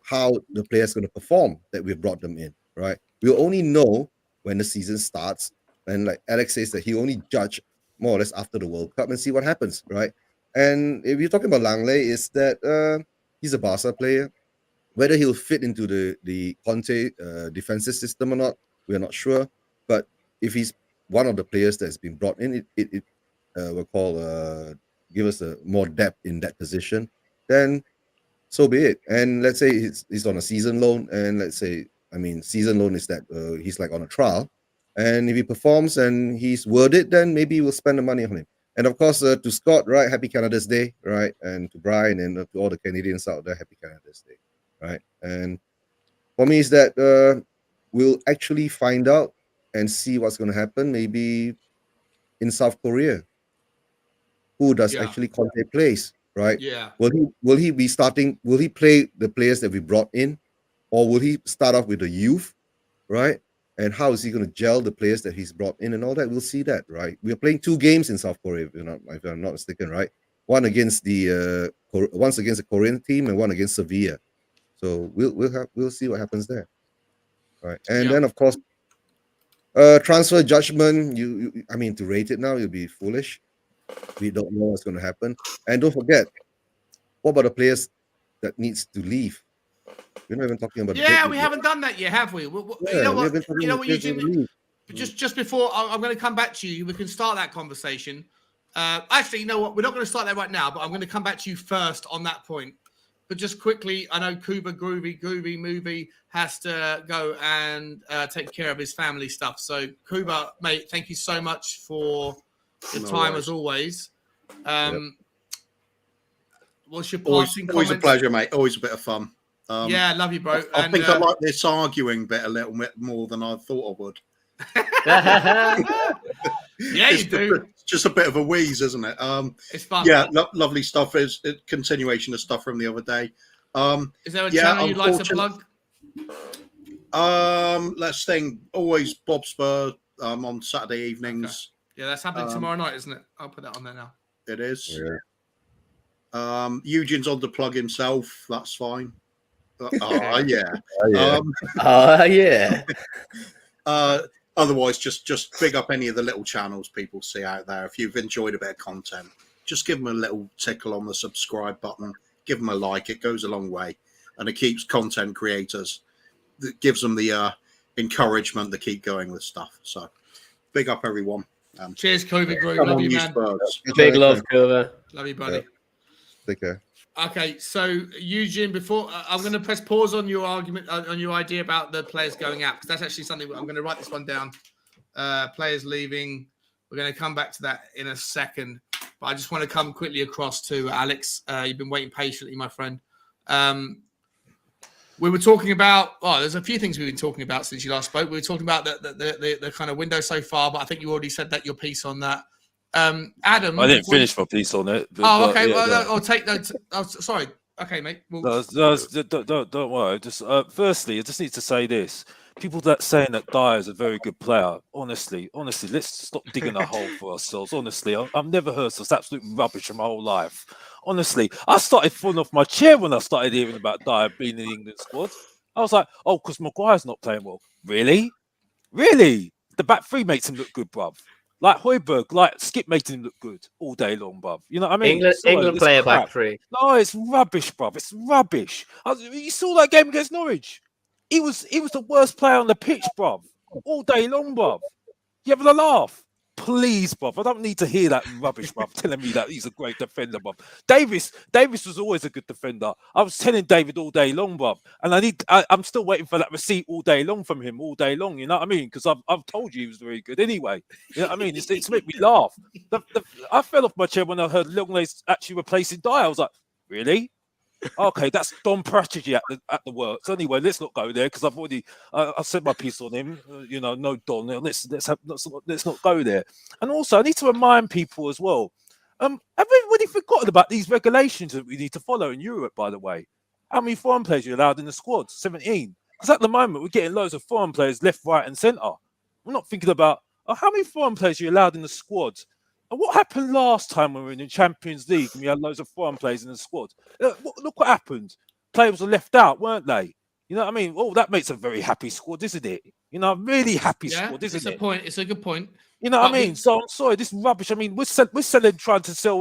Speaker 9: how the players going to perform that we've brought them in. Right, we'll only know when the season starts, and like Alex says that he only judge more or less after the World Cup and see what happens. Right, and if you're talking about Lenglet, is that he's a Barca player, whether he'll fit into the Conte defensive system or not, we're not sure. But if he's one of the players that's been brought in, it we'll call give us more depth in that position, then so be it. And let's say he's on a season loan, and let's say, season loan is that he's like on a trial, and if he performs and he's worth it, then maybe we'll spend the money on him. And of course, to Scott, right, happy Canada's Day, right, and to Brian and to all the Canadians out there, happy Canada's Day, right. And for me is that we'll actually find out and see what's going to happen maybe in South Korea. Who does actually Conte plays, right?
Speaker 1: Yeah.
Speaker 9: Will he be starting? Will he play the players that we brought in, or will he start off with the youth, right? and how is he going to gel the players that he's brought in and all that. We'll see that, right? We are playing 2 games in South Korea, if I'm not mistaken, right? One against the Korean team and one against Sevilla. So we'll see what happens there, right? And then of course, transfer judgment. I mean, to rate it now, you'll be foolish. We don't know what's going to happen. And don't forget, what about the players that needs to leave? We're not even talking about.
Speaker 1: Yeah, we haven't done that yet, have we? You know what? You know what, Eugene? Just before, I'm going to come back to you. We can start that conversation. Actually, you know what? We're not going to start that right now, but I'm going to come back to you first on that point. But just quickly, I know Kuba Groovy Movie has to go and take care of his family stuff. So, Kuba, mate, thank you so much for your time as always. What's your passing comments?
Speaker 2: Always a pleasure, mate. Always a bit of fun.
Speaker 1: Yeah, love you, bro.
Speaker 2: I think I like this arguing bit a little bit more than I thought I would.
Speaker 1: Yeah, you do.
Speaker 2: Just a bit of a wheeze, isn't it?
Speaker 1: It's fun.
Speaker 2: Yeah, lovely stuff. Is a continuation of stuff from the other day.
Speaker 1: Is there a channel you'd like to plug?
Speaker 2: Let's think. Always Bob Spur on Saturday evenings.
Speaker 1: Okay. Yeah, that's happening tomorrow night, isn't it? I'll put that on there now.
Speaker 2: It is.
Speaker 9: Yeah.
Speaker 2: Eugene's on the plug himself. That's fine.
Speaker 9: Yeah.
Speaker 2: Otherwise, just big up any of the little channels people see out there. If you've enjoyed a bit of content, just give them a little tickle on the subscribe button. Give them a like. It goes a long way, and it keeps content creators. It gives them the encouragement to keep going with stuff. So, big up everyone.
Speaker 1: Cheers, Kobe Group. Love you, man.
Speaker 5: Big love, Kobe.
Speaker 1: Love you, buddy.
Speaker 9: Yeah. Take care.
Speaker 1: Okay, so Eugene, before I'm going to press pause on your argument, on your idea about the players going out, because that's actually something I'm going to write this one down. Players leaving. We're going to come back to that in a second, but I just want to come quickly across to Alex. You've been waiting patiently, my friend. We were talking about. There's a few things we've been talking about since you last spoke. We were talking about the kind of window so far, but I think you already said that your piece on that. Adam,
Speaker 10: I didn't finish my piece on it.
Speaker 1: Okay.
Speaker 10: Yeah,
Speaker 1: I'll take notes. Oh, sorry. Okay, mate.
Speaker 10: Don't worry. Just firstly, I just need to say this: people that saying that Dyer is a very good player, honestly, let's stop digging a hole for ourselves. Honestly, I've never heard such absolute rubbish in my whole life. Honestly, I started falling off my chair when I started hearing about Dyer being in the England squad. I was like, oh, because Maguire's not playing well. Really? The back three makes him look good, bruv. Like Højbjerg, like Skip making him look good all day long, bruv. You know what I mean?
Speaker 5: England player back three.
Speaker 10: No, it's rubbish, bruv. It's rubbish. You saw that game against Norwich. He was the worst player on the pitch, bruv. All day long, bruv. You having a laugh? Please, bruv. I don't need to hear that rubbish, bruv, telling me that he's a great defender, bruv. Davis was always a good defender. I was telling David all day long, bruv. And I'm still waiting for that receipt all day long from him, all day long. You know what I mean? Because I've told you he was very good anyway. You know what I mean? It's made me laugh. I fell off my chair when I heard Longley's actually replacing Dyer. I was like, really? Okay, that's Don Prachigy at the works. Anyway, let's not go there because I've already I said my piece on him. No Don. Let's not go there. And also, I need to remind people as well. Have everybody forgotten about these regulations that we need to follow in Europe? By the way, how many foreign players are allowed in the squad? 17. Because at the moment we're getting loads of foreign players left, right, and centre. We're not thinking about how many foreign players are you allowed in the squad. And what happened last time when we were in the Champions League and we had loads of foreign players in the squad? Look what happened. Players were left out, weren't they? You know what I mean? Oh, that makes a very happy squad, isn't it? You know, a really happy squad, isn't it?
Speaker 1: It's a good point.
Speaker 10: You know what I mean? So I'm sorry, this rubbish. I mean, we're trying to sell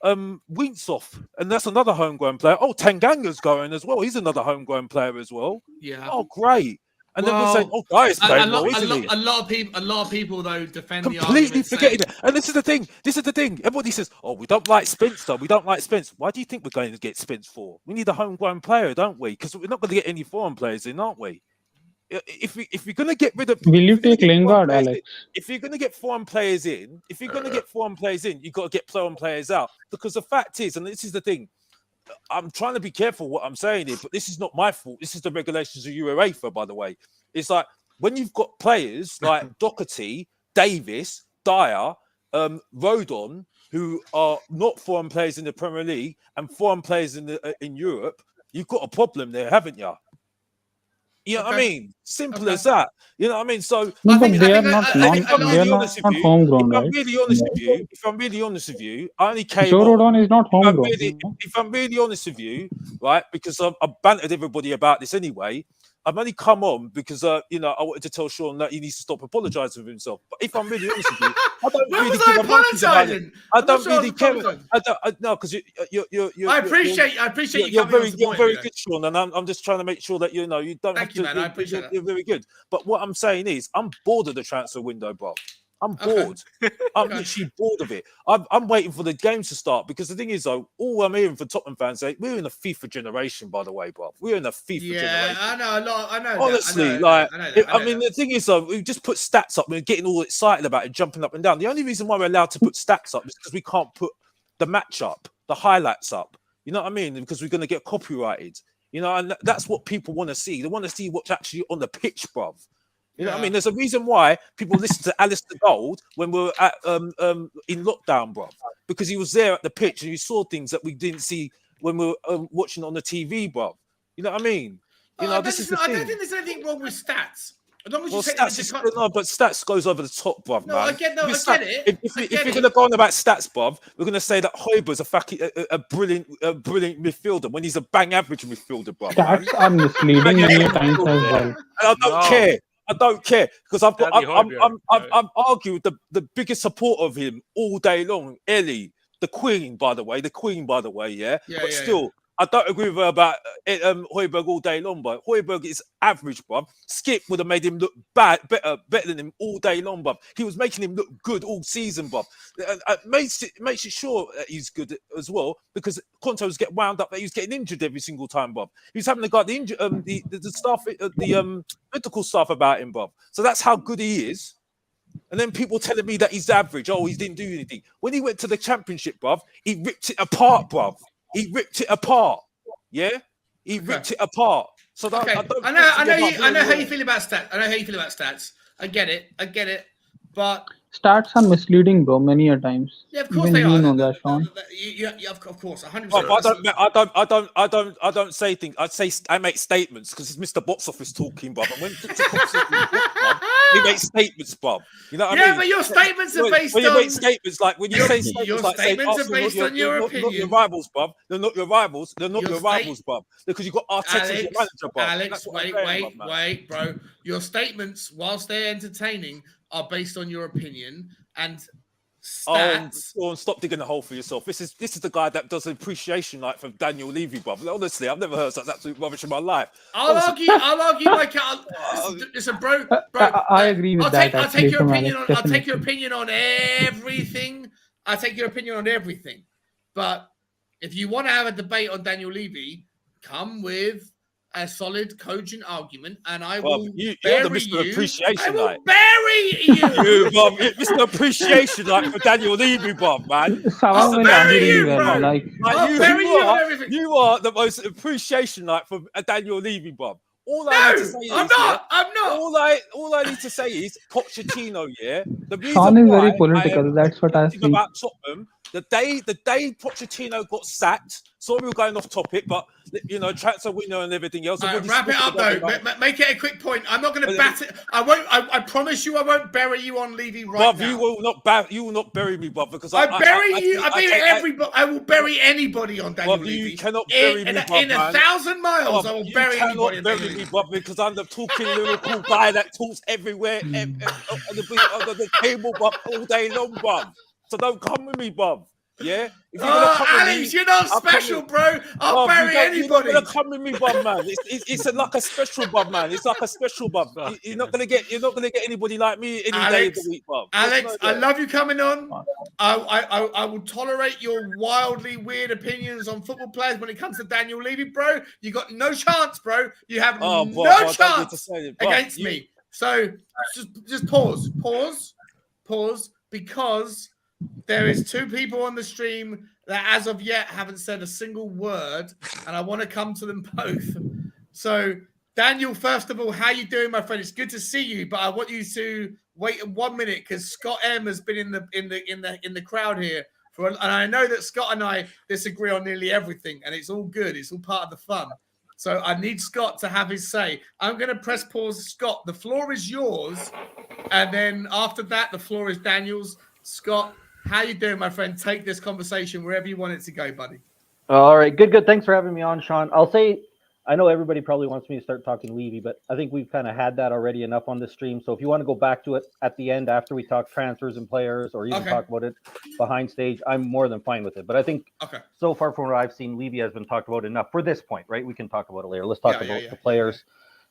Speaker 10: Winsoff, and that's another homegrown player. Oh, Tanganga's going as well. He's another homegrown player as well.
Speaker 1: Yeah.
Speaker 10: Oh, great. And then we're saying, "Oh, Dyer's playing well, isn't he?"
Speaker 1: A lot of people though defend
Speaker 10: completely forgetting it. And this is the thing. Everybody says, "Oh, we don't like Spence, though. We don't like Spence." Why do you think we're going to get Spence for? We need a homegrown player, don't we? Because we're not going to get any foreign players in, aren't we? If we're going to get rid of,
Speaker 8: will you take Lingard, Alex?
Speaker 10: If you're going to get foreign players in, you've got to get foreign players out. Because the fact is, and this is the thing. I'm trying to be careful what I'm saying here, but this is not my fault. This is the regulations of UEFA, by the way. It's like when you've got players like Doherty, Davis, Dyer, Rodon, who are not foreign players in the Premier League and foreign players in Europe, you've got a problem there, haven't you? You know what I mean? Simple as that. You know what I mean? So
Speaker 8: no, but they are not homegrown, right?
Speaker 10: If I'm really honest with you, I only came
Speaker 8: Joe
Speaker 10: on.
Speaker 8: Rodon is not homegrown.
Speaker 10: If I'm really honest with you, right? Because I've bantered everybody about this anyway. I've only come on because you know, I wanted to tell Sean that he needs to stop apologizing for himself. But if I'm really honest with you, I don't really give a monkey's about it. I don't really care. No, because you're.
Speaker 1: I appreciate you.
Speaker 10: You're very good, Sean, and I'm just trying to make sure that you know you don't.
Speaker 1: Thank you, man. I appreciate that.
Speaker 10: You're very good. But what I'm saying is, I'm bored of the transfer window, bro. I'm bored. I'm literally bored of it. I'm waiting for the games to start because the thing is, though, all I'm hearing from Tottenham fans say, we're in a FIFA generation, by the way, bro. We're in a FIFA generation.
Speaker 1: I know. I know.
Speaker 10: Honestly, I mean, the thing is, though, we just put stats up. We're getting all excited about it, jumping up and down. The only reason why we're allowed to put stats up is because we can't put the match up, the highlights up. You know what I mean? Because we're going to get copyrighted. You know, and that's what people want to see. They want to see what's actually on the pitch, bruv. You know what I mean? There's a reason why people listen to Alistair Gold when we're at in lockdown, bro, because he was there at the pitch and he saw things that we didn't see when we were watching on the TV, bro. You know what I mean? You know, this is the thing.
Speaker 1: I don't think there's anything wrong with stats. As long as you take
Speaker 10: but stats goes over the top, bruv, man.
Speaker 1: I get it.
Speaker 10: If we're going to go on about stats, bruv, we're going to say that Højbjerg's a brilliant midfielder when he's a bang average midfielder, bruv.
Speaker 8: Stats are misleading many times as well.
Speaker 10: And I don't care because I've argued the biggest support of him all day long. Ellie, the Queen, by the way, yeah. But still, I don't agree with her about Højbjerg all day long, but Højbjerg is average, bruv. Skip would have made him look better than him all day long, bruv. He was making him look good all season, bruv. Makes it sure that he's good as well because Conte was getting wound up that he was getting injured every single time, bruv. He was having the staff, the medical staff about him, bruv. So that's how good he is. And then people telling me that he's average. Oh, he didn't do anything. When he went to the Championship, bruv, he ripped it apart, bruv. He ripped it apart. Yeah, he ripped it apart. So that,
Speaker 1: I know how you feel about stats. I get it. But
Speaker 8: stats are misleading, bro. Many a times.
Speaker 1: Yeah, of course they are.
Speaker 8: You know that, Sean.
Speaker 1: Yeah, of course, 100%.
Speaker 10: I don't say things. I make statements because it's Mr. Box Office talking, bruv. And when he makes statements, bruv. You know what I mean?
Speaker 1: Yeah, but your statements are based on.
Speaker 10: When you make statements like when you say statements
Speaker 1: your
Speaker 10: like
Speaker 1: statements are based on your opinion.
Speaker 10: Not your rivals, bruv. They're not your rivals. They're not your rivals, bruv. Because you've got Arteta as your manager, bruv.
Speaker 1: Alex, wait, bro. Your statements, whilst they're entertaining, are based on your opinion and stats.
Speaker 10: Stop digging a hole for yourself. This is the guy that does an appreciation night for Daniel Levy, brother. Honestly, I've never heard such absolute rubbish in my life.
Speaker 1: I'll argue like listen, bro.
Speaker 8: I agree with that.
Speaker 1: I'll take your opinion on. I'll take your opinion on everything. But if you want to have a debate on Daniel Levy, come with a solid, cogent argument, and I will bury you.
Speaker 10: Appreciation
Speaker 1: I will
Speaker 10: night.
Speaker 1: bury you.
Speaker 10: Mr. Appreciation night for Daniel Levy, bruv, man.
Speaker 1: I'll bury you, bro.
Speaker 10: I'll bury you on everything. You are the most appreciation night for Daniel Levy, bruv. All I need to say
Speaker 1: I'm not.
Speaker 10: All I need to say is Pochettino. Yeah, the reason
Speaker 8: Sean is very political. That's what I think
Speaker 10: about Tottenham. The day Pochettino got sacked. Sorry, we're going off topic, but you know, transfer window and everything else.
Speaker 1: Right, wrap it up though. Make it a quick point. I'm not going to bat it. I won't. I promise you, I won't bury you on Levy right now.
Speaker 10: You will not bury me, bruv, because
Speaker 1: I bury you. I bury everybody. I will bury anybody on Daniel Levy.
Speaker 10: You cannot bury me, bruv,
Speaker 1: in 1,000 miles. I will bury anybody.
Speaker 10: You cannot bury me, bruv, because I'm the talking lyrical guy that talks everywhere on the table, bruv, all day long, bruv. So don't come with me, bruv. Yeah,
Speaker 1: Alex, you're not special, bro. I'll bury anybody.
Speaker 10: You're not gonna come with me, bub, man. It's like a special, bub, man. It's like a special, bub. You're not gonna get anybody like me any day of the week, bub.
Speaker 1: Alex, I love you coming on. I will tolerate your wildly weird opinions on football players when it comes to Daniel Levy, bro. You got no chance, bro. You have no chance against me. So just pause, because there is two people on the stream that as of yet haven't said a single word, and I want to come to them both. So, Daniel, first of all, how you doing, my friend? It's good to see you, but I want you to wait 1 minute because Scott M has been in the crowd here and I know that Scott and I disagree on nearly everything, and it's all good. It's all part of the fun. So I need Scott to have his say. I'm going to press pause. Scott, the floor is yours. And then after that, the floor is Daniel's. Scott, how you doing, my friend? Take this conversation wherever you want it to go, buddy.
Speaker 11: All right. Good. Thanks for having me on, Sean. I'll say, I know everybody probably wants me to start talking Levy, but I think we've kind of had that already enough on the stream. So if you want to go back to it at the end after we talk transfers and players, or even talk about it behind stage, I'm more than fine with it. But I think so far from what I've seen, Levy has been talked about enough for this point, right? We can talk about it later. Let's talk about the players.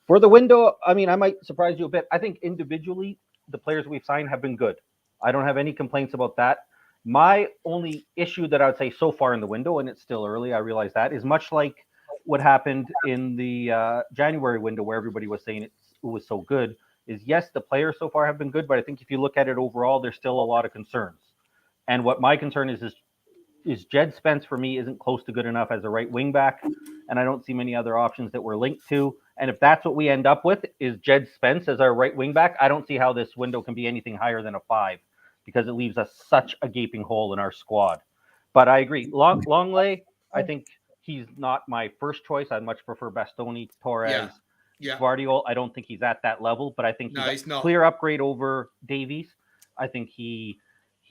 Speaker 11: For the window, I mean, I might surprise you a bit. I think individually, the players we've signed have been good. I don't have any complaints about that. My only issue that I would say so far in the window, and it's still early, I realize that, is much like what happened in the January window where everybody was saying it was so good, is yes, the players so far have been good, but I think if you look at it overall, there's still a lot of concerns. And what my concern is Jed Spence for me isn't close to good enough as a right wing back, and I don't see many other options that we're linked to. And if that's what we end up with is Jed Spence as our right wing back, I don't see how this window can be anything higher than a 5, because it leaves us such a gaping hole in our squad. But I agree. Longley, I think he's not my first choice. I'd much prefer Bastoni, Torres, Guardiola. I don't think he's at that level, but I think he's a clear upgrade over Davies. I think he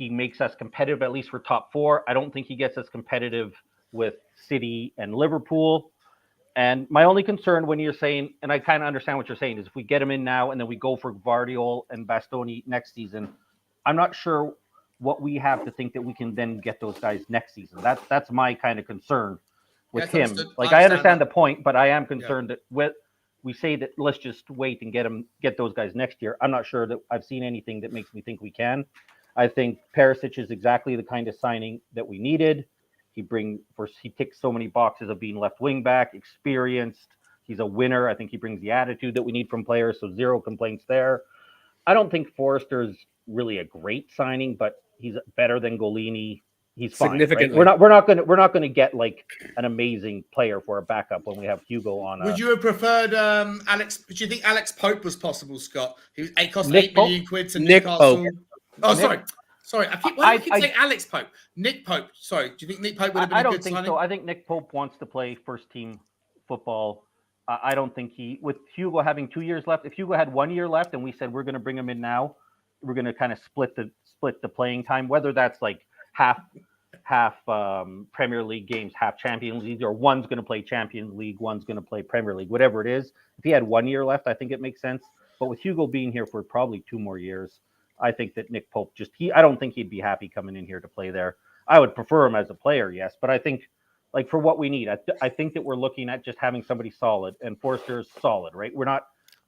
Speaker 11: makes us competitive, at least for top 4. I don't think he gets us competitive with City and Liverpool. And my only concern when you're saying, and I kind of understand what you're saying, is if we get him in now and then we go for Guardiola and Bastoni next season, I'm not sure what we have to think that we can then get those guys next season. That's my kind of concern with him.
Speaker 1: Understood.
Speaker 11: Like I understand the point, but I am concerned that we say that let's just wait and get those guys next year. I'm not sure that I've seen anything that makes me think we can. I think Perisic is exactly the kind of signing that we needed. He ticks so many boxes of being left wing back, experienced. He's a winner. I think he brings the attitude that we need from players, so zero complaints there. I don't think Forrester's really a great signing, but he's better than Golini. He's fine. Significantly. Right? We're not going to get like an amazing player for a backup when we have Hugo on.
Speaker 1: Would you have preferred Alex? Do you think Alex Pope was possible, Scott? He cost £8 million to Newcastle. Sorry. I keep saying Alex Pope. Nick Pope. Sorry. Do you think Nick Pope would have been a good signing?
Speaker 11: I don't think so. I think Nick Pope wants to play first team football. I don't think with Hugo having 2 years left. If Hugo had 1 year left and we said we're going to bring him in now, we're going to kind of split the playing time, whether that's like half Premier League games, half Champions League, or one's going to play Champions League, one's going to play Premier League, whatever it is. If he had 1 year left, I think it makes sense. But with Hugo being here for probably 2 more years, I think that Nick Pope I don't think he'd be happy coming in here to play there. I would prefer him as a player, yes, but I think like for what we need, I think that we're looking at just having somebody solid, and Forster is solid, right?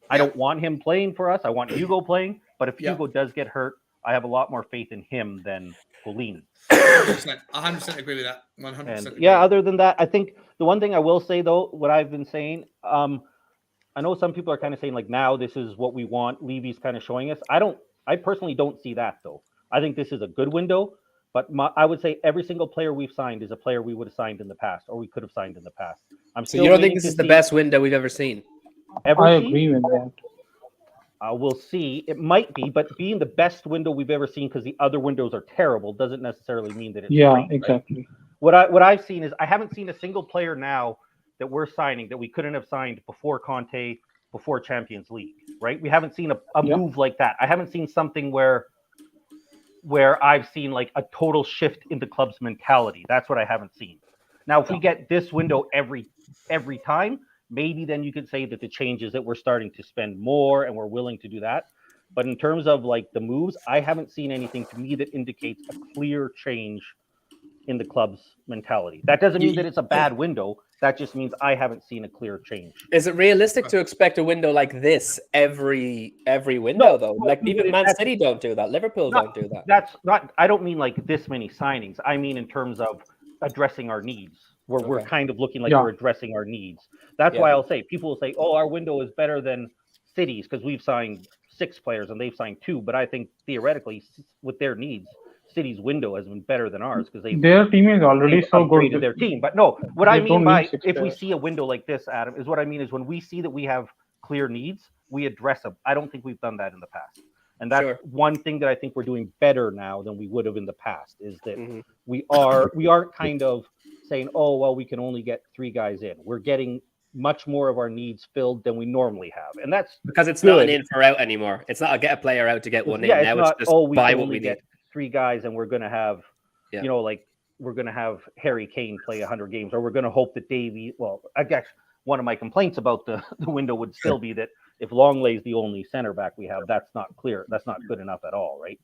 Speaker 11: I don't want him playing for us. I want Hugo playing, but if Hugo does get hurt, I have a lot more faith in him than Golini.
Speaker 1: 100% agree with that. 100%.
Speaker 11: Other than that, I think the one thing I will say though, what I've been saying, I know some people are kind of saying like now this is what we want. Levy's kind of showing us. I personally don't see that though. I think this is a good window, but I would say every single player we've signed is a player we would have signed in the past, or we could have signed in the past.
Speaker 5: So you don't think this is the best window we've ever seen?
Speaker 8: I agree with that.
Speaker 11: We'll see. It might be, but being the best window we've ever seen because the other windows are terrible doesn't necessarily mean that it's great,
Speaker 8: exactly.
Speaker 11: Right? What I've seen is I haven't seen a single player now that we're signing that we couldn't have signed before Conte, before Champions League, right? We haven't seen a move like that. I haven't seen something where I've seen like a total shift in the club's mentality. That's what I haven't seen. Now, if we get this window every time, maybe then you could say that the change is that we're starting to spend more and we're willing to do that. But in terms of like the moves, I haven't seen anything to me that indicates a clear change in the club's mentality. That doesn't mean that it's a bad window. That just means I haven't seen a clear change.
Speaker 5: Is it realistic to expect a window like this every window though? Like even Man City don't do that. Liverpool don't do that.
Speaker 11: That's not. I don't mean like this many signings. I mean in terms of addressing our needs. We're kind of looking like we're addressing our needs. That's why I'll say people will say, "Oh, our window is better than City's because we've signed 6 players and they've signed 2." But I think theoretically, with their needs, City's window has been better than ours because
Speaker 8: their team is already so good.
Speaker 11: Their team, but no, what I mean by if we see a window like this, Adam, is what I mean is when we see that we have clear needs, we address them. I don't think we've done that in the past, and that's one thing that I think we're doing better now than we would have in the past. Is that we aren't kind of saying, "Oh, well, we can only get 3 guys in." We're getting much more of our needs filled than we normally have, and that's
Speaker 5: because it's
Speaker 11: good.
Speaker 5: not an in for out anymore. It's not a get a player out to get one in.
Speaker 11: Yeah,
Speaker 5: now
Speaker 11: it's not.
Speaker 5: Just
Speaker 11: We
Speaker 5: buy
Speaker 11: can
Speaker 5: what
Speaker 11: only
Speaker 5: we
Speaker 11: get
Speaker 5: need.
Speaker 11: 3 guys, and we're going to have, we're going to have Harry Kane play 100 games, or we're going to hope that Davey. Well, I guess one of my complaints about the window would still be that if Longlay's the only center back we have, that's not clear. That's not good enough at all, right?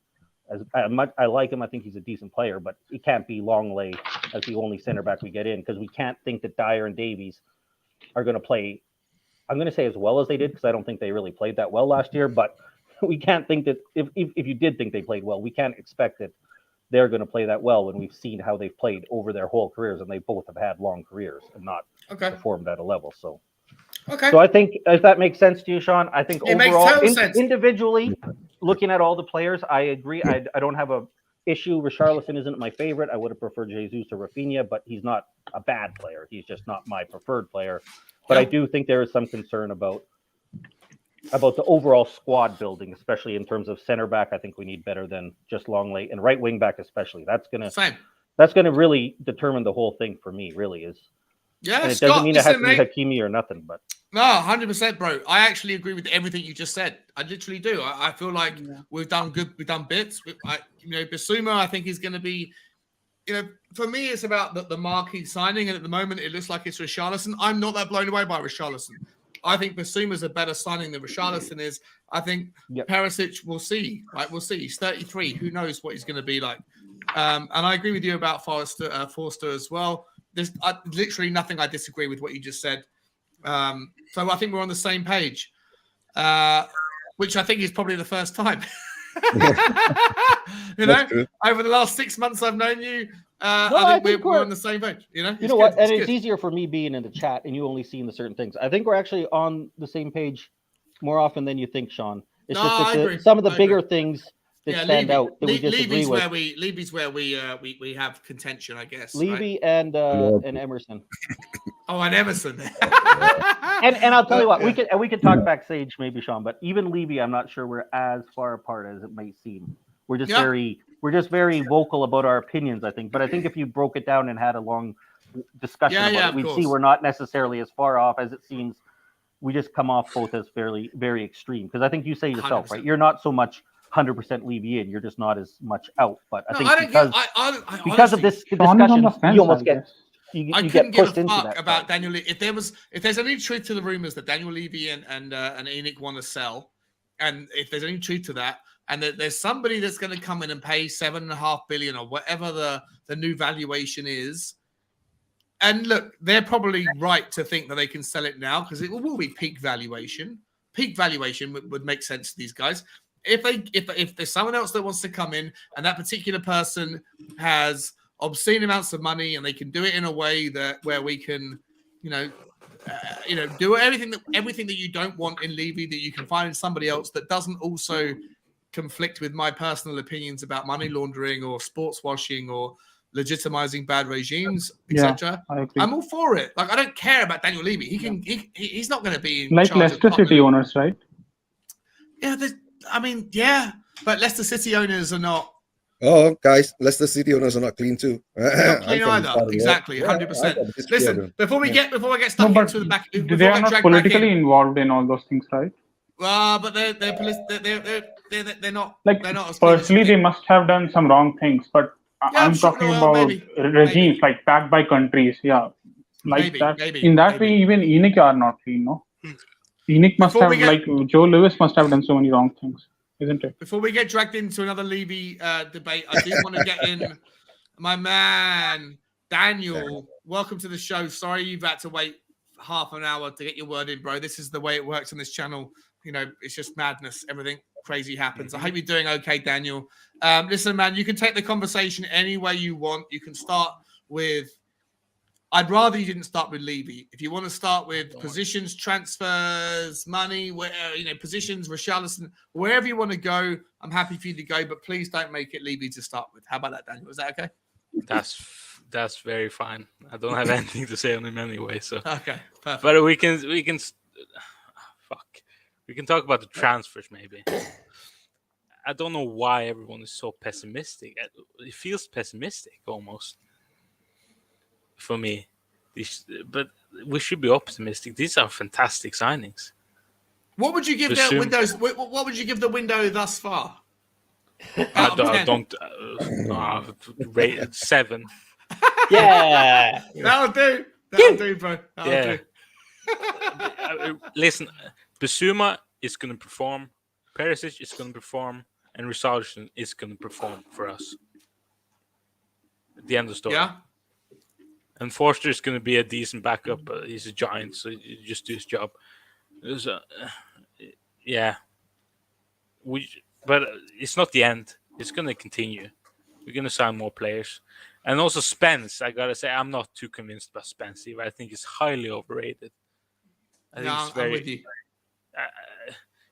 Speaker 11: I like him. I think he's a decent player, but it can't be Longley as the only center back we get in, because we can't think that Dyer and Davies are going to play. I'm going to say as well as they did, because I don't think they really played that well last year. But we can't think that if you did think they played well, we can't expect that they're going to play that well when we've seen how they've played over their whole careers, and they both have had long careers and not performed at a level. So. So I think, if that makes sense to you, Sean, I think overall, individually, looking at all the players, I agree. I don't have a issue. Richarlison isn't my favorite. I would have preferred Jesus or Rafinha, but he's not a bad player. He's just not my preferred player. But I do think there is some concern about the overall squad building, especially in terms of center back. I think we need better than just Longley, and right wing back especially. That's gonna really determine the whole thing for me. Really is.
Speaker 1: Yeah,
Speaker 11: and it doesn't mean it has to be Hakimi or nothing, but
Speaker 1: no, 100%, bro. I actually agree with everything you just said. I literally do. I feel like we've done good. We've done bits. Bissouma, I think is going to be. For me, it's about the marquee signing, and at the moment, it looks like it's Richarlison. I'm not that blown away by Richarlison. I think Bissouma's a better signing than Richarlison is. I think Perisic, we'll see. Right, we'll see. He's 33. Who knows what he's going to be like? And I agree with you about Forster as well. There's literally nothing I disagree with what you just said. So I think we're on the same page, which I think is probably the first time. Over the last 6 months I've known you, I think we're on the same page. You know
Speaker 11: what? And it's easier for me being in the chat and you only seeing the certain things. I think we're actually on the same page more often than you think, Sean. It's just that some of the bigger things that stand out that we disagree with.
Speaker 1: Levy's where we have contention, I guess.
Speaker 11: Levy
Speaker 1: right?
Speaker 11: and Emerson.
Speaker 1: Oh, and Emerson.
Speaker 11: and I'll tell you what, we can talk backstage maybe, Sean, but even Levy, I'm not sure we're as far apart as it might seem. We're just very vocal about our opinions, I think. But I think if you broke it down and had a long discussion about it, we'd see we're not necessarily as far off as it seems. We just come off both as very extreme. Because I think you say yourself, 100%. Right? You're not so much 100% Levy in. You're just not as much out. But I think because of this discussion, you almost get you get pushed into that.
Speaker 1: About Daniel Levy. If there's any truth to the rumors that Daniel Levy and Enoch want to sell, and if there's any truth to that, and that there's somebody that's going to come in and pay $7.5 billion or whatever the new valuation is. And look, they're probably right to think that they can sell it now because it will be peak valuation. Peak valuation would make sense to these guys. If there's someone else that wants to come in and that particular person has obscene amounts of money and they can do it in a way where we can, do everything that you don't want in Levy that you can find in somebody else that doesn't also conflict with my personal opinions about money laundering or sports washing or legitimizing bad regimes, etc. I'm all for it. Like I don't care about Daniel Levy. He's not going to be in
Speaker 8: like
Speaker 1: charge
Speaker 8: Leicester City owners, right?
Speaker 1: Yeah, but Leicester City owners are not.
Speaker 9: Oh, guys, Leicester City owners are not clean too.
Speaker 1: Not clean either. Exactly, 100%. Listen, before I get stuck into the back,
Speaker 8: they are not politically involved in all those things, right?
Speaker 1: But they're not.
Speaker 8: Like
Speaker 1: they're not
Speaker 8: personally, they must have done some wrong things, but I'm talking about regimes like backed by countries. Yeah, like that. In that way, even Enoch are not clean. No, Enoch must have like Joe Lewis must have done so many wrong things, isn't it?
Speaker 1: Before we get dragged into another Levy debate, I do want to get in my man Daniel. Welcome to the show. Sorry you've had to wait half an hour to get your word in, bro. This is the way it works on this channel. It's just madness. Everything crazy happens. I hope you're doing okay, Daniel. Listen, man, you can take the conversation any way you want. You can start with. I'd rather you didn't start with Levy. If you want to start with positions, transfers, money, positions, Richarlison, wherever you want to go, I'm happy for you to go. But please don't make it Levy to start with. How about that, Daniel? Is that okay?
Speaker 12: That's very fine. I don't have anything to say on him anyway. So
Speaker 1: okay, perfect.
Speaker 12: But we can. We can talk about the transfers maybe. I don't know why everyone is so pessimistic. It feels pessimistic almost for me. But we should be optimistic. These are fantastic signings.
Speaker 1: What would you give the windows? What would you give the window thus far?
Speaker 12: Don't rate it 7.
Speaker 5: Yeah,
Speaker 1: that'll do. That'll do, bro. That'll
Speaker 12: do. Listen, Bissouma is going to perform. Perisic is going to perform, and Richarlison is going to perform for us. At the end of the story. Yeah. And Forster is going to be a decent backup. He's a giant, so he just do his job. But it's not the end. It's going to continue. We're going to sign more players. And also Spence, I got to say, I'm not too convinced about Spence either. I think he's highly overrated. I think
Speaker 1: I'm with you.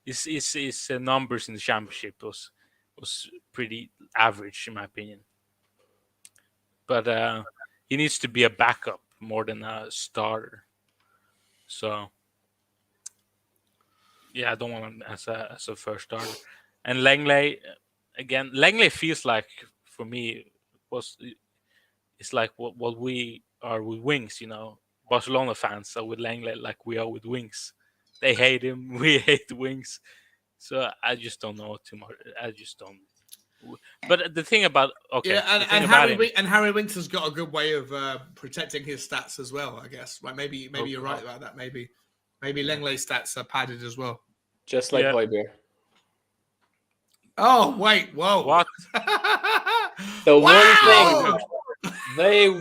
Speaker 12: His numbers in the championship was pretty average, in my opinion. But he needs to be a backup more than a starter. So, yeah, I don't want him as a first starter. And Langley, again, Langley feels like, for me, it's like what we are with Wings, Barcelona fans are with Langley like we are with Wings. They hate him. We hate the Wings. So I just don't know too much. I just don't. But the thing about
Speaker 1: Harry Winks has got a good way of protecting his stats as well, I guess. Right? Maybe you're right about that. Maybe Langley's stats are padded as well.
Speaker 5: Just like Højbjerg.
Speaker 1: Oh wait, whoa!
Speaker 12: What?
Speaker 5: The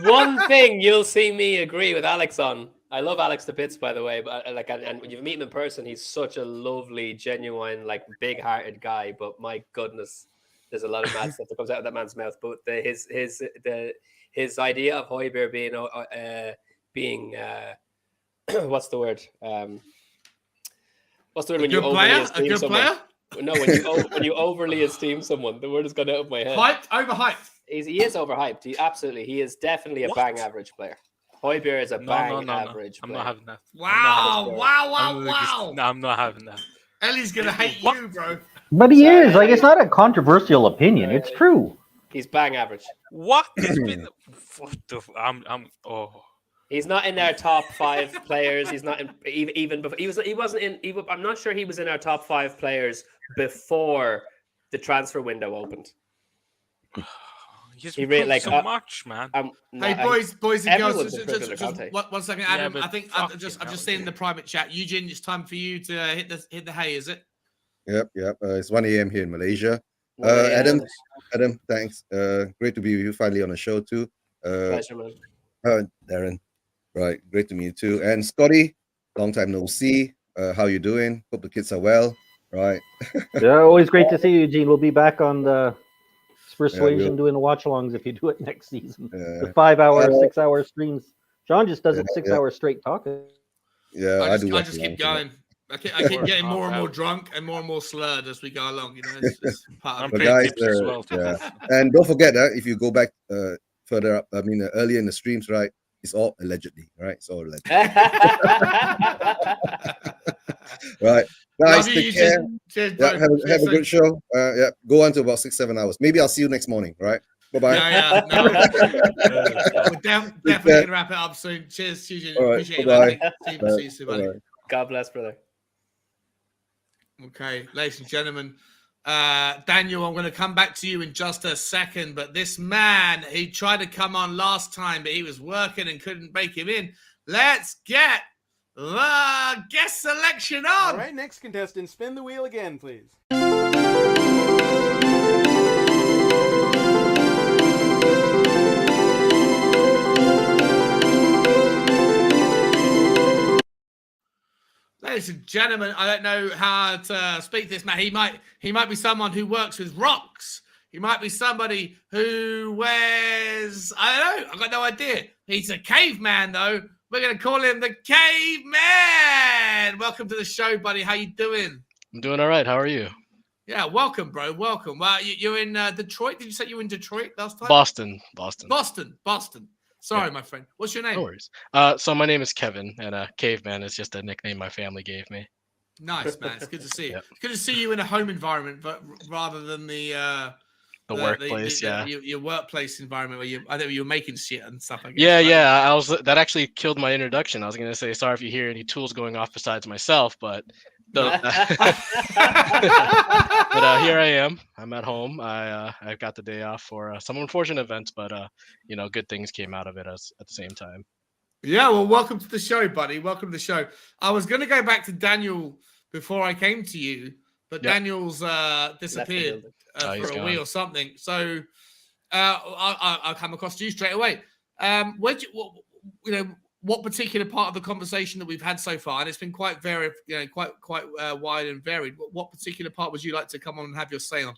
Speaker 5: one thing you'll see me agree with Alex on. I love Alex to bits, by the way. But and when you meet him in person, he's such a lovely, genuine, big-hearted guy. But my goodness, there's a lot of mad stuff that comes out of that man's mouth. But his idea of Højbjerg being what's the word? What's the word when you overly esteem someone? No, when you overly esteem someone, the word has gone out of my head.
Speaker 1: Overhyped.
Speaker 5: He is overhyped. He is definitely a bang average player. Højbjerg is a bang average player.
Speaker 12: I'm not having that.
Speaker 1: Wow.
Speaker 12: No, I'm not having that.
Speaker 1: Ellie's gonna hate you, bro.
Speaker 11: But he is. It's not a controversial opinion. It's true.
Speaker 5: He's bang average.
Speaker 12: What?
Speaker 5: He's not in our top 5 players. He's not in, even before. He wasn't in. I'm not sure he was in our top 5 players before the transfer window opened.
Speaker 12: He really so much, man.
Speaker 1: Hey, boys and girls, just 1 second, Adam. I think I've just seen in the private chat, Eugene. It's time for you to hit the hay. Is it?
Speaker 9: Yep. It's 1 a.m. here in Malaysia. Adam, thanks. Great to be with you finally on the show too.
Speaker 5: Pleasure, man.
Speaker 9: Darren, right, great to meet you too. And Scotty, long time no see. How you doing? Hope the kids are well. Right.
Speaker 11: Yeah, always great to see you, Eugene. We'll be back on the Persuasion doing the watch-alongs if you do it next season. The 5-hour, 6-hour streams. John just does it 6 hours straight talking.
Speaker 9: Yeah,
Speaker 1: I just keep going. I keep getting more and more drunk and more slurred as we go along. It's part of
Speaker 9: it. Guys, and don't forget that if you go back further up, earlier in the streams, right? It's all allegedly, right? It's all allegedly. Right. Guys, take care.
Speaker 1: Cheers,
Speaker 9: have a good show. Go on to about 6-7 hours. Maybe I'll see you next morning. Right. Bye-bye.
Speaker 1: We're definitely going to wrap it up soon. Cheers, Eugene.
Speaker 9: Right,
Speaker 1: appreciate it. See you soon, buddy.
Speaker 5: God bless, brother.
Speaker 1: Okay, ladies and gentlemen. Daniel, I'm going to come back to you in just a second, but this man, he tried to come on last time, but he was working and couldn't make him in. Let's get the guest selection on.
Speaker 13: All right, next contestant, spin the wheel again, please.
Speaker 1: Ladies and gentlemen, I don't know how to speak to this man. He might be someone who works with rocks. He might be somebody who wears, I don't know, I've got no idea. He's a caveman, though. We're going to call him the Caveman. Welcome to the show, buddy. How you doing?
Speaker 14: I'm doing all right. How are you?
Speaker 1: Yeah, welcome, bro. Welcome. Well, you're in Detroit. Did you say you were in Detroit last time?
Speaker 14: Boston.
Speaker 1: Sorry, my friend. What's your name?
Speaker 14: No worries. So my name is Kevin, and Caveman is just a nickname my family gave me.
Speaker 1: Nice, man. It's good to see you. Yep. It's good to see you in a home environment, but rather than the
Speaker 14: the workplace,
Speaker 1: your workplace environment where I think you were making shit and stuff. I guess,
Speaker 14: yeah. That actually killed my introduction. I was gonna say sorry if you hear any tools going off besides myself, but but here I am. I'm at home. I got the day off for some unfortunate events, but good things came out of it at the same time.
Speaker 1: Yeah, well, welcome to the show, buddy. Welcome to the show. I was going to go back to Daniel before I came to you, but Daniel's disappeared for a week or something. So I'll come across to you straight away. What particular part of the conversation that we've had so far, and it's been quite varied, quite wide and varied. What particular part would you like to come on and have your say on?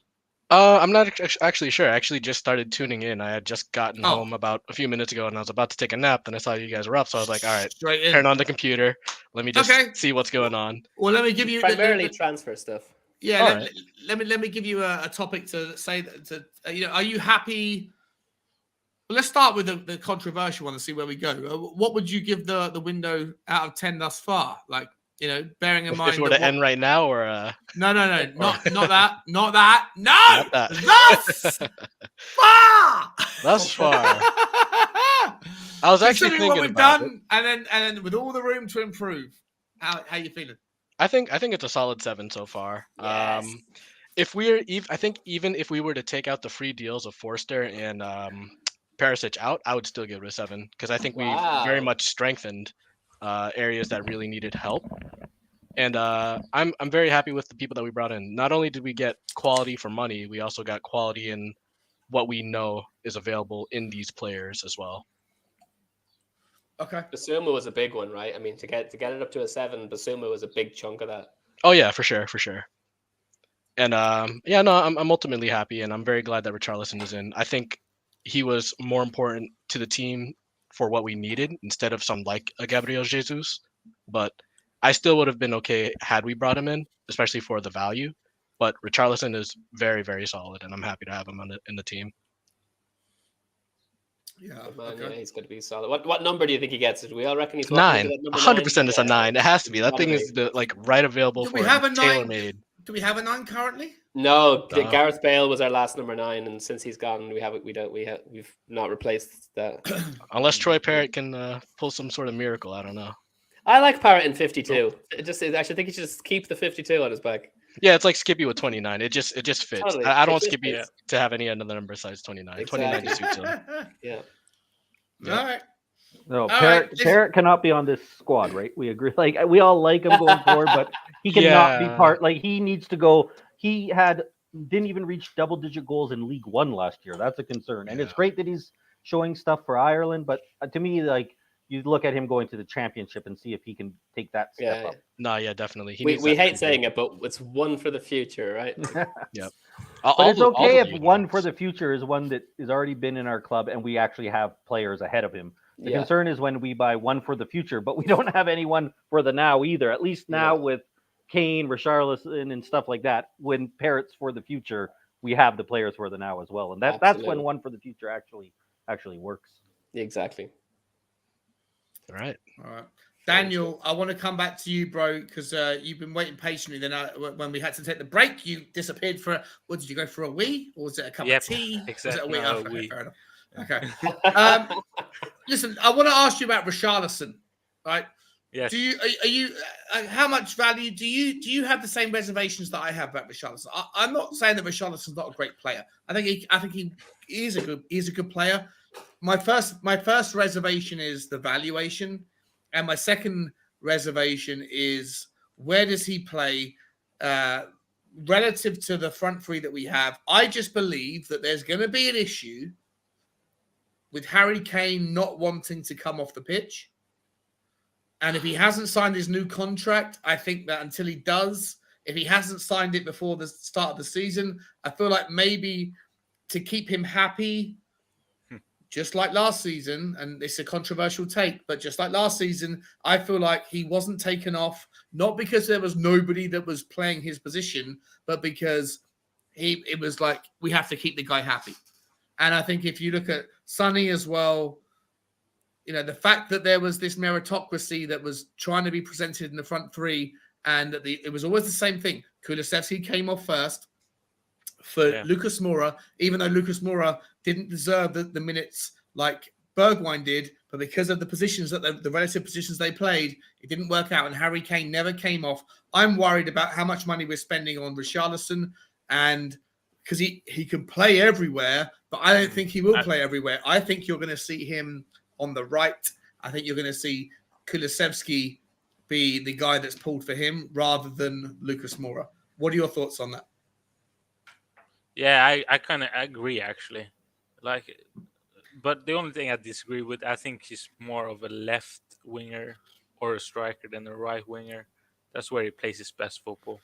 Speaker 14: I'm not actually sure. I actually just started tuning in. I had just gotten home about a few minutes ago, and I was about to take a nap. Then I saw you guys were up, so I was like, "All right, turn on the computer. Let me just see what's going on."
Speaker 1: Well, let me give you
Speaker 5: primarily transfer stuff.
Speaker 1: Yeah, let me give you a topic to say that. Are you happy? Well, let's start with the controversial one and see where we go. What would you give the window out of 10 thus far? Like, bearing in mind
Speaker 14: if we're to end right now, or
Speaker 1: no, not that, no, thus far.
Speaker 14: Thus far. I was actually thinking
Speaker 1: what we've
Speaker 14: about
Speaker 1: done, it. and then with all the room to improve, how you feeling?
Speaker 14: I think it's a solid 7 so far.
Speaker 5: Yes.
Speaker 14: I think even if we were to take out the free deals of Forster and Perisic out, I would still give it a 7 because I think we very much strengthened areas that really needed help. And I'm very happy with the people that we brought in. Not only did we get quality for money, we also got quality in what we know is available in these players as well.
Speaker 5: Okay. Basuma was a big one, right? I mean, to get it up to a 7, Basuma was a big chunk of that.
Speaker 14: Oh yeah, for sure. And I'm ultimately happy, and I'm very glad that Richarlison is in. I think he was more important to the team for what we needed instead of some like a Gabriel Jesus. But I still would have been okay had we brought him in, especially for the value. But Richarlison is very, very solid, and I'm happy to have him in the team.
Speaker 5: Yeah, yeah, he's going to be solid. What number do you think he gets? Do we all reckon he's
Speaker 14: 9? 100% it's a 9. It has to be. That thing is right available for tailor-made.
Speaker 1: Do we have a 9 currently?
Speaker 5: No, Gareth Bale was our last number 9, and since he's gone, we've not replaced that.
Speaker 14: Unless Troy Parrott can pull some sort of miracle, I don't know.
Speaker 5: I like Parrott in 52. I actually think he should just keep the 52 on his back.
Speaker 14: Yeah, it's like Skippy with 29. It just fits.
Speaker 5: Totally.
Speaker 14: I don't want Skippy to have any other number besides 29.
Speaker 5: Exactly.
Speaker 14: 29 just suits him.
Speaker 5: Yeah.
Speaker 1: All right.
Speaker 11: No, Parrott cannot be on this squad, right? We agree. Like we all like him going forward, but he cannot be part. Like he needs to go. He didn't even reach double-digit goals in League One last year. That's a concern. And it's great that he's showing stuff for Ireland, but to me, like you look at him going to the championship and see if he can take that step up.
Speaker 14: No, yeah, definitely.
Speaker 5: We hate saying it, but it's one for the future, right?
Speaker 14: Yep.
Speaker 11: But it's okay if one for the future is one that has already been in our club and we actually have players ahead of him. The concern is when we buy one for the future, but we don't have anyone for the now either. At least now with Kane, Richarlison, and stuff like that. When Parrott's for the future, we have the players for the now as well, and that's when one for the future actually works.
Speaker 5: Exactly.
Speaker 14: All right.
Speaker 1: Daniel, I want to come back to you, bro, because you've been waiting patiently. Then when we had to take the break, you disappeared for what did you go for a wee, or was it a cup of tea?
Speaker 12: Exactly.
Speaker 1: Was it a wee? Fair enough. Okay. Listen, I want to ask you about Richarlison, right?
Speaker 12: Yes.
Speaker 1: Do you how much value do you have the same reservations that I have about Richarlison? I'm not saying that Richarlison's not a great player. I think he is a good player. My first reservation is the valuation, and my second reservation is where does he play relative to the front three that we have. I just believe that there's going to be an issue with Harry Kane not wanting to come off the pitch. And if he hasn't signed his new contract, I think that until he does, if he hasn't signed it before the start of the season, I feel like maybe to keep him happy, just like last season, and it's a controversial take, but just like last season, I feel like he wasn't taken off, not because there was nobody that was playing his position, but because it was like, we have to keep the guy happy. And I think if you look at Sonny as well, the fact that there was this meritocracy that was trying to be presented in the front three, and that it was always the same thing. Kulusevski came off first. for Lucas Moura, even though Lucas Moura didn't deserve the minutes like Bergwijn did, but because of the positions that the relative positions they played, it didn't work out, and Harry Kane never came off. I'm worried about how much money we're spending on Richarlison, and because he can play everywhere, but I don't think he will play everywhere. I think you're going to see him on the right. I think you're going to see Kulusevski be the guy that's pulled for him rather than Lucas Moura. What are your thoughts on that?
Speaker 12: Yeah, I kind of agree, actually. But the only thing I disagree with, I think he's more of a left winger or a striker than a right winger. That's where he plays his best football.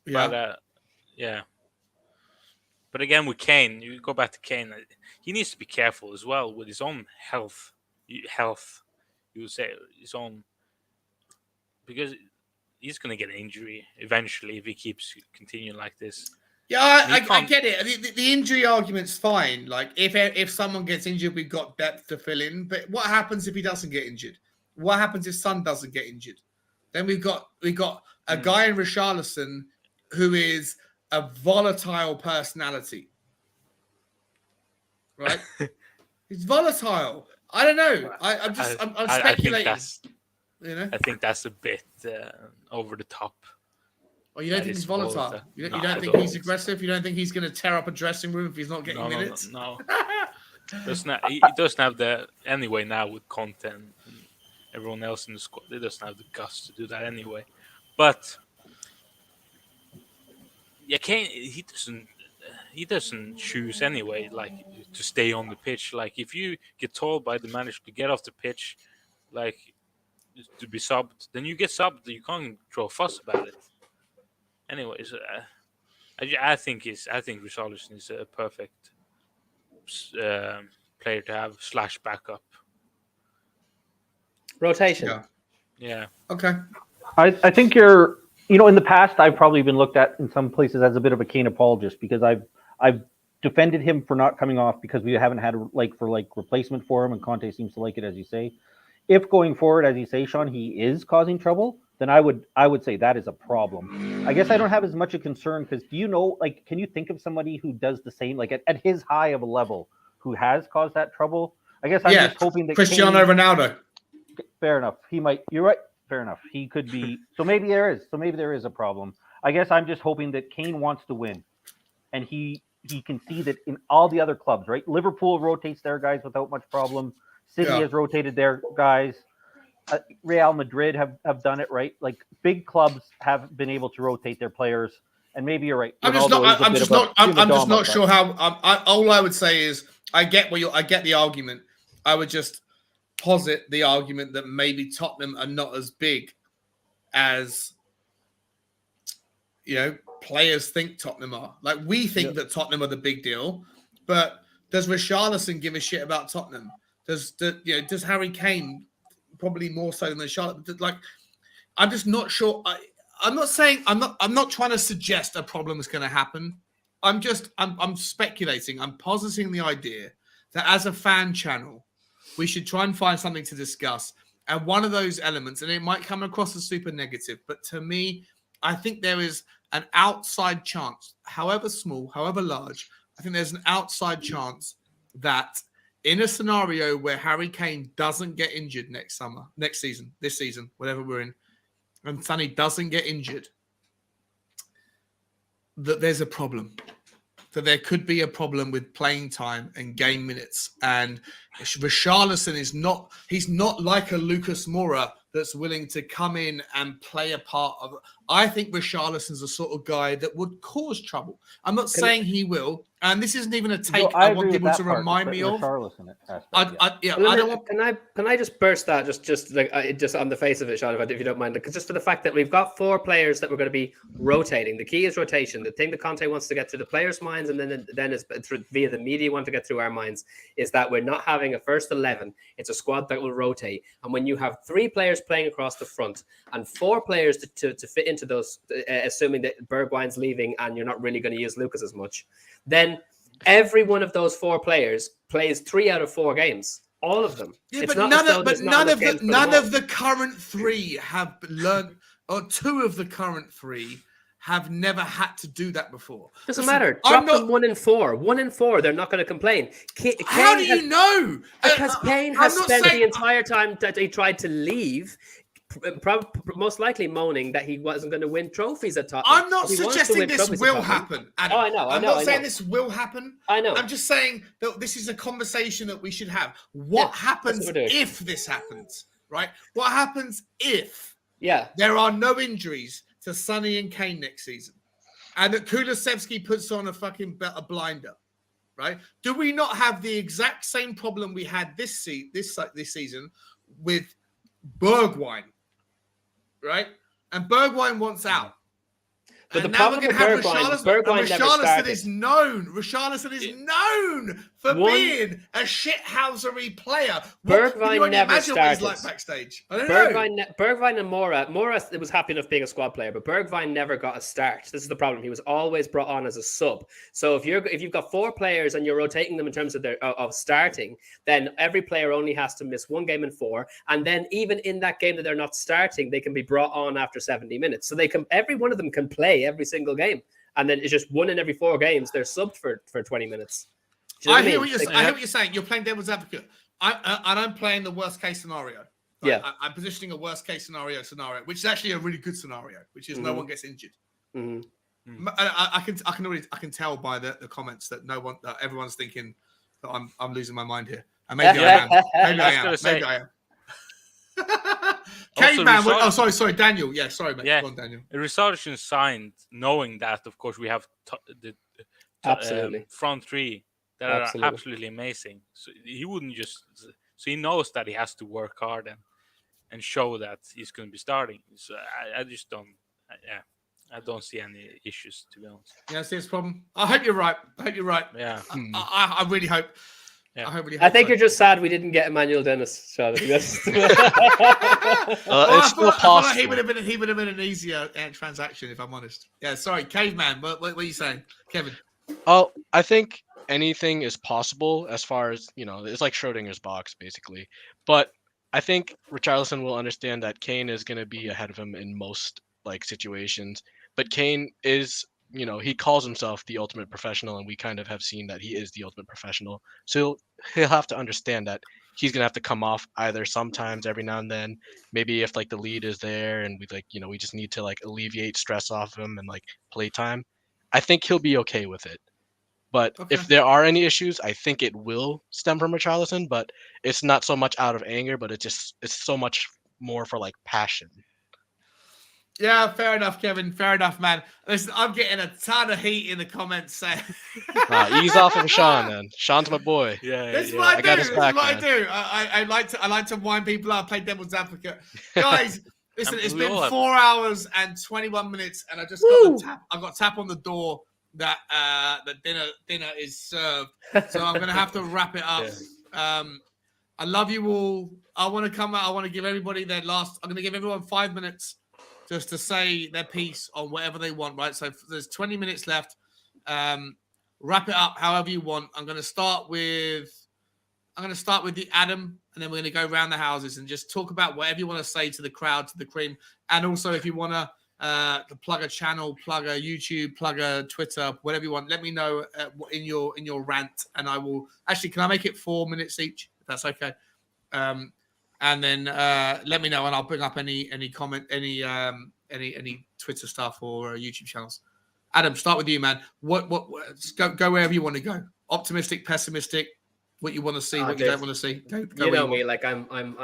Speaker 1: Yeah.
Speaker 12: But, yeah. But again, with Kane, you go back to Kane, he needs to be careful as well with his own health. You would say his own, because he's going to get an injury eventually if he keeps continuing like this.
Speaker 1: Yeah, I get it. The injury argument's fine. Like if someone gets injured, we've got depth to fill in. But what happens if he doesn't get injured? What happens if Son doesn't get injured? Then we've got a guy in Richarlison who is a volatile personality, right? He's volatile. I don't know. I'm speculating.
Speaker 12: I think that's a bit over the top.
Speaker 1: Oh, you don't think he's volatile? You don't think he's aggressive? You don't think he's going to tear up a dressing room if he's not getting minutes?
Speaker 12: No. He doesn't have the anyway now with content and everyone else in the squad. They doesn't have the guts to do that anyway. But yeah, Kane, he doesn't choose anyway, like to stay on the pitch. Like if you get told by the manager to get off the pitch, like to be subbed, then you get subbed. You can't throw a fuss about it. Anyways, I think Richarlison is a perfect player to have / backup.
Speaker 5: Rotation.
Speaker 12: Yeah.
Speaker 1: Okay.
Speaker 11: I think you're. In the past, I've probably been looked at in some places as a bit of a Kane apologist because I've defended him for not coming off because we haven't had replacement for him, and Conte seems to like it, as you say. If going forward, as you say, Sean, he is causing trouble, then I would say that is a problem. I guess I don't have as much a concern because can you think of somebody who does the same, like at his high of a level, who has caused that trouble? I guess I'm just hoping that
Speaker 1: Cristiano Ronaldo.
Speaker 11: Fair enough. He might. You're right. Fair enough. He could be. So maybe there is a problem. I guess I'm just hoping that Kane wants to win, and he can see that in all the other clubs, right? Liverpool rotates their guys without much problem. City has rotated their guys. Real Madrid have done it, right? Like big clubs have been able to rotate their players, and maybe you're right.
Speaker 1: I'm just not sure how. All I would say is I get the argument. I would just posit the argument that maybe Tottenham are not as big as players think Tottenham are. Like we think that Tottenham are the big deal, but does Richarlison give a shit about Tottenham? Does Harry Kane probably more so than Richarlison? Like, I'm just not sure. I'm not trying to suggest a problem is going to happen. I'm speculating. I'm positing the idea that as a fan channel, we should try and find something to discuss. And one of those elements, and it might come across as super negative, but to me, I think there is an outside chance, however small, however large, I think there's an outside chance that in a scenario where Harry Kane doesn't get injured this season, whatever we're in, and Sonny doesn't get injured, that there's a problem. That there could be a problem with playing time and game minutes. And Richarlison he's not like a Lucas Moura that's willing to come in and play a part of. I think Richarlison's the sort of guy that would cause trouble. I'm not saying he will, and this isn't even a take I want people to remind me of.
Speaker 5: Can I just burst that just on the face of it, Sean, if you don't mind, because just for the fact that we've got 4 players that we're going to be rotating. The key is rotation. The thing that Conte wants to get through the players' minds, and then is via the media want to get through our minds, is that we're not having a first 11. It's a squad that will rotate, and when you have 3 players playing across the front and 4 players to fit into those, assuming that Bergwijn's leaving and you're not really going to use Lucas as much, then every one of those 4 players plays 3 out of 4 games. All of them.
Speaker 1: Yeah, but none of the current 3 have learned, or 2 of the current 3 have never had to do that before.
Speaker 5: Doesn't matter. Drop them 1 in 4. 1 in 4. They're not going to complain.
Speaker 1: How do you know?
Speaker 5: Because Kane has spent the entire time that he tried to leave, most likely moaning that he wasn't going to win trophies at Tottenham.
Speaker 1: I'm not suggesting this will happen, Adam.
Speaker 5: Oh, I know.
Speaker 1: I'm not saying this will happen.
Speaker 5: I know.
Speaker 1: I'm just saying that this is a conversation that we should have. What happens if this happens, right? What happens if there are no injuries to Sonny and Kane next season, and that Kulusevski puts on a fucking blinder, right? Do we not have the exact same problem we had this season with Bergwijn, right? And Bergwijn wants out.
Speaker 5: But
Speaker 1: and
Speaker 5: the
Speaker 1: now we're
Speaker 5: problem
Speaker 1: going
Speaker 5: with
Speaker 1: to have
Speaker 5: Bergwijn never started.
Speaker 1: Richarlison is known for being a shithousery player.
Speaker 5: Bergwijn never started.
Speaker 1: What he's like backstage. I don't know.
Speaker 5: Bergwijn and Mora was happy enough being a squad player, but Bergwijn never got a start. This is the problem. He was always brought on as a sub. So if you've got 4 players and you're rotating them in terms of of starting, then every player only has to miss 1 game in 4, and then even in that game that they're not starting, they can be brought on after 70 minutes. So every one of them can play every single game, and then it's just 1 in every 4 games they're subbed for 20 minutes.
Speaker 1: I hear what you're saying. You're playing devil's advocate. I'm playing the worst case scenario. Right? I'm positioning a worst case scenario, which is actually a really good scenario, which is no one gets injured. I can tell by the comments that everyone's thinking that I'm losing my mind here, and maybe I am. Maybe I am. Caveman. Sorry, Daniel. Yeah, sorry, mate. Go on, Daniel.
Speaker 12: Richarlison signed knowing that, of course, we have the front 3 that are absolutely amazing. So he wouldn't just. So he knows that he has to work hard and show that he's going to be starting. So I just don't. I don't see any issues, to be honest.
Speaker 1: Yeah, see this problem. I hope you're right.
Speaker 12: Yeah.
Speaker 1: I really hope.
Speaker 12: Yeah.
Speaker 5: I think you're just sad we didn't get Emmanuel Dennis, Sean.
Speaker 1: It's
Speaker 14: still possible.
Speaker 1: He would have been an easier transaction, if I'm honest. Yeah, sorry, Caveman. What are you saying, Kevin?
Speaker 14: Oh, I think anything is possible as far as, it's like Schrodinger's box, basically. But I think Richarlison will understand that Kane is going to be ahead of him in most situations. But Kane is, he calls himself the ultimate professional, and we kind of have seen that he is the ultimate professional. So he'll have to understand that he's going to have to come off either sometimes every now and then, maybe if the lead is there and we just need to alleviate stress off him and play time. I think he'll be okay with it. But if there are any issues, I think it will stem from Richarlison, but it's not so much out of anger, but it's so much more for passion.
Speaker 1: Yeah, fair enough, Kevin. Fair enough, man. Listen, I'm getting a ton of heat in the comments saying,
Speaker 14: ease off of Sean, man. Sean's my boy.
Speaker 1: This is what I do. This is what I do. I like to wind people up, play devil's advocate. Guys, listen, it's been 4 hours and 21 minutes, and I just got the tap. I got a tap on the door that dinner is served. So I'm gonna have to wrap it up. I love you all. I want to come out. I want to give everybody their last. I'm gonna give everyone 5 minutes just to say their piece on whatever they want, right? So there's 20 minutes left. Wrap it up however you want. I'm going to start with the Adam, and then we're going to go around the houses and just talk about whatever you want to say to the crowd, to the cream. And also, if you want to plug a channel, plug a YouTube, plug a Twitter, whatever you want, let me know in your rant, and I will actually. Can I make it 4 minutes each? If that's okay. And then let me know, and I'll bring up any comment, any Twitter stuff or YouTube channels. Adam, start with you, man. What go wherever you want to go. Optimistic, pessimistic, what you want to see, what you don't want to see. Go
Speaker 5: you know me, I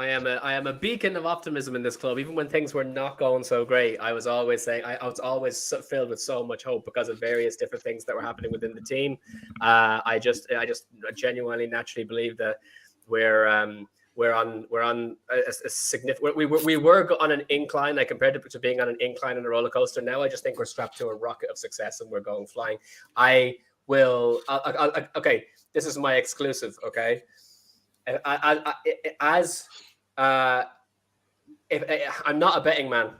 Speaker 5: am a beacon of optimism in this club. Even when things were not going so great, I was always saying I was always filled with so much hope because of various different things that were happening within the team. I just genuinely, naturally believe that we're on a significant. We were on an incline. I compared it to being on an incline in a roller coaster. Now I just think we're strapped to a rocket of success and we're going flying. Okay, this is my exclusive. Okay, if I'm not a betting man,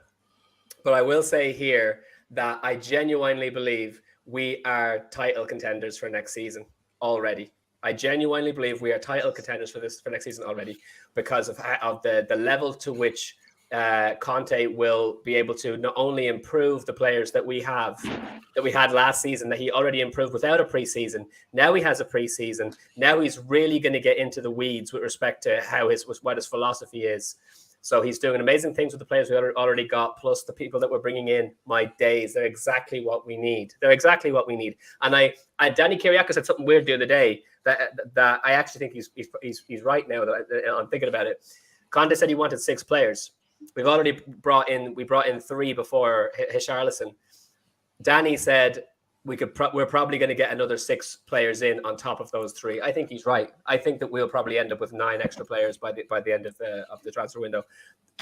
Speaker 5: but I will say here that I genuinely believe we are title contenders for next season already. I genuinely believe we are title contenders for next season already because of the level to which Conte will be able to not only improve the players that we had last season, that he already improved without a preseason. Now he has a preseason. Now he's really going to get into the weeds with respect to what his philosophy is. So he's doing amazing things with the players we already got, plus the people that we're bringing in. My days, they're exactly what we need. And Danny Kiriakis said something weird the other day that I actually think he's right now. That I'm thinking about it. Conte said he wanted 6 players. We've already brought in 3 before Richarlison. Danny said we're probably going to get another 6 players in on top of those 3. I think he's right. I think that we'll probably end up with 9 extra players by the end of the transfer window.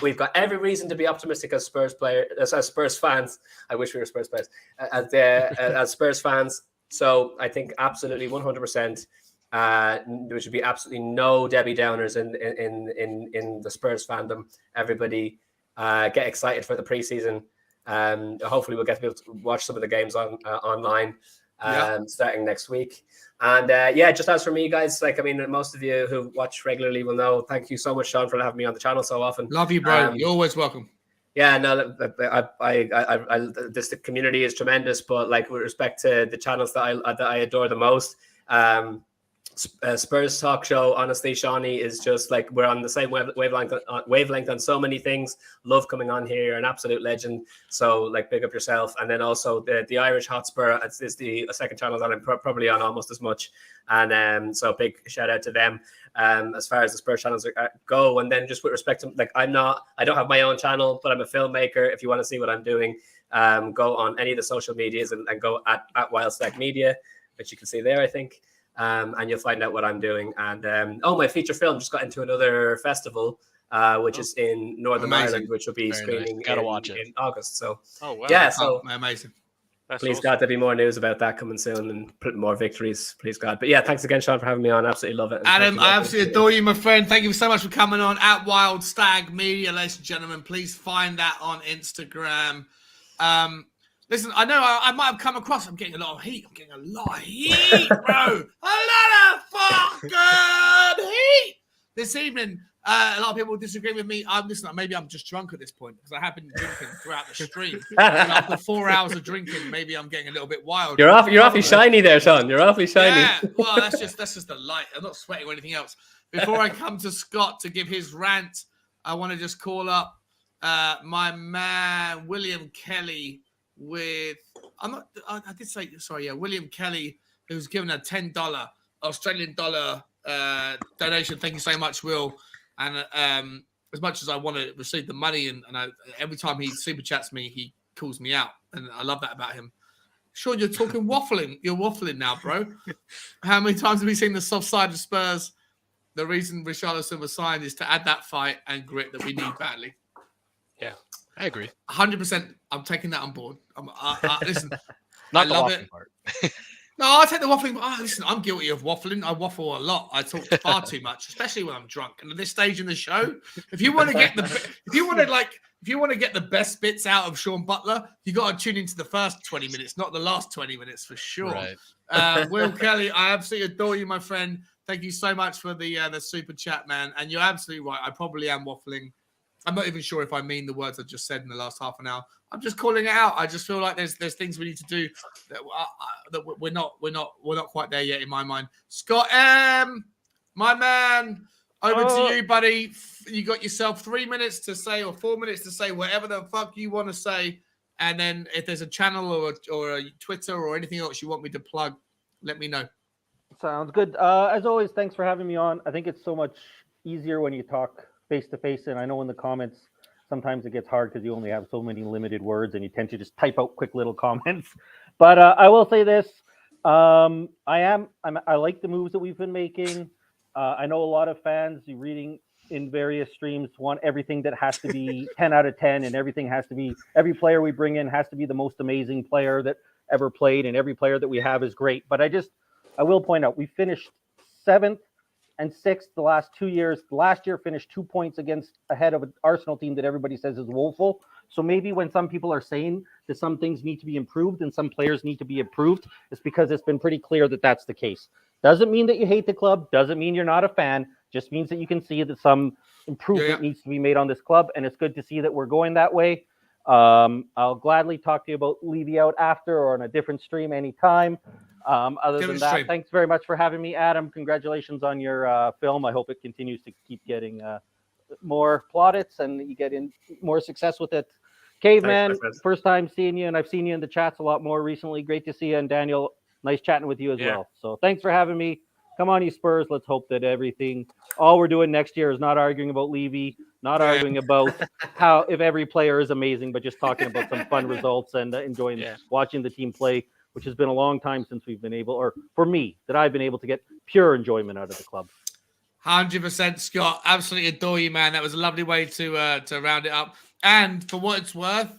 Speaker 5: We've got every reason to be optimistic as Spurs fans. I wish we were Spurs players as Spurs fans. So I think absolutely 100%. There should be absolutely no Debbie Downers in the Spurs fandom. Everybody get excited for the preseason. Hopefully we'll get to be able to watch some of the games online starting next week. And just as for me, guys, most of you who watch regularly will know. Thank you so much, Sean, for having me on the channel so often.
Speaker 1: Love you, bro. You're always welcome.
Speaker 5: Yeah, no, the community is tremendous, but with respect to the channels that I adore the most, Spurs Talk Show, honestly, Shawnee, is just we're on the same wavelength on so many things. Love coming on here. You're an absolute legend. So big up yourself. And then also the Irish Hotspur is the second channel that I'm probably on almost as much. And so big shout out to them as far as the Spurs channels go. And then just with respect to I don't have my own channel, but I'm a filmmaker. If you want to see what I'm doing, go on any of the social medias and go at Wildstack Media, which you can see there, I think. And you'll find out what I'm doing. And my feature film just got into another festival, which is in Northern Ireland, which will be screening in August. So,
Speaker 1: amazing.
Speaker 5: Please God, there'll be more news about that coming soon and put more victories. Please God. But yeah, thanks again, Sean, for having me on. Absolutely love it. And
Speaker 1: Adam, I absolutely adore you, my friend. Thank you so much for coming on at Wild Stag Media, ladies and gentlemen. Please find that on Instagram. Listen, I know I might have come across. I'm getting a lot of heat. Bro. A lot of fucking heat this evening. A lot of people disagree with me. Maybe I'm just drunk at this point because I have been drinking throughout the stream. And after 4 hours of drinking, maybe I'm getting a little bit wild.
Speaker 5: You're awfully shiny there, Sean. You're awfully shiny.
Speaker 1: Yeah, well, that's just the light. I'm not sweating or anything else. Before I come to Scott to give his rant, I want to just call up my man William Kelly. William Kelly, who's given a $10 Australian dollar donation. Thank you so much, Will. And as much as I want to receive the money, and every time he super chats me, he calls me out, and I love that about him. Sean, you're talking waffling. You're waffling now, bro. How many times have we seen the soft side of Spurs? The reason Richarlison was signed is to add that fight and grit that we need badly.
Speaker 14: Yeah, I agree.
Speaker 1: 100%. I'm taking that on board. Listen,
Speaker 14: not
Speaker 1: I
Speaker 14: the
Speaker 1: love
Speaker 14: waffling
Speaker 1: it.
Speaker 14: part.
Speaker 1: No, I'll take the waffling. Listen, I'm guilty of waffling. I waffle a lot. I talk far too much, especially when I'm drunk. And at this stage in the show, if you want to get the best bits out of Sean Butler, you got to tune into the first 20 minutes, not the last 20 minutes for sure. Right. Will Kelly, I absolutely adore you, my friend. Thank you so much for the super chat, man. And you're absolutely right. I probably am waffling. I'm not even sure if I mean the words I just said in the last half an hour. I'm just calling it out. I just feel like there's things we need to do that we're not quite there yet in my mind. Scott M, my man, over to you, buddy. You got yourself 3 minutes to say or 4 minutes to say whatever the fuck you want to say, and then if there's a channel or a Twitter or anything else you want me to plug, let me know.
Speaker 11: Sounds good. As always, thanks for having me on. I think it's so much easier when you talk face to face, and I know in the comments sometimes it gets hard because you only have so many limited words and you tend to just type out quick little comments. But I will say this: I like the moves that we've been making. I know a lot of fans, you reading in various streams, want everything that has to be 10 out of 10, and every player we bring in has to be the most amazing player that ever played, and every player that we have is great. But I will point out, we finished 7th and 6th the last 2 years. Last year finished 2 points ahead of an Arsenal team that everybody says is woeful. So maybe when some people are saying that some things need to be improved and some players need to be improved, it's because it's been pretty clear that that's the case. Doesn't mean that you hate the club. Doesn't mean you're not a fan. just means that you can see that some improvement needs to be made on this club, and it's good to see that we're going that way. I'll gladly talk to you about Levy out after or on a different stream anytime. Other than that, thanks very much for having me, Adam. Congratulations on your film. I hope it continues to keep getting more plaudits and you get in more success with it. Caveman, first time seeing you, and I've seen you in the chats a lot more recently. Great to see you. And Daniel, nice chatting with you as well. So thanks for having me. Come on, you Spurs. Let's hope that all we're doing next year is not arguing about Levy, not arguing about how if every player is amazing, but just talking about some fun results and enjoying watching the team play, which has been a long time since we've been able, or for me, that I've been able to get pure enjoyment out of the club.
Speaker 1: 100%, Scott. Absolutely adore you, man. That was a lovely way to round it up. And for what it's worth,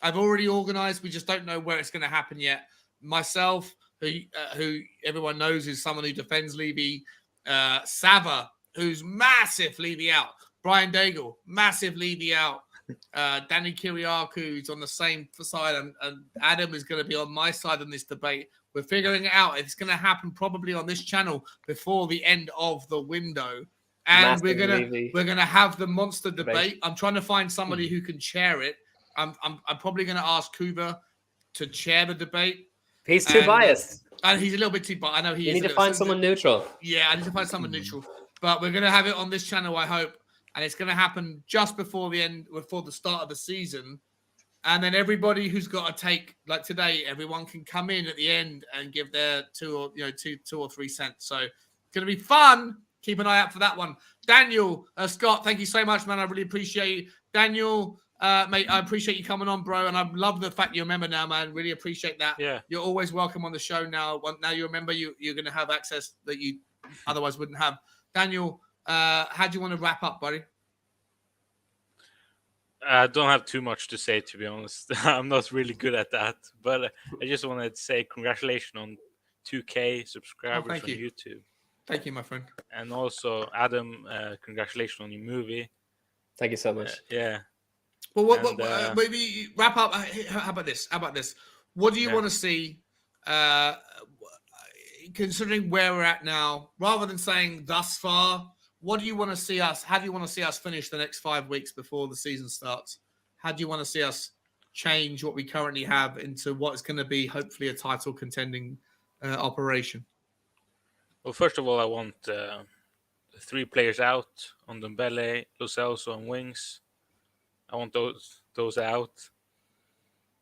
Speaker 1: I've already organised. We just don't know where it's going to happen yet. Myself, who everyone knows is someone who defends Levy, Sava, who's massive Levy out, Brian Daigle, massive Levy out, Danny Kiriakou, who's on the same side, and Adam is going to be on my side in this debate. We're figuring it out. It's going to happen probably on this channel before the end of the window, and we're gonna have the monster debate. I'm trying to find somebody who can chair it. I'm probably going to ask Kuba to chair the debate.
Speaker 5: He's too biased.
Speaker 1: And he's a little bit too biased. I know he is.
Speaker 5: You need to find someone neutral.
Speaker 1: Yeah, I need to find someone neutral. But we're going to have it on this channel, I hope. And it's going to happen just before the start of the season. And then everybody who's got to take, like today, everyone can come in at the end and give their 2 or 3 cents. So it's going to be fun. Keep an eye out for that one. Daniel, Scott, thank you so much, man. I really appreciate you. Daniel, mate, I appreciate you coming on, bro. And I love the fact you're a member now, man. Really appreciate that.
Speaker 12: Yeah.
Speaker 1: You're always welcome on the show now. Now you're a member, you're going to have access that you otherwise wouldn't have. Daniel, how do you want to wrap up, buddy?
Speaker 12: I don't have too much to say, to be honest. I'm not really good at that. But I just wanted to say congratulations on 2K subscribers on YouTube.
Speaker 1: Thank you, my friend.
Speaker 12: And also, Adam, congratulations on your movie.
Speaker 5: Thank you so much.
Speaker 12: Yeah.
Speaker 1: Well, maybe wrap up. How about this? What do you want to see, considering where we're at now, rather than saying thus far? What do you want to see us? How do you want to see us finish the next 5 weeks before the season starts? How do you want to see us change what we currently have into what is going to be hopefully a title contending operation?
Speaker 12: Well, first of all, I want 3 players out on Dembele, Lo Celso, and wings. I want those out,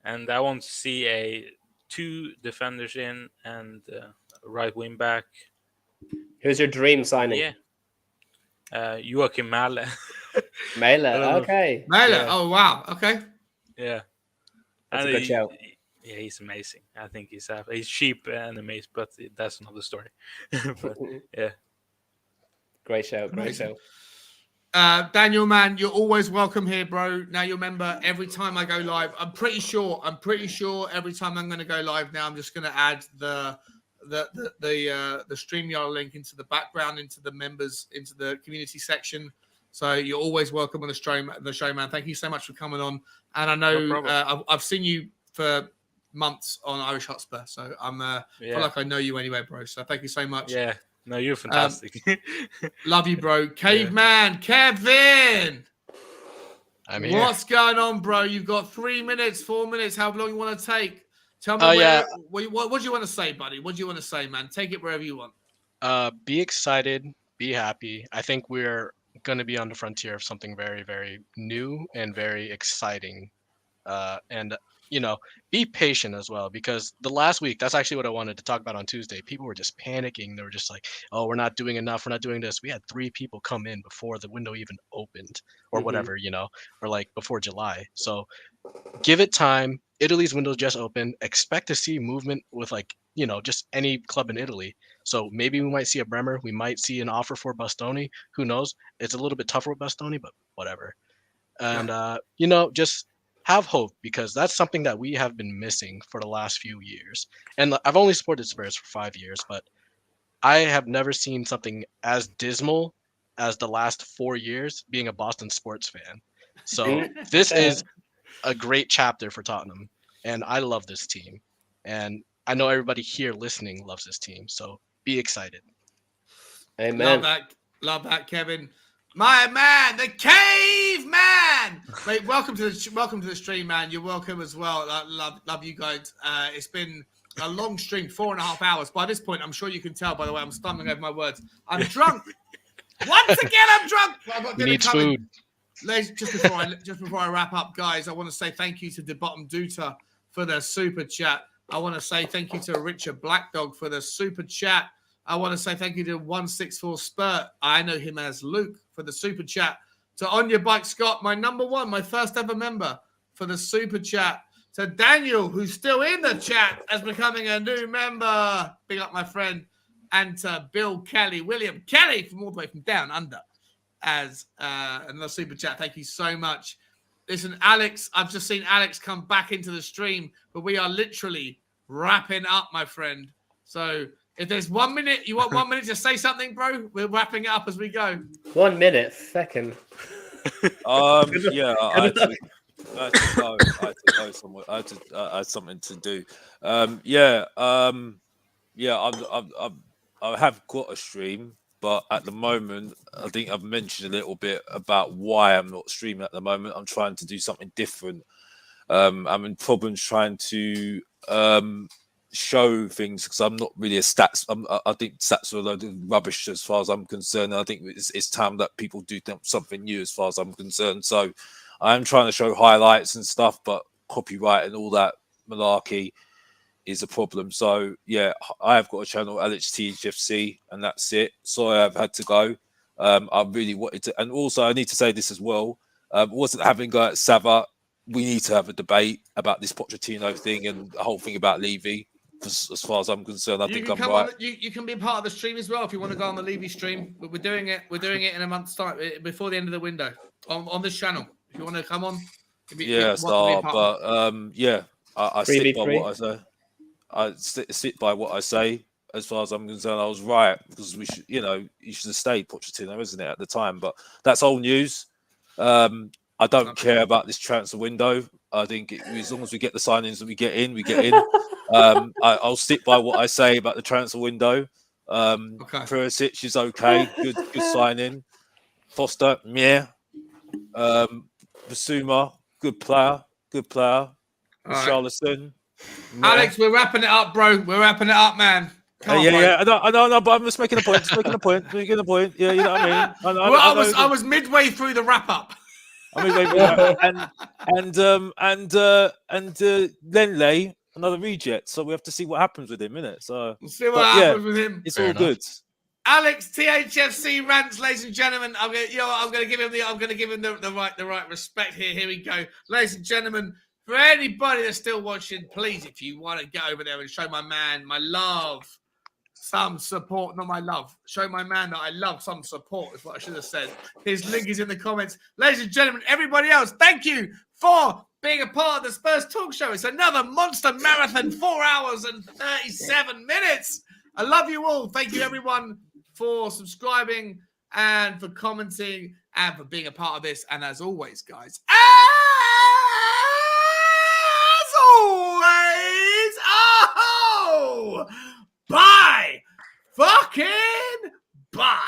Speaker 12: and I want to see 2 defenders in and a right wing back.
Speaker 5: Who's your dream signing?
Speaker 12: Yeah. Joachim Mæhle.
Speaker 5: Okay.
Speaker 1: Mæhle,
Speaker 12: yeah.
Speaker 1: Oh wow, okay.
Speaker 12: Yeah.
Speaker 5: That's a good shout.
Speaker 12: Yeah, he's amazing. I think he's cheap and amazing, but that's another story. But, yeah.
Speaker 5: Great show.
Speaker 1: Daniel, man, you're always welcome here, bro. Now you remember every time I go live, I'm pretty sure every time I'm going to go live now, I'm just going to add the StreamYard link into the background, into the members, into the community section. So you're always welcome on the show, man. Thank you so much for coming on. And I know I've seen you for months on Irish Hotspur, so I feel like I know you anyway, bro. So thank you so much.
Speaker 12: Yeah, no, you're fantastic.
Speaker 1: Love you, bro. Caveman, Kevin.
Speaker 14: I'm here.
Speaker 1: What's going on, bro? You've got 3 minutes, 4 minutes, however long you want to take. Tell me what do you want to say, buddy? What do you want to say, man? Take it wherever you want.
Speaker 14: Be excited, be happy. I think we're going to be on the frontier of something very, very new and very exciting. And be patient as well, because the last week, that's actually what I wanted to talk about on Tuesday. People were just panicking. They were just like, oh, we're not doing enough. We're not doing this. We had 3 people come in before the window even opened or whatever, or like before July. So give it time. Italy's window just opened. Expect to see movement with just any club in Italy. So maybe we might see a Bremer. We might see an offer for Bastoni. Who knows? It's a little bit tougher with Bastoni, but whatever. And, just have hope, because that's something that we have been missing for the last few years. And I've only supported Spurs for 5 years, but I have never seen something as dismal as the last 4 years being a Boston sports fan. So this is a great chapter for Tottenham, and I love this team. And I know everybody here listening loves this team, so be excited.
Speaker 5: Amen.
Speaker 1: Love that, Kevin. My man, the caveman. Mate, welcome to the stream, man. You're welcome as well. Love you guys. It's been a long stream, 4.5 hours. By this point, I'm sure you can tell. By the way, I'm stumbling over my words. I'm drunk. Once again, I'm drunk. I've got dinner coming. Food. Ladies, just before I wrap up, guys, I want to say thank you to the Bottom Duta for the super chat. I want to say thank you to Richard Blackdog for the super chat. I want to say thank you to 164 Spurt. I know him as Luke for the super chat. To On Your Bike Scott, my number one, my first ever member for the super chat. To Daniel, who's still in the chat as becoming a new member. Big up, my friend. And to Bill Kelly, William Kelly from all the way from down under as another super chat. Thank you so much. Listen, Alex, I've just seen Alex come back into the stream, but we are literally wrapping up, my friend. So if there's 1 minute, you want 1 minute to say something, bro? We're wrapping it up as we go.
Speaker 5: 1 minute, second.
Speaker 10: Yeah, I had to go somewhere. I had something to do. I have got a stream, but at the moment, I think I've mentioned a little bit about why I'm not streaming at the moment. I'm trying to do something different. I'm in problems trying to show things because I'm not really a stats. I think stats are a load of rubbish as far as I'm concerned. I think it's time that people do something new as far as I'm concerned. So I am trying to show highlights and stuff, but copyright and all that malarkey is a problem. So yeah, I have got a channel, LHTHFC, and that's it. Sorry, I've had to go. I really wanted to, and also I need to say this as well. Wasn't having a go at Sava. We need to have a debate about this Pochettino thing and the whole thing about Levy. As far as I'm concerned, I think I'm right.
Speaker 1: You can be part of the stream as well if you want to go on the Levy stream. But we're doing it in a month's time, before the end of the window, on this channel. If you want to come on,
Speaker 10: I stick by what I say. I sit by what I say. As far as I'm concerned, I was right because we should, you should have stayed Pochettino, isn't it, at the time? But that's old news. I don't care about this transfer window. I think as long as we get the signings that we get in, we get in. I'll stick by what I say about the transfer window. Perisic is okay, good signing. Foster, meh. Basuma, good player. Richarlison.
Speaker 1: Alex, we're wrapping it up, bro. We're wrapping it up, man.
Speaker 10: I know, but I'm just making a point. Yeah, you know what I mean.
Speaker 1: I was midway through the wrap up.
Speaker 10: And Lenley, another reject. So we have to see what happens with him, innit? So
Speaker 1: we'll see what happens with him.
Speaker 10: It's all good.
Speaker 1: Alex THFC rants, ladies and gentlemen. I'm gonna give him the right respect here. Here we go, ladies and gentlemen. For anybody that's still watching, please, if you want to get over there and show my man my love, some support, not my love. Show my man that I love some support is what I should have said. His link is in the comments. Ladies and gentlemen, everybody else, thank you for being a part of the Spurs Talk Show. It's another monster marathon, 4 hours and 37 minutes. I love you all. Thank you, everyone, for subscribing and for commenting and for being a part of this. And as always, guys, bye. Fucking bye.